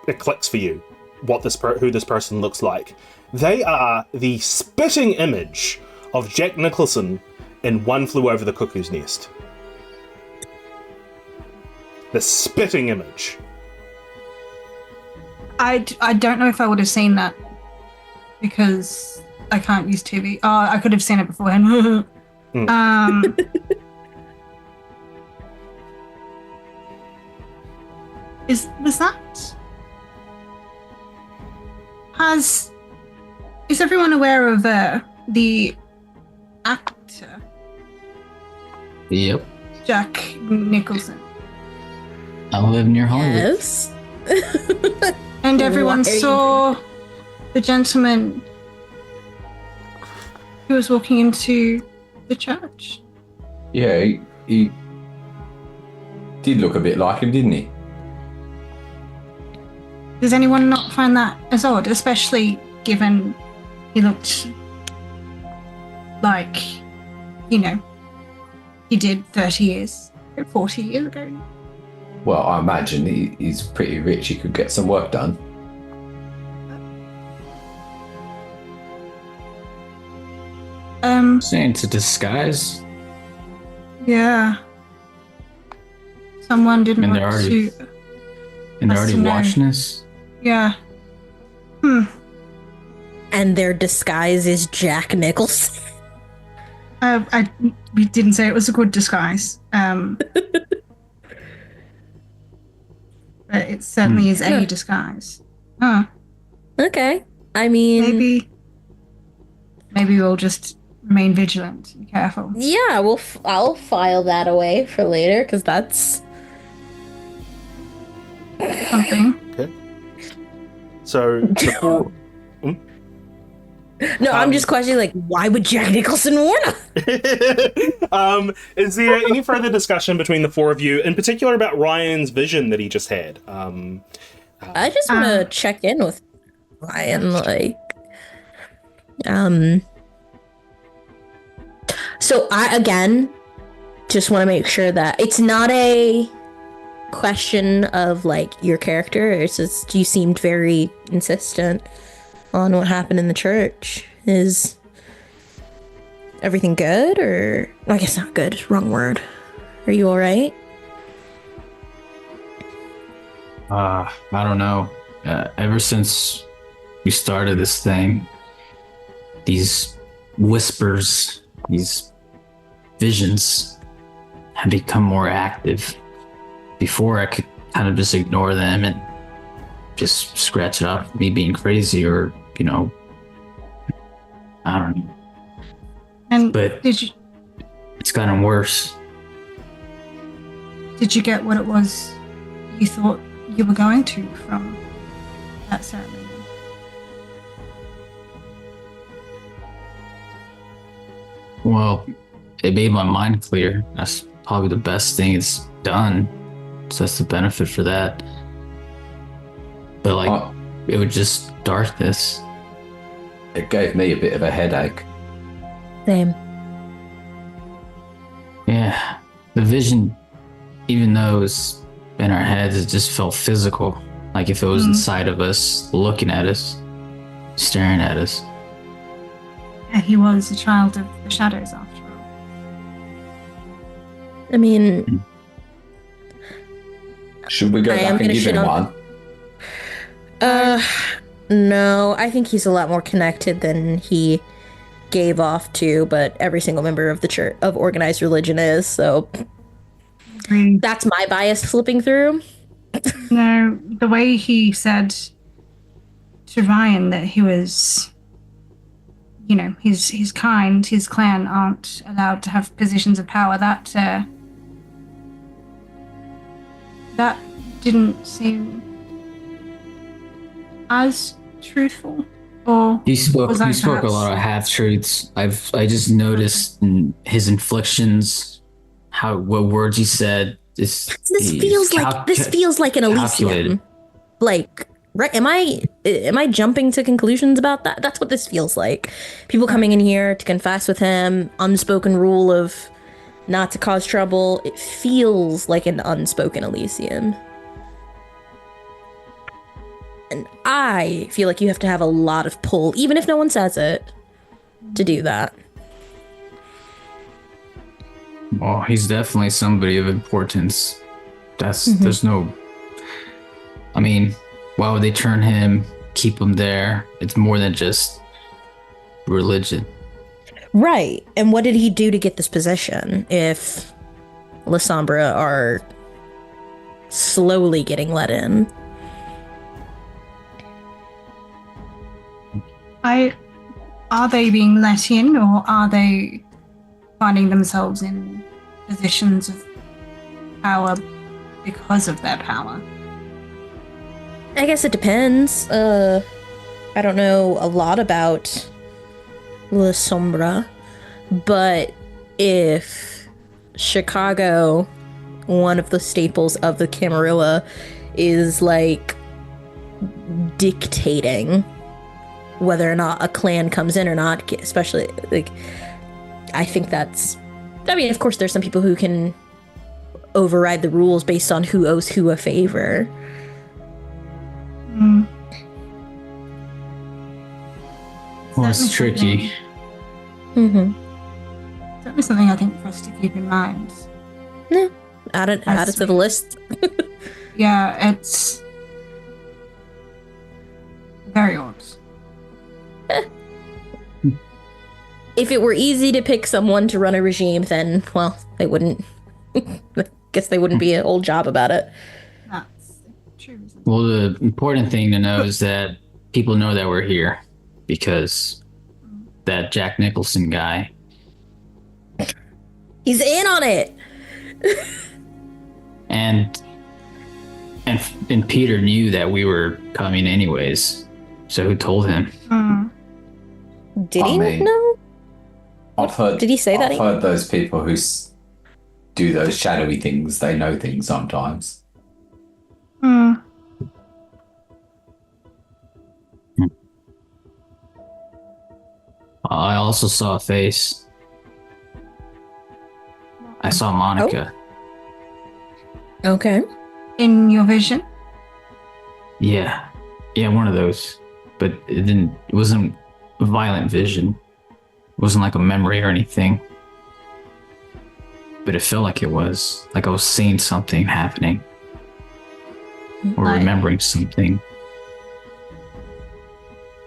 it clicks for you who this person looks like. They are the spitting image of Jack Nicholson in One Flew Over the Cuckoo's Nest. The spitting image. I don't know if I would have seen that because I can't use TV. Oh, I could have seen it beforehand. Is everyone aware of the actor Yep. Jack Nicholson? I live near Hollywood. Yes. And everyone Why are you- saw the gentleman who was walking into the church. Yeah, he did look a bit like him, didn't he? Does anyone not find that as odd, especially given he looked like, you know, he did 30 years, 40 years ago? Well, I imagine he's pretty rich. He could get some work done. Saying it's a disguise. Yeah. Someone didn't And they're want already- to. And they're Us already to know. watching us. Yeah. And their disguise is Jack Nicholson. We didn't say it was a good disguise. But it certainly is a disguise. Huh. Okay. I mean, Maybe we'll just remain vigilant and careful. yeah, I'll file that away for later because that's Something. Okay. So before. no. I'm just questioning, like, why would Jack Nicholson warn us? Is there any further discussion between the four of you, in particular about Ryan's vision that he just had? I just want to check in with Ryan, like, So I, again, just want to make sure that it's not a question of, like, your character. It's just you seemed very insistent on what happened in the church. Is everything good? Or, I guess not good, wrong word. Are you all right? I don't know. Ever since we started this thing, these whispers, these visions have become more active. Before, I could kind of just ignore them and just scratch it off me being crazy, or, you know, I don't know. And But did it's gotten worse. you get what it was you thought you were going to from that ceremony? Well, it made my mind clear. That's probably the best thing it's done. So that's the benefit for that. But, like, it would just darkness. It gave me a bit of a headache. Same. Yeah, the vision, even though it was in our heads, it just felt physical. Like if it was inside of us, looking at us, staring at us. He was a child of the shadows, after all. I mean, Should we go I am back and gonna give shit him on- one? no, I think he's a lot more connected than he gave off to, but every single member of the church of organized religion is, so that's my bias flipping through. No, the way he said to Ryan that he was, his kind, his clan aren't allowed to have positions of power, that didn't seem as truthful. Or He spoke was I a perhaps- lot of half truths. I just noticed in his inflections, what words he said. This feels like an calculated. Elysium. Like, right? Am I jumping to conclusions about that? That's what this feels like. People coming in here to confess with him, unspoken rule of not to cause trouble. It feels like an unspoken Elysium. And I feel like you have to have a lot of pull, even if no one says it, to do that. Well, he's definitely somebody of importance. There's no. I mean, why would they turn him, keep him there? It's more than just religion. Right. And what did he do to get this position if La Sombra are slowly getting let in? Are they being let in, or are they finding themselves in positions of power because of their power? I guess it depends. I don't know a lot about La Sombra, but if Chicago, one of the staples of the Camarilla, is like dictating whether or not a clan comes in or not, especially like, I think that's, I mean, of course there's some people who can override the rules based on who owes who a favor. Well, it's tricky. Mm-hmm. Certainly something I think for us to keep in mind. Yeah, add it to the list. Yeah, it's very odd. If it were easy to pick someone to run a regime, then, well, they wouldn't. I guess they wouldn't be an old job about it. That's true. Well, the important thing to know is that people know that we're here because that Jack Nicholson guy. He's in on it. And Peter knew that we were coming anyways. So who told him? Did he mean, know? I've heard. Did he say that? I've heard those people who do those shadowy things. They know things sometimes. I also saw a face. I saw Monica. Okay. In your vision? Yeah, one of those. But it wasn't a violent vision. It wasn't like a memory or anything. But it felt like it was. Like I was seeing something happening. Or remembering something.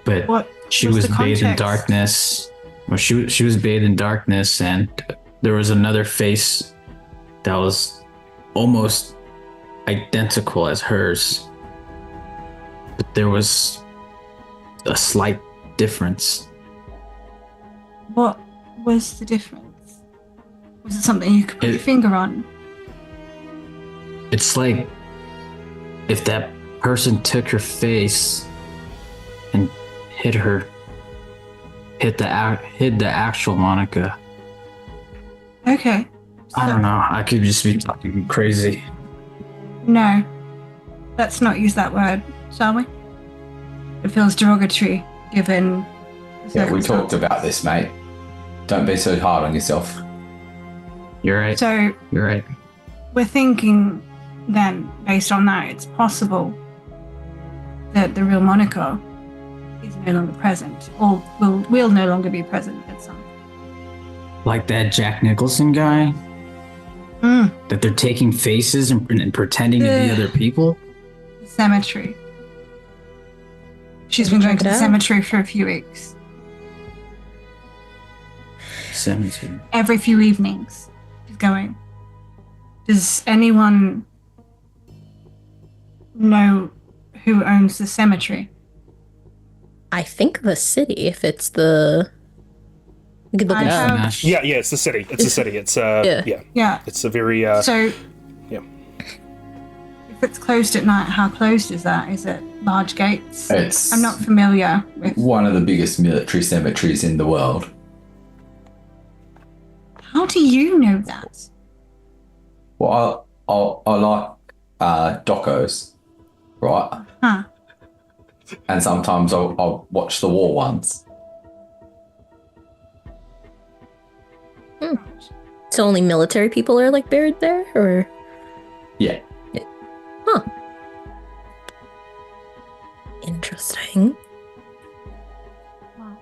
But What she was was the bathed in context? darkness. Well, she was bathed in darkness, and there was another face that was almost identical as hers. But there was a slight difference. What was the difference? Was it something you could put your finger on? It's like if that person took her face and hit the actual Monica. Okay. I don't know. I could just be talking crazy. No. Let's not use that word, shall we? It feels derogatory, given the Yeah, we circumstance. talked about this, mate. Don't be so hard on yourself. You're right. So You're right. we're thinking then, based on that, it's possible that the real Monica is no longer present, or will no longer be present at some point. Like that Jack Nicholson guy? That they're taking faces and pretending to be other people? Cemetery. She's been going to the cemetery for a few weeks. Cemetery. Every few evenings, she's going. Does anyone know who owns the cemetery? I think the city, if it's the... We could look at Yeah, it's the city. It's the city. It's yeah. It's a very so yeah. If it's closed at night, how closed is that? Is it large gates? It's I'm not familiar with one of the biggest military cemeteries in the world. How do you know that? Well, I like docos, right? Huh. And sometimes I'll watch the war ones. So only military people are like buried there, or? Yeah. Huh. Interesting. Wow.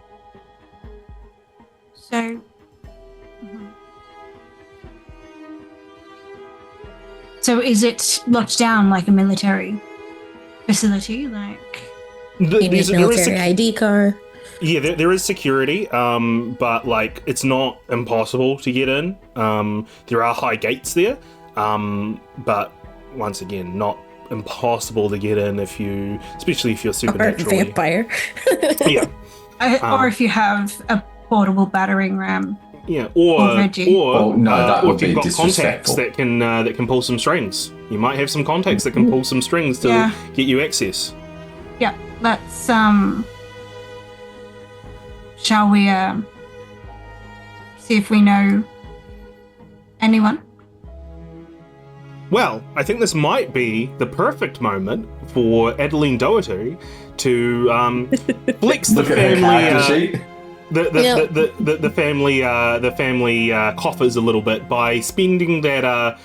So. So is it locked down like a military facility? Like You need military ID card. Yeah, there is security, but like it's not impossible to get in. There are high gates there, but once again, not impossible to get in especially if you're supernaturally Or vampire. Yeah, or if you have a portable battering ram. Yeah, or Reggie. that would if you've be got contacts disrespectful. that can pull some strings. You might have some contacts that can pull some strings to get you access. Yeah, let's shall we see if we know anyone? Well, I think this might be the perfect moment for Adeline Doherty to flex the Look at her character family sheet. the family coffers a little bit by spending that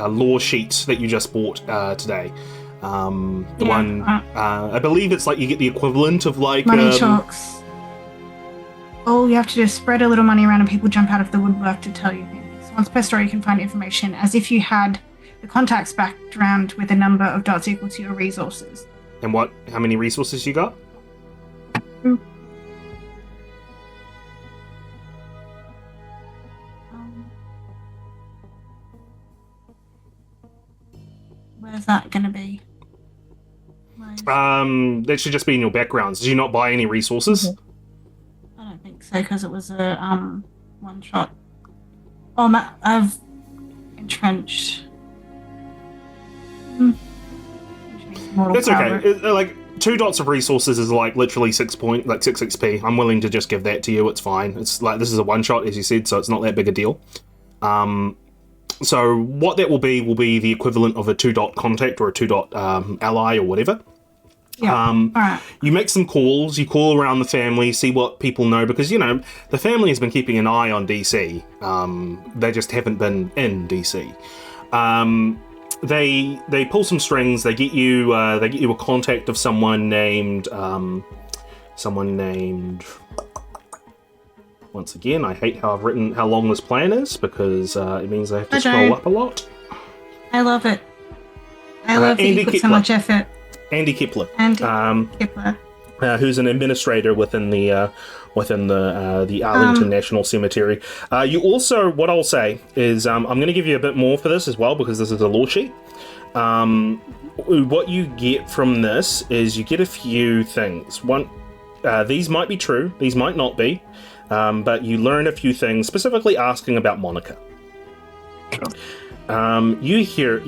law sheet that you just bought today. I believe it's like you get the equivalent of like money chalks. All you have to do is spread a little money around and people jump out of the woodwork to tell you things. Once per story you can find information as if you had the contacts background with a number of dots equal to your resources. And how many resources you got? Where's that gonna be? That should just be in your backgrounds. Did you not buy any resources? I don't think so, because it was a one shot. Oh, I've entrenched. That's okay. Like 2 dots of resources is like literally 6 XP. I'm willing to just give that to you. It's fine. It's like this is a one shot, as you said, so it's not that big a deal. So what that will be the equivalent of a 2-dot contact or a 2-dot ally or whatever. Yeah. All right. You make some calls, you call around the family, see what people know, because, the family has been keeping an eye on DC. They just haven't been in DC. They pull some strings, they get you a contact of someone named once again, I hate how I've written how long this plan is, because it means I have to scroll up a lot. I love it. I love that you put so much effort. Andy Kepler. Kepler. Who's an administrator within the Arlington National Cemetery. You also, what I'll say is, I'm going to give you a bit more for this as well, because this is a law sheet. What you get from this is you get a few things. One, these might be true, these might not be, but you learn a few things, specifically asking about Monica. You hear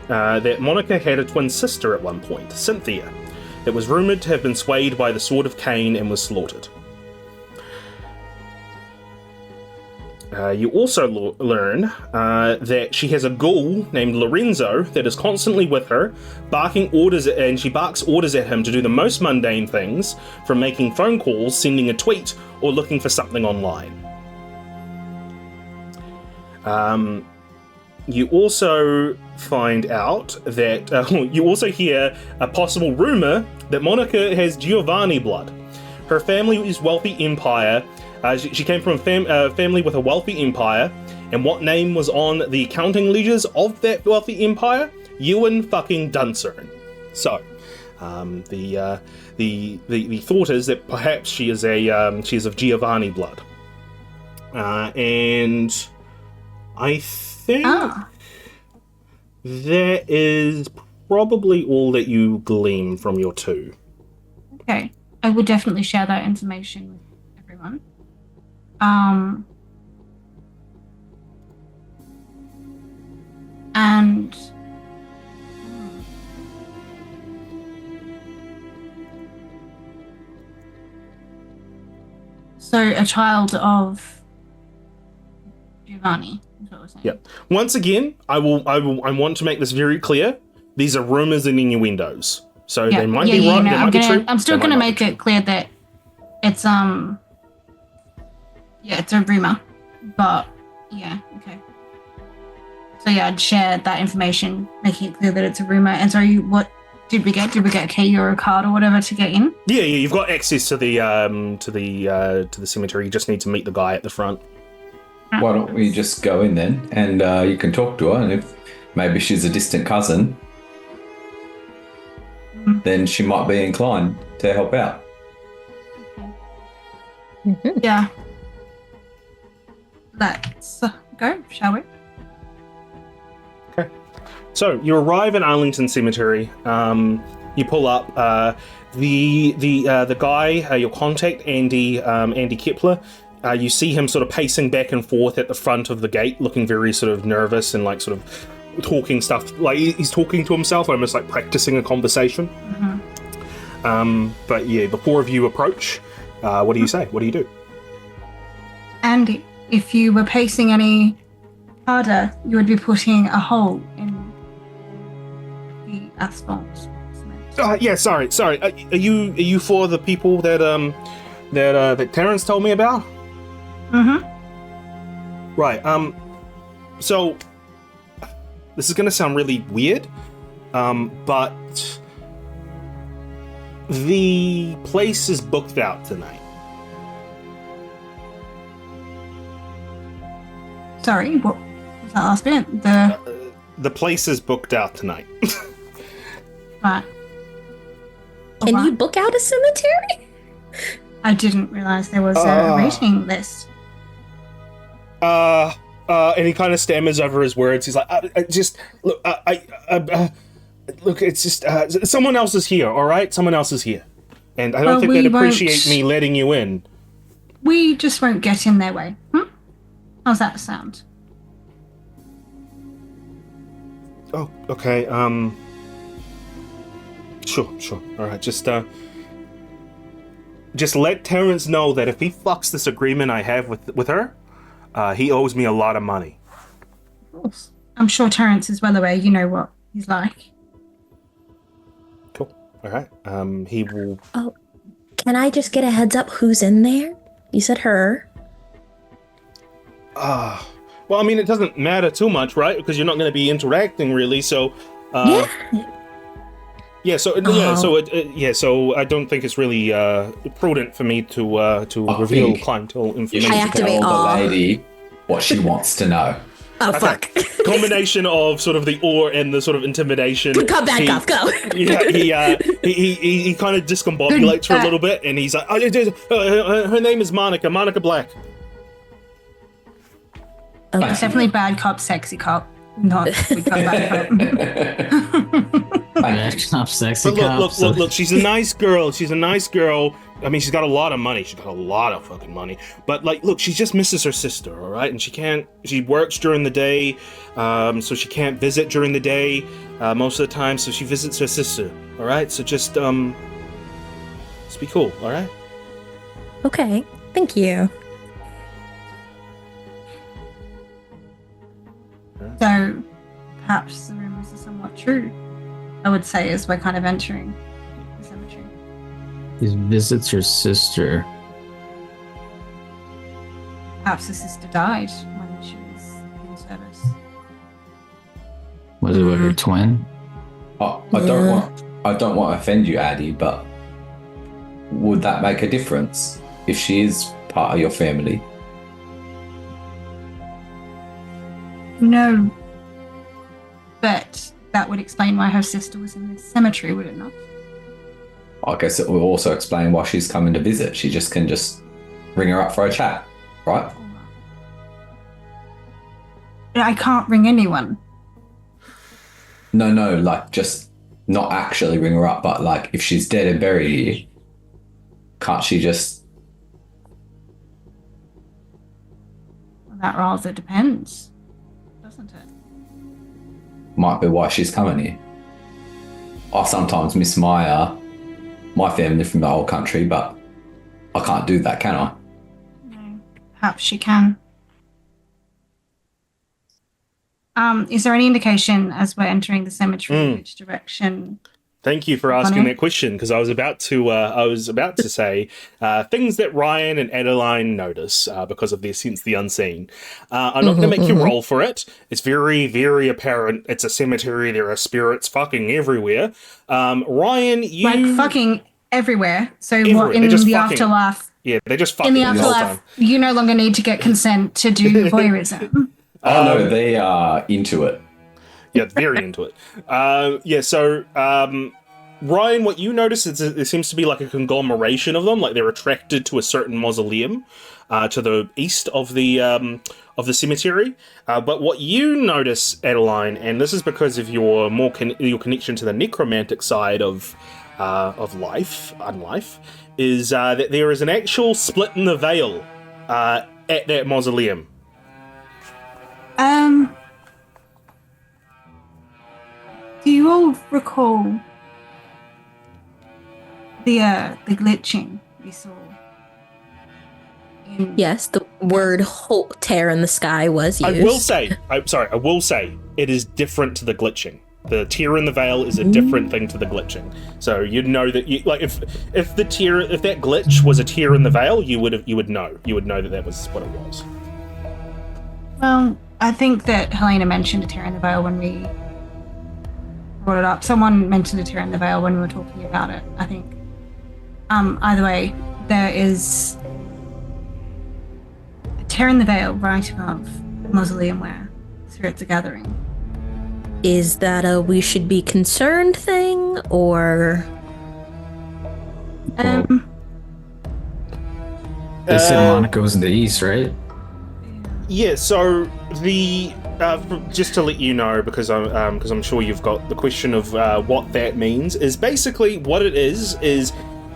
that Monica had a twin sister at one point, Cynthia, that was rumoured to have been swayed by the sword of Cain and was slaughtered. You also learn that she has a ghoul named Lorenzo that is constantly with her, she barks orders at him to do the most mundane things, from making phone calls, sending a tweet, or looking for something online. you also find out that you also hear a possible rumor that Monica has Giovanni blood. Her family is wealthy empire. She came from a family with a wealthy empire, and what name was on the accounting ledgers of that wealthy empire? Ewan fucking Duncern. So, the thought is that perhaps she is of Giovanni blood, and I think that is probably all that you glean from your two. Okay, I would definitely share that information with everyone. And so a child of Giovanni is what we're saying. Yep. Once again, I want to make this very clear. These are rumors and innuendos. So they might be right, they might be true. I'm still gonna make it clear that it's it's a rumor. But yeah, okay. So yeah, I'd share that information, making it clear that it's a rumor. And so what did we get? Did we get a key or a card or whatever to get in? Yeah, you've got access to the cemetery. You just need to meet the guy at the front. Why don't we just go in then, and you can talk to her, and if maybe she's a distant cousin, then she might be inclined to help out. Okay. Yeah. Let's go, shall we? Okay. So you arrive at Arlington Cemetery. You pull up. The guy, your contact, Andy Kepler. You see him sort of pacing back and forth at the front of the gate, looking very sort of nervous and like sort of talking stuff. Like he's talking to himself, almost like practicing a conversation. But yeah, the four of you approach. What do you say? What do you do? Andy, if you were pacing any harder, you would be putting a hole in the asphalt. Yeah, sorry. Are you for the people that that Terrence told me about? Right. So this is gonna sound really weird, but the place is booked out tonight. Sorry, what was that last bit? The place is booked out tonight. Right. Can you book out a cemetery? I didn't realize there was a rating list. And he kind of stammers over his words. He's like, look, it's just, someone else is here, all right? Someone else is here. And I don't think they'd appreciate me letting you in. We just won't get in their way. How's that sound? Oh, okay, Sure. All right, just let Terrence know that if he fucks this agreement I have with her, he owes me a lot of money. Of course. I'm sure Terrence is well aware. You know what he's like. Cool. All right. He will... Oh, can I just get a heads up who's in there? You said her. Well, I mean, it doesn't matter too much, right? Because you're not going to be interacting really, so... So I don't think it's really prudent for me to reveal clientele information. I activate all. The lady what she wants to know. Oh, fuck. Combination of sort of the awe and the sort of intimidation. Come back off, go. Yeah, he kind of discombobulates for a little bit, and he's like, her name is Monica Black. Okay. It's definitely bad cop, sexy cop. Not good cop, bad cop. Bad cop, sexy cop. Look, she's a nice girl. I mean, she's got a lot of money. She's got a lot of fucking money. But, like, look, she just misses her sister, all right? And she works during the day, so she can't visit during the day most of the time, so she visits her sister, all right? So just be cool, all right? Okay, thank you. So, perhaps the rumors are somewhat true, I would say, as we're kind of entering the cemetery. He visits her sister. Perhaps her sister died when she was in service. Was it with her twin? I don't want to offend you, Addie, but would that make a difference if she is part of your family? No. But that would explain why her sister was in this cemetery, would it not? I guess it will also explain why she's coming to visit. She can ring her up for a chat, right? I can't ring anyone. No, like just not actually ring her up, but like if she's dead and buried here, can't she just... Well, that rather depends, doesn't it? Might be why she's coming here. I sometimes miss my family from the old country, but I can't do that, can I? No, perhaps she can. Is there any indication as we're entering the cemetery which direction? Thank you for asking that question, because I was about to say things that Ryan and Adeline notice because of their sense the unseen. I'm not going to make you roll for it. It's very, very apparent. It's a cemetery. There are spirits fucking everywhere. Ryan, you like fucking everywhere. So everywhere. what in the afterlife? Yeah, they just fucking In the the whole time. afterlife, you no longer need to get consent to do voyeurism. Oh no, they are into it. Yeah, very into it. So Ryan, what you notice is there seems to be like a conglomeration of them, like they're attracted to a certain mausoleum to the east of the cemetery. But what you notice, Adeline, and this is because of your your connection to the necromantic side of unlife, is that there is an actual split in the veil at that mausoleum. Do you all recall the glitching we saw? Yes, the word tear in the sky was used. I will say, it is different to the glitching. The tear in the veil is a different thing to the glitching. So you'd know that if that glitch was a tear in the veil, you would know that was what it was. Well, I think that Helena mentioned a tear in the veil when we brought it up. Someone mentioned a tear in the veil when we were talking about it, I think. Either way, there is a tear in the veil right above the mausoleum where spirits are gathering. Is that a we should be concerned thing, or? They said Monaco's in the east, right? Yeah, so the just to let you know, because I'm sure you've got the question of what that means, is basically what it is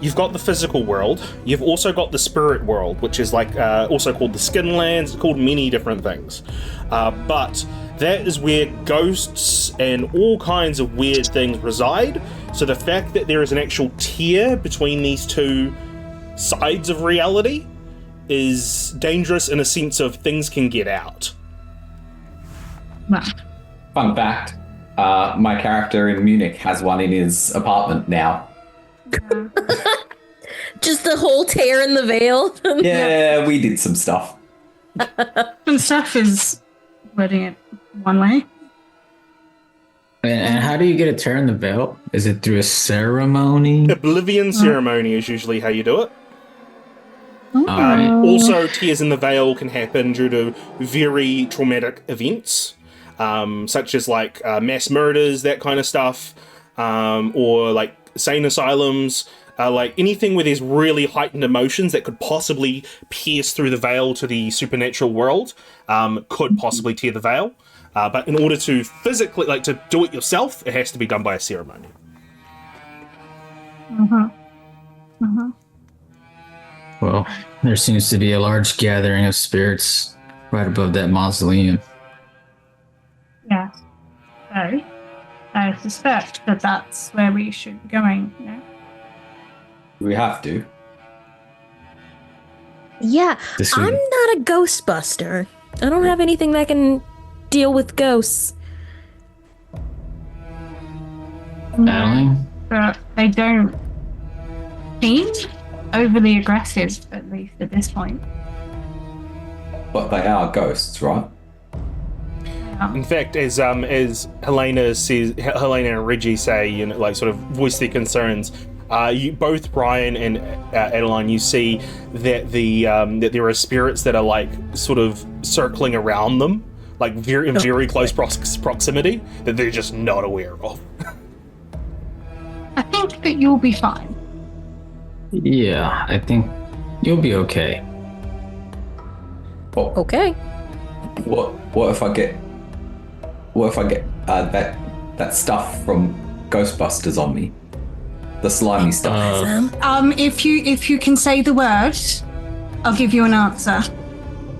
you've got the physical world, you've also got the spirit world, which is like also called the skin lands, it's called many different things. But that is where ghosts and all kinds of weird things reside. So the fact that there is an actual tier between these two sides of reality is dangerous in a sense of things can get out. Wow. Fun fact, my character in Munich has one in his apartment now. Just the whole tear in the veil? Yeah, we did some stuff. Some stuff is letting it one way. And how do you get a tear in the veil? Is it through a ceremony? Oblivion ceremony is usually how you do it. Alright. Also, tears in the veil can happen due to very traumatic events, such as like mass murders, that kind of stuff, or like insane asylums, like anything where there's really heightened emotions that could possibly pierce through the veil to the supernatural world, could possibly tear the veil. But in order to physically, like to do it yourself, it has to be done by a ceremony. Well, there seems to be a large gathering of spirits right above that mausoleum. Yeah. So, I suspect that that's where we should be going, you know? We have to. Yeah, This I'm would- not a ghostbuster. I don't have anything that can deal with ghosts. Adeline? But they don't seem overly aggressive, at least at this point. But they are ghosts, right? Yeah. In fact, as Helena and Reggie say, like sort of voice their concerns. You both, Brian and Adeline, you see that that there are spirits that are like sort of circling around them, like in very close proximity that they're just not aware of. I think that you'll be fine. Yeah, I think you'll be okay. Okay. What if I get that stuff from Ghostbusters on me? The slimy stuff. If you can say the word, I'll give you an answer.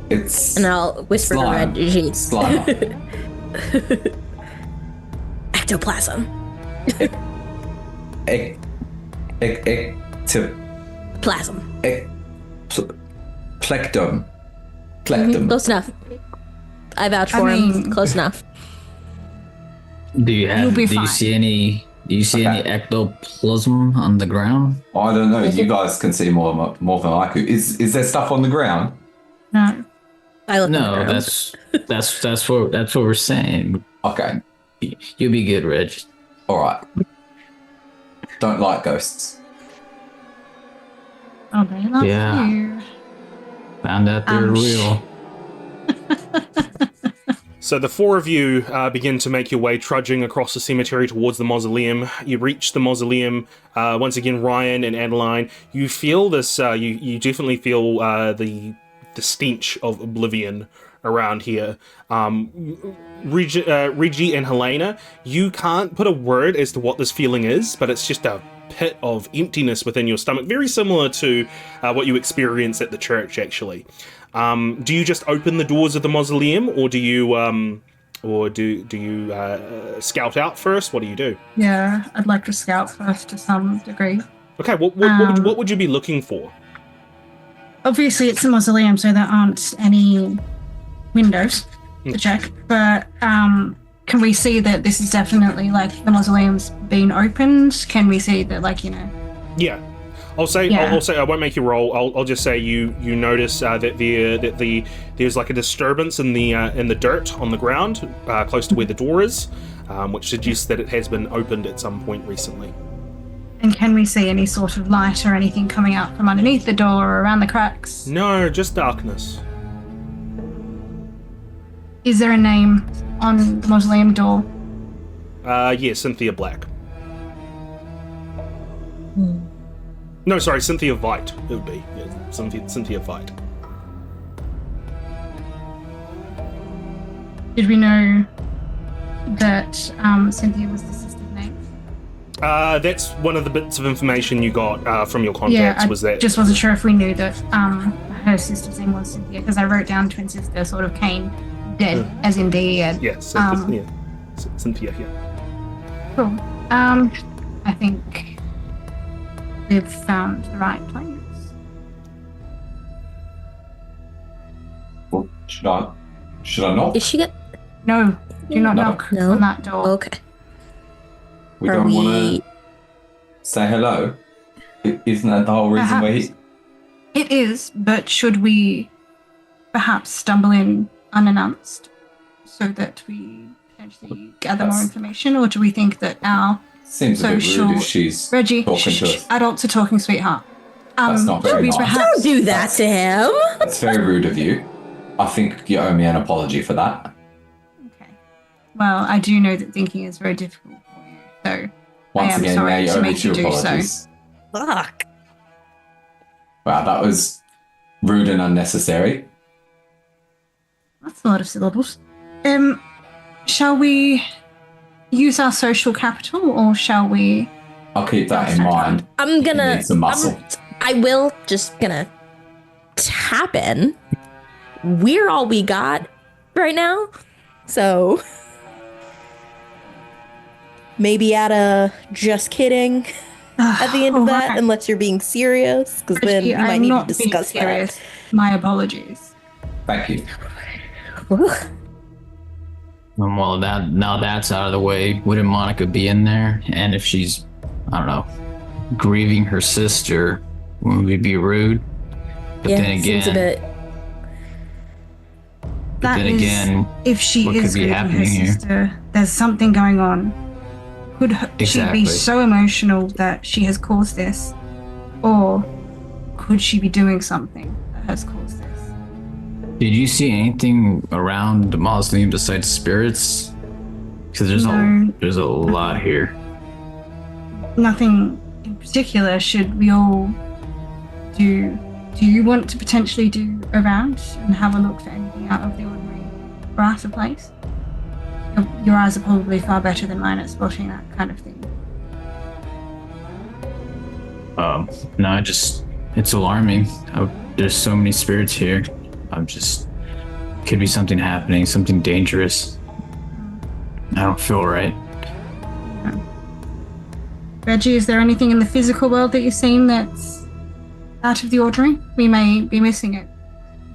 It's And I'll whisper slime. to Reggie. Slime. Ectoplasm. Plasm. Plectum. Close enough. I vouch for him. Close enough. Do you fine. see any ectoplasm on the ground? I don't know. You guys can see more than I could. Is there stuff on the ground? No. I look No, around. that's what we're saying. Okay. You'll be good, Reg. All right. Don't like ghosts. Oh, they love Yeah. you. Found out they're real. So the four of you begin to make your way trudging across the cemetery towards the mausoleum. You reach the mausoleum. Once again, Ryan and Adeline, you feel this. You definitely feel the stench of oblivion around here. Reggie and Helena, you can't put a word as to what this feeling is, but it's just a pit of emptiness within your stomach, very similar to what you experience at the church, actually. Do you just open the doors of the mausoleum, or do you scout out first? What do you do? Yeah, I'd like to scout first to some degree. Okay, what would you be looking for? Obviously, it's a mausoleum, so there aren't any windows to check. But can we see that this is definitely like the mausoleum's been opened? Can we see that, Yeah. I'll say I won't make you roll. I'll just say you notice that there's like a disturbance in the dirt on the ground close to where the door is, which suggests that it has been opened at some point recently. And can we see any sort of light or anything coming out from underneath the door or around the cracks? No, just darkness. Is there a name on the mausoleum door? Yeah, Cynthia Black. No, sorry, Cynthia Vite. It would be Cynthia Vite. Did we know that Cynthia was the sister's name? That's one of the bits of information you got from your contacts. I was that just wasn't sure if we knew that her sister's name was Cynthia, because I wrote down twin sister, sort of Cain, dead, as in dead. Yeah, Cynthia. Cynthia. Yeah. Cool. I think we've found the right place. Well, should I knock? Is she get? No, do not No. knock No? on that door. Okay. We Are don't we- want to say hello. Isn't that the whole reason we're here? It is, but should we perhaps stumble in unannounced so that we potentially gather more That's- information, or do we think that our Seems a bit social- rude if she's Reggie, talking to us. adults are talking, sweetheart. That's not very should we nice. perhaps Don't do that to him. That's very rude of you. I think you owe me an apology for that. Okay. Well, I do know that thinking is very difficult for you, so Once am again, sorry now you to owe me make you two do so. apologies. Fuck. Wow, that was rude and unnecessary. that's a lot of syllables. Shall we use our social capital, or shall we? I'll keep that in mind. I'm gonna. Need some muscle. I will just gonna tap in. We're all we got right now, so maybe add a just kidding at the end of that, Alright. unless you're being serious, because then we might I'm need to not being discuss serious. My apologies. Thank you. that. Well, now that's out of the way. Wouldn't Monica be in there? And if she's, I don't know, grieving her sister, wouldn't we be rude? But Yeah, then again, seems a bit. But then again, if she what is could be grieving her happening here? sister, there's something going on. Could she Exactly. be so emotional that she has caused this? Or could she be doing something that has caused this? Did you see anything around the mausoleum besides spirits? Because there's a lot here. Nothing in particular. Should we all do you want to potentially do a round and have a look for anything out of the ordinary for the place? Your eyes are probably far better than mine at spotting that kind of thing. No, it's alarming. There's so many spirits here. Could be something happening, something dangerous. I don't feel right. Reggie, is there anything in the physical world that you've seen that's out of the ordinary? We may be missing it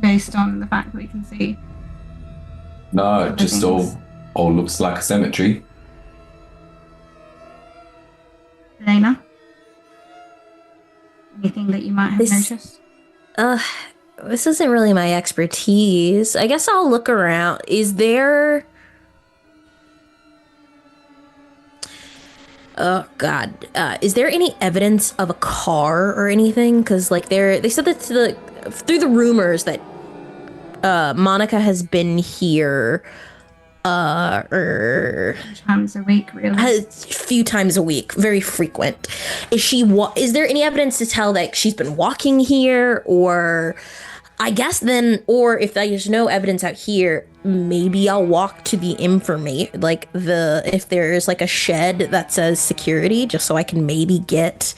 based on the fact that we can see. No, it just all looks like a cemetery. Helena? Anything that you might have noticed? This isn't really my expertise. I guess I'll look around. Is there... Oh God! Is there any evidence of a car or anything? Because like they said that through the rumors that Monica has been here Times a week, really. a few times a week, very frequent. Is there any evidence to tell that she's been walking here, or I guess then, or if there's no evidence out here, maybe I'll walk to the if there's like a shed that says security, just so I can maybe get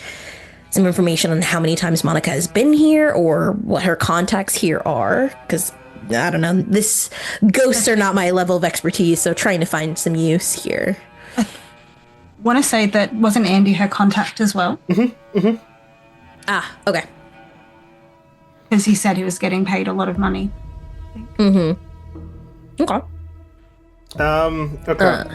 some information on how many times Monica has been here or what her contacts here are, because I don't know, ghosts are not my level of expertise, so trying to find some use here. I want to say that wasn't Andy her contact as well? Ah, okay. Because he said he was getting paid a lot of money. Okay. Okay.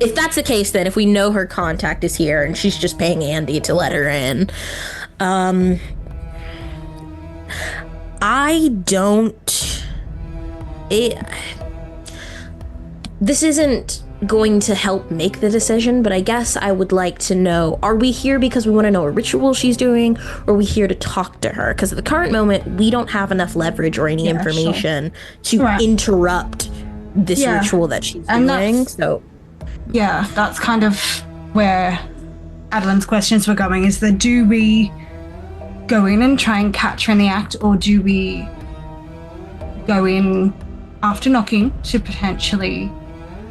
If that's the case, then if we know her contact is here and she's just paying Andy to let her in, this isn't going to help make the decision, but I guess I would like to know, are we here because we want to know a ritual she's doing, or are we here to talk to her? Because at the current moment, we don't have enough leverage or any information to interrupt this ritual that she's doing. So yeah, that's kind of where Adeline's questions were going, is that do we go in and try and catch her in the act, or do we go in after knocking to potentially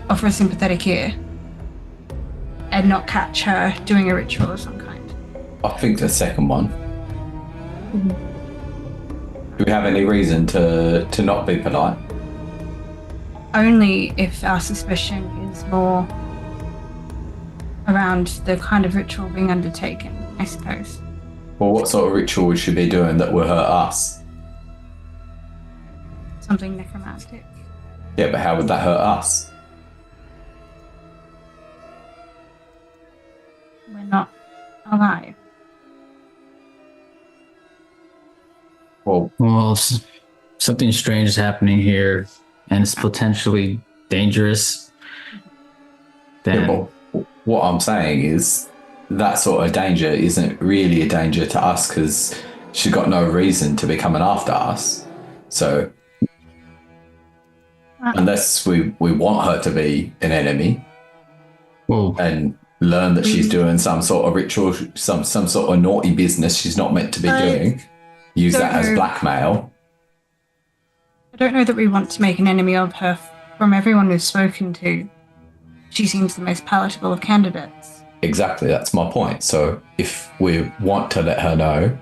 offer a sympathetic ear and not catch her doing a ritual of some kind? I think the second one. Do we have any reason to not be polite? Only if our suspicion is more around the kind of ritual being undertaken, I suppose. Well, what sort of ritual would she be doing that will hurt us? Something necromantic. Yeah, but how would that hurt us? We're not alive. Well, Something strange is happening here, and it's potentially dangerous. Then but what I'm saying is that sort of danger isn't really a danger to us because she's got no reason to be coming after us. So unless we want her to be an enemy and learn that she's doing some sort of ritual, some sort of naughty business she's not meant to be doing, use that as blackmail. I don't know that we want to make an enemy of her. From everyone we've spoken to, she seems the most palatable of candidates. Exactly, that's my point. So if we want to let her know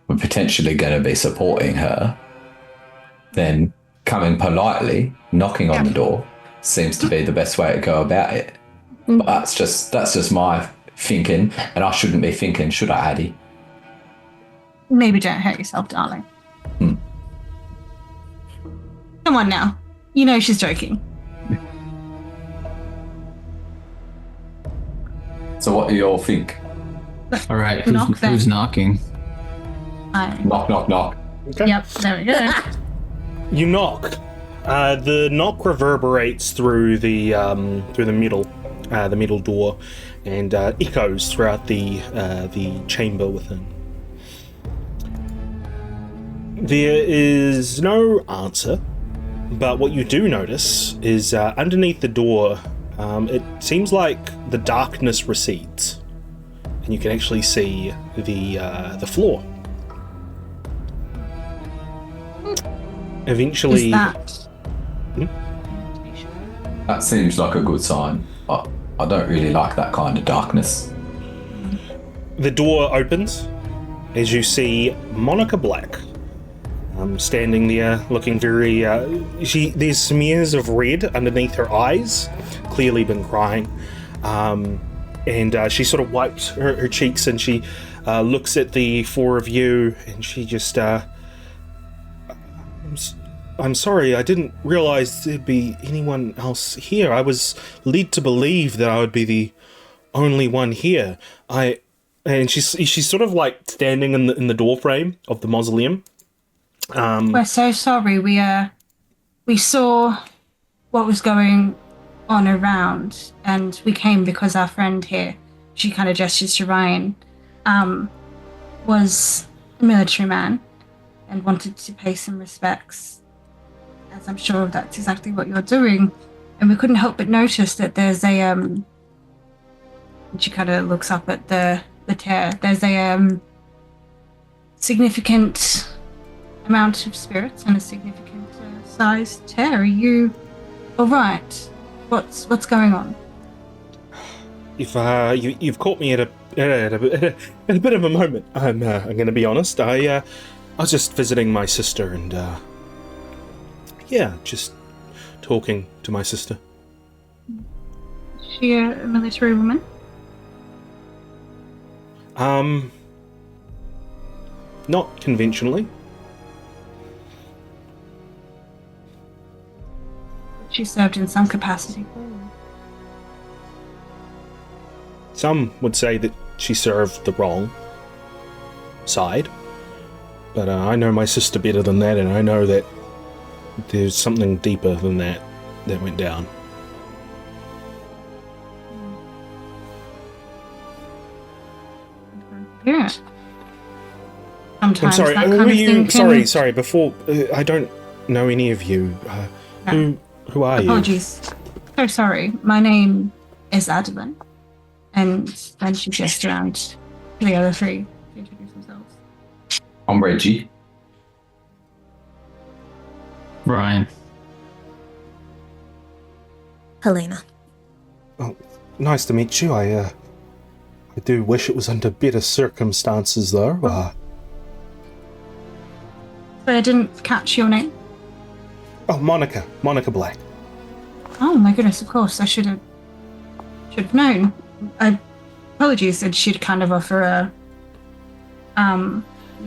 we're potentially going to be supporting her, then coming politely, knocking on the door, seems to be the best way to go about it. But that's just my thinking, and I shouldn't be thinking, should I, Addie? Maybe don't hurt yourself, darling. Come on now. You know she's joking. So what do you all think? all right, Knock then. who's knocking? Knock, knock, knock. Okay. Yep, there we go. You knock. The knock reverberates through the metal door, and echoes throughout the chamber within. There is no answer, but what you do notice is underneath the door, it seems like the darkness recedes, and you can actually see the floor. Eventually, Is that? That seems like a good sign. I don't really like that kind of darkness. the door opens as you see Monica Black standing there, looking very. There's smears of red underneath her eyes, clearly been crying, and she sort of wipes her cheeks and she looks at the four of you, and she just. I'm sorry, I didn't realize there'd be anyone else here. I was led to believe that I would be the only one here. And she's sort of like standing in the door frame of the mausoleum. We're so sorry. We saw what was going on around, and we came because our friend here, she kind of gestures to Ryan, was a military man and wanted to pay some respects. As I'm sure that's exactly what you're doing. And we couldn't help but notice that there's a and she kind of looks up at the tear. There's a significant amount of spirits and a significant sized tear. Are you all right? What's going on? If you've caught me at a bit of a moment, I'm going to be honest. I was just visiting my sister and just talking to my sister. Is she a military woman? Not conventionally. She served in some capacity. Some would say that she served the wrong side, but I know my sister better than that, and I know that there's something deeper than that went down. Yeah. Sometimes I'm sorry. that Who kind are of you? thing can... Sorry. Before I don't know any of you. Who are you? Apologies. So sorry. My name is Adeline, and then she gestured around to the other three to introduce themselves. I'm Reggie. Ryan. Helena. Oh, nice to meet you. I do wish it was under better circumstances, though. But I didn't catch your name. Oh, Monica Black. Oh my goodness! Of course, I should have known. Apologies. And she'd kind of offer a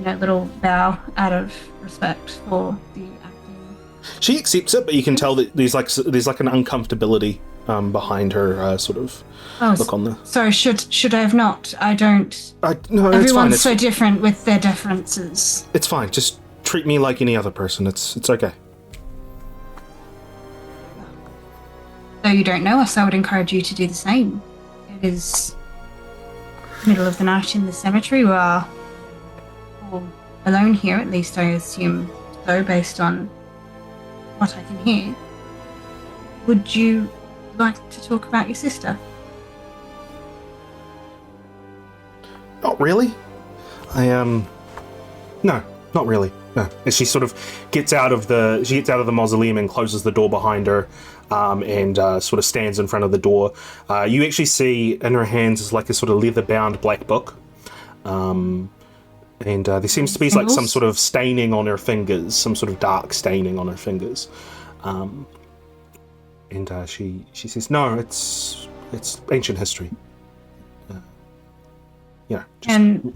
little bow out of respect for the acting. She accepts it, but you can tell that there's like an uncomfortability behind her sort of look on the. Sorry, should I have not? I don't. No, it's fine. Everyone's so different with their differences. It's fine. Just treat me like any other person. It's okay. Though you don't know us, I would encourage you to do the same. It is middle of the night in the cemetery. We are all alone here, at least I assume so, based on what I can hear. Would you like to talk about your sister? Not really. No, not really. No. As she sort of gets out of the mausoleum and closes the door behind her, and sort of stands in front of the door. You actually see in her hands is like a sort of leather-bound black book, and there seems to be like some sort of staining on her fingers, some sort of dark staining on her fingers. And she says, "No, it's ancient history. And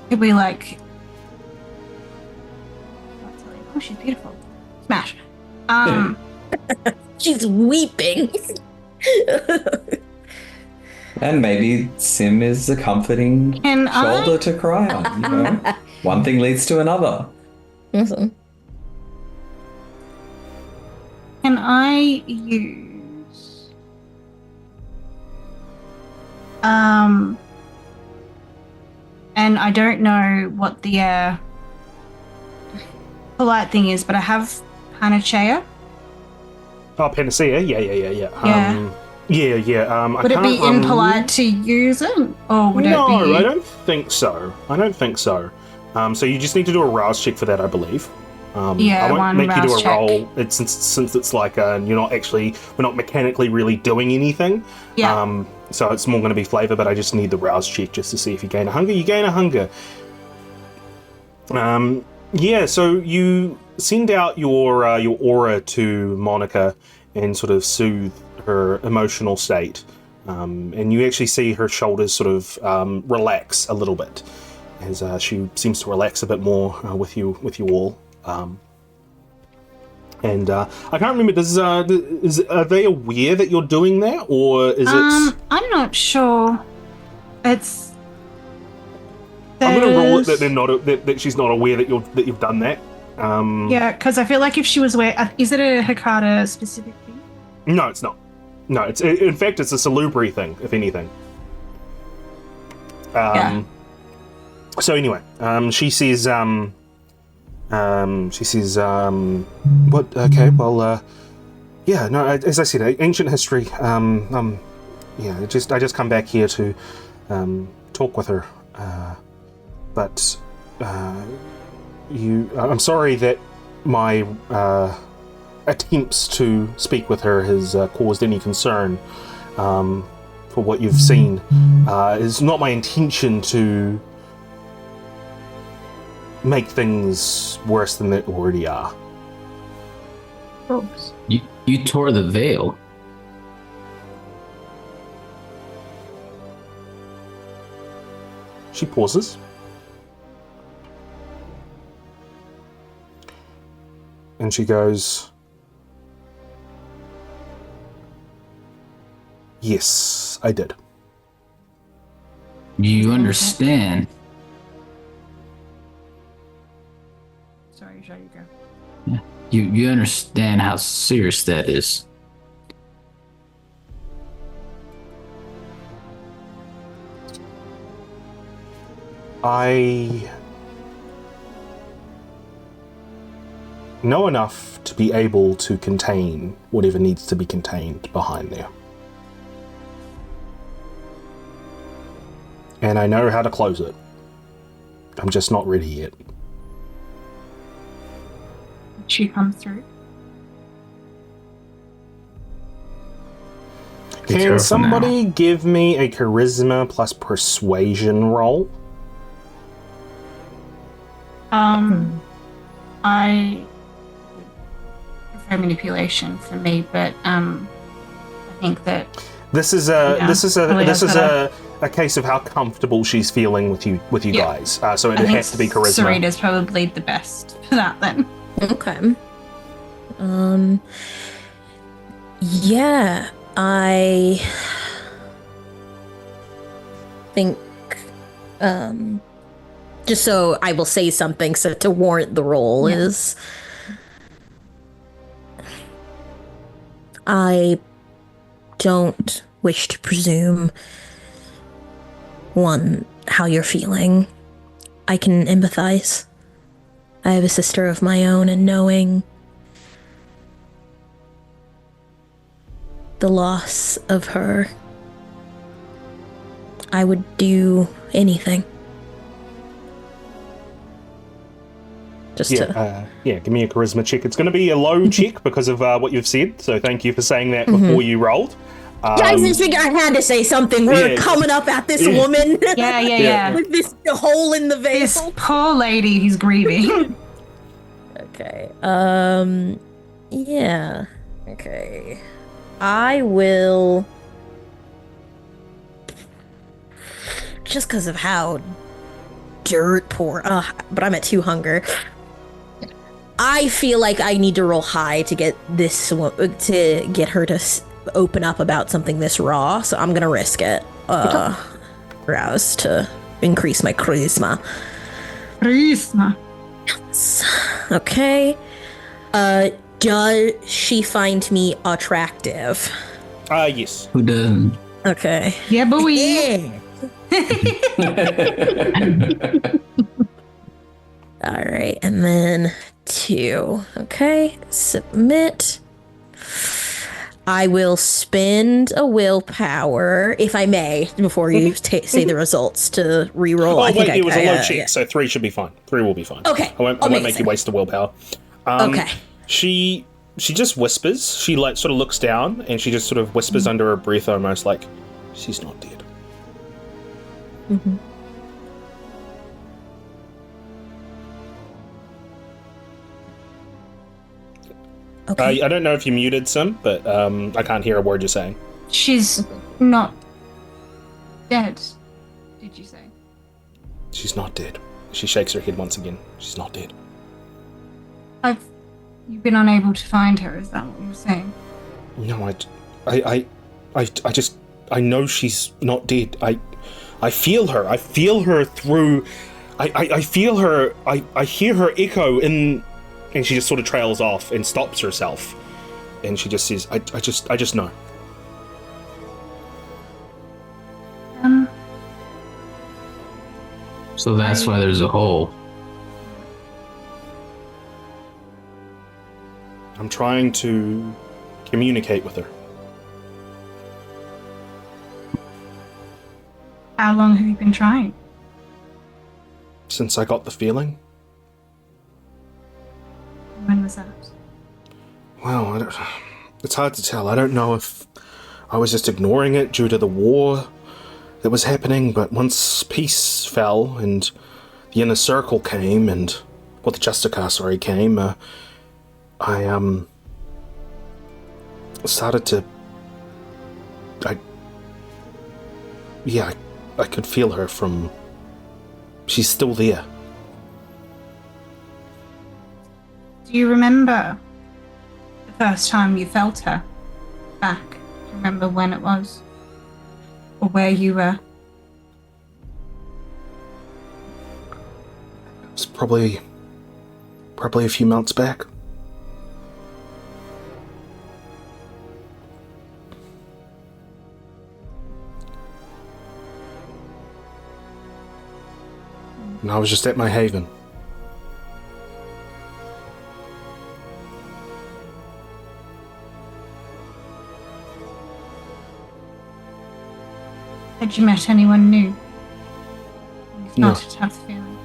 could we like? Oh, she's beautiful. Smash. She's weeping. And maybe Sim is a comforting shoulder to cry on. You know? One thing leads to another. Awesome. Can I use and I don't know what the polite thing is, but I have Panacea. Oh, Panacea? Yeah. Would it be impolite to use it? Or would it be... No, I don't think so. So you just need to do a rouse check for that, I believe. I won't make you do a roll since it's like we're not mechanically really doing anything. Yeah. So it's more going to be flavor, but I just need the rouse check just to see if you gain a hunger. You gain a hunger. So you send out your aura to Monica and sort of soothe her emotional state. And you actually see her shoulders sort of relax a little bit as she seems to relax a bit more with you all. And I can't remember. Are they aware that you're doing that, or is it? I'm not sure. I'm going to rule it that they're not. That she's not aware that you've done that. Yeah, because I feel like if she was aware, is it a Hikata specific thing? No, it's not. No, in fact it's a salubri thing, if anything. So anyway, she says. What? Okay, well, yeah. No, as I said, ancient history. I just come back here to talk with her. But I'm sorry that my attempts to speak with her has caused any concern for what you've seen. It's not my intention to make things worse than they already are. Oops. You tore the veil. She pauses. And she goes, "Yes, I did." You understand? Sorry, Joe, you go. Yeah. You understand how serious that is. I know enough to be able to contain whatever needs to be contained behind there. And I know how to close it. I'm just not ready yet. Did she come through? Can somebody give me a charisma plus persuasion roll? I prefer manipulation for me, but I think that this is a case of how comfortable she's feeling with you guys. So it has to be charisma. Sarina's probably the best for that then. Okay. Yeah, I think, just so I will say something so to warrant the role is, I don't wish to presume, one, how you're feeling. I can empathize. I have a sister of my own, and knowing the loss of her, I would do anything. Just give me a charisma check. It's going to be a low check because of what you've said, so thank you for saying that before you rolled. I just figured I had to say something. We're coming up at this woman. Yeah. With this hole in the veil. This poor lady who's grieving. Okay. Yeah. Okay. I will, just because of how dirt poor. But I'm at 2 hunger. I feel like I need to roll high to get this to get her to open up about something this raw. So I'm gonna risk it. Rouse to increase my charisma. Charisma. Yes. Okay. Does she find me attractive? Yes. Who doesn't? Okay. Yeah, but we. All right, and then 2. Okay, submit. I will spend a willpower, if I may, before you say the results to reroll. Oh, I think wait, it was a low check, yeah. so 3 should be fine. 3 will be fine. Okay, I won't make you waste the willpower. Okay. She just whispers. She like sort of looks down and she just sort of whispers under her breath, almost like, "She's not dead." Mm-hmm. Okay. I don't know if you muted Sim, but I can't hear a word you're saying. She's not dead, did you say? She's not dead. She shakes her head once again. She's not dead. You've been unable to find her, is that what you're saying? No, I know she's not dead. I feel her. I feel her through. I feel her. I hear her echo in, and she just sort of trails off and stops herself, and she just says, "I just know." So that's why there's a hole. I'm trying to communicate with her. How long have you been trying? Since I got the feeling. When was that? Well, it's hard to tell. I don't know if I was just ignoring it due to the war that was happening, but once peace fell and the inner circle came and, well, the Justicar, sorry, came, I started to... I could feel her from... She's still there. Do you remember the first time you felt her back? Do you remember when it was? Or where you were? It was probably a few months back. And I was just at my haven. Had you met anyone new? You No. started to have the feeling.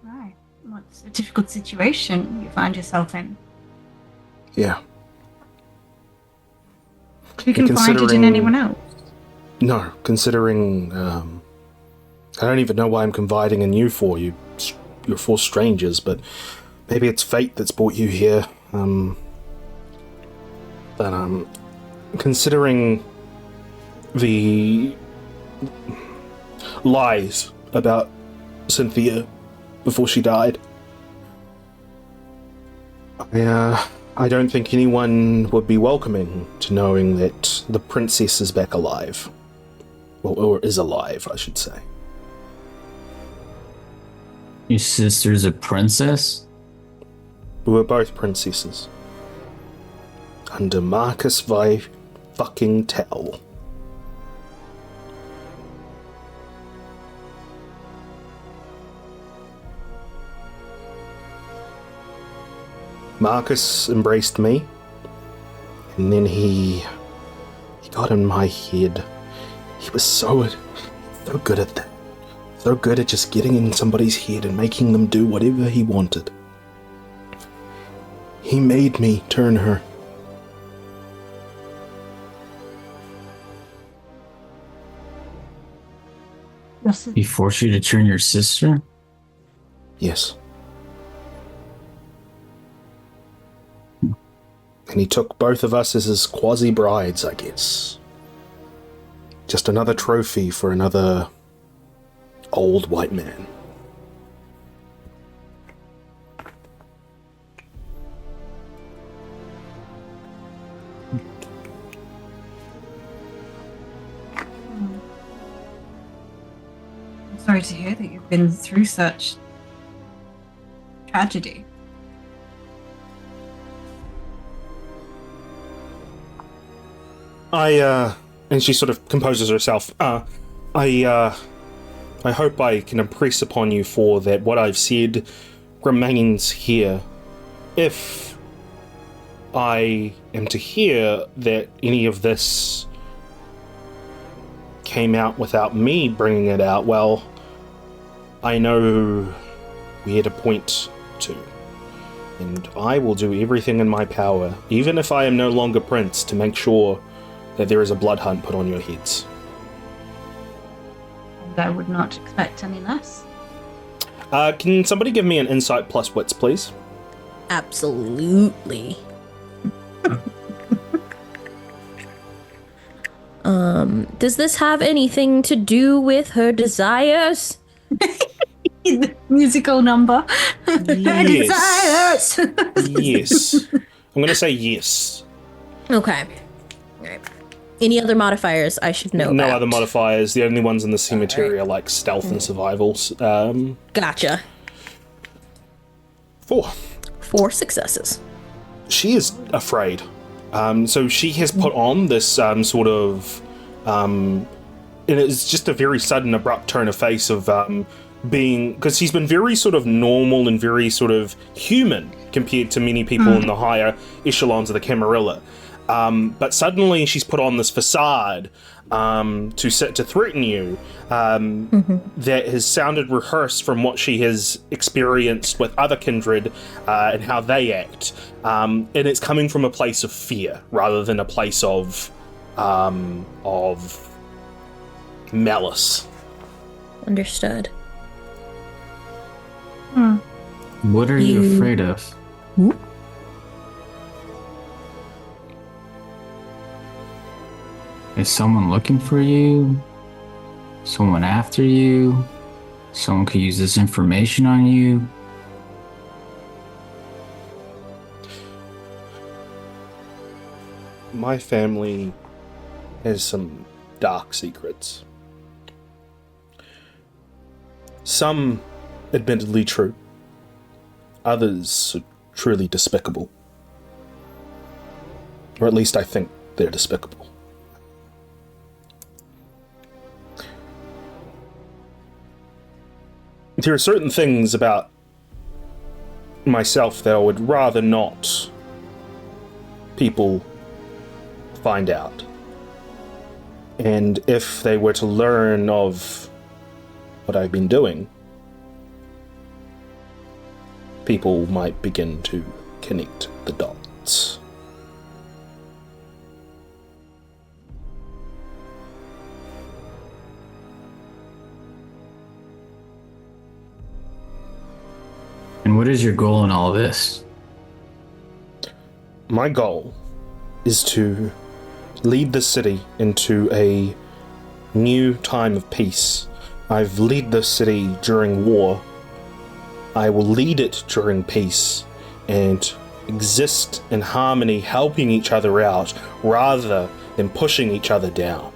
Right. What's a difficult situation you find yourself in? Yeah. Have you confided in anyone else? No, considering, I don't even know why I'm confiding in you for. You're 4 strangers, but maybe it's fate that's brought you here. But, considering the lies about Cynthia before she died, I don't think anyone would be welcoming to knowing that the princess is back alive. Well, or is alive, I should say. Your sister's a princess? We were both princesses. Under Marcus Vi fucking Tell. Marcus embraced me, and then he got in my head. He was so good at that. So good at just getting in somebody's head and making them do whatever he wanted. He made me turn her. He forced you to turn your sister? Yes. And he took both of us as his quasi-brides, I guess. Just another trophy for another old white man. sorry to hear that you've been through such tragedy. And she sort of composes herself. I hope I can impress upon you for that what I've said remains here. If I am to hear that any of this came out without me bringing it out, well, I know where to point to. And I will do everything in my power, even if I am no longer prince, to make sure that there is a blood hunt put on your heads. And I would not expect any less. Can somebody give me an insight plus wits, please? Absolutely. Does this have anything to do with her desires? The musical number. Yes. Yes. I'm going to say yes. Okay. All right. Any other modifiers I should know No about? other modifiers. The only ones in the cemetery are like stealth and survivals. Gotcha. 4. 4 successes. She is afraid. So she has put on this sort of... and it's just a very sudden, abrupt turn of face of being... Because she's been very sort of normal and very sort of human compared to many people in the higher echelons of the Camarilla. But suddenly she's put on this facade to threaten you that has sounded rehearsed from what she has experienced with other kindred and how they act. And it's coming from a place of fear rather than a place of malice. Understood. What are you afraid of? Is someone looking for you? Someone after you? Someone could use this information on you? My family has some dark secrets. Some admittedly true. Others are truly despicable. Or at least I think they're despicable. There are certain things about myself that I would rather not people find out. And if they were to learn of what I've been doing, people might begin to connect the dots. And what is your goal in all this? My goal is to lead the city into a new time of peace. I've led the city during war. I will lead it during peace and exist in harmony, helping each other out rather than pushing each other down.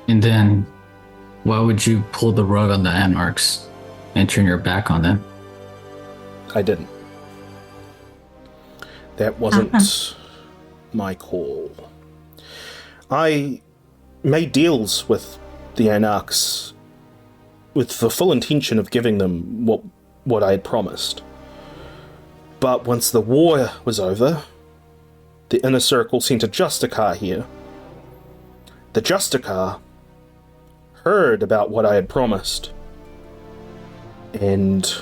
And then, why would you pull the rug on the Anarchs and turn your back on them? I didn't. That wasn't my call. I made deals with the Anarchs with the full intention of giving them what I had promised. But once the war was over, the Inner Circle sent a Justicar here. The Justicar heard about what I had promised, and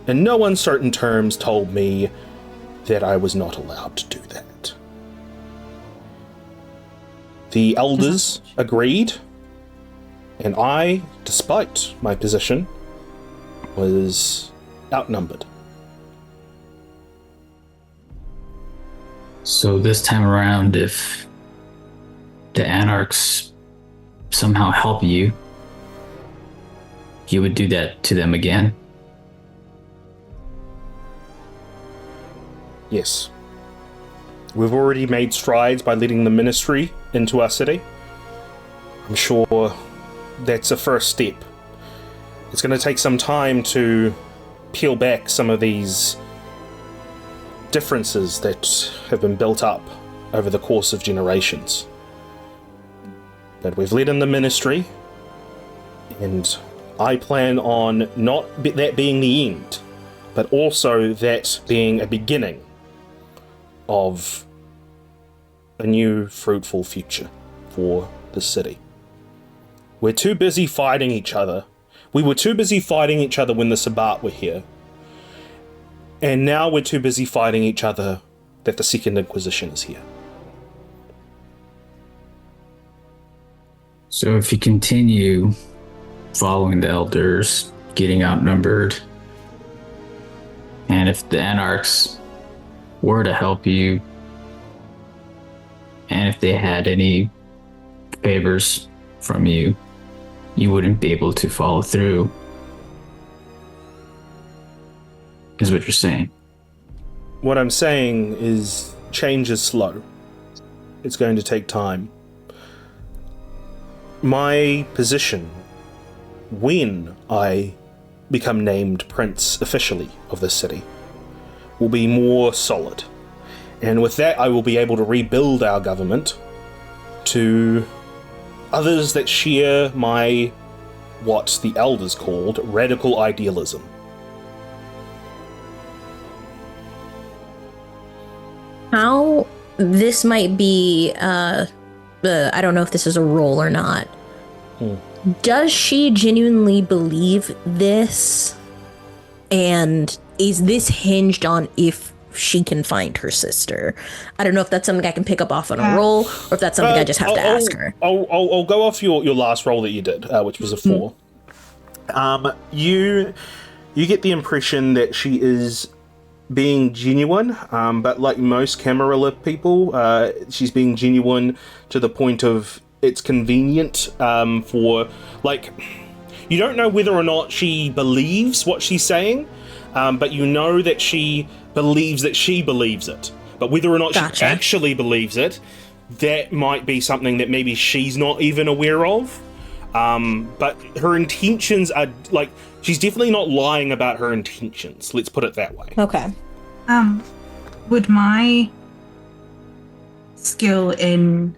in no uncertain terms told me that I was not allowed to do that. The elders agreed, and I, despite my position, was outnumbered. So this time around, if the Anarchs somehow help you, you would do that to them again? Yes. We've already made strides by leading the ministry into our city. I'm sure that's a first step. It's going to take some time to peel back some of these differences that have been built up over the course of generations. But we've led in the ministry, and I plan on not that being the end, but also that being a beginning of a new fruitful future for the city. We're too busy fighting each other. We were too busy fighting each other when the Sabbat were here. And now we're too busy fighting each other that the Second Inquisition is here. So if you continue following the elders, getting outnumbered, and if the Anarchs were to help you, and if they had any favors from you, you wouldn't be able to follow through, is what you're saying. What I'm saying is change is slow. It's going to take time. My position, when I become named Prince officially of this city, will be more solid. And with that, I will be able to rebuild our government to others that share my, what the elders called, radical idealism. How this might be, I don't know if this is a role or not. Does she genuinely believe this? And is this hinged on if she can find her sister? I don't know if that's something I can pick up off on a roll, or if that's something I just have to ask her. I'll go off your last roll that you did, which was a 4. You get the impression that she is being genuine, but like most Camarilla people, she's being genuine to the point of it's convenient for, like, you don't know whether or not she believes what she's saying, but you know that she believes it. But whether or not she actually believes it, that might be something that maybe she's not even aware of. But her intentions are, like, she's definitely not lying about her intentions. Let's put it that way. Okay. Would my skill in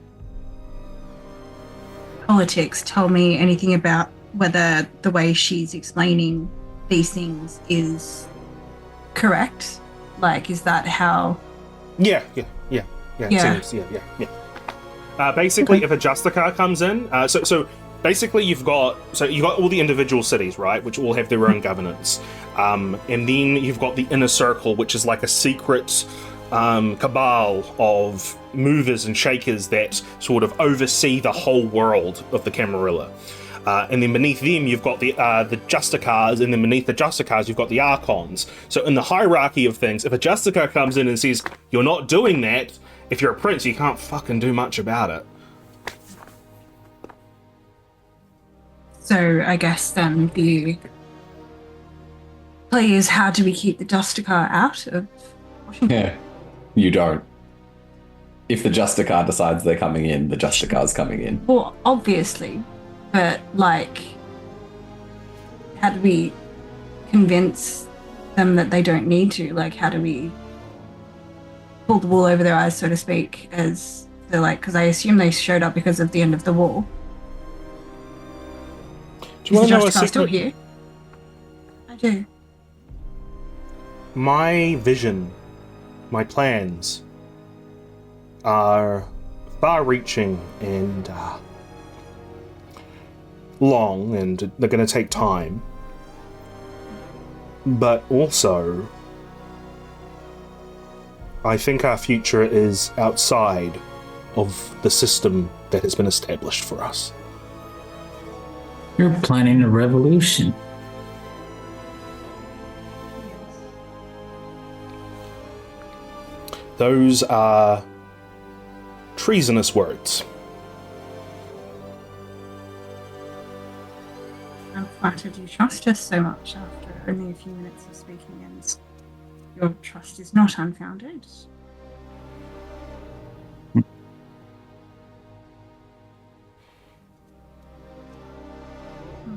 politics tell me anything about whether the way she's explaining these things is correct? Like, is that how? Yeah. Basically, if a Justicar comes in, so basically you've got all the individual cities, right, which all have their own governance, and then you've got the inner circle, which is like a secret cabal of movers and shakers that sort of oversee the whole world of the Camarilla. And then beneath them, you've got the Justicars, and then beneath the Justicars, you've got the Archons. So in the hierarchy of things, if a Justicar comes in and says, you're not doing that, if you're a prince, you can't fucking do much about it. So I guess then the play is, how do we keep the Justicar out of Washington? Yeah, you don't. If the Justicar decides they're coming in, the Justicar's coming in. Well, obviously. But, like, how do we convince them that they don't need to? Like, how do we pull the wool over their eyes, so to speak, as they're like, because I assume they showed up because of the end of the wall. Do you want to know a still secret? here? I do. My vision, my plans are far-reaching and long, and they're going to take time. But also, I think our future is outside of the system that has been established for us. You're planning a revolution. Those are treasonous words. I'm flattered you trust us so much after only a few minutes of speaking, and your trust is not unfounded.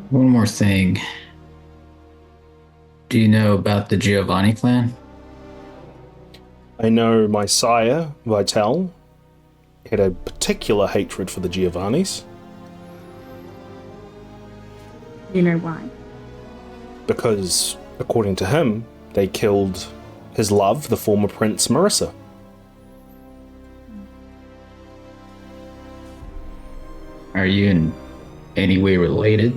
One more thing. Do you know about the Giovanni clan? I know my sire, Vital, had a particular hatred for the Giovannis. You know why? Because, according to him, they killed his love, the former Prince Marissa. Are you in any way related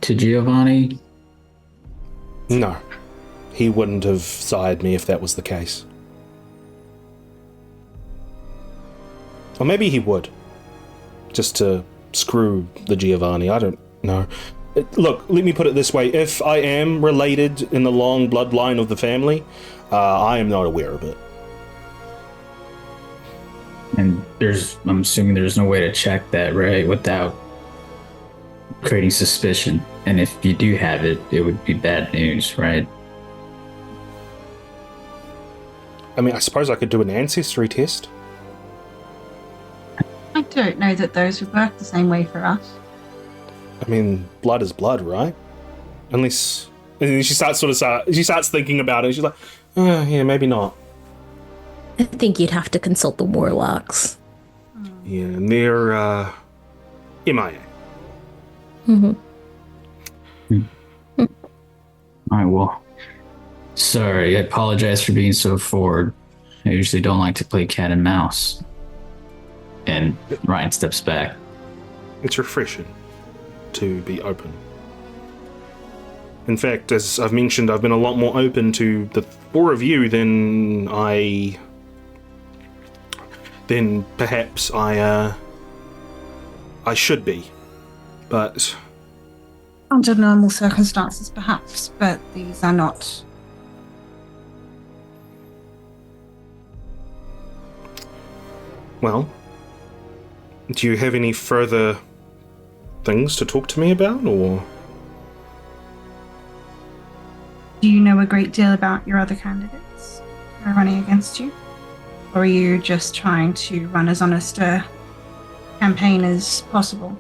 to Giovanni? No. He wouldn't have sired me if that was the case. Or maybe he would. Just to screw the Giovanni, I don't know. Look, let me put it this way. If I am related in the long bloodline of the family, I am not aware of it. And I'm assuming there's no way to check that, right? Without creating suspicion. And if you do have it, it would be bad news, right? I mean, I suppose I could do an ancestry test. I don't know that those would work the same way for us. I mean, blood is blood, right? Unless... And then she starts thinking about it. She's like, yeah, maybe not. I think you'd have to consult the warlocks. Yeah, and they're, MIA. Mm-hmm. All right, well, sorry, I apologize for being so forward. I usually don't like to play cat and mouse. And Ryan steps back. It's refreshing to be open. In fact, as I've mentioned, I've been a lot more open to the four of you than perhaps I should be. But Under normal circumstances, perhaps, but these are not. well, do you have any further things to talk to me about, or? Do you know a great deal about your other candidates who are running against you? Or are you just trying to run as honest a campaign as possible?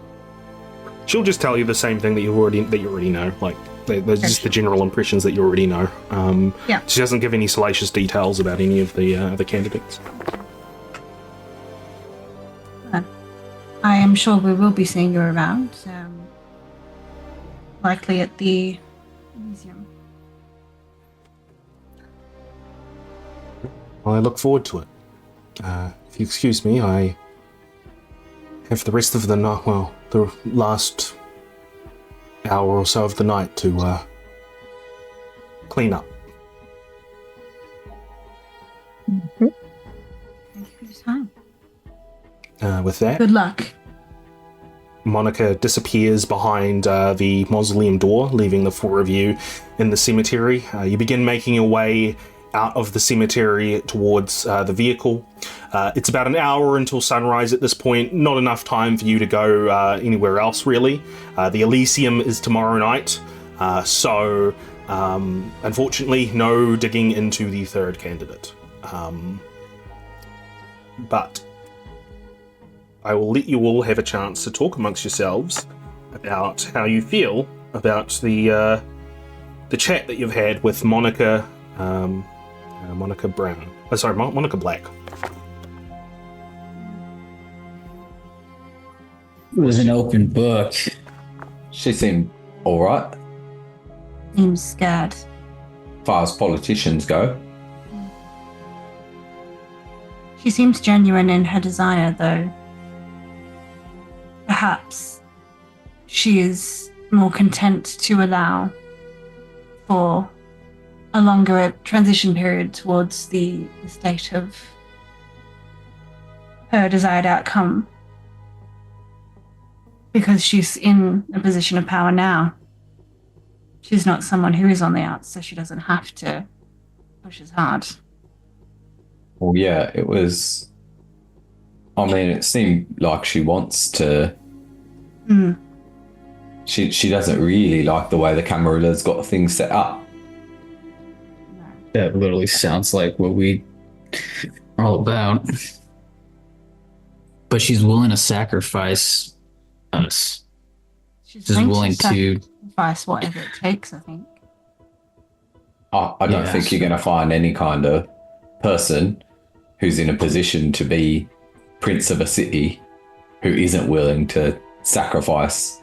She'll just tell you the same thing that you already know. Like, they're just the general impressions that you already know. Yeah. She doesn't give any salacious details about any of the candidates. I am sure we will be seeing you around, likely at the museum. Well, I look forward to it. If you excuse me, I have the rest of the night, well, the last hour or so of the night to clean up. Mm-hmm. Thank you for your time. With that, Good luck. Monica disappears behind the mausoleum door, leaving the four of you in the cemetery. You begin making your way out of the cemetery towards the vehicle. It's about an hour until sunrise at this point. Not enough time for you to go anywhere else, really. The Elysium is tomorrow night, so unfortunately, no digging into the third candidate. But I will let you all have a chance to talk amongst yourselves about how you feel about the chat that you've had with Monica, Monica Brown. Monica Black. It was an open book. She seemed all right, Seems scared. as far as politicians go. She seems genuine in her desire, though. Perhaps she is more content to allow for a longer transition period towards the state of her desired outcome, because she's in a position of power now. She's not someone who is on the outs, so she doesn't have to push as hard. Well, yeah, it was. I mean, it seemed like she wants to. Mm. She doesn't really like the way the Camarilla's got things set up. That literally sounds like what we are all about. But she's willing to sacrifice us. She's just willing to. sacrifice whatever it takes, I think. I don't think you're going to find any kind of person who's in a position to be prince of a city who isn't willing to sacrifice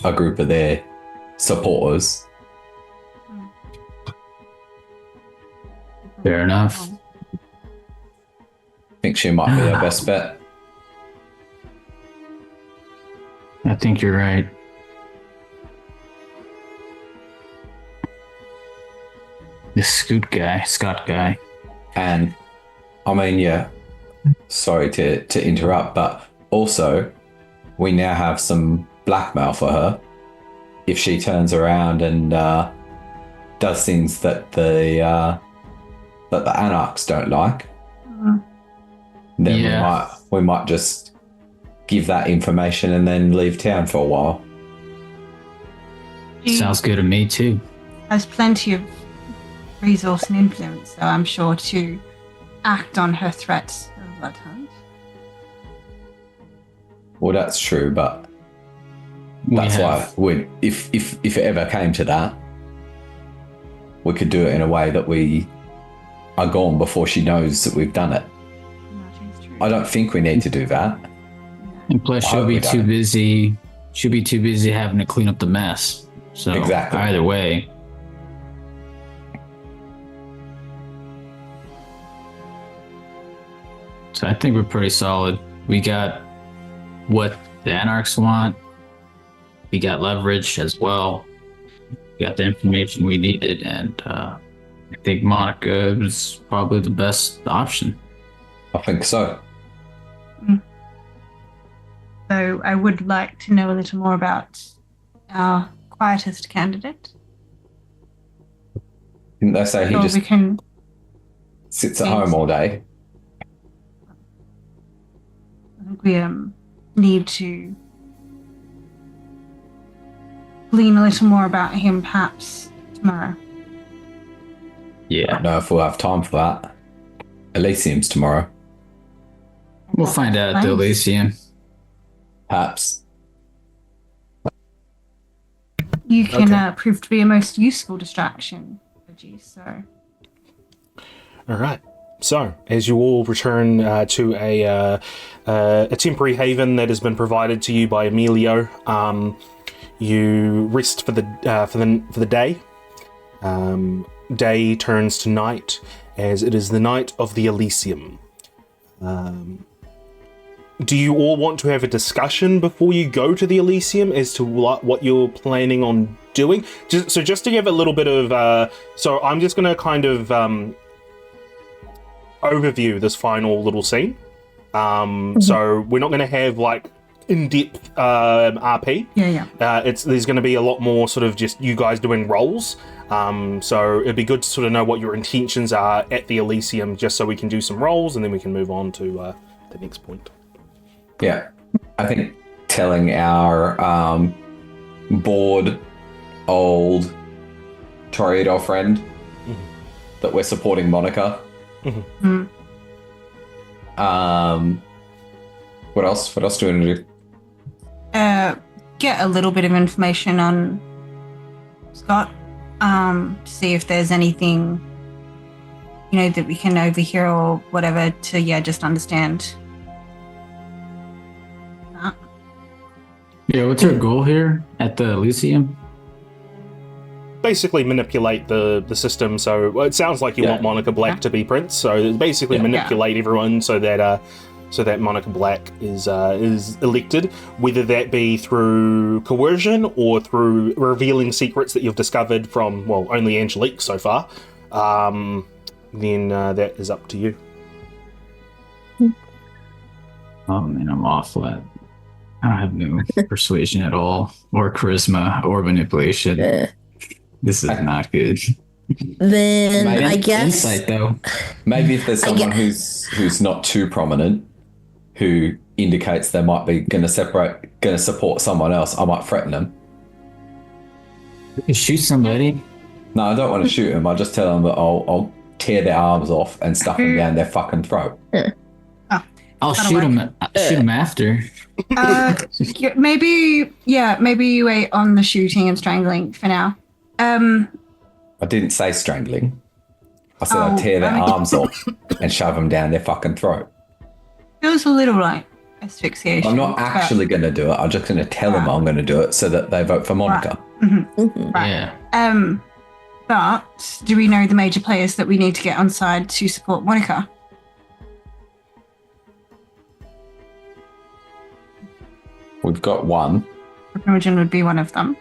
a group of their supporters. Fair enough. I think she might be our best bet. I think you're right. This Scott guy. And I mean, yeah, sorry to interrupt, but also we now have some blackmail for her. If she turns around and does things that the Anarchs don't like, then we might just give that information and then leave town for a while. Sounds good to me too. Has plenty of resource and influence, so I'm sure to act on her threats of a blood hunt. Well, that's true, but that's why if it ever came to that, we could do it in a way that we are gone before she knows that we've done it. I don't think we need to do that. And plus, she'll be too busy. She'll be too busy having to clean up the mess. So exactly. Either way. So I think we're pretty solid. We got what the Anarchs want. We got leverage as well. We got the information we needed, and I think Monica is probably the best option. I think so. So I would like to know a little more about our quietest candidate. Didn't they say he just sits at home all day? I think we need to glean a little more about him perhaps tomorrow. I don't know if we'll have time for that. Elysium's tomorrow. We'll find out at the Elysium. Perhaps. You can prove to be a most useful distraction, Reggie, so. All right. So, as you all return to a temporary haven that has been provided to you by Emilio, you rest for the day. Day turns to night, as it is the night of the Elysium. Do you all want to have a discussion before you go to the Elysium as to what you're planning on doing? Just to give a little bit of... so I'm just going to kind of overview this final little scene. So we're not going to have like in-depth RP. There's going to be a lot more sort of just you guys doing roles. So it'd be good to sort of know what your intentions are at the Elysium, just so we can do some roles and then we can move on to the next point. Yeah, I think telling our bored, old Toreador friend that we're supporting Monica. What else? What else do we want to do? Get a little bit of information on Scott. See if there's anything, that we can overhear or whatever to, just understand. Yeah, what's our goal here at the Elysium? Basically manipulate the system. So it sounds like you want Monica Black to be Prince. So basically manipulate everyone so that Monica Black is elected, whether that be through coercion or through revealing secrets that you've discovered from only Angelique so far. Then that is up to you. Oh man, I'm awful at. I don't have no persuasion at all, or charisma, or manipulation. This is not good. Then I guess insight though. Maybe if there's someone who's not too prominent, who indicates they might be going to support someone else, I might threaten them. You can shoot somebody. No, I don't want to shoot them. I just tell them that I'll tear their arms off and stuff them down their fucking throat. I'll That'll shoot him. work. Shoot him after. Maybe you wait on the shooting and strangling for now. I didn't say strangling. I said I'd tear their arms off and shove them down their fucking throat. Feels a little like asphyxiation. I'm not actually going to do it. I'm just going to tell them I'm going to do it so that they vote for Monica. Right. Yeah. But do we know the major players that we need to get on side to support Monica? We've got one. Imogen would be one of them.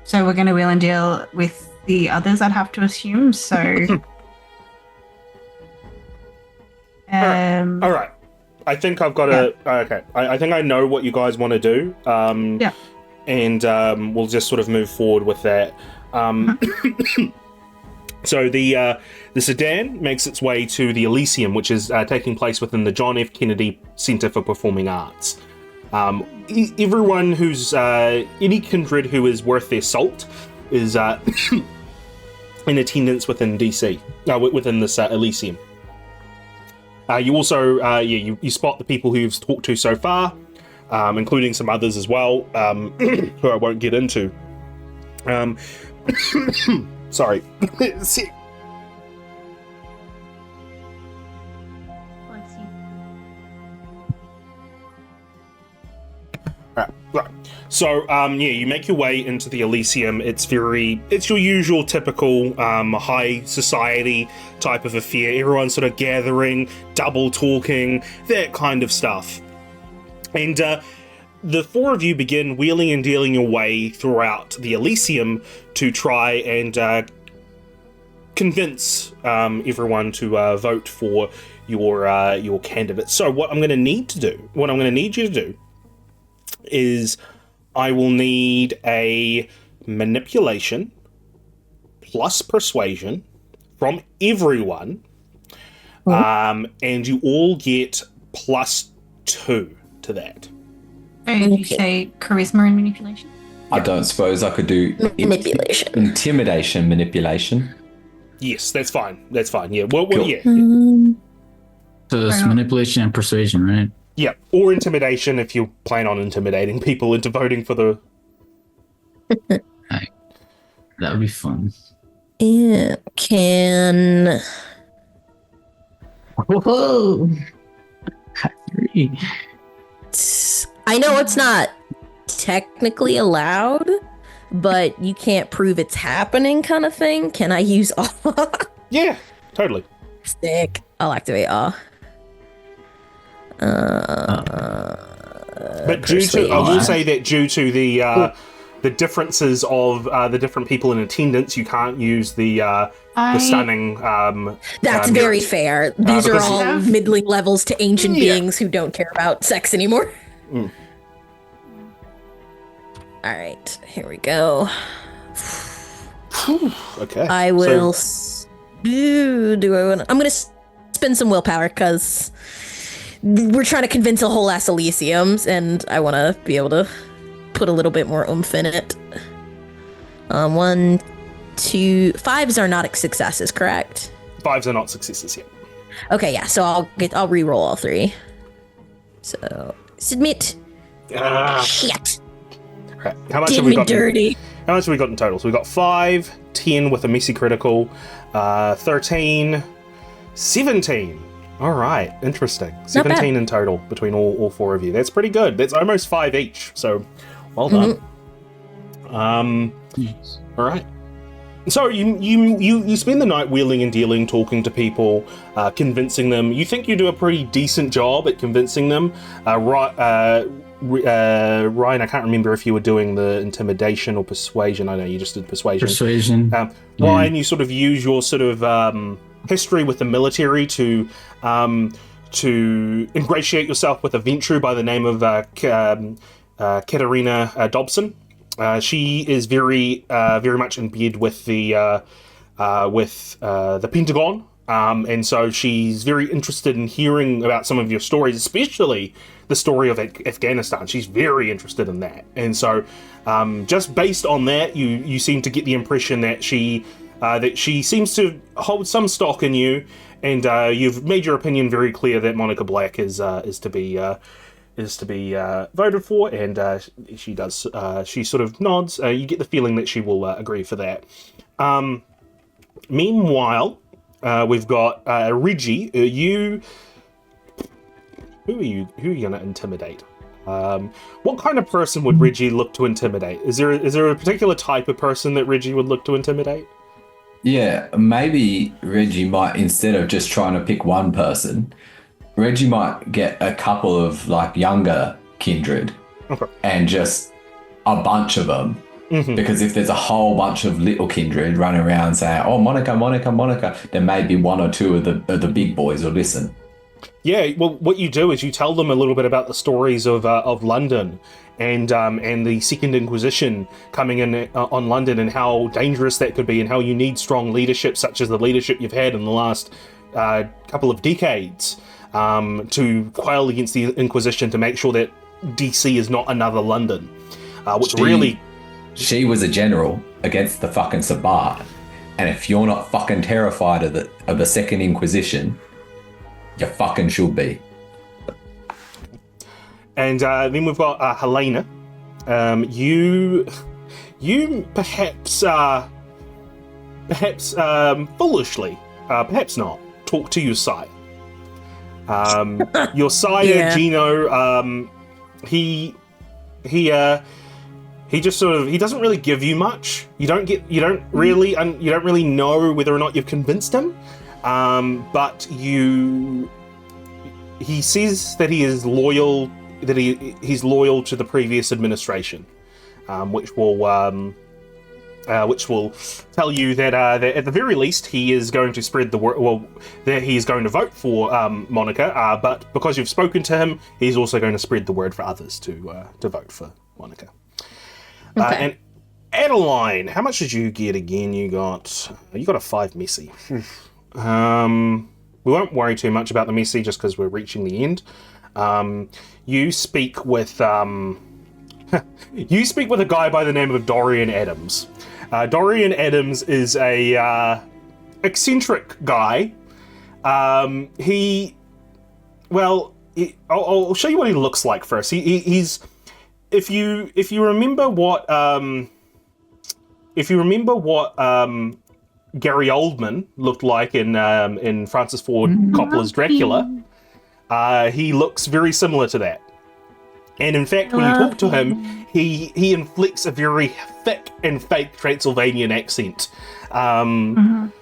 So we're going to wheel and deal with the others, I'd have to assume. So, all right. I think I've got okay. I think I know what you guys want to do. Yeah. And we'll just sort of move forward with that. So the sedan makes its way to the Elysium, which is taking place within the John F. Kennedy Center for Performing Arts. Everyone who's any kindred who is worth their salt is in attendance within DC, within this Elysium. You also you spot the people who you've talked to so far, including some others as well, who I won't get into. Sorry. Right. So, you make your way into the Elysium. It's your usual typical high society type of affair. Everyone's sort of gathering, double talking, that kind of stuff. And the four of you begin wheeling and dealing your way throughout the Elysium to try and convince everyone to vote for your candidate. So what I'm going to need you to do is I will need a manipulation plus persuasion from everyone, and you all get +2 to that. Did you say charisma and manipulation? I don't suppose I could do Manipulation. Intimidation manipulation. Yes, that's fine. Yeah. Well, Cool. yeah. So it's manipulation and persuasion, right? Yeah, or intimidation if you plan on intimidating people into voting for the... That would be fun. Yeah, can... Whoa! 3. I know it's not technically allowed, but you can't prove it's happening kind of thing. Can I use awe? Yeah, totally. Sick. I'll activate awe. But due to, I will say that due to the differences of the different people in attendance, you can't use the stunning. That's very fair. These are all middling levels to ancient beings who don't care about sex anymore. Mm. All right, here we go. Okay. I will. Do I want? I'm gonna spend some willpower because we're trying to convince a whole ass Elysiums, and I want to be able to put a little bit more oomph in it. 1, 2, 5s are not successes, correct? 5s are not successes yet. Okay, yeah. So I'll re-roll all 3. So submit. Shit. Right. How much Did have we me got? dirty. How much have we got in total? So we got 5, 10 with a messy critical, 13, 17. All right, interesting. 17 in total between all 4 of you. That's pretty good. That's almost 5 each. So, well done. All right. So you spend the night wheeling and dealing, talking to people, convincing them. You think you do a pretty decent job at convincing them. Ryan, I can't remember if you were doing the intimidation or persuasion. I know you just did persuasion. Persuasion. Ryan, you sort of use your sort of history with the military to ingratiate yourself with a Ventru by the name of Katarina Dobson. She is very much in bed with the Pentagon, and so she's very interested in hearing about some of your stories, especially the story of Afghanistan. She's very interested in that, and so just based on that, you seem to get the impression that she seems to hold some stock in you, And you've made your opinion very clear that Monica Black is to be voted for, and she does. She sort of nods. You get the feeling that she will agree for that. Meanwhile, we've got Reggie. Who are you going to intimidate? What kind of person would Reggie look to intimidate? Is there a particular type of person that Reggie would look to intimidate? Yeah, maybe Reggie might, instead of just trying to pick one person, Reggie might get a couple of like younger kindred and just a bunch of them. Mm-hmm. Because if there's a whole bunch of little kindred running around saying, "Oh, Monica, Monica, Monica," then maybe one or two of the big boys will listen. Yeah, well, what you do is you tell them a little bit about the stories of London and the Second Inquisition coming in on London, and how dangerous that could be, and how you need strong leadership, such as the leadership you've had in the last couple of decades, to quail against the Inquisition, to make sure that DC is not another London. She was a general against the fucking Sabbat, and if you're not fucking terrified of the Second Inquisition, you fucking should be. And then we've got Helana. You perhaps foolishly, perhaps not, talk to your sire. Your sire, yeah. Gino, he just sort of, he doesn't really give you much. You don't really know whether or not you've convinced him. But he says that he is loyal, that he's loyal to the previous administration, which will tell you that at the very least he is going to spread the word. Well, that he is going to vote for Monica, but because you've spoken to him, he's also going to spread the word for others to vote for Monica. Okay. And Adeline, how much did you get again? You got a 5 messy. We won't worry too much about the messy just because we're reaching the end. You speak with a guy by the name of Dorian Adams. Dorian Adams is a eccentric guy. I'll show you what he looks like first. He's if you remember what Gary Oldman looked like in Francis Ford Coppola's Dracula, he looks very similar to that. And in fact, when you talk to him, he inflicts a very thick and fake Transylvanian accent. And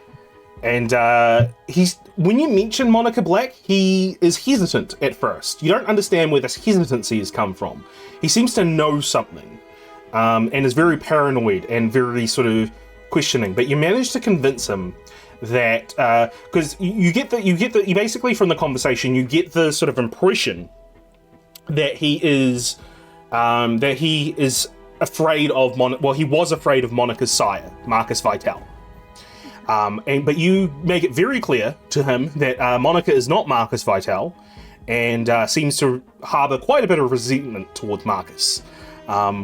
when you mention Monica Black, he is hesitant at first. You don't understand where this hesitancy has come from. He seems to know something, and is very paranoid and very sort of questioning. But you manage to convince him that because you basically from the conversation you get the sort of impression that he is afraid of he was afraid of Monica's sire, Marcus Vital. But you make it very clear to him that Monica is not Marcus Vital, and seems to harbour quite a bit of resentment towards Marcus,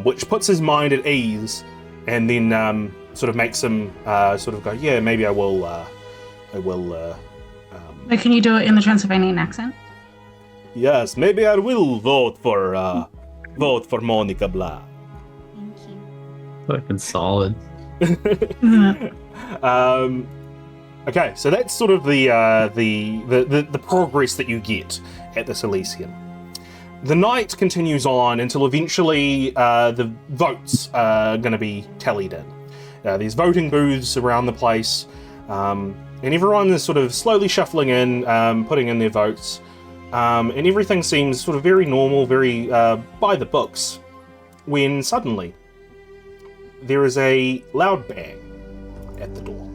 which puts his mind at ease, and then sort of makes him sort of go, yeah, maybe I will. But can you do it in the Transylvanian accent? Yes, maybe I will vote for Monica Black. Thank you. Fucking solid. Okay, so that's sort of the progress that you get at this Elysium. The night continues on until eventually the votes are going to be tallied in. There's voting booths around the place, and everyone is sort of slowly shuffling in, putting in their votes, and everything seems sort of very normal, very by the books, when suddenly there is a loud bang at the door.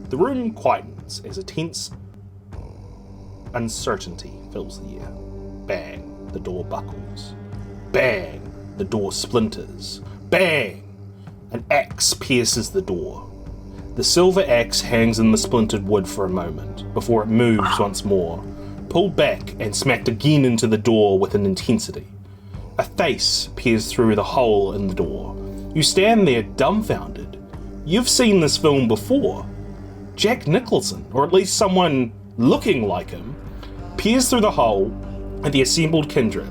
The room quietens as a tense uncertainty fills the air. Bang, the door buckles. Bang, the door splinters. Bang, an axe pierces the door. The silver axe hangs in the splintered wood for a moment, before it moves once more, pulled back and smacked again into the door with an intensity. A face peers through the hole in the door. You stand there dumbfounded. you've seen this film before. Jack Nicholson, or at least someone looking like him, peers through the hole at the assembled kindred.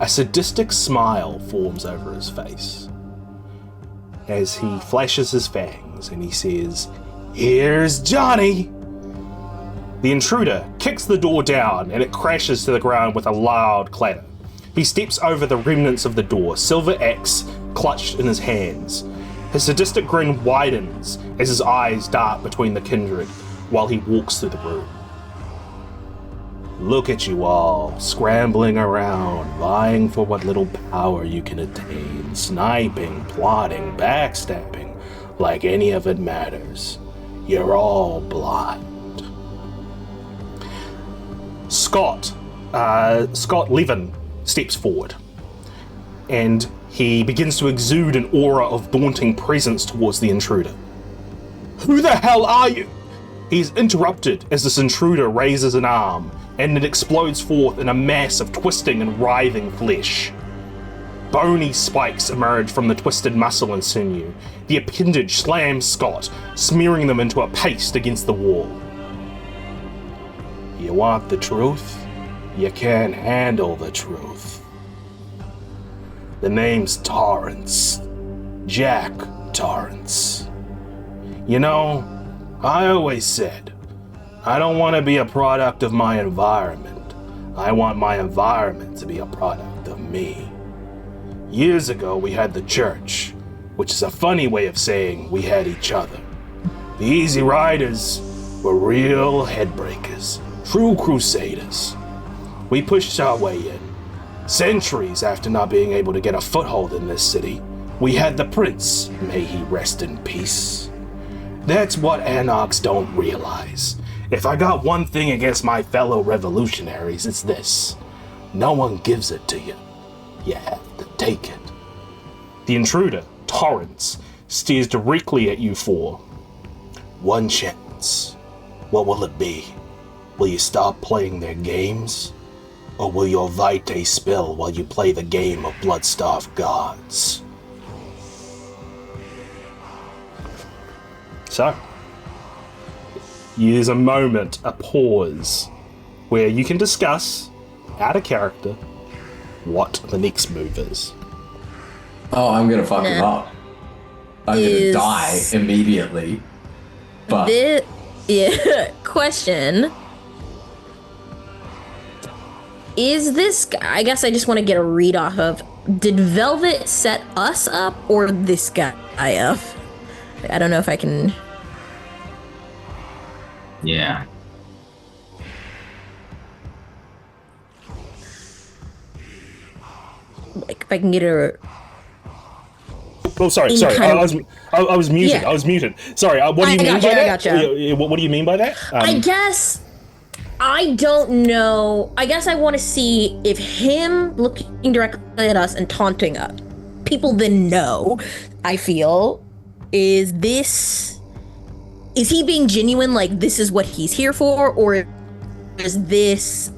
A sadistic smile forms over his face as he flashes his fangs and he says, "Here's Johnny!" The intruder kicks the door down and it crashes to the ground with a loud clatter. He steps over the remnants of the door, silver axe clutched in his hands. His sadistic grin widens as his eyes dart between the kindred while he walks through the room. Look at you all, scrambling around, vying for what little power you can attain, sniping, plotting, backstabbing, like any of it matters. You're all blind. Scott Levin steps forward, and he begins to exude an aura of daunting presence towards the intruder. Who the hell are you? He's interrupted as this intruder raises an arm, and it explodes forth in a mass of twisting and writhing flesh. Bony spikes emerge from the twisted muscle and sinew. The appendage slams Scott, smearing them into a paste against the wall. You want the truth? You can't handle the truth. The name's Torrance. Jack Torrance. You know, I always said, I don't want to be a product of my environment. I want my environment to be a product of me. Years ago, we had the church, which is a funny way of saying we had each other. The Easy Riders were real headbreakers, true crusaders. We pushed our way in. Centuries after not being able to get a foothold in this city, we had the Prince, may he rest in peace. That's what Anarchs don't realize. If I got one thing against my fellow revolutionaries, it's this. No one gives it to you. You have to take it. The intruder, Torrance, stares directly at you for one chance. What will it be? Will you stop playing their games? Or will your vitae spill while you play the game of blood-starved gods? So, there's a moment, a pause, where you can discuss, out of character, what the next move is. Oh, I'm gonna fuck him up. I'm gonna die immediately. But Question. Is this guy, I guess I just want to get a read off of, did Velvet set us up or this guy up? I don't know if I can... Yeah. Like, if I can get a... Oh, sorry. I was muted. Yeah. I was muted. Sorry. What do you mean by that? Gotcha. What do you mean by that? I guess I don't know. I guess I want to see if him looking directly at us and taunting us, people then know, I feel, is he being genuine, like this is what he's here for, or is this...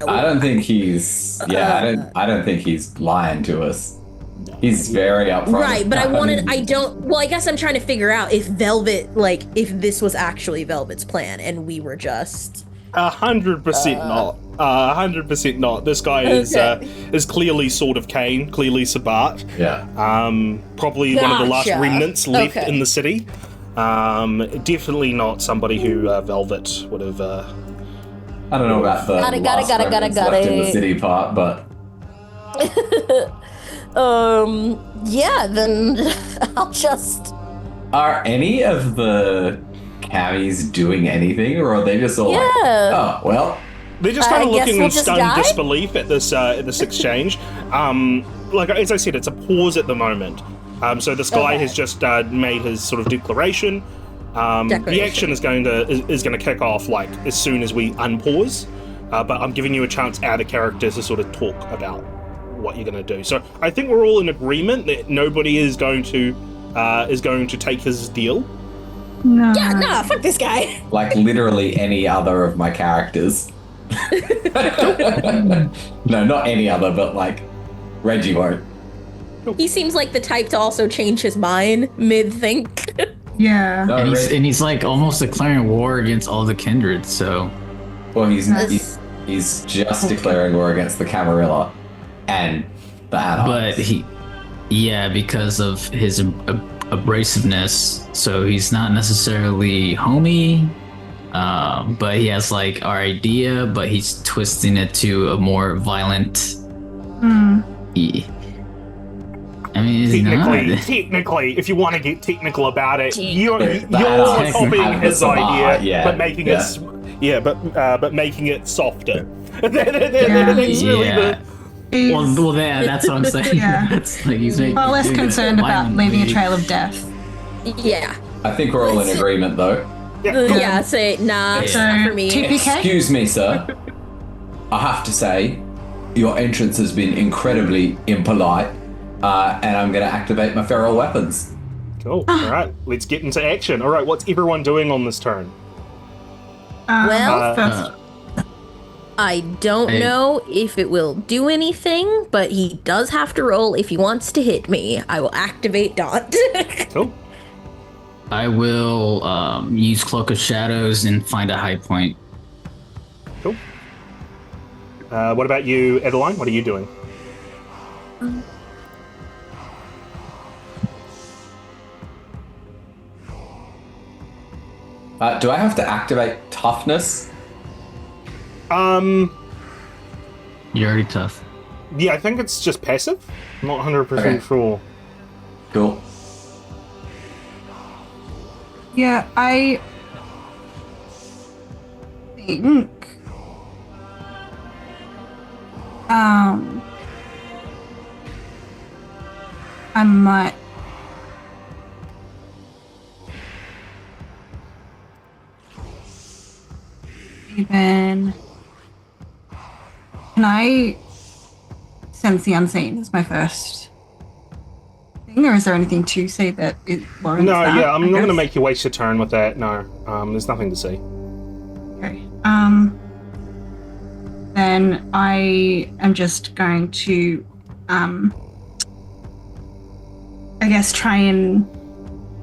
I don't think he's I don't think he's lying to us. He's very upfront. Right, but I guess I'm trying to figure out if Velvet, like, if this was actually Velvet's plan and we were just... 100% not. 100% not. This guy is clearly Sword of Cain, clearly Sabbat. Yeah. Probably one of the last remnants left in the city. Definitely not somebody who Velvet would have... I don't know about the last remnants left in the city part, but... yeah, then I'll just... Are any of the camis doing anything, or are they just all like, oh, well... They're just kind of looking in stunned disbelief at this exchange. Like, as I said, it's a pause at the moment. So this guy has just made his sort of declaration. The action is going to kick off like as soon as we unpause. But I'm giving you a chance out of character to sort of talk about what you're going to do. So I think we're all in agreement that nobody is going to take his deal. No. Yeah, no, fuck this guy. Like literally any other of my characters. No, not any other, but like Reggie won't. He seems like the type to also change his mind mid-think. Yeah. No, And he's like almost declaring war against all the kindred. So well, he's just declaring war against the Camarilla and the Anarchs. but because of his abrasiveness, so he's not necessarily homey. But he has like our idea, but he's twisting it to a more violent. I mean, technically, if you want to get technical about it, you're Anarchs copying have his the Sabbat, idea, but making but making it softer. That's really the. well, that's what I'm saying. Yeah. That's like he's making. Well, less concerned about leaving a trail of death. Yeah. I think we're all in agreement, though. Yeah, say nah, So, not for me. TPK? Excuse me, sir. I have to say, your entrance has been incredibly impolite, and I'm going to activate my feral weapons. Cool. All right, let's get into action. All right, what's everyone doing on this turn? Well, I don't know if it will do anything, but he does have to roll if he wants to hit me. I will activate Daunt. Cool. I will use Cloak of Shadows and find a high point. Cool. What about you, Adeline? What are you doing? Do I have to activate toughness? You're already tough. Yeah, I think it's just passive. I'm not 100% Okay. sure. Cool. Yeah, I think I might even. Can I sense the unseen as my first thing, or is there anything to say that it warrants No, that? yeah, I'm I not going to guess? make you waste your turn with that. No, there's nothing to see. Okay. Then I am just going to, I guess, try and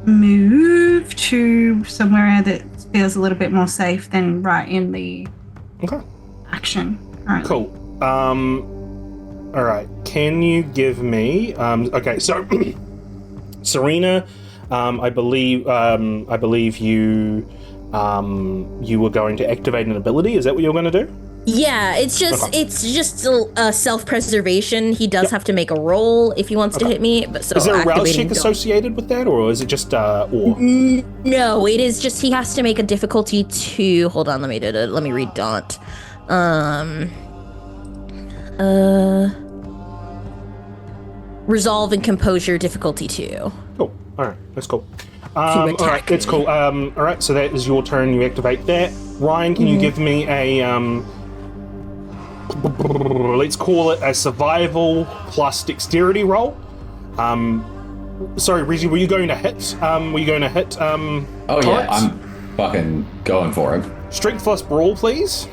move to somewhere that feels a little bit more safe than right in the Okay. action. Currently. Cool. All right. Can you give me? Okay. So, Sarina, I believe you were going to activate an ability. Is that what you're going to do? Yeah, it's just a self-preservation. He does have to make a roll if he wants to hit me. But so Is there a rouse activating check Daunt. associated with that, or is it just or? No, it is just he has to make a difficulty 2. Hold on, let me read Daunt. Resolve and composure difficulty 2. Cool. All right, that's cool. All right, that's cool. All right, so that is your turn. You activate that. Ryan, can you give me a let's call it a survival plus dexterity roll? Sorry, Reggie, were you going to hit? Oh yeah, I'm fucking going for him. Strength plus brawl, please.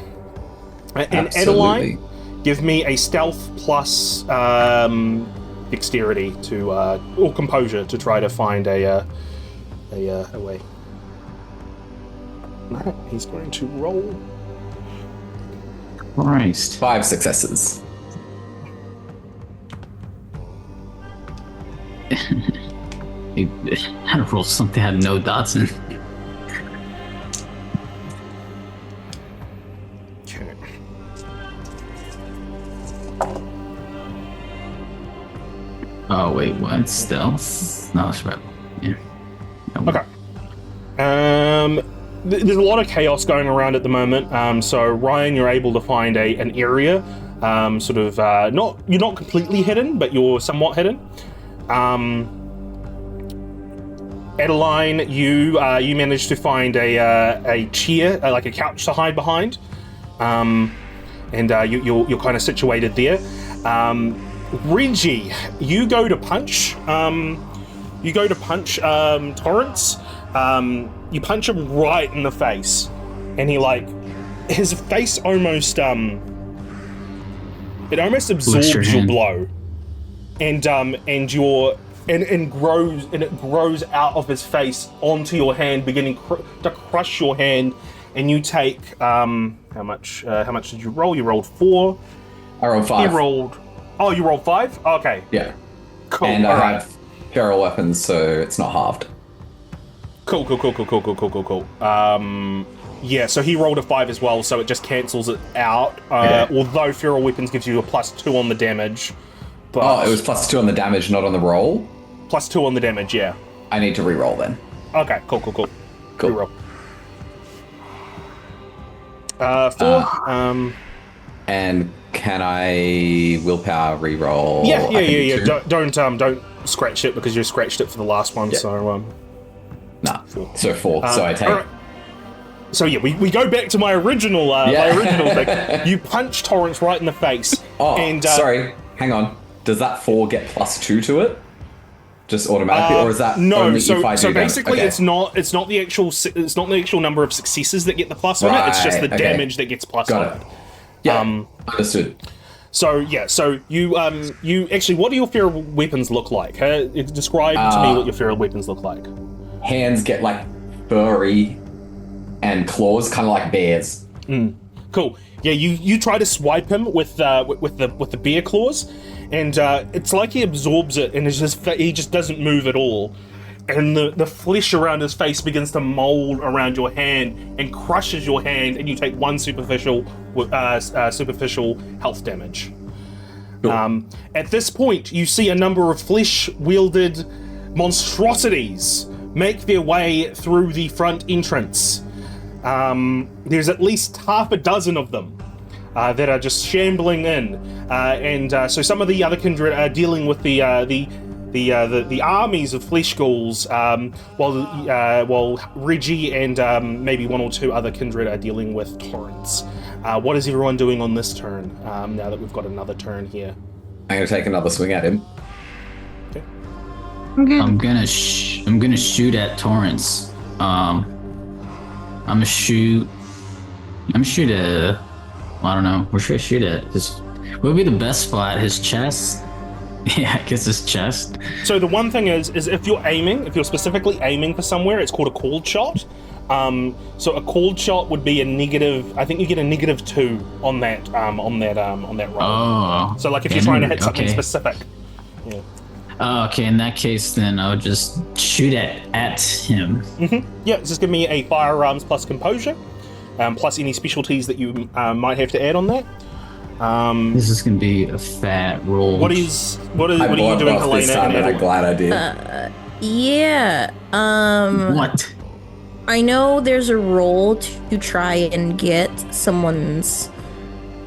And Absolutely. Adeline, give me a stealth plus dexterity to or composure to try to find a way. Alright, he's going to roll. Christ. 5 successes. I had to roll something that had no dots in. Okay. Oh wait, what? Stealth? No, it's right. Yeah. No. Okay. There's a lot of chaos going around at the moment. So Ryan, you're able to find an area, sort of you're not completely hidden, but you're somewhat hidden. Adeline, you managed to find a chair, like a couch to hide behind, and you're kind of situated there. Reggie, you go to punch. Torrance. You punch him right in the face, and his face almost it almost absorbs your blow, and your and it grows out of his face onto your hand, beginning to crush your hand. And you take how much did you roll? You rolled 4. I rolled 5. You rolled 5. Okay. Yeah. Cool. And I have feral weapons, so it's not halved. Cool. Yeah, so he rolled a 5 as well, so it just cancels it out. Although feral weapons gives you a +2 on the damage. But it was +2 on the damage, not on the roll? +2 on the damage, yeah. I need to re-roll then. Okay, cool. Cool. Re-roll. 4. And can I willpower re-roll? Yeah. Don't scratch it because you scratched it for the last one. Yeah. So nah. 4. So 4. So I take. Right. So yeah, we go back to my original thing. You punch Torrance right in the face. Sorry. Hang on. Does that 4 get +2 to it? Just automatically, or is that only if I do so basically, okay. it's not the actual number of successes that get the plus on it. It's just the damage that gets plus on it. Yeah, understood. So you actually, what do your feral weapons look like? Describe to me what your feral weapons look like. Hands get like furry, and claws kind of like bears. Cool. Yeah, you try to swipe him with the bear claws. And it's like he absorbs it, and he just doesn't move at all. And the flesh around his face begins to mold around your hand and crushes your hand, and you take 1 superficial health damage. Cool. At this point, you see a number of flesh-wielded monstrosities make their way through the front entrance. There's at least half a dozen of them. That are just shambling in, so some of the other kindred are dealing with the armies of flesh ghouls, while Reggie and maybe 1 or 2 other kindred are dealing with Torrance. What is everyone doing on this turn? Now that we've got another turn here, I'm gonna take another swing at him. Okay. I'm gonna shoot at Torrance. I'm gonna shoot at. I don't know. Where should I shoot at? What would be the best spot? His chest? Yeah, I guess his chest. So the one thing is if you're specifically aiming for somewhere, it's called a called shot. So a called shot would be a negative. I think you get a -2 on that roll. Oh. So like if you're trying to hit something specific. Yeah. Oh, okay. In that case, then I would just shoot at him. Mm-hmm. Yeah. Just give me a firearms plus composure. Plus any specialties that you might have to add on that. This is gonna be a fat roll. What are you doing, Helena? I'm glad I did. Yeah. What? I know there's a roll to try and get someone's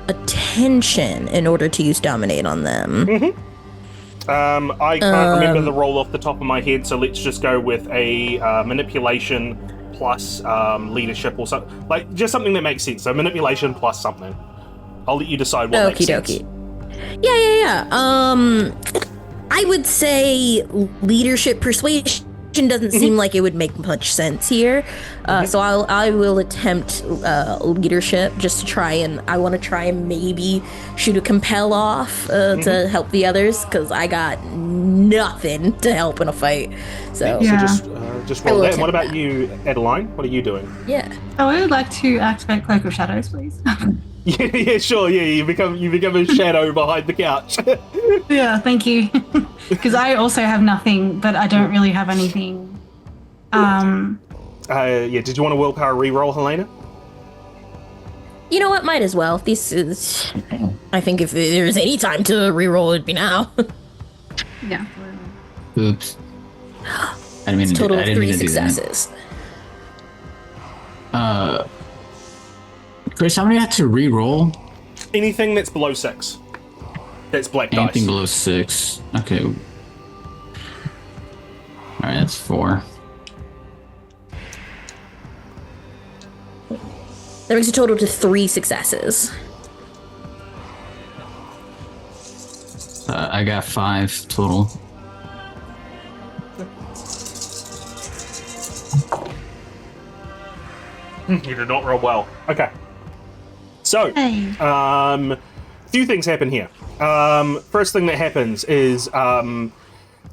attention in order to use dominate on them. Mm-hmm. I can't remember the roll off the top of my head, so let's just go with a manipulation plus leadership or something, like just something that makes sense. So manipulation plus something. I'll let you decide what makes sense. Yeah. I would say leadership persuasion doesn't seem like it would make much sense here. So I will attempt leadership just to try and I want to try and maybe shoot a compel off to help the others because I got nothing to help in a fight. So just roll that. What about you, Adeline? What are you doing? Yeah. I would like to activate Cloak of Shadows, please. Yeah, sure. Yeah, you become a shadow behind the couch. Yeah, thank you. Because I also have nothing, but I don't really have anything. Did you want a willpower reroll, Helena? You know what? Might as well. This is. I think if there's any time to reroll, it'd be now. Yeah. Oops. I didn't mean to total of 3 do successes. That. Chris, how many had to re-roll? Anything that's below 6. That's black dice. Anything below 6. Okay. Alright, that's 4. That brings a total to 3 successes. I got 5 total. You did not roll well. Okay. So, few things happen here. First thing that happens is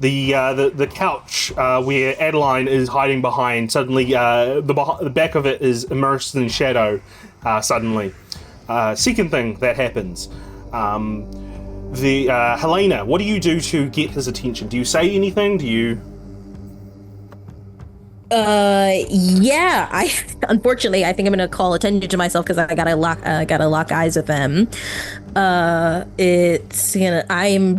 the couch where Adeline is hiding behind, suddenly the back of it is immersed in shadow. Suddenly, second thing that happens, Helena, what do you do to get his attention? Do you say anything? Do you? Yeah. Unfortunately, I think I'm gonna call attention to myself because I gotta lock eyes with him. I'm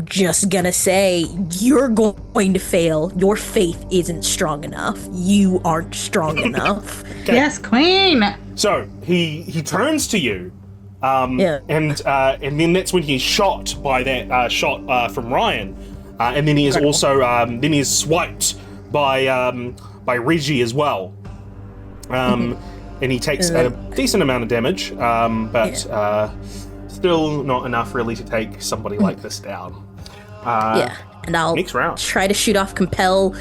just gonna say you're going to fail. Your faith isn't strong enough. You aren't strong enough. Okay. Yes, Queen. So he turns to you, and then that's when he's shot by that shot from Ryan, and then he is also then he is swiped by Reggie as well, and he takes a decent amount of damage, but still not enough really to take somebody like this down. And I'll next round. Try to shoot off Compel,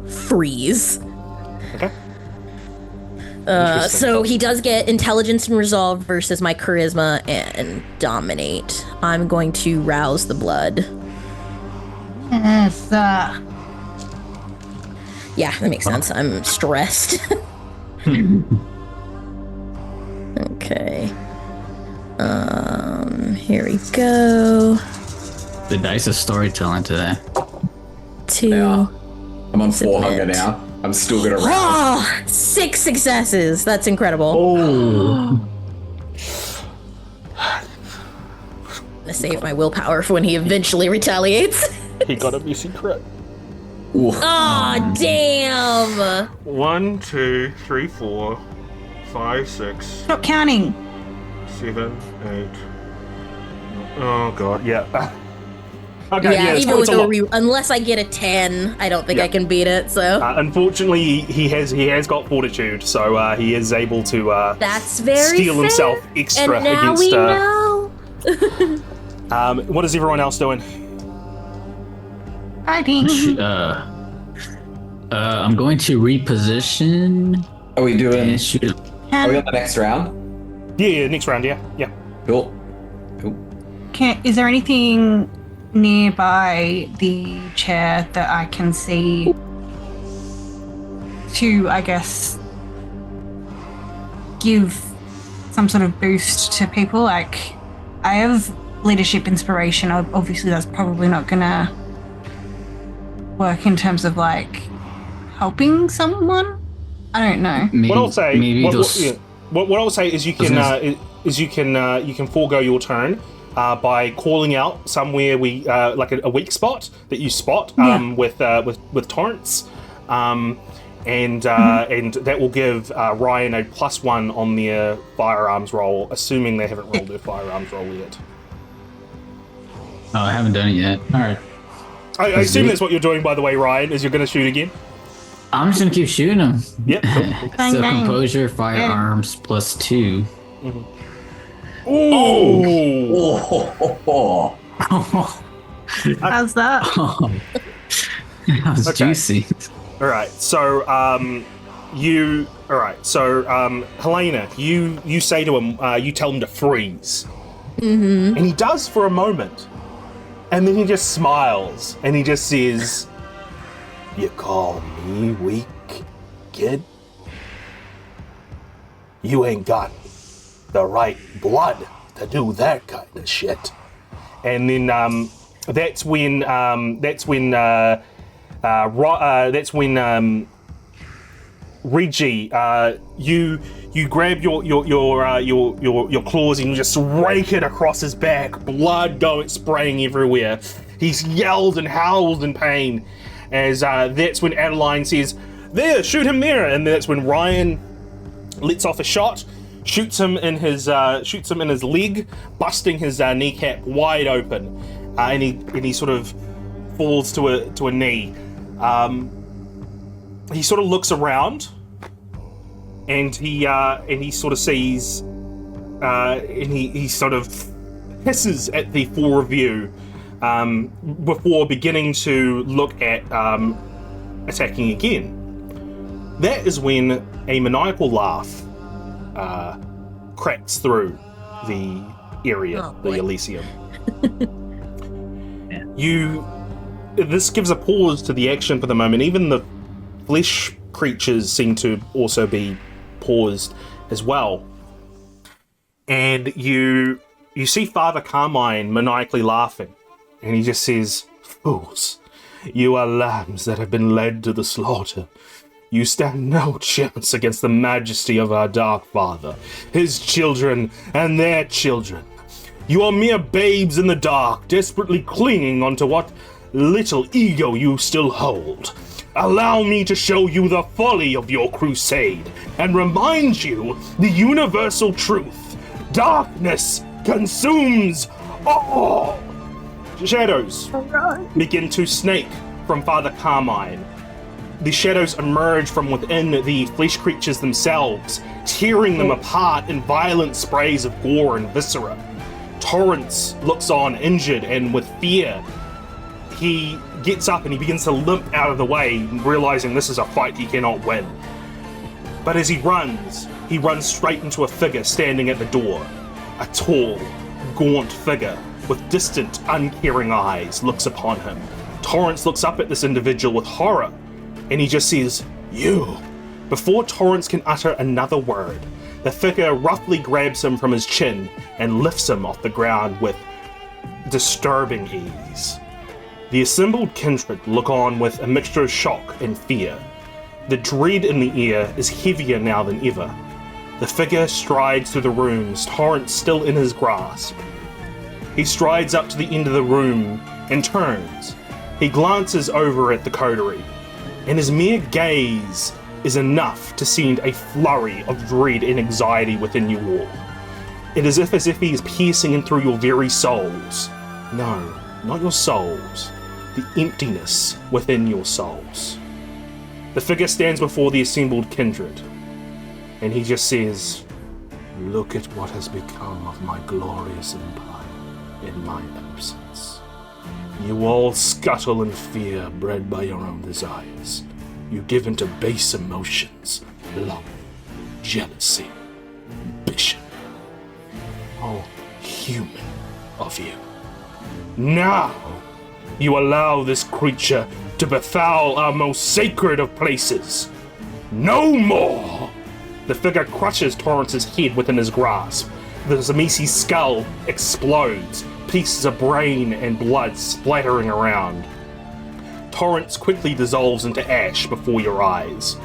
Freeze. Okay. So he does get Intelligence and Resolve versus my Charisma and Dominate. I'm going to Rouse the Blood. Yes. Yeah, that makes sense. I'm stressed. Okay. Here we go. The dice is storytelling today. 2. Yeah. I'm on 400 Submit. now. I'm still gonna rouse. Oh, 6 successes. That's incredible. Oh. I'm gonna save my willpower for when he eventually retaliates. He got a missing crit. Oh, damn. 1, 2, 3, 4, 5, 6, Stop counting. 7, 8. Oh god, yeah. Okay, Yeah, it's even with a lot. unless I get a 10, I don't think I can beat it. So Unfortunately, he has got fortitude, so he is able to that's very steal fair. himself extra And now against. we know. What is everyone else doing? Fighting. I'm going to reposition Are we doing? and shoot him. Are we on the next round? Yeah, next round. Yeah. Cool. Is there anything nearby the chair that I can see to, I guess, give some sort of boost to people? Like, I have leadership inspiration. Obviously, that's probably not gonna work in terms of like helping someone. I don't know. Maybe, What I'll say. maybe What those. I'll say is you can forego your turn by calling out somewhere like a weak spot that you spot with torrents, and that will give Ryan a +1 on their firearms roll, assuming they haven't rolled their firearms roll yet. Oh, I haven't done it yet. All right. I assume that's what you're doing, by the way, Ryan, is you're going to shoot again? I'm just gonna keep shooting him. Yep, cool. Bang, So bang. composure, firearms +2. Oh! How's that? That was Okay. juicy. All right, so Helena, you say to him, you tell him to freeze, and he does for a moment, and then he just smiles and he just says, "You call me weak, kid? You ain't got the right blood to do that kind of shit." And then that's when Reggie, you grab your claws and you just rake it across his back, blood spraying everywhere. He's yelled and howled in pain. As that's when Adeline says, "There, shoot him there," and that's when Ryan lets off a shot, shoots him in his leg, busting his kneecap wide open, and he sort of falls to a knee. He sort of looks around, and he sort of sees, and he sort of hisses at the four of you, before beginning to look at attacking again. That is when a maniacal laugh cracks through the area, the Elysium. this gives a pause to the action for the moment. Even the flesh creatures seem to also be paused as well. And you see Father Carmine maniacally laughing, and he just says, "Fools, you are lambs that have been led to the slaughter. You stand no chance against the majesty of our Dark Father, his children, and their children. You are mere babes in the dark, desperately clinging onto what little ego you still hold. Allow me to show you the folly of your crusade, and remind you the universal truth. Darkness consumes all." Shadows begin to snake from Father Carmine. The shadows emerge from within the flesh creatures themselves, tearing them apart in violent sprays of gore and viscera. Torrance looks on, injured and with fear. He gets up and he begins to limp out of the way, realizing this is a fight he cannot win. But as he runs straight into a figure standing at the door. A tall, gaunt figure with distant, uncaring eyes looks upon him. Torrance looks up at this individual with horror, and he just says, "You." Before Torrance can utter another word, the figure roughly grabs him from his chin and lifts him off the ground with disturbing ease. The assembled kindred look on with a mixture of shock and fear. The dread in the air is heavier now than ever. The figure strides through the rooms, Torrance still in his grasp. He strides up to the end of the room and turns. He glances over at the coterie, and his mere gaze is enough to send a flurry of dread and anxiety within you all. It is as if he is piercing in through your very souls. No, not your souls. The emptiness within your souls. The figure stands before the assembled kindred, and he just says, "Look at what has become of my glorious empire in my absence. You all scuttle in fear bred by your own desires. You give into base emotions, love, jealousy, ambition. How human of you. Now, you allow this creature to befoul our most sacred of places. No more!" The figure crushes Torrance's head within his grasp. The Zamesi's skull explodes, pieces of brain and blood splattering around. Torrance quickly dissolves into ash before your eyes.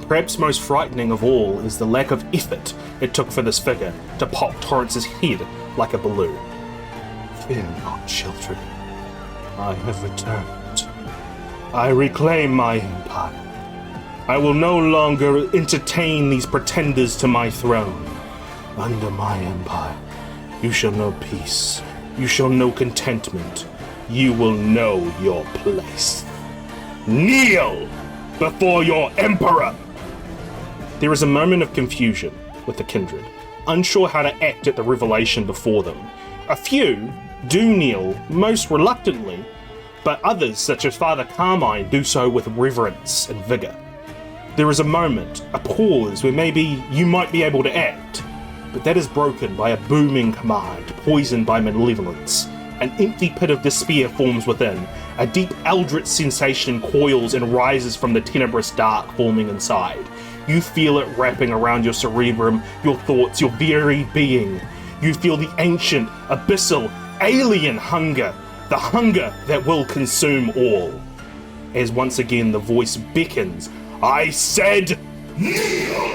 Perhaps most frightening of all is the lack of effort it took for this figure to pop Torrance's head like a balloon. "Fear not, children. I have returned. I reclaim my empire. I will no longer entertain these pretenders to my throne. Under my empire, you shall know peace. You shall know contentment. You will know your place. Kneel before your emperor!" There is a moment of confusion with the kindred, unsure how to act at the revelation before them. A few do kneel, most reluctantly, but others, such as Father Carmine, do so with reverence and vigor. There is a moment, a pause, where maybe you might be able to act, but that is broken by a booming command, poisoned by malevolence. An empty pit of despair forms within. A deep eldritch sensation coils and rises from the tenebrous dark forming inside. You feel it wrapping around your cerebrum, your thoughts, your very being. You feel the ancient, abyssal, alien hunger, the hunger that will consume all. As once again the voice beckons, "I said kneel!"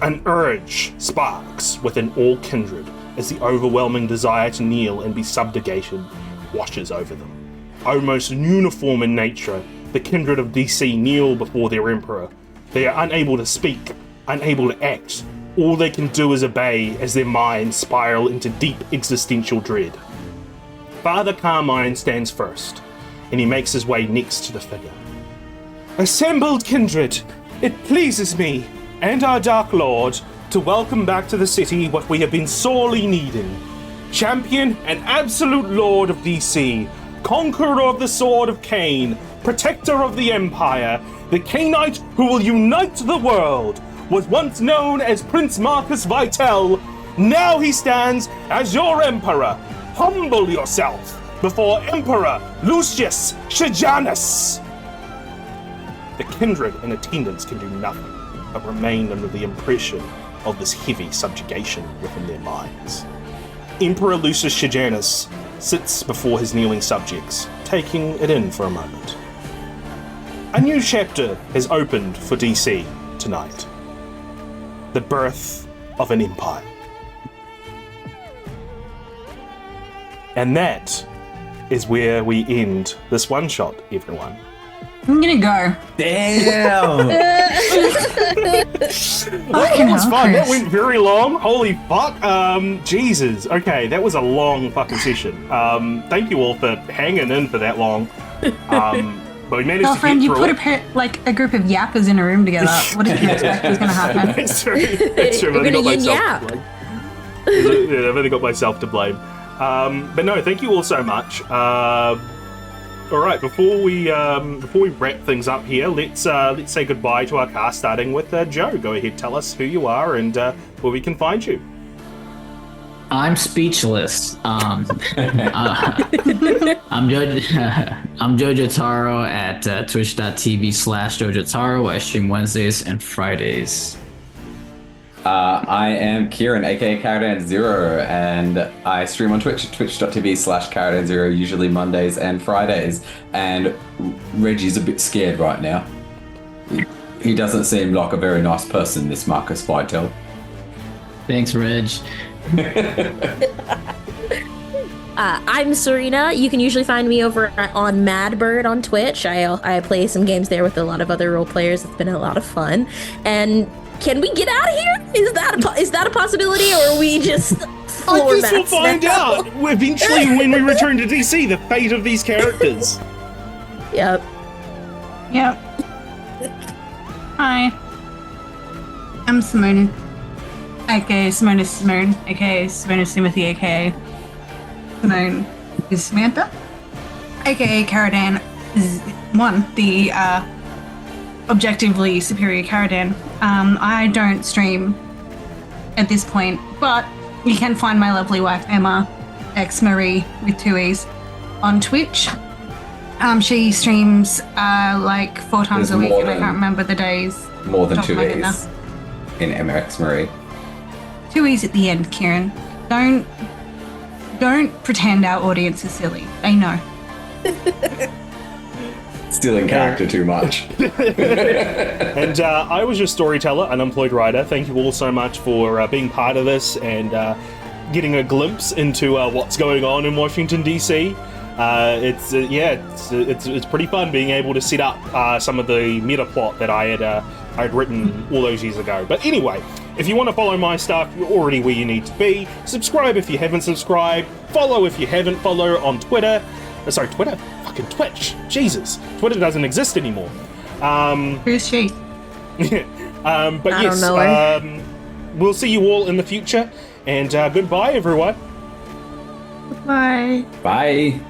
An urge sparks within all kindred as the overwhelming desire to kneel and be subjugated washes over them. Almost uniform in nature, the kindred of DC kneel before their emperor. They are unable to speak, unable to act. All they can do is obey as their minds spiral into deep existential dread. Father Carmine stands first, and he makes his way next to the figure. "Assembled kindred, it pleases me, and our Dark Lord, to welcome back to the city what we have been sorely needing. Champion and absolute Lord of DC, conqueror of the Sword of Cain, protector of the Empire, the Cainite who will unite the world, was once known as Prince Marcus Vitel. Now he stands as your Emperor. Humble yourself before Emperor Lucius Sejanus. The kindred in attendance can do nothing but remain under the impression of this heavy subjugation within their minds. Emperor Lucius Sejanus sits before his kneeling subjects, taking it in for a moment. A new chapter has opened for DC tonight. The birth of an empire. And that is where we end this one-shot, everyone. I'm gonna go. Damn! That was fun. That went very long. Holy fuck. Jesus. Okay, that was a long fucking session. Thank you all for hanging in for that long. But we managed Girlfriend, to you get put through a group of yappers in a room together. What did you expect was gonna happen? That's true. That's true. We're I've only gonna got yap. myself to blame. Yeah, I've only got myself to blame. But no, thank you all so much. All right, before we wrap things up here, let's say goodbye to our cast, starting with Joe. Go ahead, tell us who you are and where we can find you. I'm speechless. I'm JoeJotaro at twitch.tv/JoeJotaro. I stream Wednesdays and Fridays. I am Kieran, aka Karadan0, and I stream on Twitch, twitch.tv/Karadan0, usually Mondays and Fridays. And Reggie's a bit scared right now. He doesn't seem like a very nice person, this Marcus Vitel. Thanks, Reg. I'm Sarina. You can usually find me over on Madbird on Twitch. I play some games there with a lot of other role players. It's been a lot of fun. And can we get out of here? Is that a possibility, or are we just floor I guess we'll mats find now? out eventually when we return to DC, the fate of these characters. Yep. Yep. Hi. I'm Simone. aka SimoneIsSimone, aka SimoneIsSimone, aka Simone is Samantha, aka Karadan is one, the objectively superior Karadan. I don't stream at this point, but you can find my lovely wife Emma, ex Marie with 2 E's, on Twitch. She streams like 4 times a week, and I can't remember the days. More than Top of 2 my head E's in MX Marie. 2 E's at the end, Kieran. Don't pretend our audience is silly. They know. Still in character too much. And I was your storyteller, Unemployed writer. Thank you all so much for being part of this and getting a glimpse into what's going on in Washington D.C. It's pretty fun being able to set up some of the meta plot that I had written all those years ago. But anyway, if you want to follow my stuff, you're already where you need to be. Subscribe if you haven't subscribed. Follow if you haven't. Follow on Twitter. Twitter? Fucking Twitch. Jesus. Twitter doesn't exist anymore. Who's she? But I yes, don't know her. we'll see you all in the future. And goodbye, everyone. Bye. Bye.